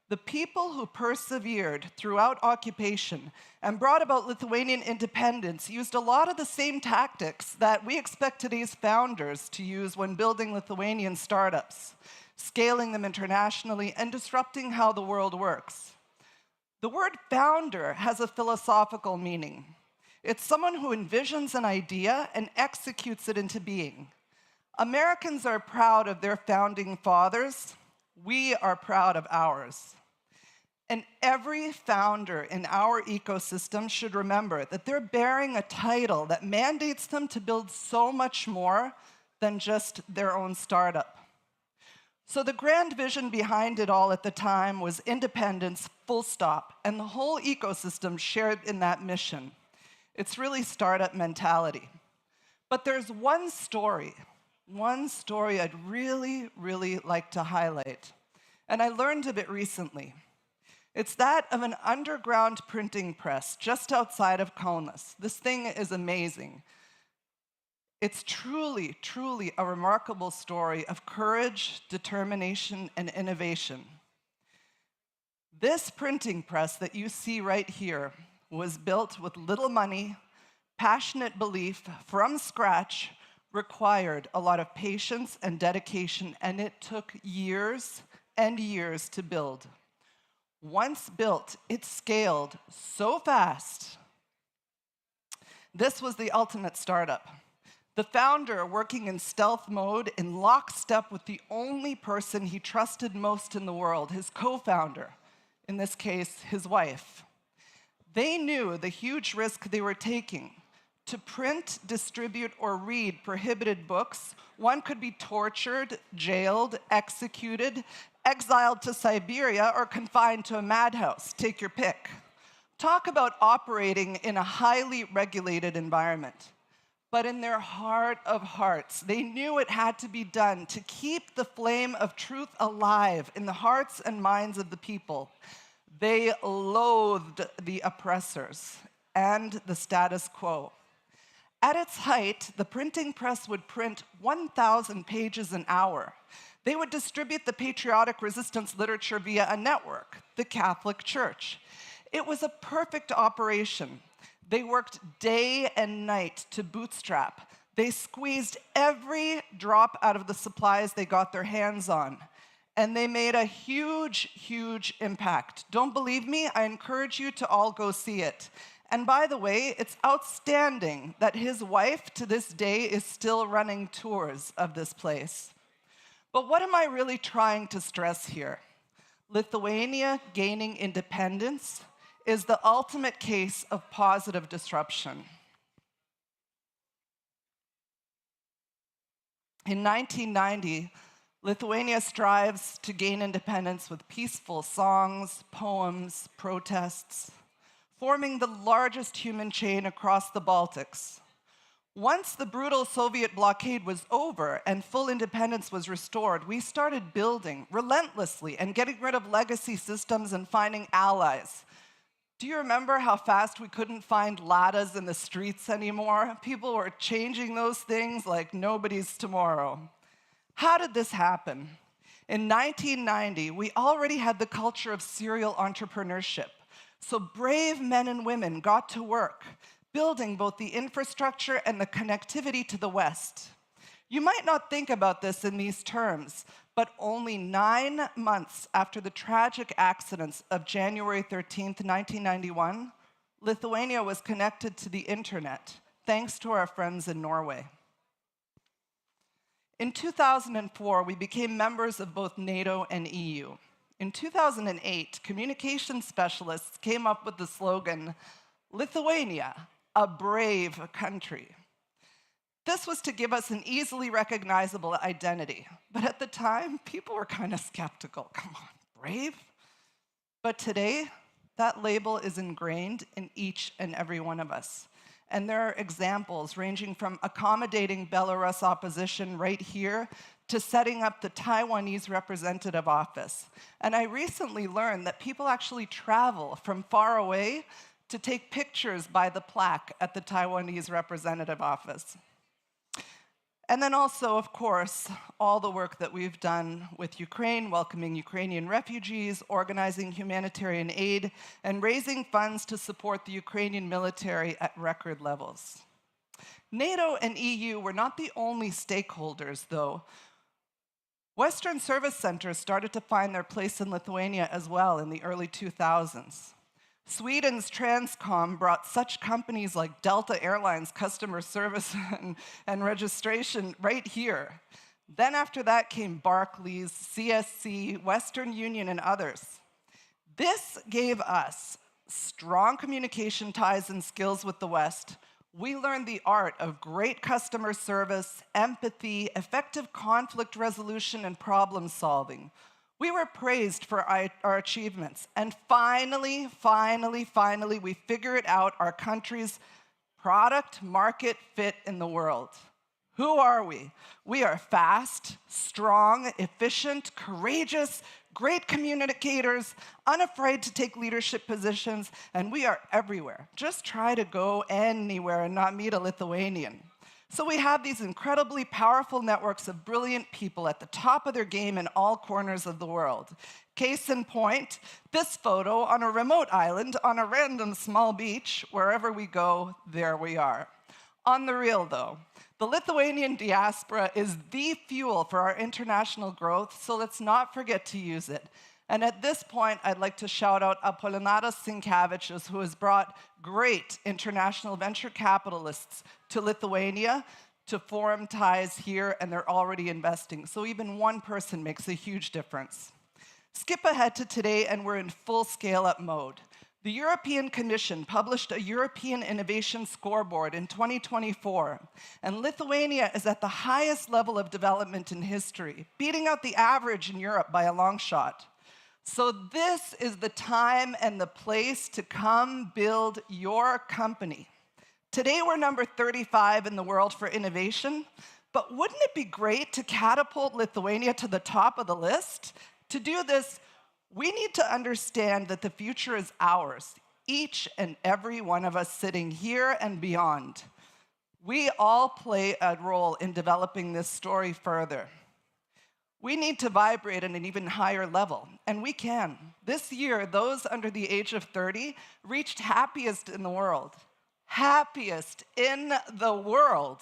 R: the people who persevered throughout occupation and brought about Lithuanian independence used a lot of the same tactics that we expect today's founders to use when building Lithuanian startups, scaling them internationally and disrupting how the world works. The word founder has a philosophical meaning. It's someone who envisions an idea and executes it into being. Americans are proud of their founding fathers. We are proud of ours. And every founder in our ecosystem should remember that they're bearing a title that mandates them to build so much more than just their own startup. So the grand vision behind it all at the time was independence, full stop, and the whole ecosystem shared in that mission. It's really startup mentality. But there's one story I'd really like to highlight, and I learned of it recently. It's that of an underground printing press just outside of Kaunas. This thing is amazing. It's truly, truly a remarkable story of courage, determination, and innovation. This printing press that you see right here was built with little money, passionate belief, from scratch, required a lot of patience and dedication, and it took years and years to build. Once built, it scaled so fast. This was the ultimate startup. The founder working in stealth mode in lockstep with the only person he trusted most in the world, his co-founder, in this case, his wife. They knew the huge risk they were taking. To print, distribute, or read prohibited books, one could be tortured, jailed, executed, exiled to Siberia, or confined to a madhouse. Take your pick. Talk about operating in a highly regulated environment. But in their heart of hearts, they knew it had to be done to keep the flame of truth alive in the hearts and minds of the people. They loathed the oppressors and the status quo. At its height, the printing press would print 1,000 pages an hour. They would distribute the patriotic resistance literature via a network, the Catholic Church. It was a perfect operation. They worked day and night to bootstrap. They squeezed every drop out of the supplies they got their hands on. And they made a huge, huge impact. Don't believe me? I encourage you to all go see it. And by the way, it's outstanding that his wife to this day is still running tours of this place. But what am I really trying to stress here? Lithuania gaining independence is the ultimate case of positive disruption. In 1990, Lithuania strives to gain independence with peaceful songs, poems, protests, forming the largest human chain across the Baltics. Once the brutal Soviet blockade was over and full independence was restored, we started building relentlessly and getting rid of legacy systems and finding allies. Do you remember how fast we couldn't find ladas in the streets anymore? People were changing those things like nobody's tomorrow. How did this happen? In 1990, we already had the culture of serial entrepreneurship. So brave men and women got to work, building both the infrastructure and the connectivity to the West. You might not think about this in these terms, but only 9 months after the tragic accidents of January 13th, 1991, Lithuania was connected to the internet, thanks to our friends in Norway. In 2004, we became members of both NATO and EU. In 2008, communication specialists came up with the slogan, Lithuania, a brave country. This was to give us an easily recognizable identity. But at the time, people were kind of skeptical. Come on, brave? But today, that label is ingrained in each and every one of us. And there are examples ranging from accommodating Belarus opposition right here to setting up the Taiwanese representative office. And I recently learned that people actually travel from far away to take pictures by the plaque at the Taiwanese representative office. And then also, of course, all the work that we've done with Ukraine, welcoming Ukrainian refugees, organizing humanitarian aid, and raising funds to support the Ukrainian military at record levels. NATO and EU were not the only stakeholders, though. Western service centers started to find their place in Lithuania as well in the early 2000s. Sweden's Transcom brought such companies like Delta Airlines customer service and registration right here. Then after that came Barclays, CSC, Western Union, and others. This gave us strong communication ties and skills with the West. We learned the art of great customer service, empathy, effective conflict resolution, and problem solving. We were praised for our achievements. And finally, we figured out our country's product market fit in the world. Who are we? We are fast, strong, efficient, courageous, great communicators, unafraid to take leadership positions, and we are everywhere. Just try to go anywhere and not meet a Lithuanian. So we have these incredibly powerful networks of brilliant people at the top of their game in all corners of the world. Case in point, this photo on a remote island on a random small beach. Wherever we go, there we are. On the real, though, the Lithuanian diaspora is the fuel for our international growth, so let's not forget to use it. And at this point, I'd like to shout out Apolinaras Sinkevičius, who has brought great international venture capitalists to Lithuania to form ties here, and they're already investing. So even one person makes a huge difference. Skip ahead to today, and we're in full scale-up mode. The European Commission published a European Innovation Scoreboard in 2024, and Lithuania is at the highest level of development in history, beating out the average in Europe by a long shot. So this is the time and the place to come build your company. Today we're number 35 in the world for innovation, but wouldn't it be great to catapult Lithuania to the top of the list? To do this, we need to understand that the future is ours, each and every one of us sitting here and beyond. We all play a role in developing this story further. We need to vibrate at an even higher level, and we can. This year, those under the age of 30 reached happiest in the world. Happiest in the world.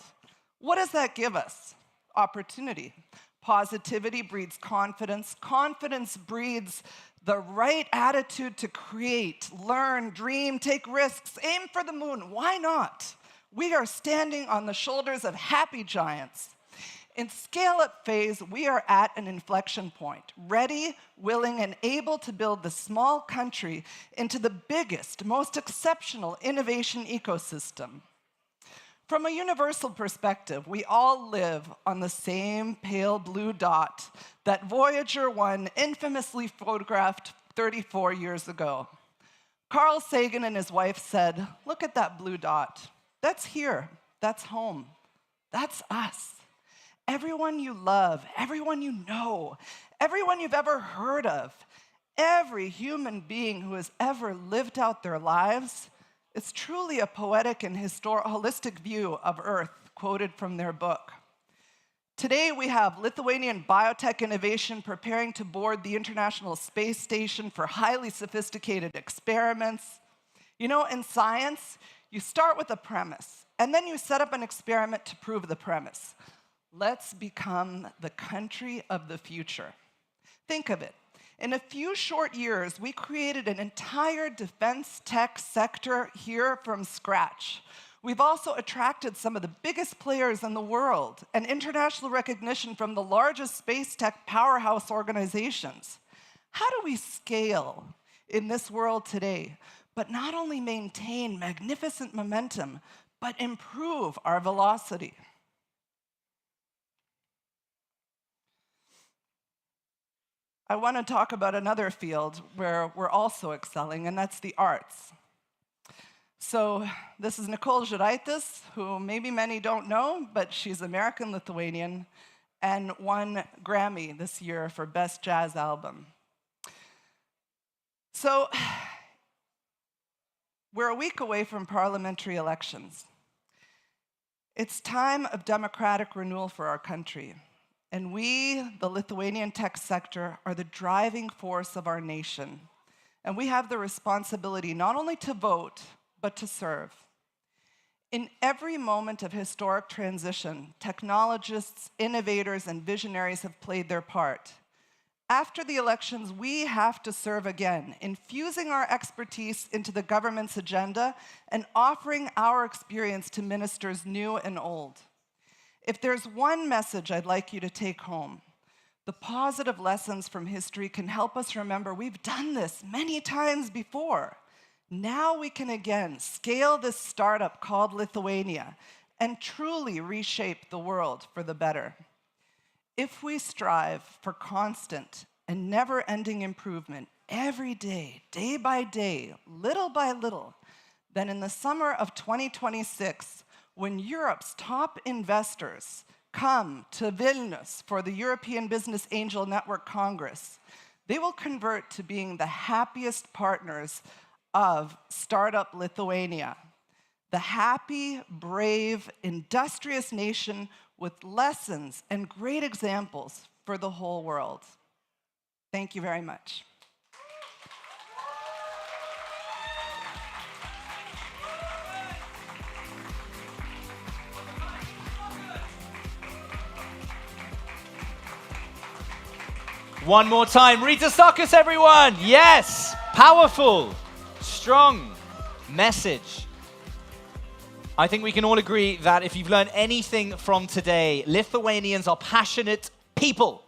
R: What does that give us? Opportunity. Positivity breeds confidence. Confidence breeds the right attitude to create, learn, dream, take risks, aim for the moon. Why not? We are standing on the shoulders of happy giants. In scale-up phase, we are at an inflection point, ready, willing, and able to build the small country into the biggest, most exceptional innovation ecosystem. From a universal perspective, we all live on the same pale blue dot that Voyager 1 infamously photographed 34 years ago. Carl Sagan and his wife said, "Look at that blue dot. That's here. That's home. That's us. Everyone you love, everyone you know, everyone you've ever heard of, every human being who has ever lived out their lives." It's truly a poetic and holistic view of Earth, quoted from their book. Today, we have Lithuanian biotech innovation preparing to board the International Space Station for highly sophisticated experiments. You know, in science, you start with a premise, and then you set up an experiment to prove the premise. Let's become the country of the future. Think of it. In a few short years, we created an entire defense tech sector here from scratch. We've also attracted some of the biggest players in the world and international recognition from the largest space tech powerhouse organizations. How do we scale in this world today, but not only maintain magnificent momentum, but improve our velocity? I want to talk about another field where we're also excelling, and that's the arts. So this is Nicole Žuraitis, who maybe many don't know, but she's American-Lithuanian and won Grammy this year for Best Jazz Album. So we're a week away from parliamentary elections. It's time of democratic renewal for our country. And we, the Lithuanian tech sector, are the driving force of our nation. And we have the responsibility not only to vote, but to serve. In every moment of historic transition, technologists, innovators, and visionaries have played their part. After the elections, we have to serve again, infusing our expertise into the government's agenda and offering our experience to ministers new and old. If there's one message I'd like you to take home, the positive lessons from history can help us remember we've done this many times before. Now we can again scale this startup called Lithuania and truly reshape the world for the better. If we strive for constant and never-ending improvement every day, day by day, little by little, then in the summer of 2026, when Europe's top investors come to Vilnius for the European Business Angel Network Congress, They will convert to being the happiest partners of Startup Lithuania, the happy, brave, industrious nation with lessons and great examples for the whole world. Thank you very much.
S: One more time, Rita Sakis, everyone. Yes, powerful, strong message. I think we can all agree that if you've learned anything from today, Lithuanians are passionate people.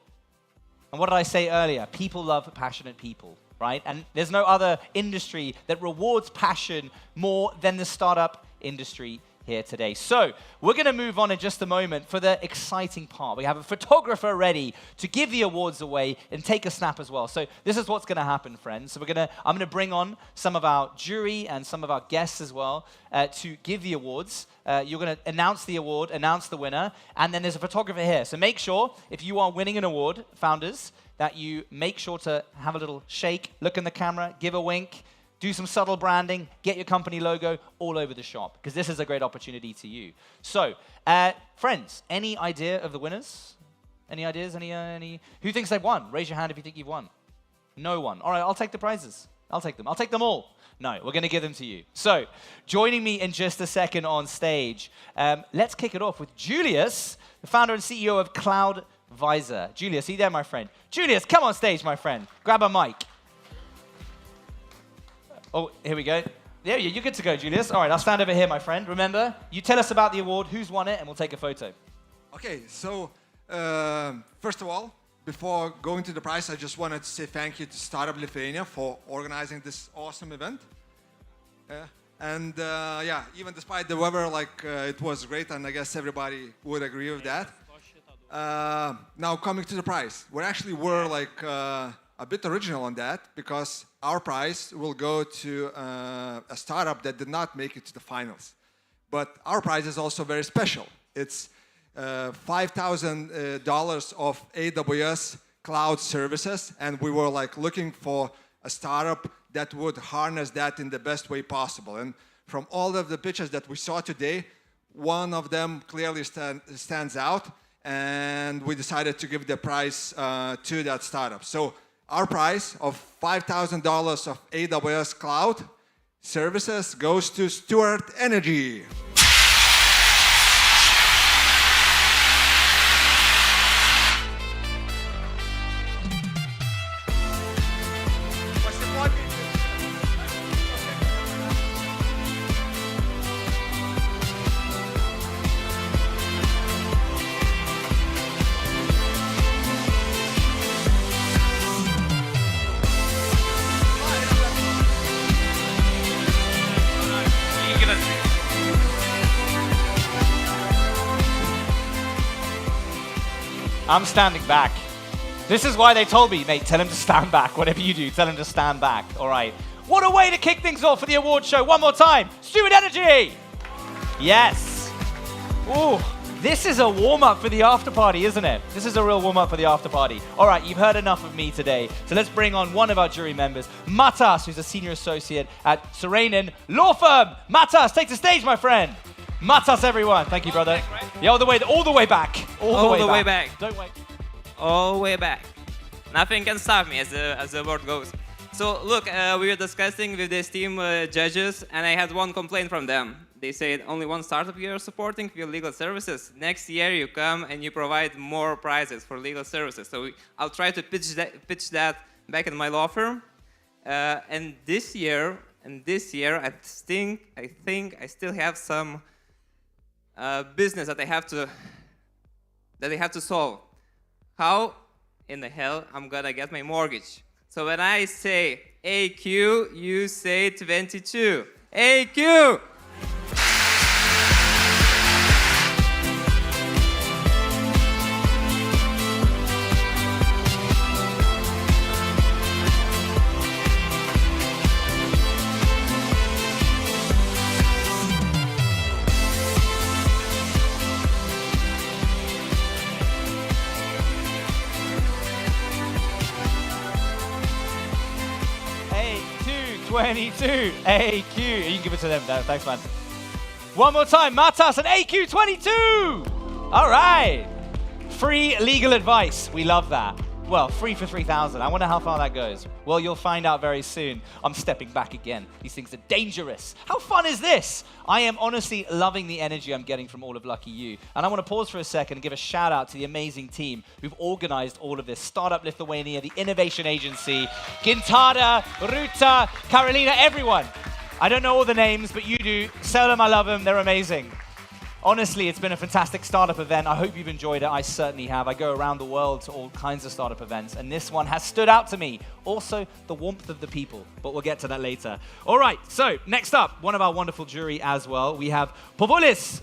S: And what did I say earlier? People love passionate people, right? And there's no other industry that rewards passion more than the startup industry here today. So we're going to move on in just a moment for the exciting part. We have a photographer ready to give the awards away and take a snap as well. So this is what's going to happen, friends. So I'm going to bring on some of our jury and some of our guests as well to give the awards. You're going to announce the award, announce the winner, and then there's a photographer here. So make sure, if you are winning an award, founders, that you make sure to have a little shake, look in the camera, give a wink, do some subtle branding, get your company logo all over the shop, because this is a great opportunity to you. So, friends, any idea of the winners? Any ideas? Any? Who thinks they've won? Raise your hand if you think you've won. No one. All right, I'll take the prizes. I'll take them. I'll take them all. No, we're going to give them to you. So, joining me in just a second on stage, let's kick it off with Julius, the founder and CEO of CloudVisor. Julius, are you there, my friend? Julius, come on stage, my friend. Grab a mic. Oh, here we go. Yeah, you're good to go, Julius. All right, I'll stand over here, my friend. Remember, you tell us about the award, who's won it, and we'll take a photo.
C: Okay, so first of all, before going to the prize, I just wanted to say thank you to Startup Lithuania for organizing this awesome event. Yeah, even despite the weather, it was great, and I guess everybody would agree with that. Now coming to the prize, we actually were a bit original on that, because our prize will go to a startup that did not make it to the finals. But our prize is also very special. It's $5,000 of AWS cloud services, and we were looking for a startup that would harness that in the best way possible. And from all of the pitches that we saw today, one of them clearly stands out, and we decided to give the prize to that startup. So our prize of $5,000 of AWS cloud services goes to Stuart Energy.
S: I'm standing back. This is why they told me, mate, tell him to stand back. Whatever you do, tell him to stand back. All right. What a way to kick things off for the award show. One more time. Stuart Energy. Yes. Ooh, this is a warm-up for the after party, isn't it? This is a real warm-up for the after party. All right, you've heard enough of me today. So let's bring on one of our jury members, Matas, who's a senior associate at Serenin Law Firm. Matas, take the stage, my friend. Matas, everyone. Thank you, brother. Back, right? Yeah, all the way back. All the way back. Don't wait.
F: All the way back. Nothing can stop me, as the word goes. So look, we were discussing with this team judges, and I had one complaint from them. They said only one startup you're supporting for legal services. Next year you come and you provide more prizes for legal services. So I'll try to pitch that back in my law firm. And this year, I think I still have some business that I have to solve. How in the hell I'm gonna get my mortgage? So when I say AQ, you say 22. AQ!
B: AQ22. AQ. You can give it to them. No, thanks, man. One more time. Matas and AQ22. All right. Free legal advice. We love that. Well, free for 3,000. I wonder how far that goes. Well, you'll find out very soon. I'm stepping back again. These things are dangerous. How fun is this? I am honestly loving the energy I'm getting from all of Lucky You. And I want to pause for a second and give a shout out to the amazing team who've organized all of this. Startup Lithuania, the Innovation Agency, Gintada, Ruta, Carolina, everyone. I don't know all the names, but you do. Sell them, I love them. They're amazing. Honestly, it's been a fantastic startup event. I hope you've enjoyed it. I certainly have. I go around the world to all kinds of startup events, and this one has stood out to me. Also, the warmth of the people, but we'll get to that later. All right, so next up, one of our wonderful jury as well. We have Povilis.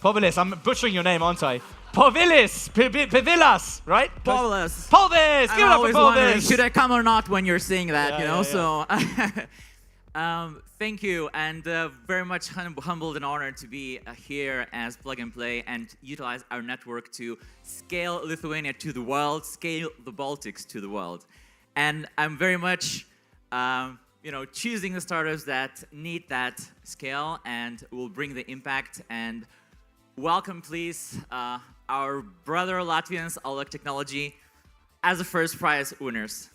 B: Povilis, I'm butchering your name, aren't I? Povilis, Pivilas, right?
H: Povilis.
B: Povilis, give it up for Povilis.
H: Should I come or not when you're saying that,
B: Yeah,
H: so... Thank you, and very much humbled and honored to be here as Plug and Play and utilize our network to scale Lithuania to the world, scale the Baltics to the world. And I'm very much, choosing the startups that need that scale and will bring the impact. And welcome, please, our brother Latvians, Alec Technology, as the first prize winners.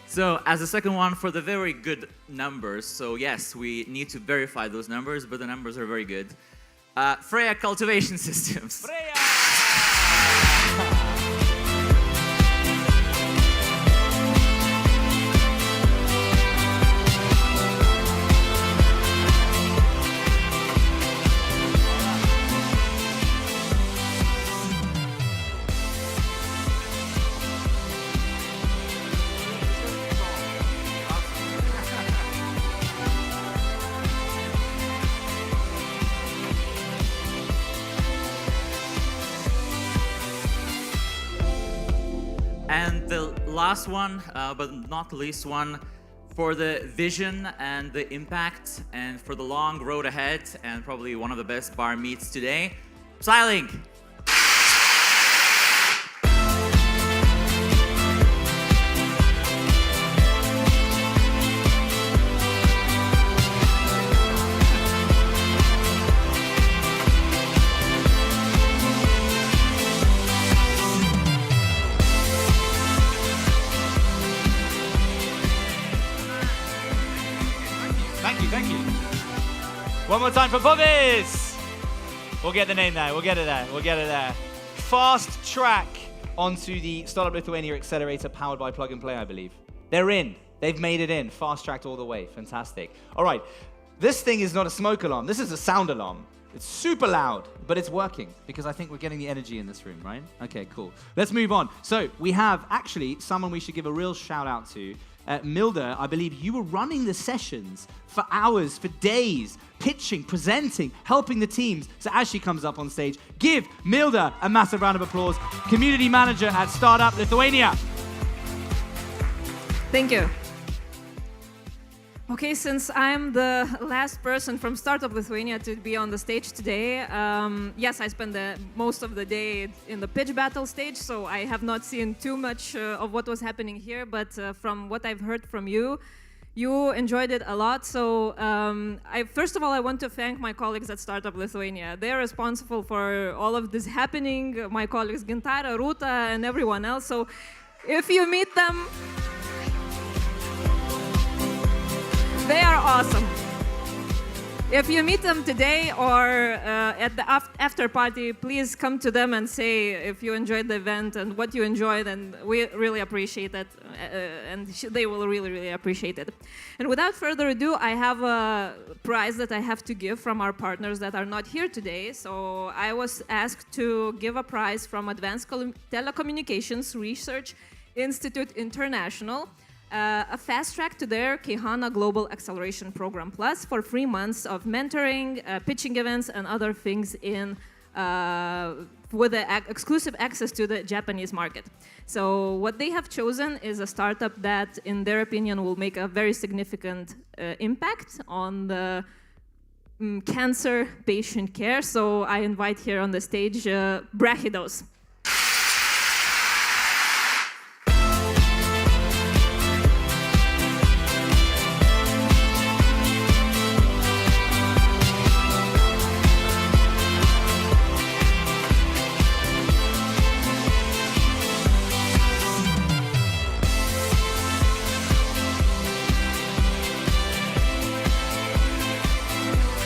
H: So as a second one, for the very good numbers, so yes, we need to verify those numbers, but the numbers are very good. Freya Cultivation Systems. Freya! And the last one, but not least one, for the vision and the impact and for the long road ahead and probably one of the best bar meets today, Psylink.
B: Thank you. One more time for Bobbies. We'll get the name there. We'll get it there. Fast track onto the Startup Lithuania Accelerator powered by Plug and Play, I believe. They're in. They've made it in. Fast tracked all the way. Fantastic. All right. This thing is not a smoke alarm. This is a sound alarm. It's super loud, but it's working because I think we're getting the energy in this room, right? Okay, cool. Let's move on. So we have actually someone we should give a real shout out to. Milda, I believe you were running the sessions for hours, for days, pitching, presenting, helping the teams. So as she comes up on stage, give Milda a massive round of applause. Community manager at Startup Lithuania.
T: Thank you. Okay, since I'm the last person from Startup Lithuania to be on the stage today, yes, I spent most of the day in the pitch battle stage, so I have not seen too much of what was happening here, but from what I've heard from you, you enjoyed it a lot. So first of all, I want to thank my colleagues at Startup Lithuania. They're responsible for all of this happening, my colleagues Gintara, Ruta, and everyone else. So if you meet them, they are awesome. If you meet them today or at the after party, please come to them and say if you enjoyed the event and what you enjoyed, and we really appreciate it, and they will really, really appreciate it. And without further ado, I have a prize that I have to give from our partners that are not here today. So I was asked to give a prize from Advanced Telecommunications Research Institute International. A fast track to their Kehana Global Acceleration Program Plus for 3 months of mentoring, pitching events, and other things in with exclusive access to the Japanese market. So what they have chosen is a startup that, in their opinion, will make a very significant impact on the cancer patient care. So I invite here on the stage Brachydos.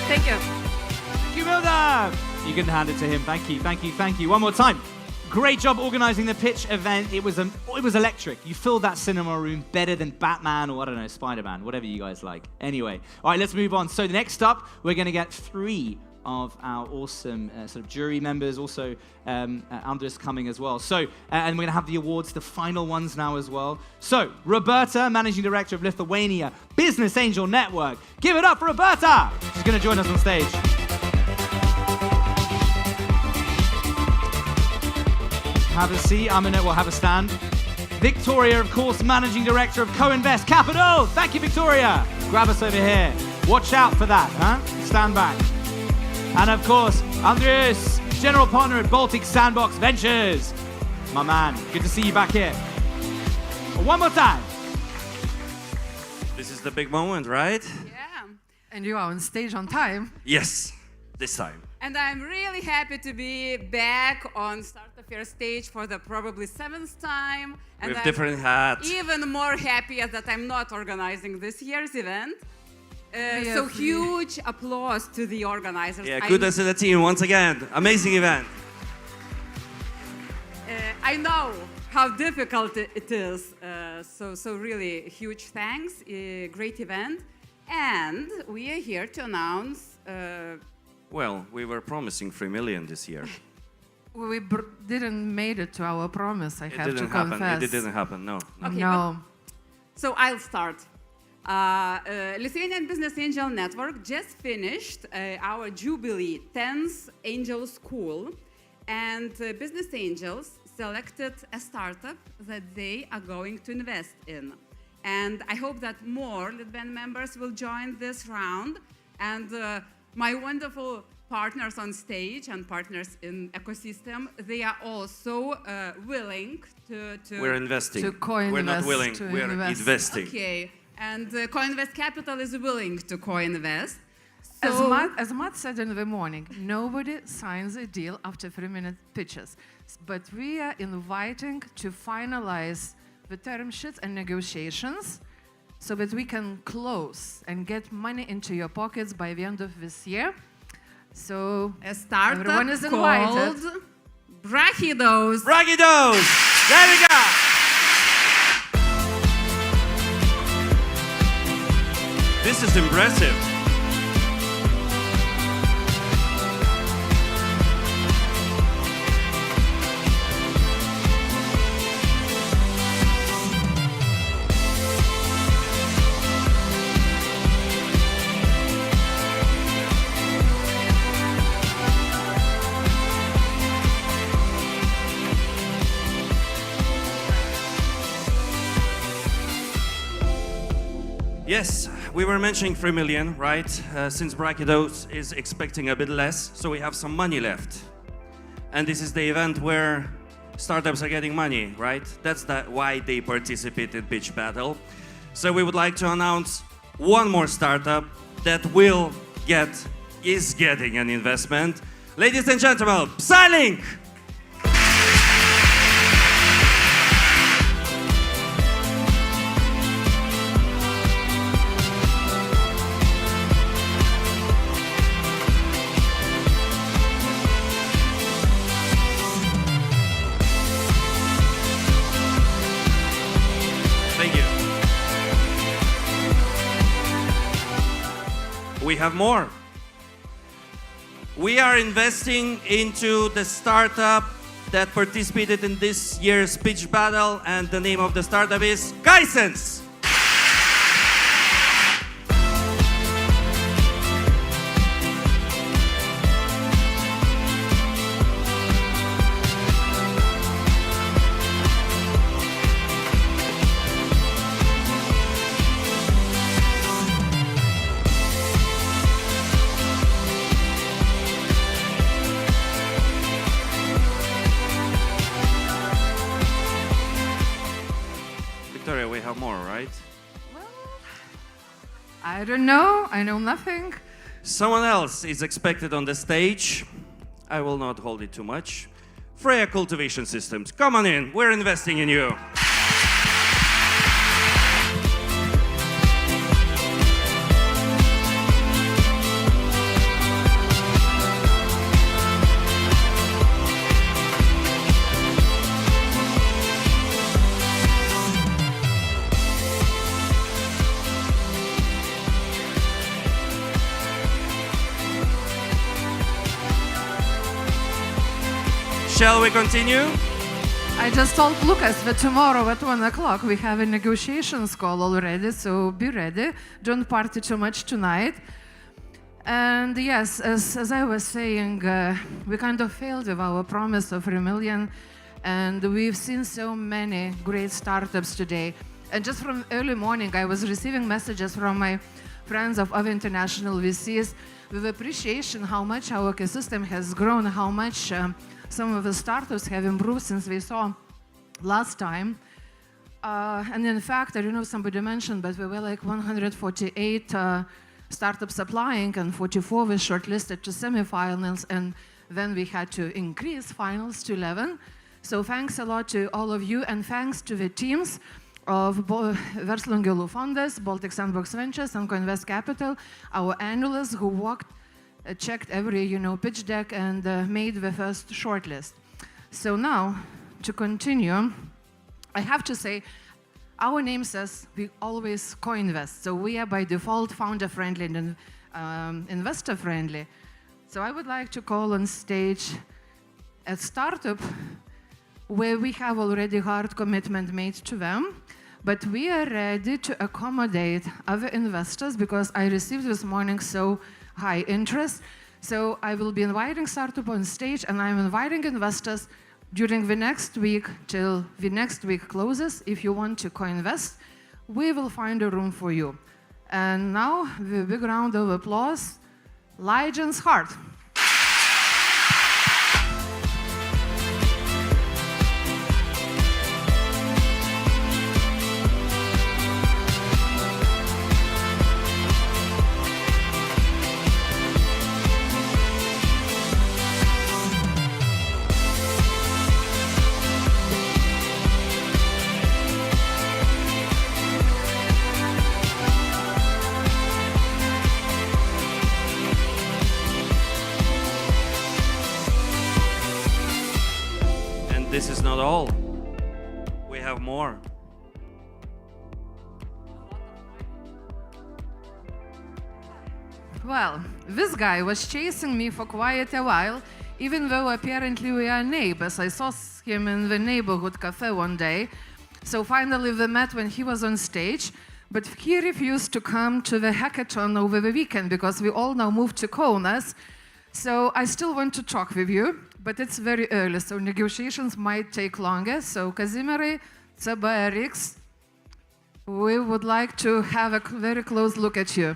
T: Thank you.
B: Thank you, Milda. You can hand it to him. Thank you, thank you, thank you. One more time. Great job organizing the pitch event. It was electric. You filled that cinema room better than Batman or, I don't know, Spider-Man, whatever you guys like. Anyway, all right, let's move on. So next up, we're going to get 3 of our awesome sort of jury members. Also, Andres coming as well. So, and we're going to have the awards, the final ones now as well. So, Roberta, Managing Director of Lithuania Business Angel Network. Give it up for Roberta. She's going to join us on stage. Have a seat. Have a stand. Victoria, of course, Managing Director of Co-Invest Capital. Thank you, Victoria. Grab us over here. Watch out for that, huh? Stand back. And of course, Andreas, General Partner at Baltic Sandbox Ventures. My man, good to see you back here. One more time.
D: This is the big moment, right?
E: Yeah. And you are on stage on time.
D: Yes, this time.
E: And I'm really happy to be back on Startup Fair stage for the probably 7th time. And
D: With
E: I'm
D: different hats.
E: even more happy that I'm not organizing this year's event.
M: Yeah,
E: So huge applause to the organizers.
D: Yeah, kudos to the team once again. Amazing event.
E: I know how difficult it is. So really huge thanks. Great event. And we are here to announce
D: Well, we were promising 3 million this year.
E: we didn't made it to our promise, I
D: It
E: have to
D: didn't happen.
E: confess.
D: It didn't happen, no.
E: Okay, No. So I'll start. Lithuanian Business Angel Network just finished our Jubilee 10th Angel School, and business angels selected a startup that they are going to invest in. And I hope that more Litvan members will join this round. And my wonderful partners on stage and partners in ecosystem, they are also willing to
D: We're investing.
E: to co-invest.
D: We're not willing,
E: to
D: we're
E: invest.
D: investing.
E: Okay, and Co-Invest Capital is willing to co-invest.
V: As Matt said in the morning, nobody signs a deal after 3-minute pitches. But we are inviting to finalize the term sheets and negotiations so that we can close and get money into your pockets by the end of this year. So
E: a startup
V: everyone is invited.
E: called Brachydos.
D: Brachydos! There we go! This is impressive. Yes, we were mentioning 3 million, right? Since Brachydos is expecting a bit less, so we have some money left. And this is the event where startups are getting money, right? That's why they participate in Pitch Battle. So we would like to announce one more startup that is getting an investment. Ladies and gentlemen, Psylink! We have more. We are investing into the startup that participated in this year's pitch battle, and the name of the startup is Kaisens. Victoria, we have more, right?
V: I don't know. I know nothing.
D: Someone else is expected on the stage. I will not hold it too much. Freya Cultivation Systems, come on in. We're investing in you. Shall we continue?
V: I just told Lucas that tomorrow at 1 o'clock we have a negotiations call already, so be ready. Don't party too much tonight. And yes, as I was saying, we kind of failed with our promise of 3 million, and we've seen so many great startups today. And just from early morning, I was receiving messages from my friends of other international VCs with appreciation how much our ecosystem has grown, how much some of the startups have improved since we saw last time. And in fact, I don't know if somebody mentioned, but we were like 148 startups applying, and 44 were shortlisted to semifinals, and then we had to increase finals to 11. So thanks a lot to all of you, and thanks to the teams of Verslo Angelų Fondas, Baltic Sandbox Ventures, and Coinvest Capital, our analysts who worked, checked every pitch deck and made the first shortlist. So now, to continue, I have to say, our name says we always co-invest. So we are by default founder-friendly and investor-friendly. So I would like to call on stage a startup where we have already hard commitment made to them, but we are ready to accommodate other investors because I received this morning so high interest. So I will be inviting startup on stage, and I'm inviting investors during the next week till the next week closes. If you want to co-invest, we will find a room for you. And now, with a big round of applause, Legends Heart.
D: This is not all. We have more.
V: Well, this guy was chasing me for quite a while, even though apparently we are neighbors. I saw him in the neighborhood cafe one day. So finally we met when he was on stage, but he refused to come to the hackathon over the weekend because we all now moved to Kaunas. So I still want to talk with you, but it's very early, so negotiations might take longer. So Kazimierai, CBRX, we would like to have a very close look at you.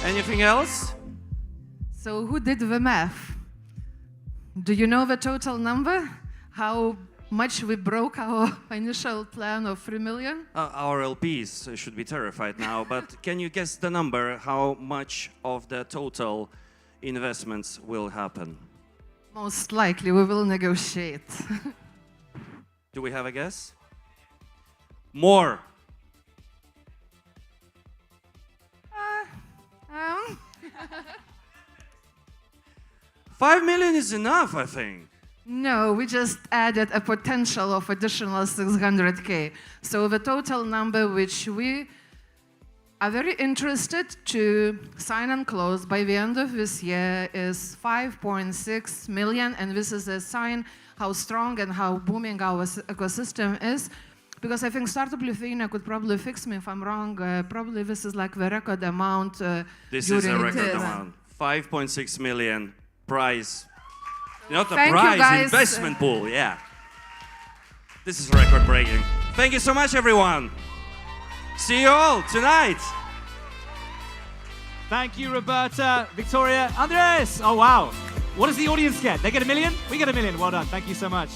D: Anything else?
V: So who did the math? Do you know the total number? How much we broke our initial plan of 3 million?
D: Our LPs should be terrified now, but can you guess the number, how much of the total investments will happen?
V: Most likely we will negotiate.
D: Do we have a guess? More. 5 million is enough, I think.
V: No, we just added a potential of additional 600K. So the total number which we are very interested to sign and close by the end of this year is 5.6 million, and this is a sign how strong and how booming our ecosystem is. because I think Startup Lithuania could probably fix me if I'm wrong. Probably this is like the record amount.
D: This is a record amount. 5.6 million prize. Not the
V: Thank you,
D: prize,
V: guys.
D: investment pool, yeah. This is record breaking. Thank you so much, everyone. See you all tonight.
B: Thank you, Roberta, Victoria, Andres. Oh, wow. What does the audience get? They get $1 million? We get $1 million. Well done. Thank you so much.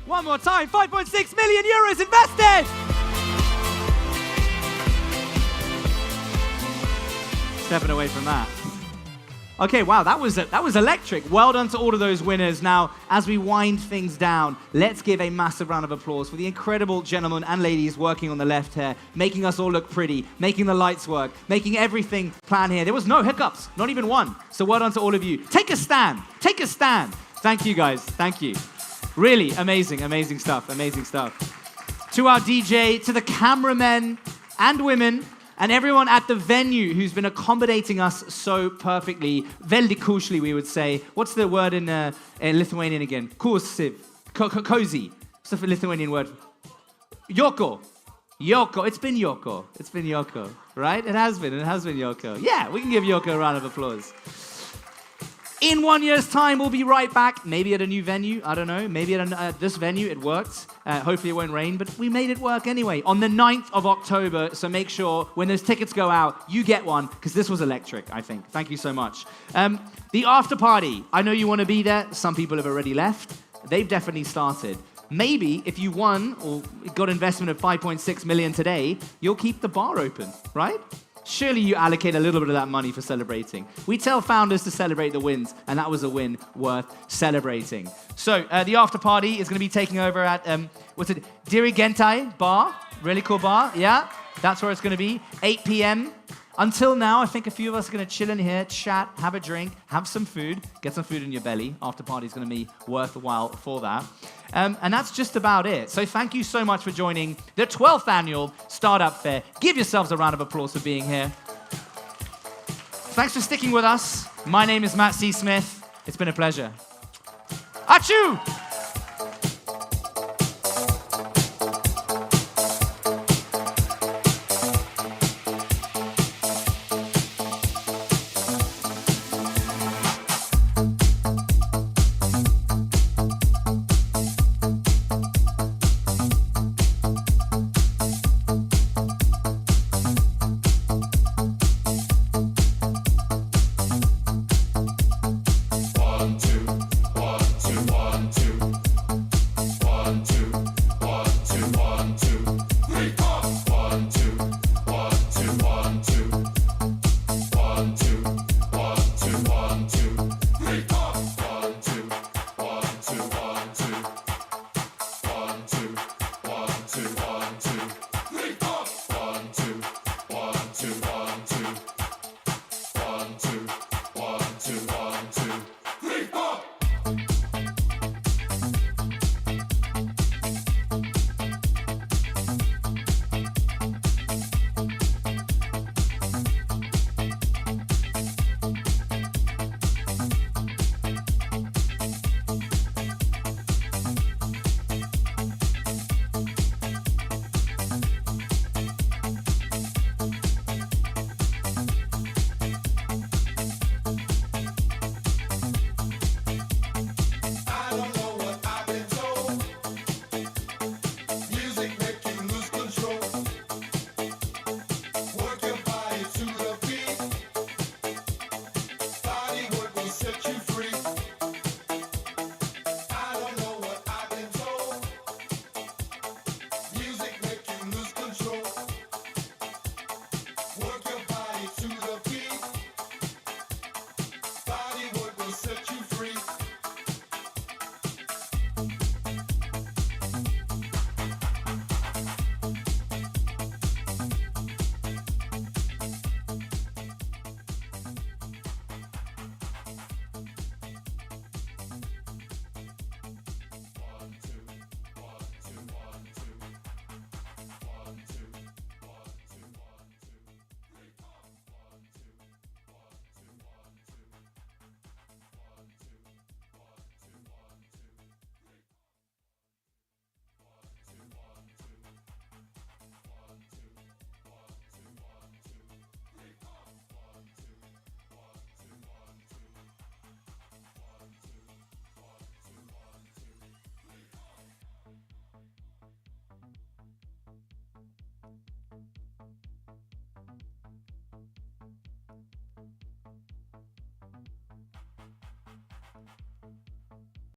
B: One more time, 5.6 million euros invested. Stepping away from that. Okay, wow, that was electric. Well done to all of those winners. Now, as we wind things down, let's give a massive round of applause for the incredible gentlemen and ladies working on the left here, making us all look pretty, making the lights work, making everything plan here. There was no hiccups, not even one. So well done to all of you. Take a stand. Take a stand. Thank you, guys. Thank you. Really amazing, amazing stuff, amazing stuff. To our DJ, to the cameramen and women, and everyone at the venue who's been accommodating us so perfectly, veldig koselig, we would say. What's the word in Lithuanian again? Kursiv, cozy. What's the Lithuanian word? Yoko. Yoko. It's been Yoko. It's been Yoko, right? It has been Yoko. Yeah, we can give Yoko a round of applause. In 1 year's time, we'll be right back. Maybe at a new venue. I don't know. Maybe at this venue, it worked. Hopefully it won't rain, but we made it work anyway. On the 9th of October, so make sure when those tickets go out, you get one, because this was electric, I think. Thank you so much. The after party. I know you want to be there. Some people have already left. They've definitely started. Maybe if you won or got investment of 5.6 million today, you'll keep the bar open, right? Surely you allocate a little bit of that money for celebrating. We tell founders to celebrate the wins, and that was a win worth celebrating. So the after party is going to be taking over at, Dirigentai Bar. Really cool bar, yeah. That's where it's going to be, 8 p.m. Until now, I think a few of us are going to chill in here, chat, have a drink, have some food, get some food in your belly. After party is going to be worthwhile for that. And that's just about it. So thank you so much for joining the 12th annual Startup Fair. Give yourselves a round of applause for being here. Thanks for sticking with us. My name is Matt C. Smith. It's been a pleasure. Achoo!